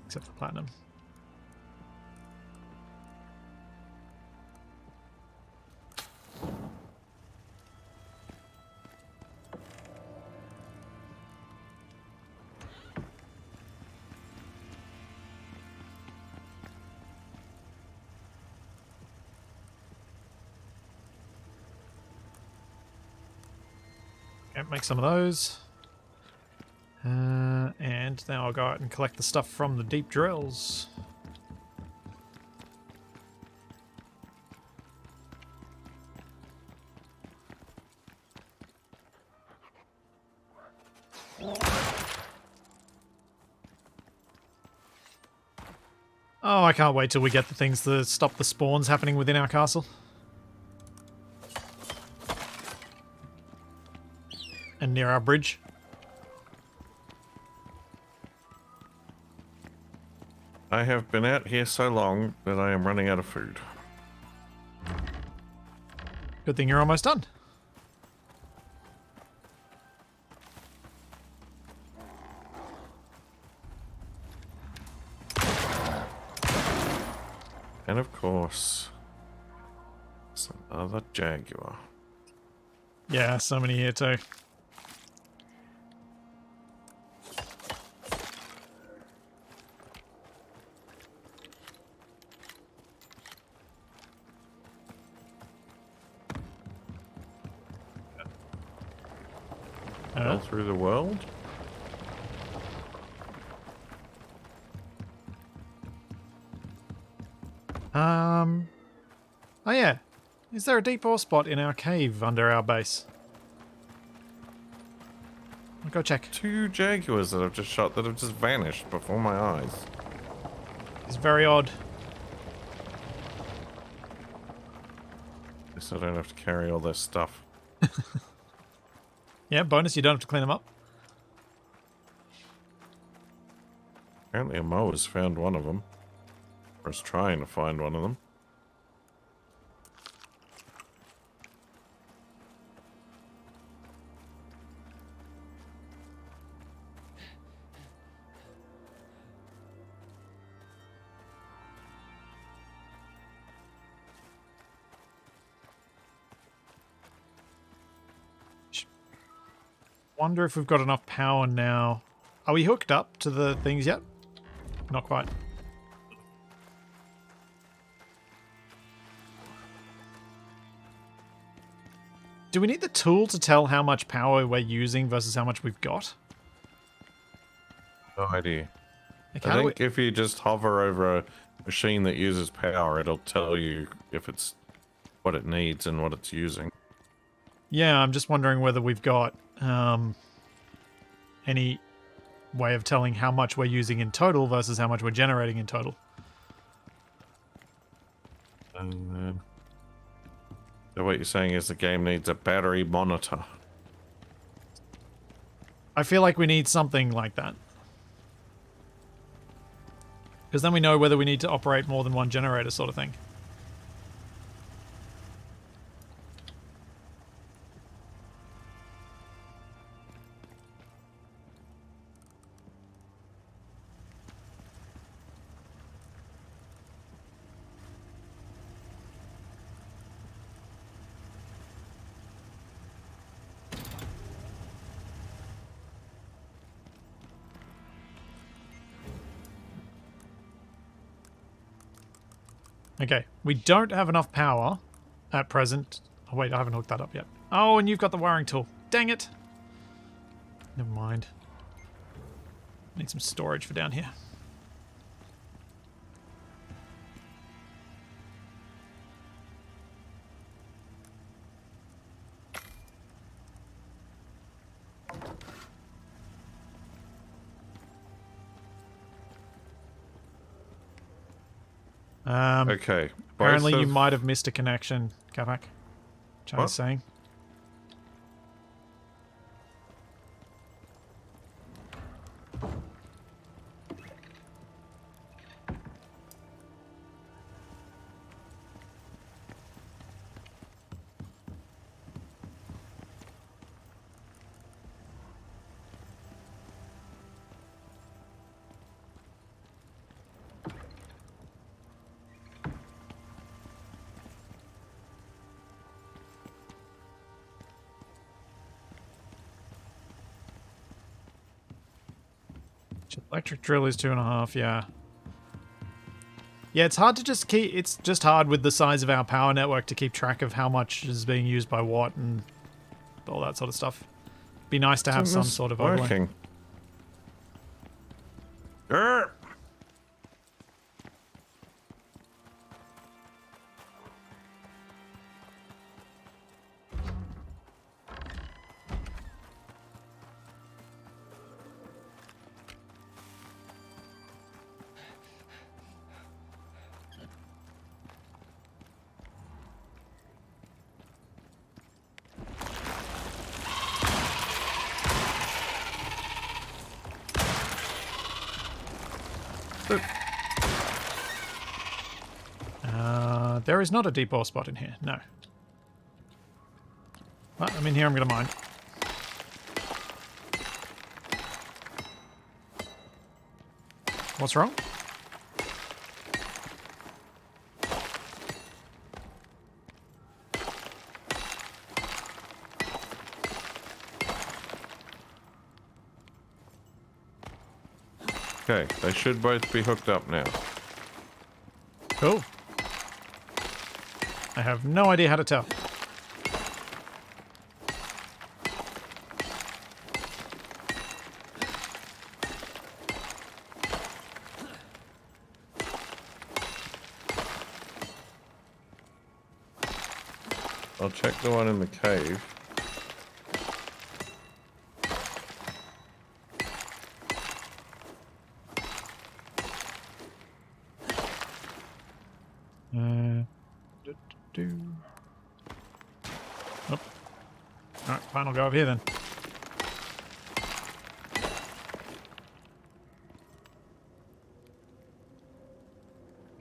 Except for platinum. Okay, make some of those. And now I'll go out and collect the stuff from the deep drills. Oh, I can't wait till we get the things to stop the spawns happening within our castle. And near our bridge. I have been out here so long that I am running out of food. Good thing you're almost done. And of course, it's another jaguar. Yeah, so many here too. All through the world? Oh yeah. Is there a deep ore spot in our cave under our base? I'll go check. 2 jaguars that I've just shot that have just vanished before my eyes. It's very odd. Guess I don't have to carry all this stuff. Yeah, bonus, you don't have to clean them up. Apparently a mower's found one of them. Or is trying to find one of them. Wonder if we've got enough power now. Are we hooked up to the things yet? Not quite. Do we need the tool to tell how much power we're using versus how much we've got? No idea. Like, I think if you just hover over a machine that uses power, it'll tell you if it's what it needs and what it's using. Yeah, I'm just wondering whether we've got any way of telling how much we're using in total versus how much we're generating in total. So what you're saying is the game needs a battery monitor. I feel like we need something like that. Because then we know whether we need to operate more than one generator sort of thing. Okay, we don't have enough power at present. Oh wait, I haven't hooked that up yet. Oh, and you've got the wiring tool. Dang it. Never mind. Need some storage for down here. Okay. Apparently you might have missed a connection, Capac. China's saying. Electric drill is 2.5, yeah. Yeah, it's hard to just keep... It's just hard with the size of our power network to keep track of how much is being used by what and all that sort of stuff. Be nice to have Isn't some this sort of overlay. working? Grr. There is not a deep ore spot in here, no. Well, I'm in here, I'm going to mine. What's wrong? Okay, they should both be hooked up now. Cool. I have no idea how to tell. I'll check the one in the cave. Oh. Alright, fine, I'll go over here then.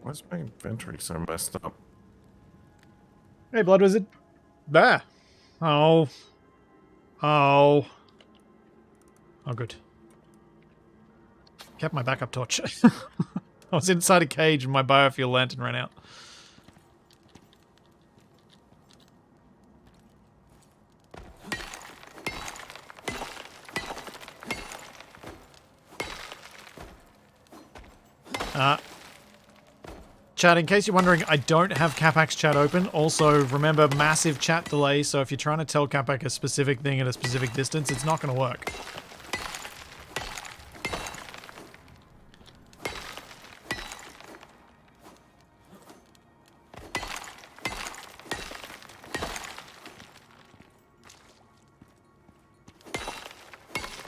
Why's my inventory so messed up? Hey, Blood Wizard. There. Oh. Oh. Oh, good. Kept my backup torch. I was inside a cage and my biofuel lantern ran out. Chat, in case you're wondering, I don't have Capacs chat open. Also, remember, massive chat delay, so if you're trying to tell Capac a specific thing at a specific distance, it's not going to work.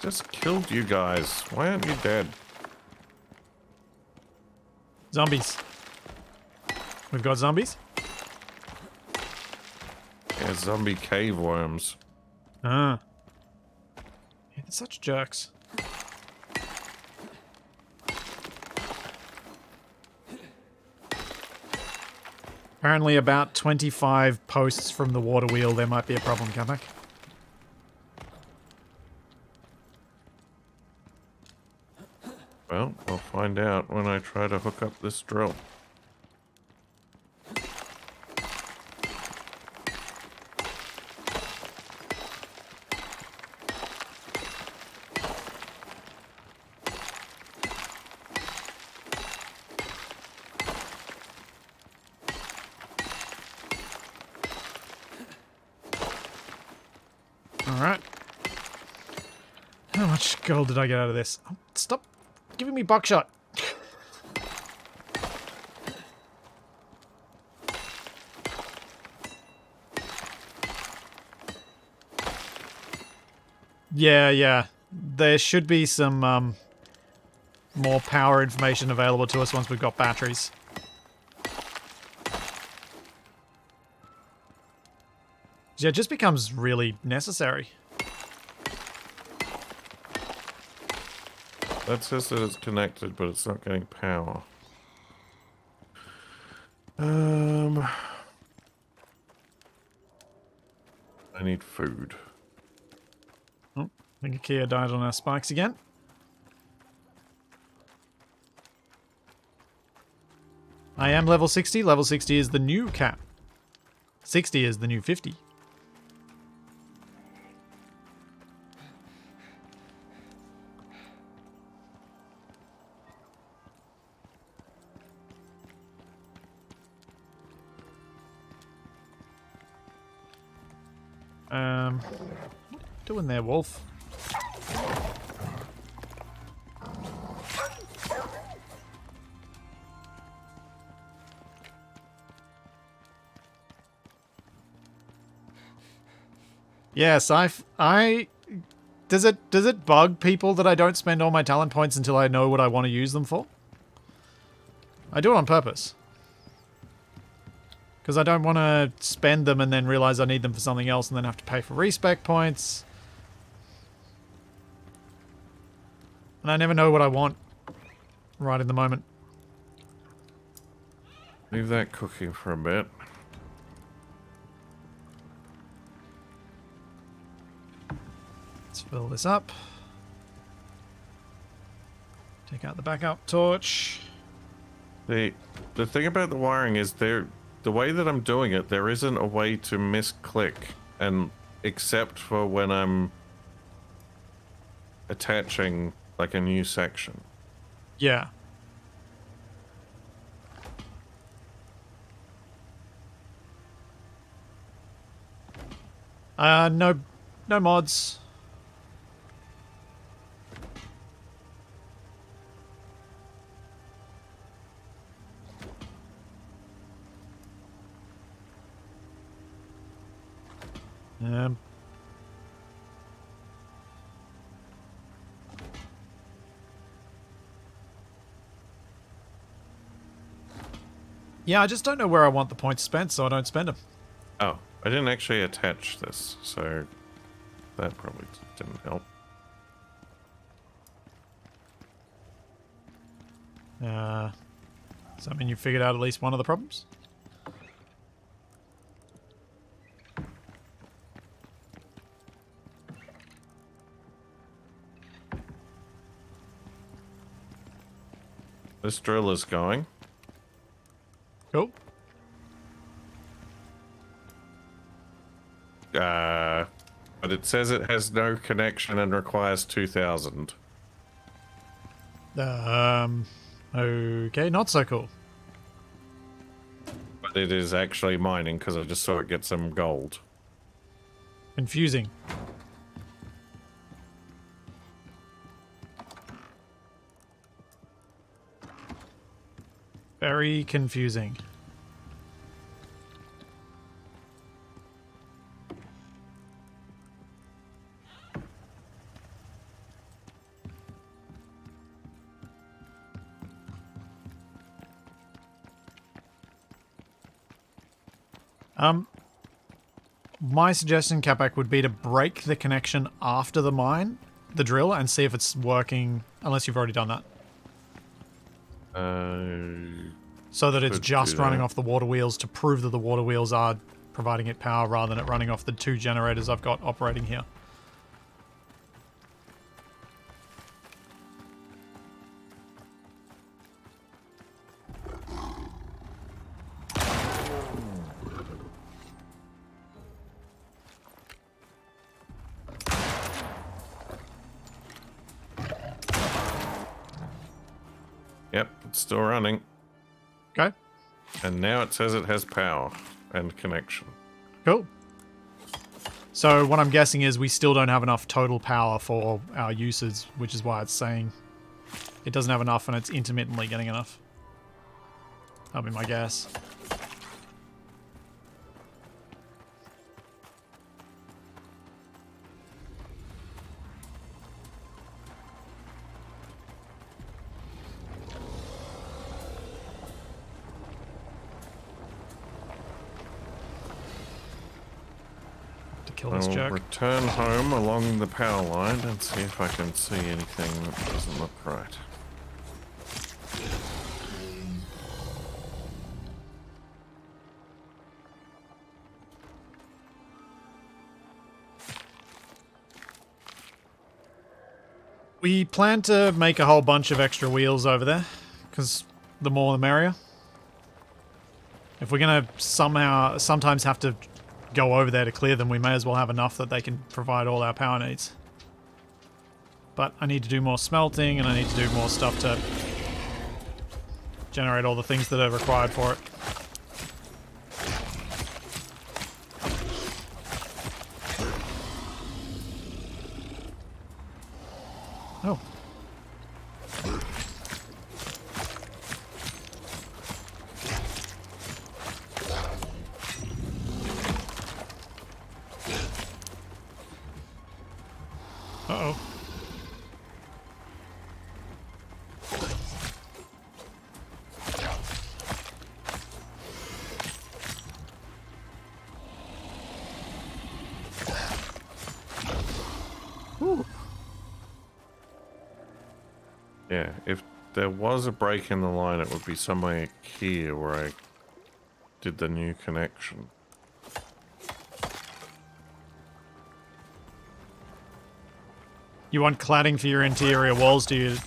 Just killed you guys. Why aren't you dead? Zombies. We've got zombies? Yeah, zombie cave worms. Ah. Yeah, they're such jerks. Apparently about 25 posts from the water wheel, there might be a problem, Capac. Well, I'll find out when I try to hook up this drill. Alright. How much gold did I get out of this? Oh, stop giving me buckshot. Yeah. There should be some more power information available to us once we've got batteries. Yeah, it just becomes really necessary. That says that it's connected, but it's not getting power. I need food. Oh, I think Akia died on our spikes again. I am level 60. Level 60 is the new cap. 60 is the new 50. What are you doing there, Wolf? Yes, does it bug people that I don't spend all my talent points until I know what I want to use them for? I do it on purpose. Because I don't want to spend them and then realize I need them for something else and then have to pay for respec points. And I never know what I want right in the moment. Leave that cooking for a bit. Let's fill this up. Take out the backup torch. The thing about the wiring is the way that I'm doing it, there isn't a way to misclick, and except for when I'm attaching like a new section. Yeah. No mods. Yeah, I just don't know where I want the points spent, so I don't spend them. Oh, I didn't actually attach this, so that probably didn't help. Does that mean you figured out at least one of the problems? This drill is going. Cool. But it says it has no connection and requires 2,000. Okay, not so cool. But it is actually mining because I just saw it get some gold. Confusing. Very confusing. My suggestion, Capac, would be to break the connection after the mine, the drill, and see if it's working, unless you've already done that. So that it's just running off the water wheels to prove that the water wheels are providing it power rather than it running off the 2 generators I've got operating here. Yep, it's still running. Okay. And now it says it has power and connection. Cool. So what I'm guessing is we still don't have enough total power for our uses, which is why it's saying it doesn't have enough and it's intermittently getting enough. That'll be my guess. Kill this I'll jerk. return home along the power line and see if I can see anything that doesn't look right. We plan to make a whole bunch of extra wheels over there, because the more the merrier. If we're going to sometimes have to go over there to clear them, we may as well have enough that they can provide all our power needs. But I need to do more smelting, and I need to do more stuff to generate all the things that are required for it. Oh. Uh-oh. Ooh. Yeah, if there was a break in the line, it would be somewhere here where I did the new connection. You want cladding for your interior walls, do you,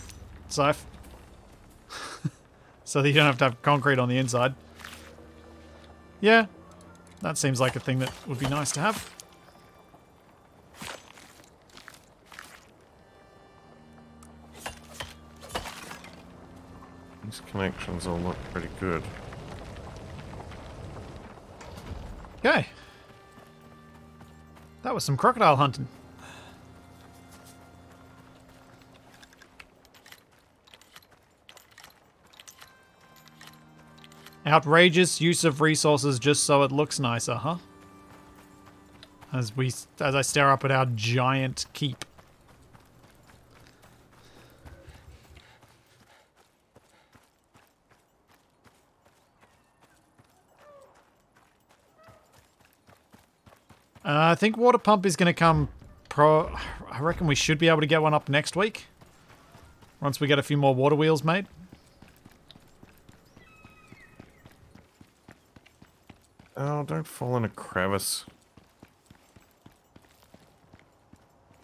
Sif? So that you don't have to have concrete on the inside. Yeah, that seems like a thing that would be nice to have. These connections all look pretty good. Okay. That was some crocodile hunting. Outrageous use of resources just so it looks nicer, huh? As I stare up at our giant keep. I think water pump is going to come I reckon we should be able to get one up next week. Once we get a few more water wheels made. Oh, don't fall in a crevice.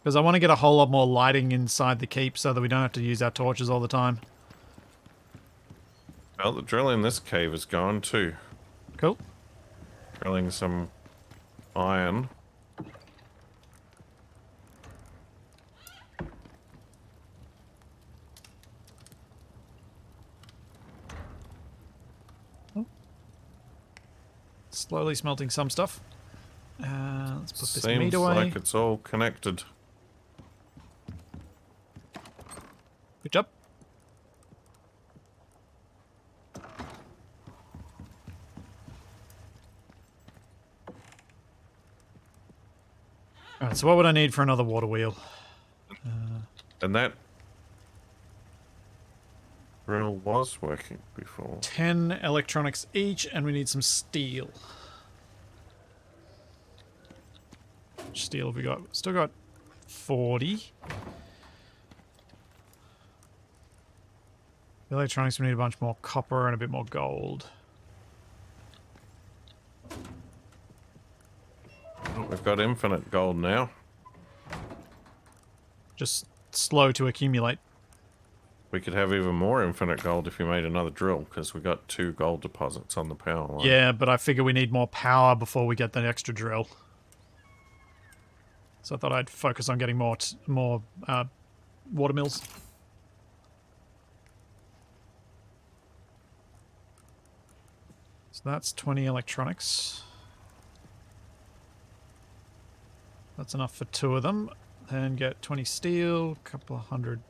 Because I want to get a whole lot more lighting inside the keep so that we don't have to use our torches all the time. Well, the drill in this cave is gone too. Cool. Drilling some iron. Slowly smelting some stuff. Let's put this meat Seems away. like it's all connected. Good job. Alright, so what would I need for another water wheel? And that drill was working before. 10 electronics each, and we need some steel. How much steel have we got? Still got 40. The electronics, we need a bunch more copper and a bit more gold. We've got infinite gold now. Just slow to accumulate. We could have even more infinite gold if we made another drill, because we got 2 gold deposits on the power line. Yeah, but I figure we need more power before we get the extra drill. So I thought I'd focus on getting more water mills. So that's 20 electronics. That's enough for 2 of them. Then get 20 steel, a couple of hundred.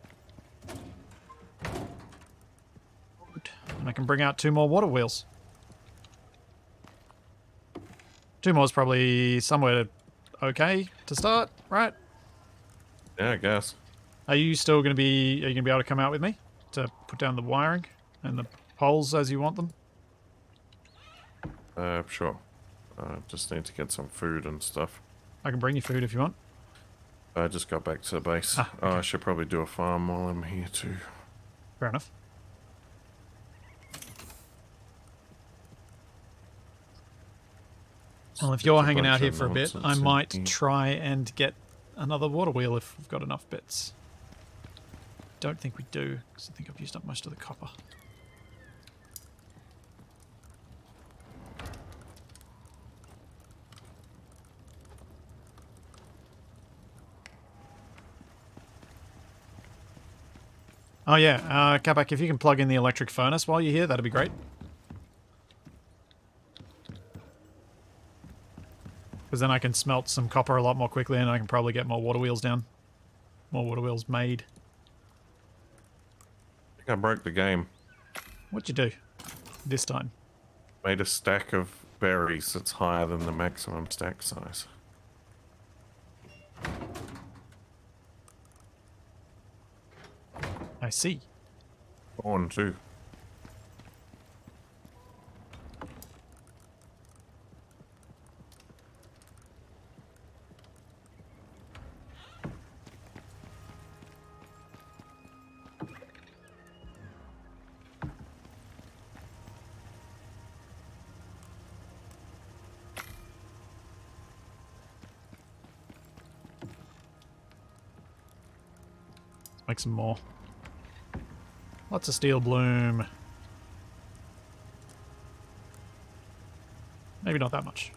And I can bring out 2 more water wheels. 2 more is probably somewhere okay to start, right? Yeah, I guess. Are you still going to be? Are you going to be able to come out with me to put down the wiring and the poles as you want them? Sure. Just need to get some food and stuff. I can bring you food if you want. I just got back to the base. Ah, okay. Oh, I should probably do a farm while I'm here too. Fair enough. Well, if you're hanging out here for a bit, I might try and get another water wheel if we've got enough bits. Don't think we do, because I think I've used up most of the copper. Oh yeah, Capac, if you can plug in the electric furnace while you're here, that'd be great. Because then I can smelt some copper a lot more quickly and I can probably get more water wheels down. More water wheels made. I broke the game. What'd you do this time? Made a stack of berries that's higher than the maximum stack size. I see. Corn too. Let's make some more. Lots of steel bloom. Maybe not that much.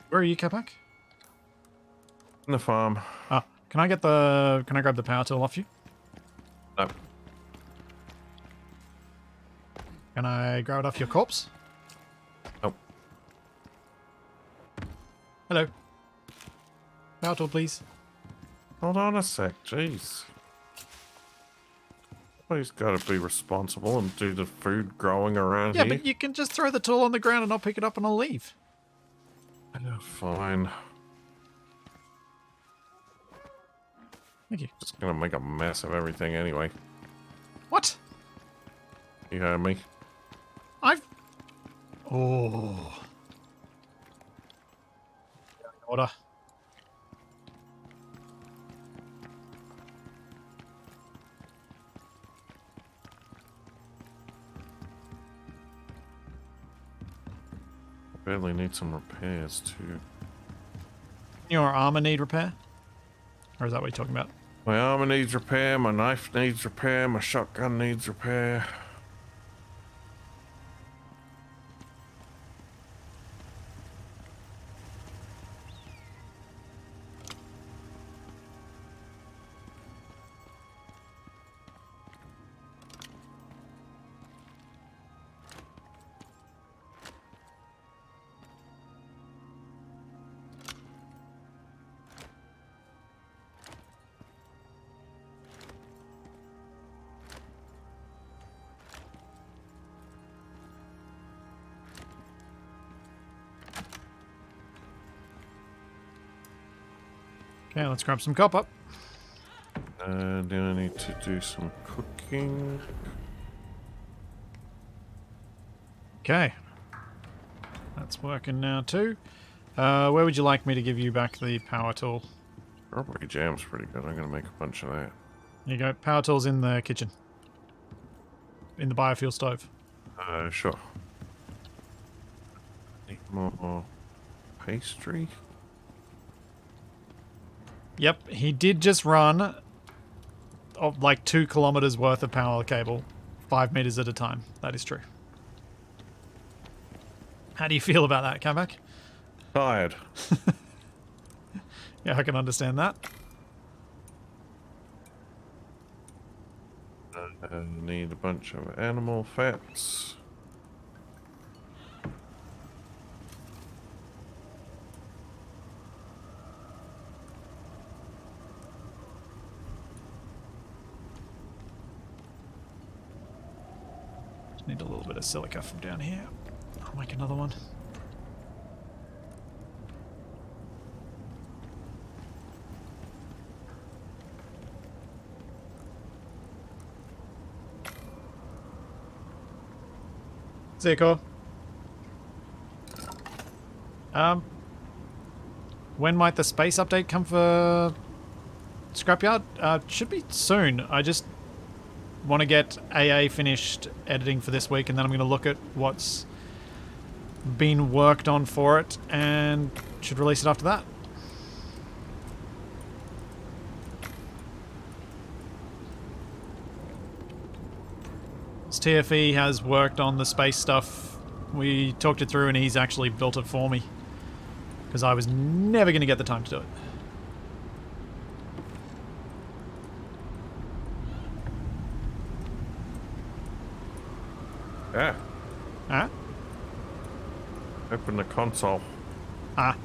Where are you, Capac? In the farm. Ah, can I grab the power tool off you? No. Can I grab it off your corpse? Nope. Hello. Power tool, please. Hold on a sec, jeez. Somebody's got to be responsible and do the food growing around Yeah, here. but you can just throw the tool on the ground and I'll pick it up and I'll leave. Yeah, fine. Thank you. Just gonna make a mess of everything anyway. What? You heard me. I've... Oh. Order. Badly need some repairs too. Your armor need repair? Or is that what you're talking about? My armor needs repair, my knife needs repair, my shotgun needs repair. Okay, let's grab some copper. Then I need to do some cooking. Okay. That's working now too. Where would you like me to give you back the power tool? Strawberry jam's pretty good. I'm gonna make a bunch of that. There you go. Power tool's in the kitchen. In the biofuel stove. Sure. Need more pastry. Yep, he did just run of like 2 kilometers worth of power cable, 5 meters at a time. That is true. How do you feel about that, Capac? Tired. Yeah, I can understand that. Need a bunch of animal fats. Just need a little bit of silica from down here. I'll make another one. Zico. When might the space update come for Scrapyard? Should be soon. I just want to get AA finished editing for this week, and then I'm going to look at what's been worked on for it, and should release it after that. TFE has worked on the space stuff We talked it through and he's actually built it for me. Because I was never going to get the time to do it. Yeah. Ah? Open the console. Ah.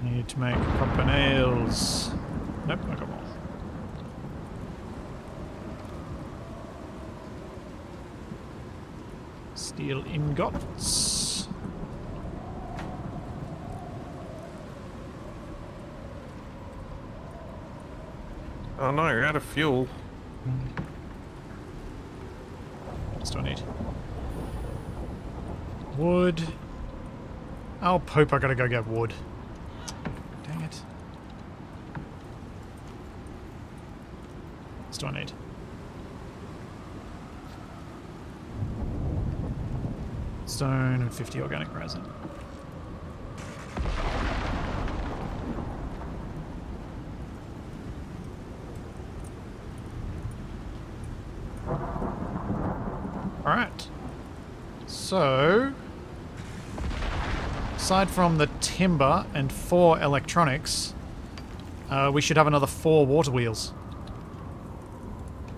Need to make copper nails. Nope, I got more. Steel ingots. Oh no, you're out of fuel. What do I need? Wood. Oh, poop, I gotta go get wood. Dang it. What do I need? Stone and 50 organic resin. Alright. So, aside from the timber and 4 electronics, we should have another 4 water wheels.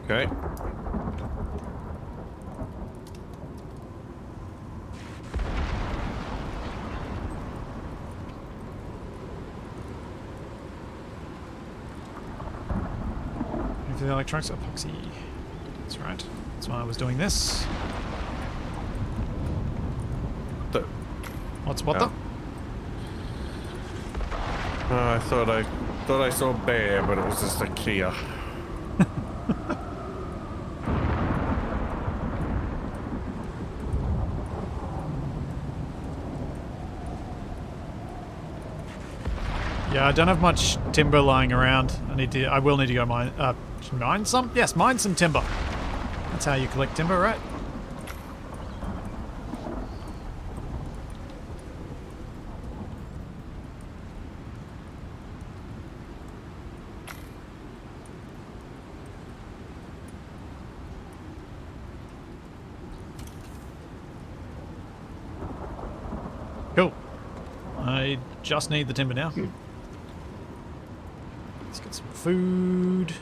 Okay. For the electronics, epoxy. That's right. That's why I was doing this. What Oh. the? I thought I saw a bear, but it was just a Kia. Yeah, I don't have much timber lying around. I will need to go mine some? Yes, mine some timber. That's how you collect timber, right? Cool. I just need the timber now. Let's get some food.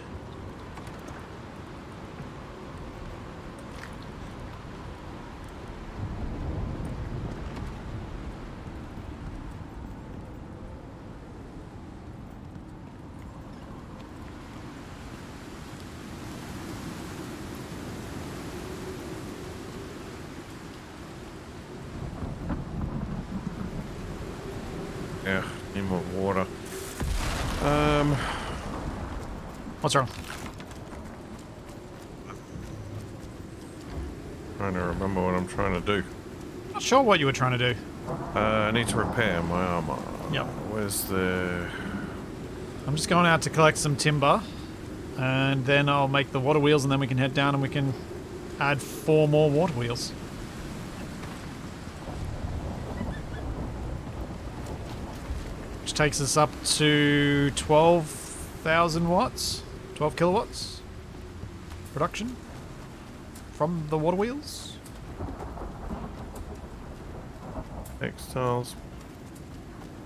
Yeah, need more water. What's wrong? Trying to remember what I'm trying to do. Not sure what you were trying to do. I need to repair my armor. Yep. Where's the... I'm just going out to collect some timber. And then I'll make the water wheels and then we can head down and we can add 4 more water wheels. Which takes us up to 12,000 watts. 12 kilowatts. Production. From the water wheels. Textiles.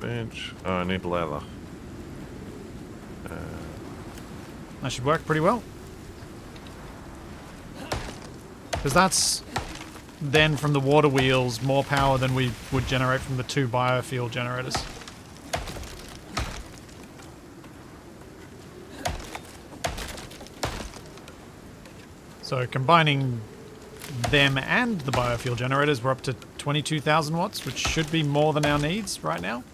Bench. Oh, I need leather. That should work pretty well. Because that's then from the water wheels more power than we would generate from the 2 biofuel generators. So combining them and the biofuel generators, we're up to 22,000 watts, which should be more than our needs right now.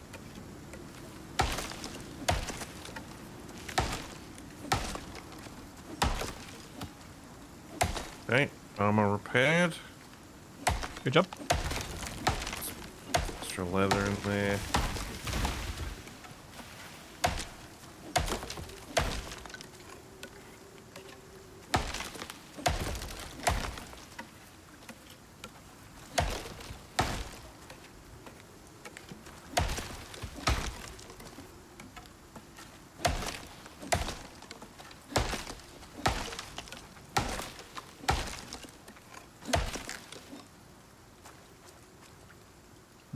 Okay, armor repaired. Good job. Extra leather in there.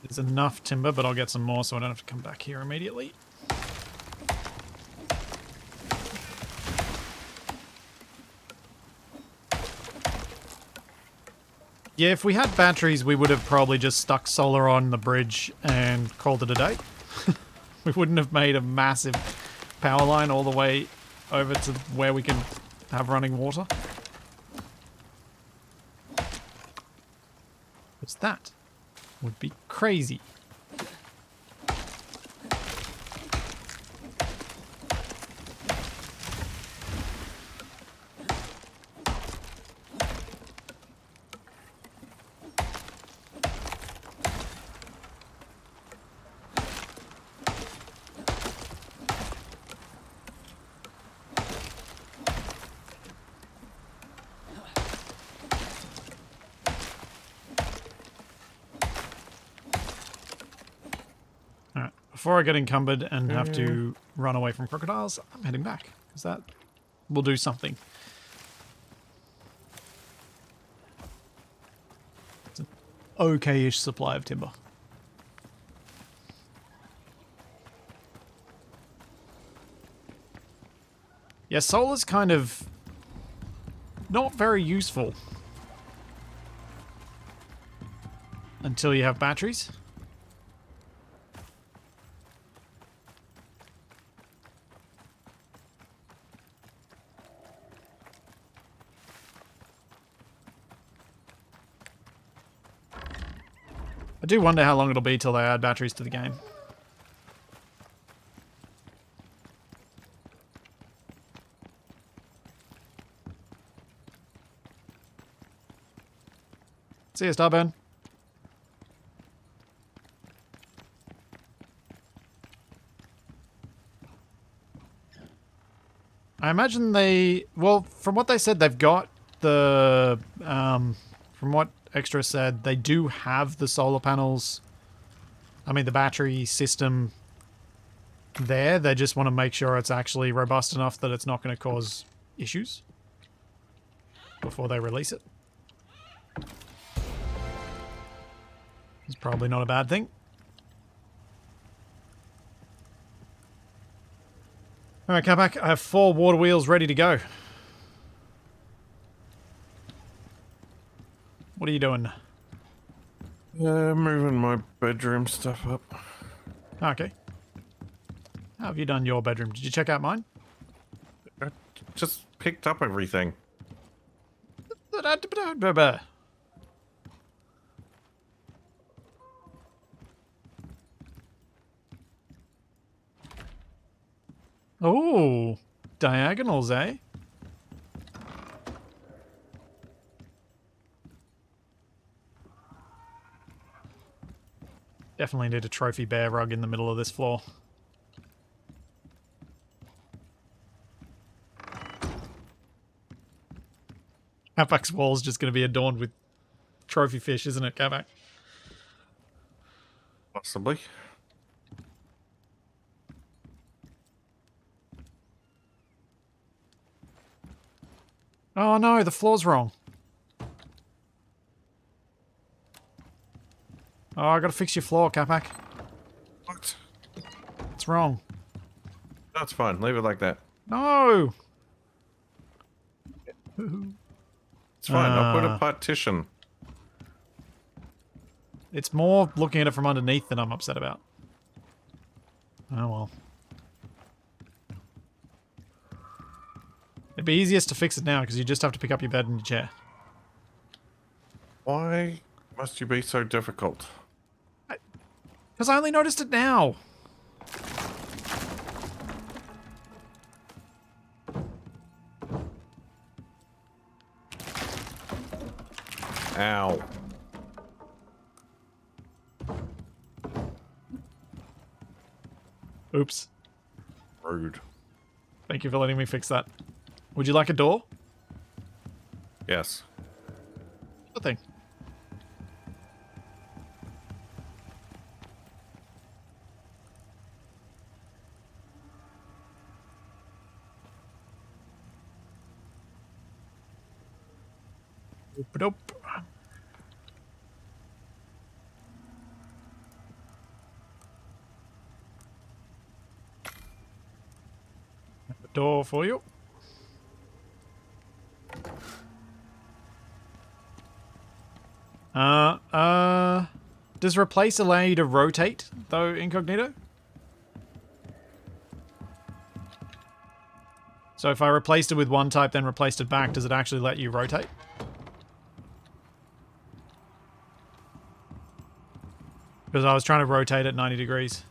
There's enough timber, but I'll get some more so I don't have to come back here immediately. Yeah, if we had batteries, we would have probably just stuck solar on the bridge and called it a day. We wouldn't have made a massive power line all the way over to where we can have running water. What's that? Would be crazy. Before I get encumbered and have to run away from crocodiles, I'm heading back, because that will do something. It's an okay-ish supply of timber. Yeah, solar's kind of not very useful until you have batteries. I do wonder how long it'll be till they add batteries to the game. See you, Starburn. I imagine they... Well, from what they said, they've got the... from what Extra said, they do have the solar panels... I mean, the battery system there. They just want to make sure it's actually robust enough that it's not going to cause issues before they release it. It's probably not a bad thing. Alright, Capac, I have 4 water wheels ready to go. What are you doing? Moving my bedroom stuff up. Okay. How have you done your bedroom? Did you check out mine? I just picked up everything. Oh, diagonals, eh? Definitely need a trophy bear rug in the middle of this floor. Capac's wall's just going to be adorned with trophy fish, isn't it, Capac? Possibly. Oh no, the floor's wrong. Oh, I gotta fix your floor, Capac. What? It's wrong. That's fine. Leave it like that. No! It's fine. I'll put a partition. It's more looking at it from underneath than I'm upset about. Oh well. It'd be easiest to fix it now because you just have to pick up your bed and your chair. Why must you be so difficult? Because I only noticed it now. Ow. Oops. Rude. Thank you for letting me fix that. Would you like a door? Yes. Good thing. Oop-a-doop. door for you. Does replace allow you to rotate, though, incognito? So if I replaced it with one type, then replaced it back, does it actually let you rotate? Because I was trying to rotate at 90 degrees.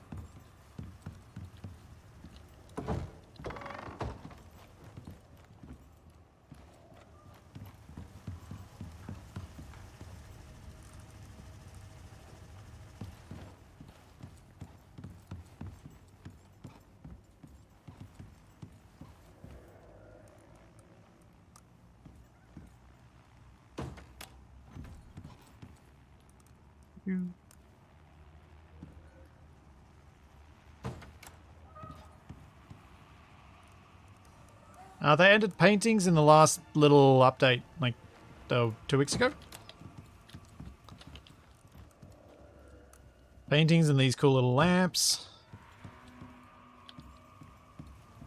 They ended paintings in the last little update, like 2 weeks ago. Paintings and these cool little lamps,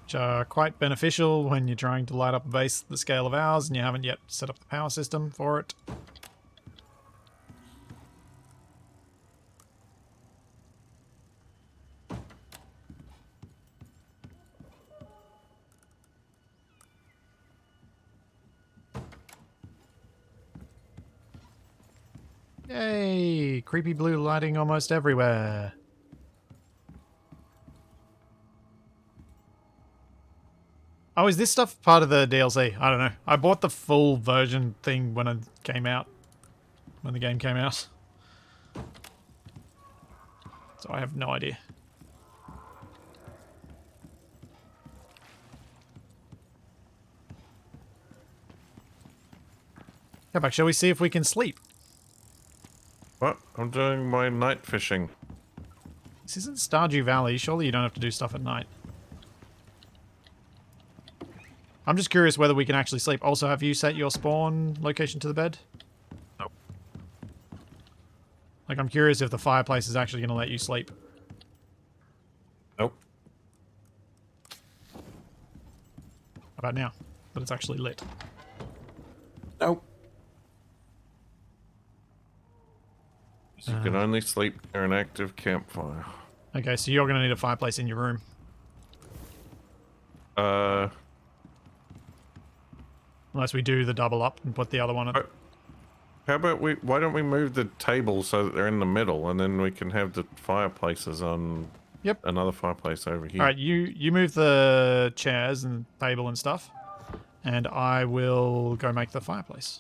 which are quite beneficial when you're trying to light up a base the scale of ours and you haven't yet set up the power system for it. Yay! Creepy blue lighting almost everywhere. Oh, is this stuff part of the DLC? I don't know. I bought the full version thing when it came out. When the game came out. So I have no idea. Capacs, shall we see if we can sleep? What? I'm doing my night fishing. This isn't Stardew Valley. Surely you don't have to do stuff at night. I'm just curious whether we can actually sleep. Also, have you set your spawn location to the bed? Nope. Like, I'm curious if the fireplace is actually going to let you sleep. Nope. How about now? That it's actually lit. Nope. You can only sleep near an active campfire. Okay, so you're going to need a fireplace in your room. Unless we do the double up and put the other one at... How about why don't we move the table so that they're in the middle and then we can have the fireplaces on... Yep. Another fireplace over here. Alright, you move the chairs and table and stuff. And I will go make the fireplace.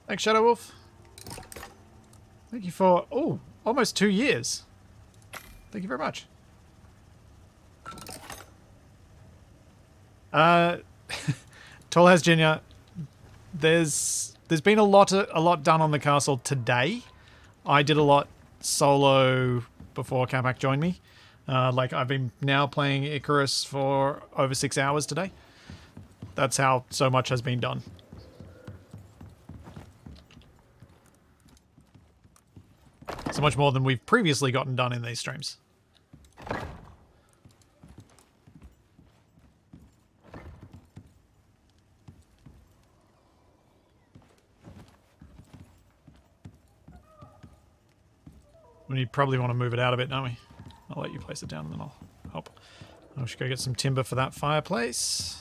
Thanks, Shadow Wolf. Thank you for... Oh, almost 2 years. Thank you very much. Tallhouse Junior, there's been a lot done on the castle today. I did a lot solo before Capac joined me. Like, I've been now playing Icarus for over 6 hours today. That's how so much has been done. So much more than we've previously gotten done in these streams. We probably want to move it out a bit, don't we? I'll let you place it down and then I'll help. I should go get some timber for that fireplace.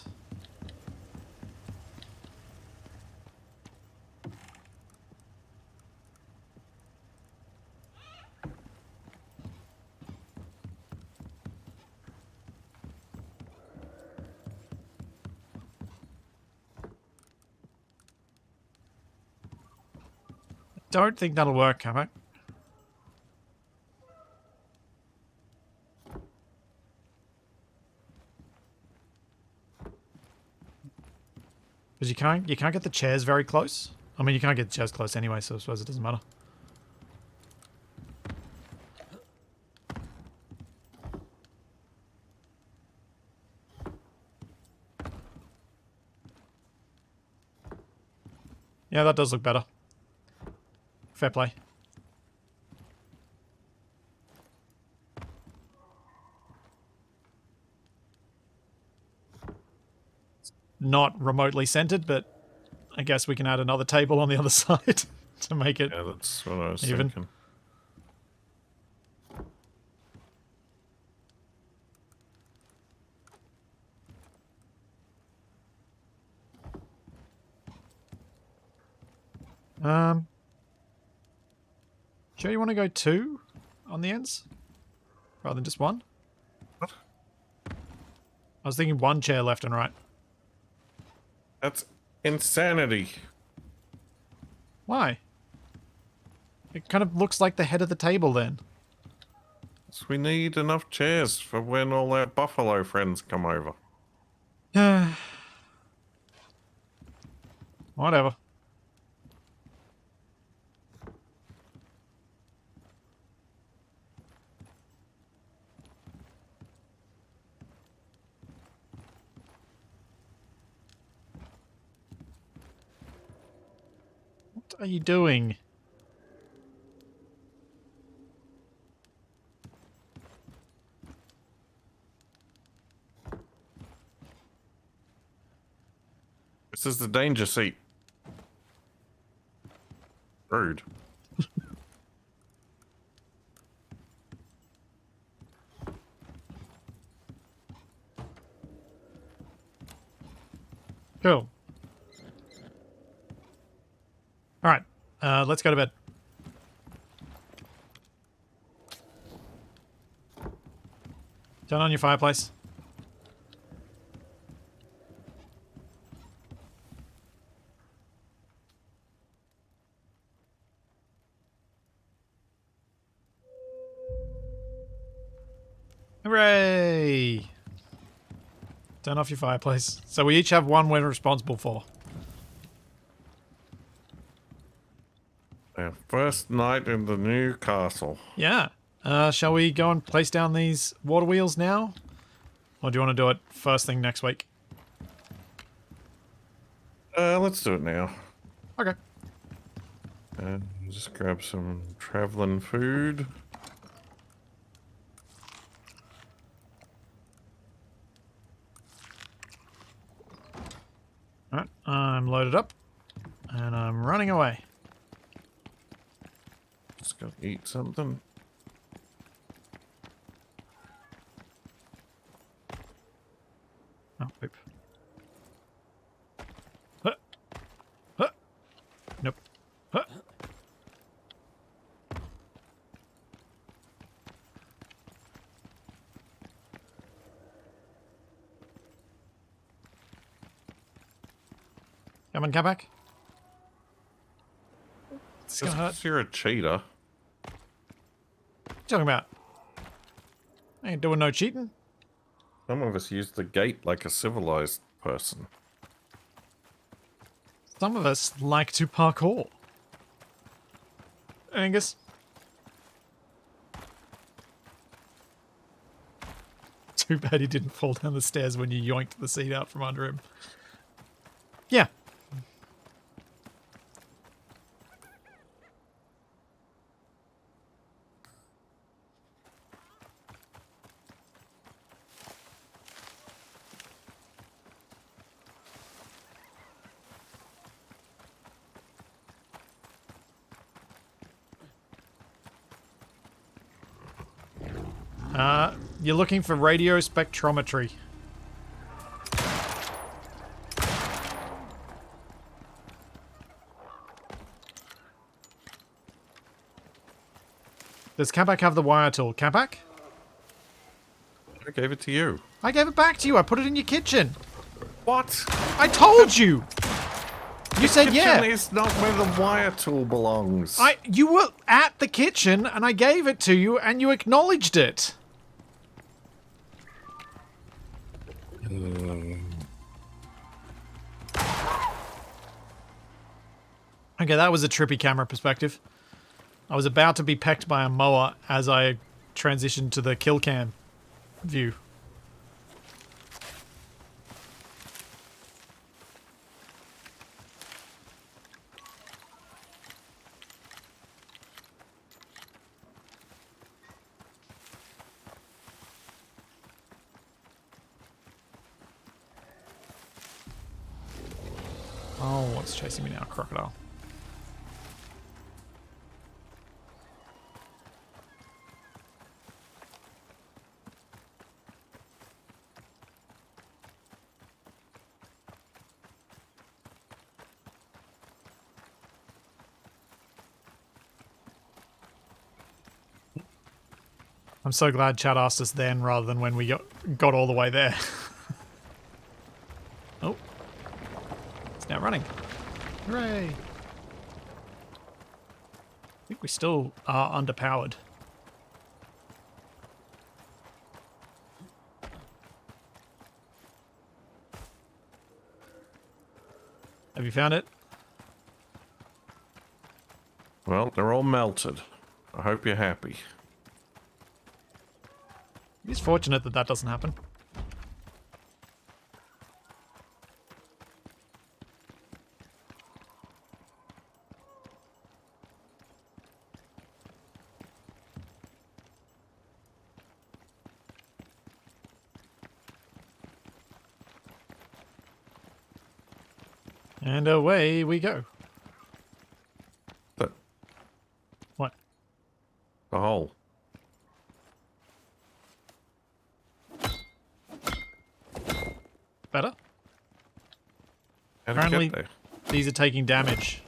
Don't think that'll work, Capac. Because you can't get the chairs very close. I mean, you can't get the chairs close anyway, so I suppose it doesn't matter. Yeah, that does look better. Fair play. Not remotely centered, but I guess we can add another table on the other side to make it Yeah, that's what I was even. thinking. Sure you want to go 2 on the ends? Rather than just 1? What? I was thinking 1 chair left and right. That's insanity. Why? It kind of looks like the head of the table then. So we need enough chairs for when all our buffalo friends come over. Whatever. What are you doing? This is the danger seat. Rude. Cool. Alright, let's go to bed. Turn on your fireplace. Hooray! Turn off your fireplace. So we each have one we're responsible for. Our first night in the new castle. Yeah. Shall we go and place down these water wheels now? Or do you want to do it first thing next week? Let's do it now. Okay. Just grab some traveling food. Alright, I'm loaded up. And I'm running away. Just gotta eat something. Oh, poop. Huh. Huh. Nope. Huh. Come on, Capac. It's gonna hurt. Because you're a cheater. What are you talking about? I ain't doing no cheating. Some of us use the gate like a civilized person. Some of us like to parkour. Angus. Too bad he didn't fall down the stairs when you yoinked the seat out from under him. Yeah. You're looking for radio spectrometry. Does Capac have the wire tool? Capac? I gave it to you. I gave it back to you. I put it in your kitchen. What? I told you. You said yeah. Kitchen is not where the wire tool belongs. You were at the kitchen and I gave it to you and you acknowledged it. Okay, that was a trippy camera perspective. I was about to be pecked by a mower as I transitioned to the kill cam view. Oh, what's chasing me now? Crocodile. I'm so glad Chad asked us then rather than when we got all the way there. Oh. It's now running. Hooray! I think we still are underpowered. Have you found it? Well, they're all melted. I hope you're happy. It's fortunate that that doesn't happen. And away we go. The, What? the hole. Better? How'd it Apparently, get there? these are taking damage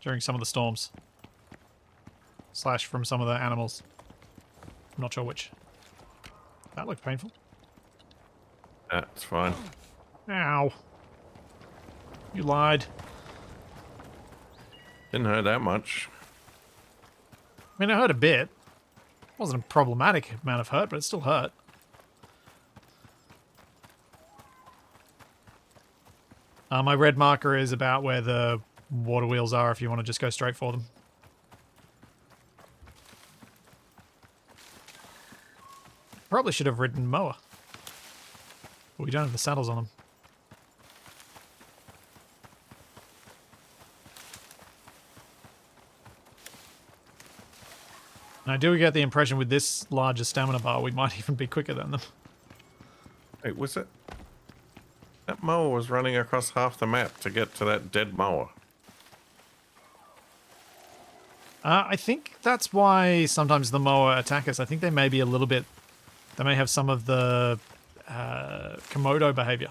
during some of the storms. Slash from some of the animals. I'm not sure which. That looked painful. That's fine. Ow. You lied. Didn't hurt that much. I mean, it hurt a bit. It wasn't a problematic amount of hurt, but it still hurt. My red marker is about where the water wheels are if you want to just go straight for them. Probably should have ridden mower. But we don't have the saddles on them. And I do get the impression with this larger stamina bar, we might even be quicker than them. Wait, was it? That mower was running across half the map to get to that dead mower. I think that's why sometimes the mower attack us. I think they may be a little bit... They may have some of the Komodo behavior.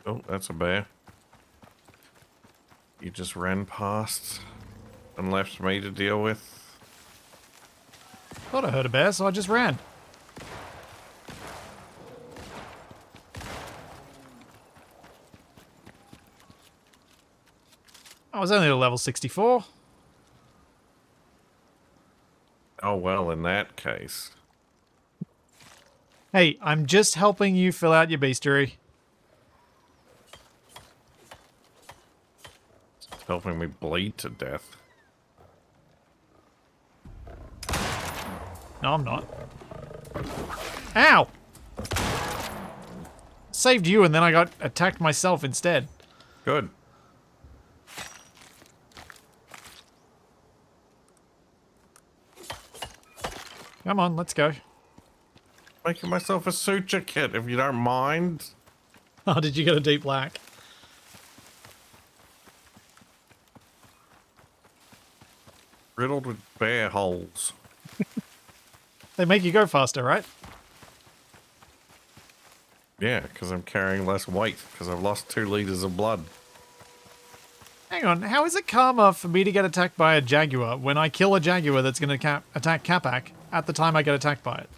Oh, that's a bear. You just ran past and left me to deal with. Thought I heard a bear, so I just ran. I was only at level 64. Oh, well, in that case. Hey, I'm just helping you fill out your bestiary. It's helping me bleed to death. No, I'm not. Ow! Saved you and then I got attacked myself instead. Good. Come on, let's go. Making myself a suture kit, if you don't mind. Oh, did you get a deep black? Riddled with bear holes. They make you go faster, right? Yeah, because I'm carrying less weight, because I've lost 2 liters of blood. Hang on, how is it karma for me to get attacked by a jaguar when I kill a jaguar that's going to attack Capac at the time I get attacked by it?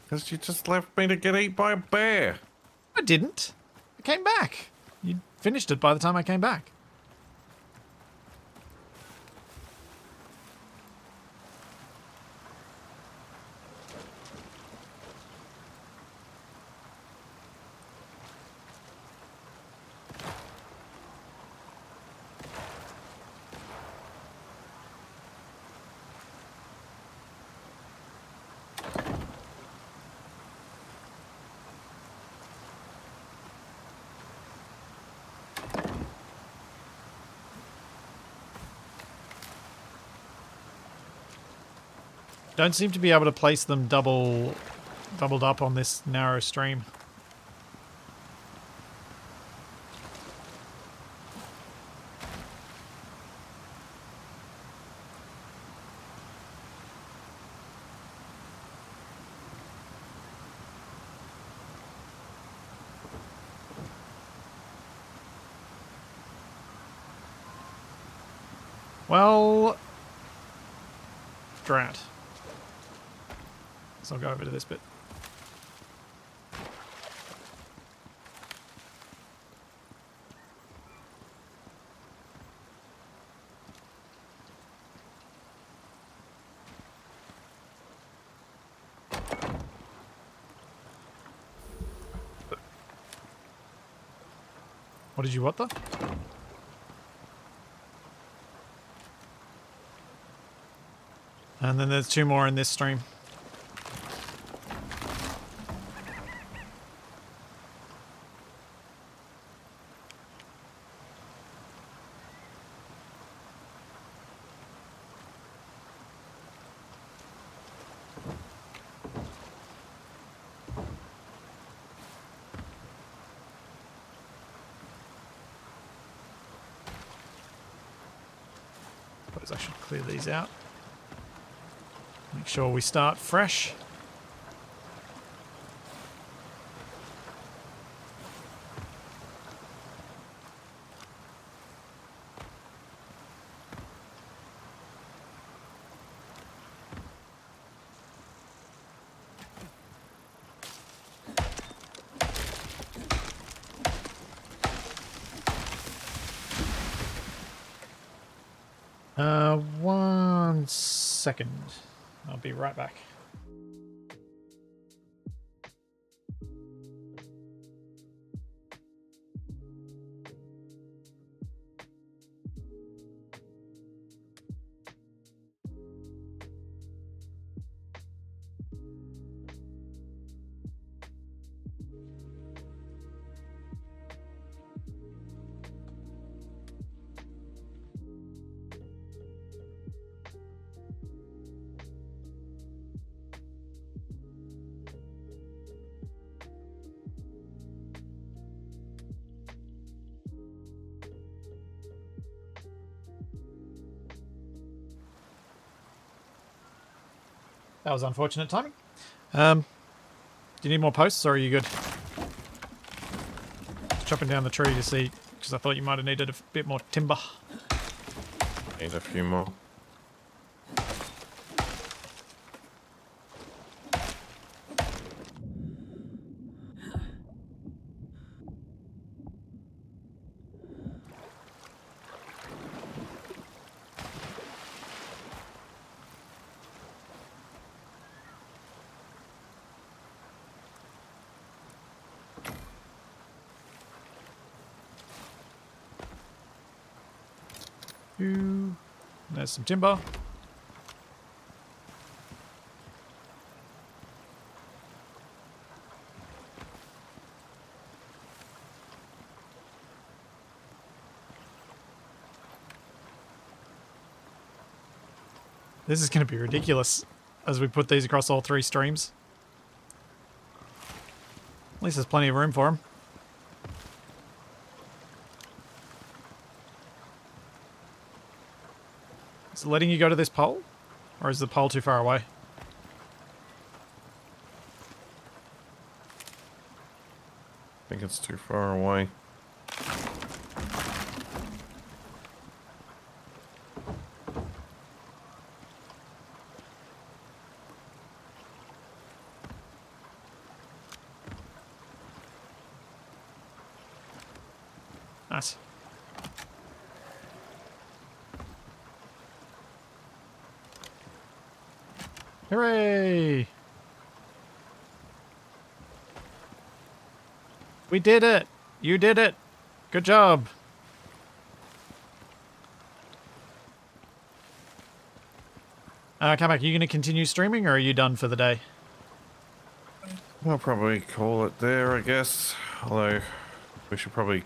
Because you just left me to get eaten by a bear. I didn't. I came back. You finished it by the time I came back. Don't seem to be able to place them doubled up on this narrow stream. Well, drat. So I'll go over to this bit. What did you want though? And then there's 2 more in this stream. Suppose I should clear these out. Make sure we start fresh. One second. I'll be right back. That was unfortunate timing. Do you need more posts, or are you good? Just chopping down the tree to see, because I thought you might have needed a bit more timber. Need a few more. There's some timber. This is going to be ridiculous as we put these across all 3 streams. At least there's plenty of room for them. Is it letting you go to this pole? Or is the pole too far away? I think it's too far away. Nice. Hooray! We did it! You did it! Good job! Capac, are you going to continue streaming or are you done for the day? I'll probably call it there, I guess. Although we should probably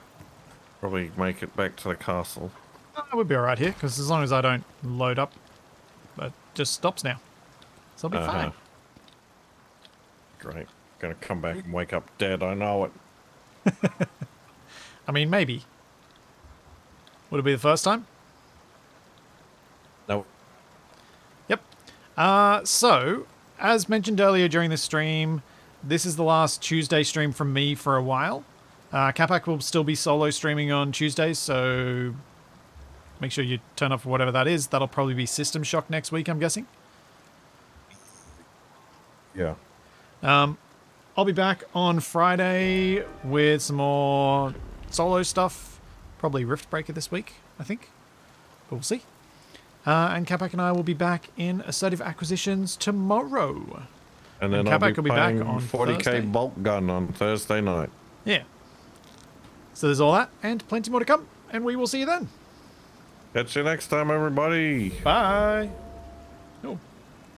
make it back to the castle. I would be alright here, because as long as I don't load up, it just stops now. So I'll be fine. Great. Gonna come back and wake up dead, I know it. I mean, maybe. Would it be the first time? Nope. Yep. So, as mentioned earlier during the stream, this is the last Tuesday stream from me for a while. Capac will still be solo streaming on Tuesdays, so make sure you turn up for whatever that is. That'll probably be System Shock next week, I'm guessing. Yeah. I'll be back on Friday with some more solo stuff. Probably Rift Breaker this week, I think. But we'll see. And Capac and I will be back in Assertive Acquisitions tomorrow. And then Capac I'll will be be back playing on 40k Thursday. bolt gun on Thursday night. Yeah. So there's all that, and plenty more to come. And we will see you then. Catch you next time, everybody. Bye.